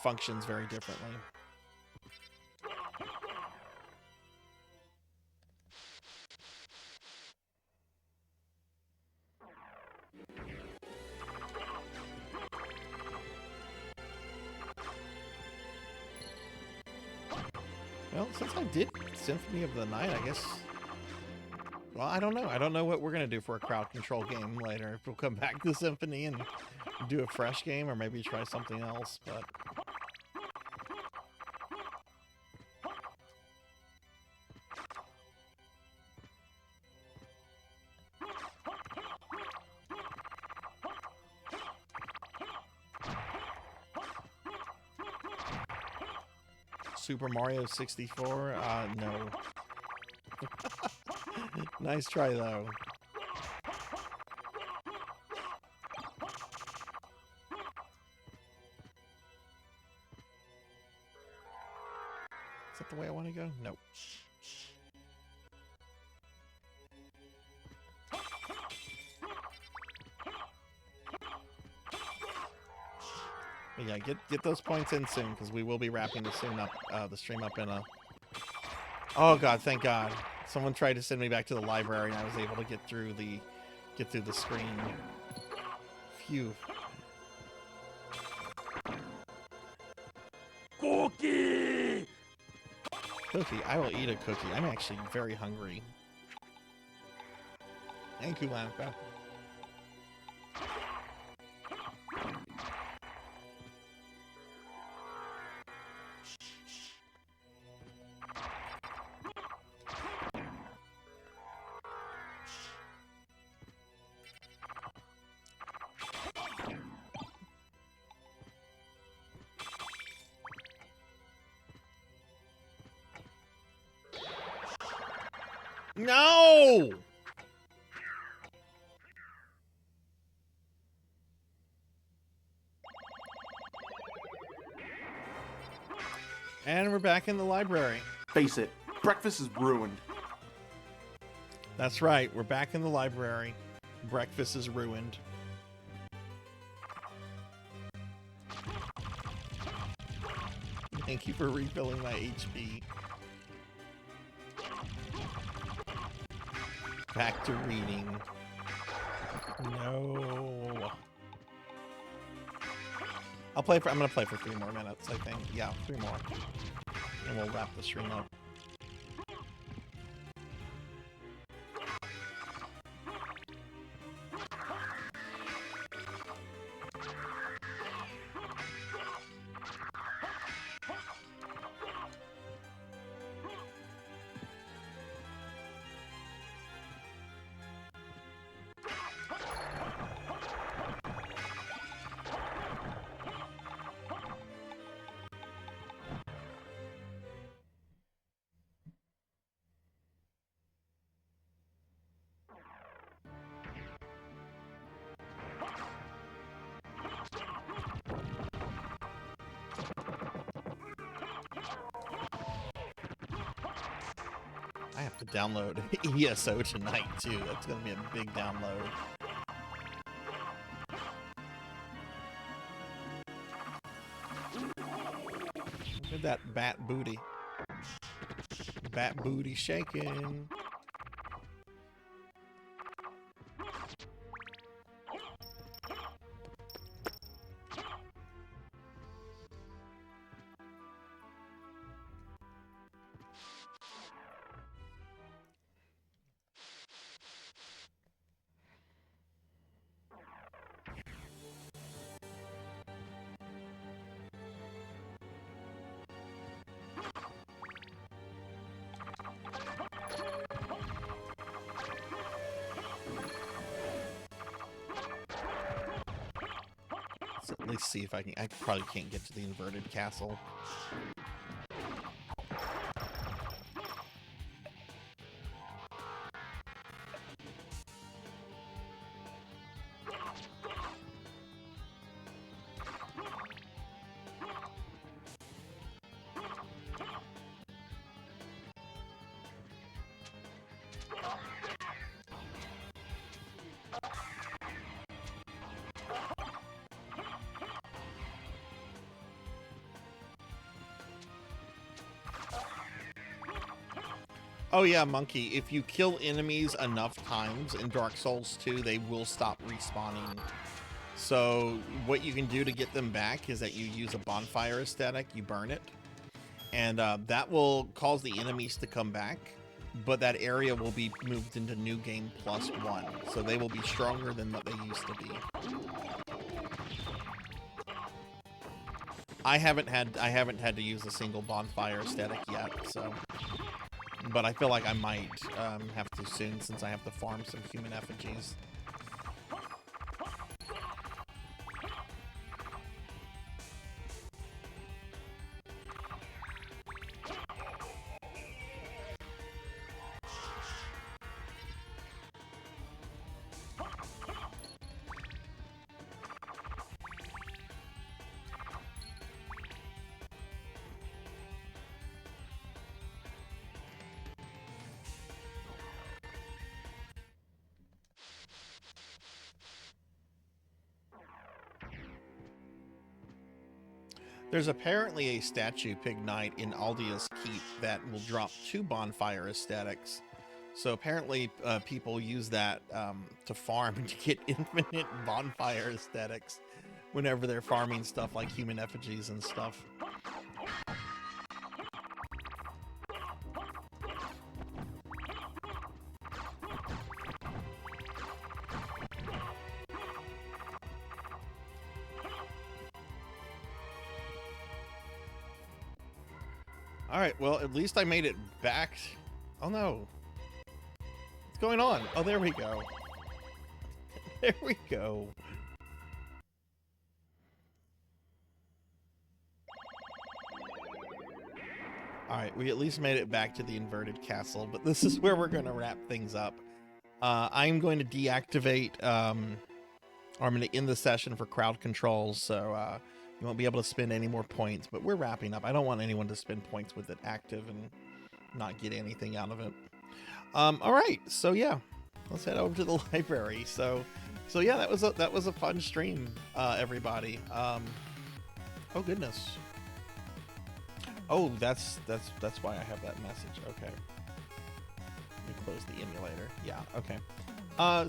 functions very differently. Well, since I did Symphony of the Night, I guess... Well, I don't know. I don't know what we're going to do for a crowd control game later. If we'll come back to Symphony and do a fresh game, or maybe try something else, but... Super Mario 64? No. Nice try, though. Is that the way I want to go? Nope. But yeah, get those points in soon, because we will be wrapping the stream up in a... Oh god, thank god. Someone tried to send me back to the library and I was able to get through the screen. Phew. Cookie! Cookie, I will eat a cookie. I'm actually very hungry. Thank you, Lampa. No! And we're back in the library. Face it, breakfast is ruined. That's right, we're back in the library. Breakfast is ruined. Thank you for refilling my HP. Back to reading. No. I'm gonna play for 3 more minutes, I think. Yeah, 3 more. And we'll wrap the stream up. I have to download ESO tonight, too. That's going to be a big download. Look at that bat booty. Bat booty shaking. At least see if I can. I probably can't get to the inverted castle. Oh yeah, Monkey, if you kill enemies enough times in Dark Souls 2, they will stop respawning. So what you can do to get them back is that you use a bonfire aesthetic, you burn it, and that will cause the enemies to come back, but that area will be moved into New Game +1, so they will be stronger than what they used to be. I haven't had to use a single bonfire aesthetic yet, so... But I feel like I might have to soon, since I have to farm some human effigies. There's apparently a statue Pig Knight in Aldia's Keep that will drop 2 bonfire aesthetics. So apparently people use that to farm to get infinite bonfire aesthetics whenever they're farming stuff like human effigies and stuff. Alright, well, at least I made it back. Oh no. What's going on? Oh, there we go. There we go. Alright, we at least made it back to the inverted castle, but this is where we're going to wrap things up. I'm going to deactivate, or I'm going to end the session for crowd controls, so you won't be able to spend any more points, but we're wrapping up. I don't want anyone to spend points with it active and not get anything out of it. All right, so yeah, let's head over to the library. So yeah, that was a fun stream, everybody. Oh goodness. Oh, that's why I have that message. Okay. Let me close the emulator. Yeah, okay.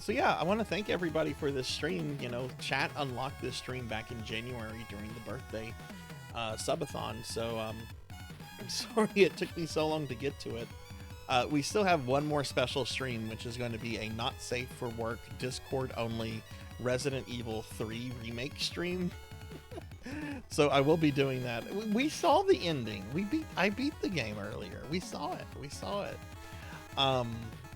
So yeah, I want to thank everybody for this stream. You know, chat unlocked this stream back in January during the birthday subathon. So I'm sorry it took me so long to get to it. We still have one more special stream, which is going to be a not safe for work, Discord only Resident Evil 3 remake stream. So I will be doing that. We saw the ending. I beat the game earlier. We saw it.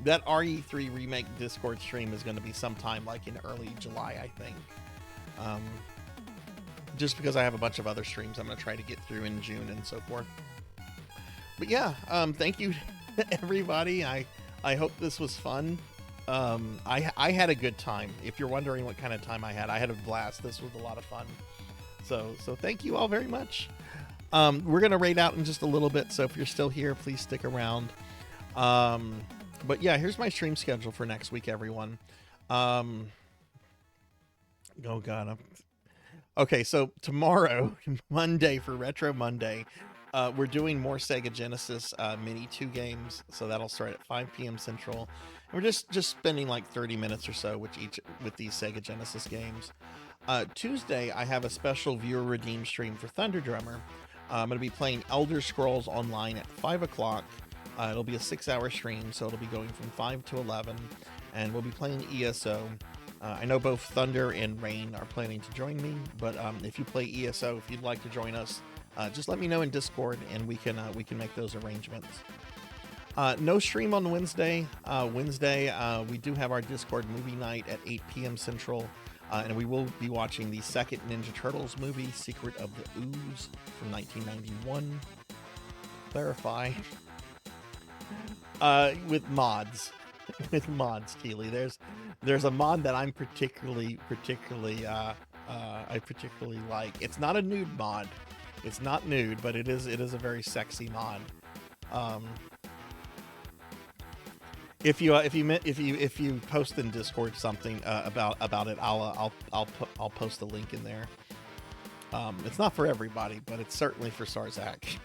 That RE3 remake Discord stream is going to be sometime like in early July, I think. Just because I have a bunch of other streams I'm going to try to get through in June and so forth. But yeah, thank you everybody. I hope this was fun. I had a good time. If you're wondering what kind of time I had a blast. This was a lot of fun. So thank you all very much. We're gonna raid out in just a little bit, so if you're still here, please stick around. But yeah, here's my stream schedule for next week, everyone. Oh god. Okay, so tomorrow, Monday, for Retro Monday, we're doing more Sega Genesis Mini 2 games, so that'll start at 5 p.m. Central. And we're just spending like 30 minutes or so with these Sega Genesis games. Tuesday, I have a special viewer redeem stream for Thunder Drummer. I'm going to be playing Elder Scrolls Online at 5 o'clock. It'll be a 6-hour stream, so it'll be going from 5 to 11, and we'll be playing ESO. I know both Thunder and Rain are planning to join me, but if you play ESO, if you'd like to join us, just let me know in Discord, and we can make those arrangements. No stream on Wednesday. Wednesday, we do have our Discord movie night at 8 p.m. Central, and we will be watching the second Ninja Turtles movie, Secret of the Ooze, from 1991. Clarify. With mods. With mods, Keely. There's a mod that I'm particularly like. It's not a nude mod. It's not nude, but it is a very sexy mod. If you post in Discord something about it, I'll post a link in there. It's not for everybody, but it's certainly for Sarzac.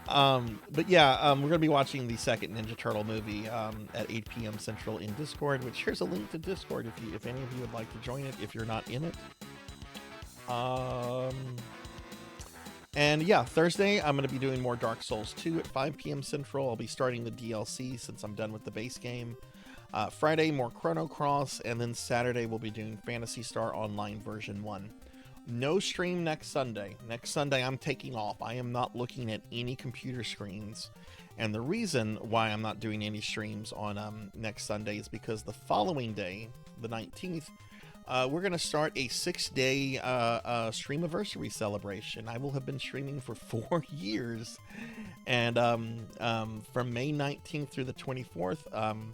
But yeah, we're gonna be watching the second Ninja Turtle movie at 8 p.m. Central in Discord. Which here's a link to Discord if any of you would like to join it if you're not in it. And yeah, Thursday I'm going to be doing more Dark Souls 2 at 5 p.m. Central. I'll be starting the DLC since I'm done with the base game. Friday, more Chrono Cross, and then Saturday we'll be doing Phantasy Star Online version 1. No stream next Sunday. Next Sunday I'm taking off. I am not looking at any computer screens. And the reason why I'm not doing any streams on next Sunday is because the following day, the 19th, we're going to start a 6-day Streamiversary celebration. I will have been streaming for 4 years. And from May 19th through the 24th, I'm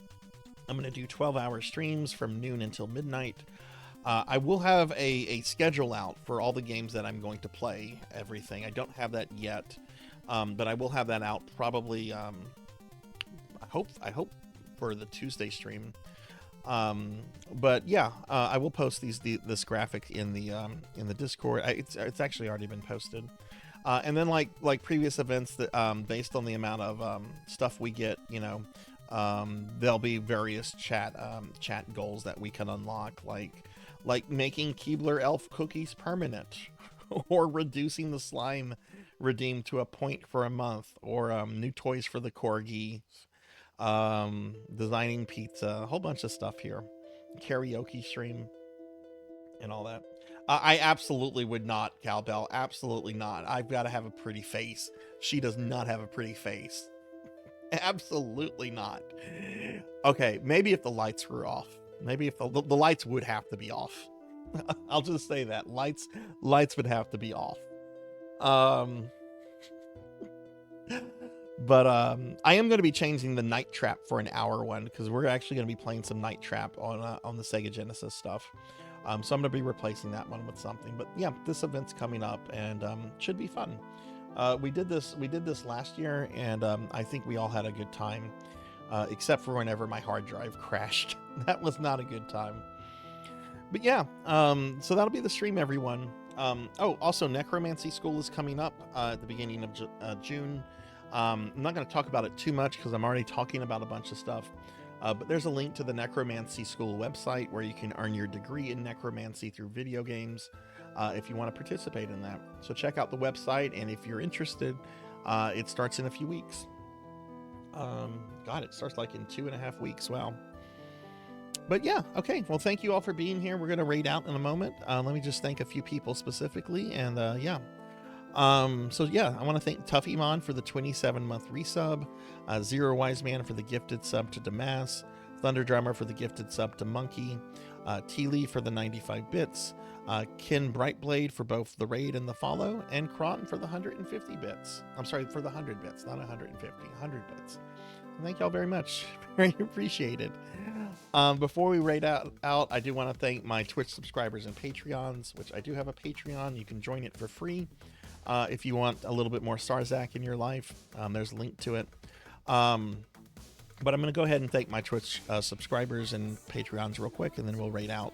going to do 12-hour streams from noon until midnight. I will have a schedule out for all the games that I'm going to play, everything. I don't have that yet, but I will have that out probably, I hope for the Tuesday stream. But yeah, I will post this graphic in the Discord. It's actually already been posted. And then like previous events that based on the amount of stuff we get, you know, there'll be various chat goals that we can unlock, like making Keebler Elf cookies permanent, or reducing the slime redeem to a point for a month, or new toys for the corgi. Designing pizza, a whole bunch of stuff here, karaoke stream and all that. I absolutely would not, Cowbell, absolutely not. I've got to have a pretty face. She does not have a pretty face. Absolutely not. Okay, maybe if the lights were off, maybe if the lights would have to be off. I'll just say that lights would have to be off. But I am going to be changing the Night Trap for an hour one, because we're actually going to be playing some Night Trap on the Sega Genesis stuff. So I'm going to be replacing that one with something. But yeah, this event's coming up, and should be fun. We did this last year, and I think we all had a good time, except for whenever my hard drive crashed. That was not a good time. But yeah, so that'll be the stream, everyone. Oh, also Necromancy School is coming up at the beginning of June. I'm not going to talk about it too much because I'm already talking about a bunch of stuff. But there's a link to the Necromancy School website where you can earn your degree in necromancy through video games if you want to participate in that. So check out the website, and if you're interested, it starts in a few weeks. God, it starts like in 2.5 weeks. Wow. But yeah, okay. Well, thank you all for being here. We're going to raid out in a moment. Let me just thank a few people specifically, and yeah. So yeah, I want to thank Tough Iman for the 27-month resub, Zero Wise Man for the gifted sub to Damas, Thunder Drummer for the gifted sub to Monkey, T-Lee for the 95 bits, Ken Brightblade for both the raid and the follow, and Cron for the 150 bits. I'm sorry, for the 100 bits, not 150, 100 bits. Thank y'all very much. Very appreciated. Before we raid out, I do want to thank my Twitch subscribers and Patreons, which I do have a Patreon. You can join it for free. If you want a little bit more Sarzac in your life, there's a link to it. But I'm going to go ahead and thank my Twitch subscribers and Patreons real quick, and then we'll raid out.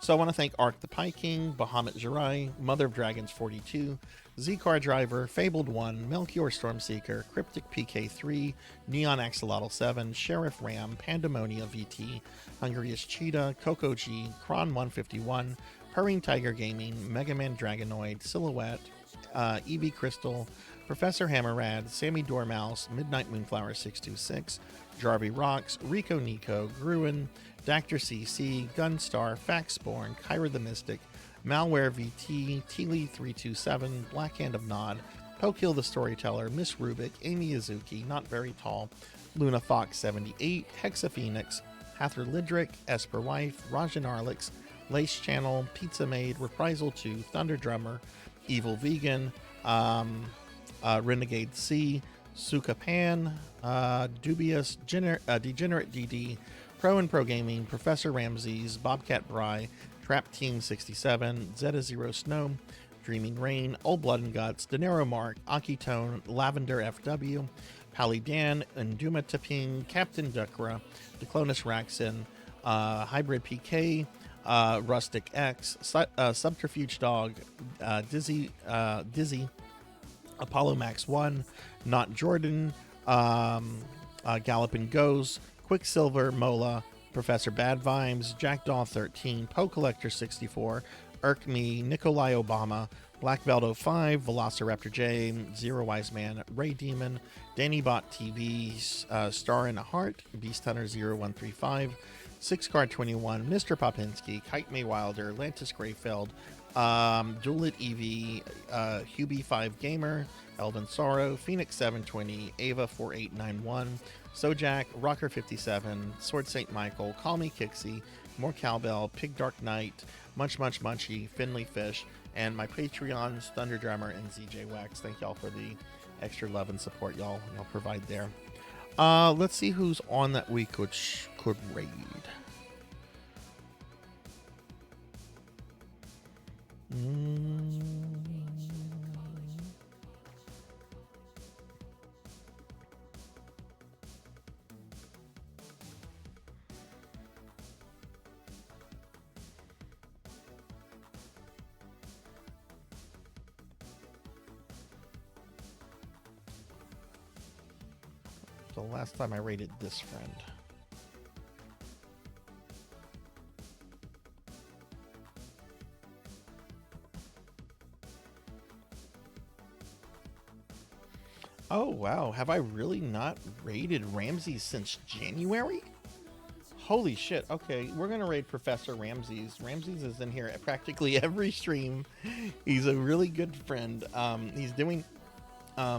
So I want to thank Ark the Pie King, Bahamut Jirai, Mother of Dragons 42, Z-Car Driver, Fabled 1, Melchior Stormseeker, Cryptic PK3, Neon Axolotl 7, Sheriff Ram, Pandemonia VT, Hungriest Cheetah, Coco G, Kron 151, Purring Tiger Gaming, Mega Man Dragonoid, Silhouette, EB Crystal, Professor Hammerrad, Sammy Dormouse, Midnight Moonflower 626, Jarby Rocks, Rico Nico, Gruen, Dr. CC, Gunstar, Faxborn, Kyra the Mystic, Malware VT, Teely 327, Blackhand of Nod, Pokill the Storyteller, Miss Rubik, Amy Izuki, Not Very Tall, Luna Fox 78, Hexa Phoenix, Hather Lidrick, Esper Wife, Rajan Arlix, Lace Channel, Pizza Maid, Reprisal 2, Thunder Drummer, Evil Vegan, Renegade C, Suka Pan, Dubious, Degenerate DD, Pro and Pro Gaming, Professor Ramses, Bobcat Bry, Trap Team 67, Zeta Zero Snow, Dreaming Rain, Old Blood and Guts, Denero Mark, Akitone, Lavender FW, Pally Dan, Nduma Taping, Captain Duckra, Declonus Raxin, Hybrid PK, Rustic X, Subterfuge Dog, Dizzy, Apollo Max 1, Not Jordan, Gallopin' Goes, Quicksilver, Mola, Professor Bad Vibes, Jackdaw 13, Poe Collector 64, Irk Me, Nikolai Obama, Black Belt 05, Velociraptor J, Zero Wise Man, Ray Demon, Danny Bot TV, Star in a Heart, Beast Hunter 0135, 6 Card 21, Mr. Popinski, Kite May Wilder, Lantis Greyfeld, Duelit EV, Hubie 5 Gamer, Elvin Sorrow, Phoenix 720, Ava 4891, Sojak, Rocker 57, Sword St. Michael, Call Me Kixie, More Cowbell, Pig Dark Knight, Munch Munch Munchy, Finley Fish, and my Patreons, Thunder Drummer and ZJ Wax. Thank y'all for the extra love and support y'all provide there. Let's see who's on that we could raid. The last time I rated this friend. Oh wow, have I really not raided Ramses since January? Holy shit. Okay, we're gonna raid Professor Ramses. Ramses is in here at practically every stream. He's a really good friend.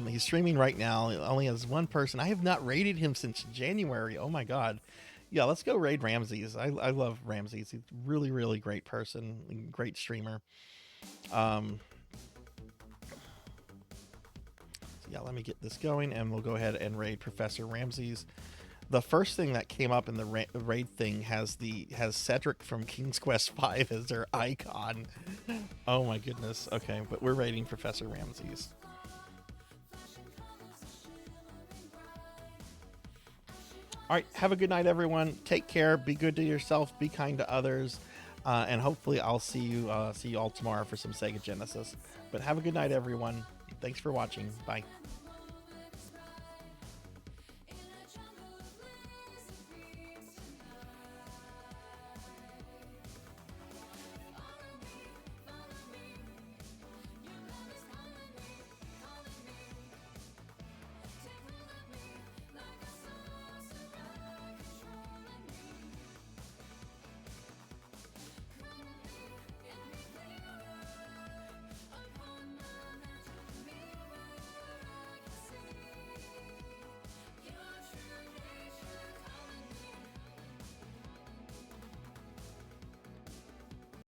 He's streaming right now. He only has one person. I have not raided him since January. Oh my god. Yeah, let's go raid Ramses. I love Ramses. He's a really, really great person, great streamer. Yeah, let me get this going, and we'll go ahead and raid Professor Ramses. The first thing that came up in the raid thing has Cedric from King's Quest V as their icon. Oh my goodness. Okay, but we're raiding Professor Ramses. All right, have a good night, everyone. Take care. Be good to yourself. Be kind to others, and hopefully, I'll see you all tomorrow for some Sega Genesis. But have a good night, everyone. Thanks for watching. Bye.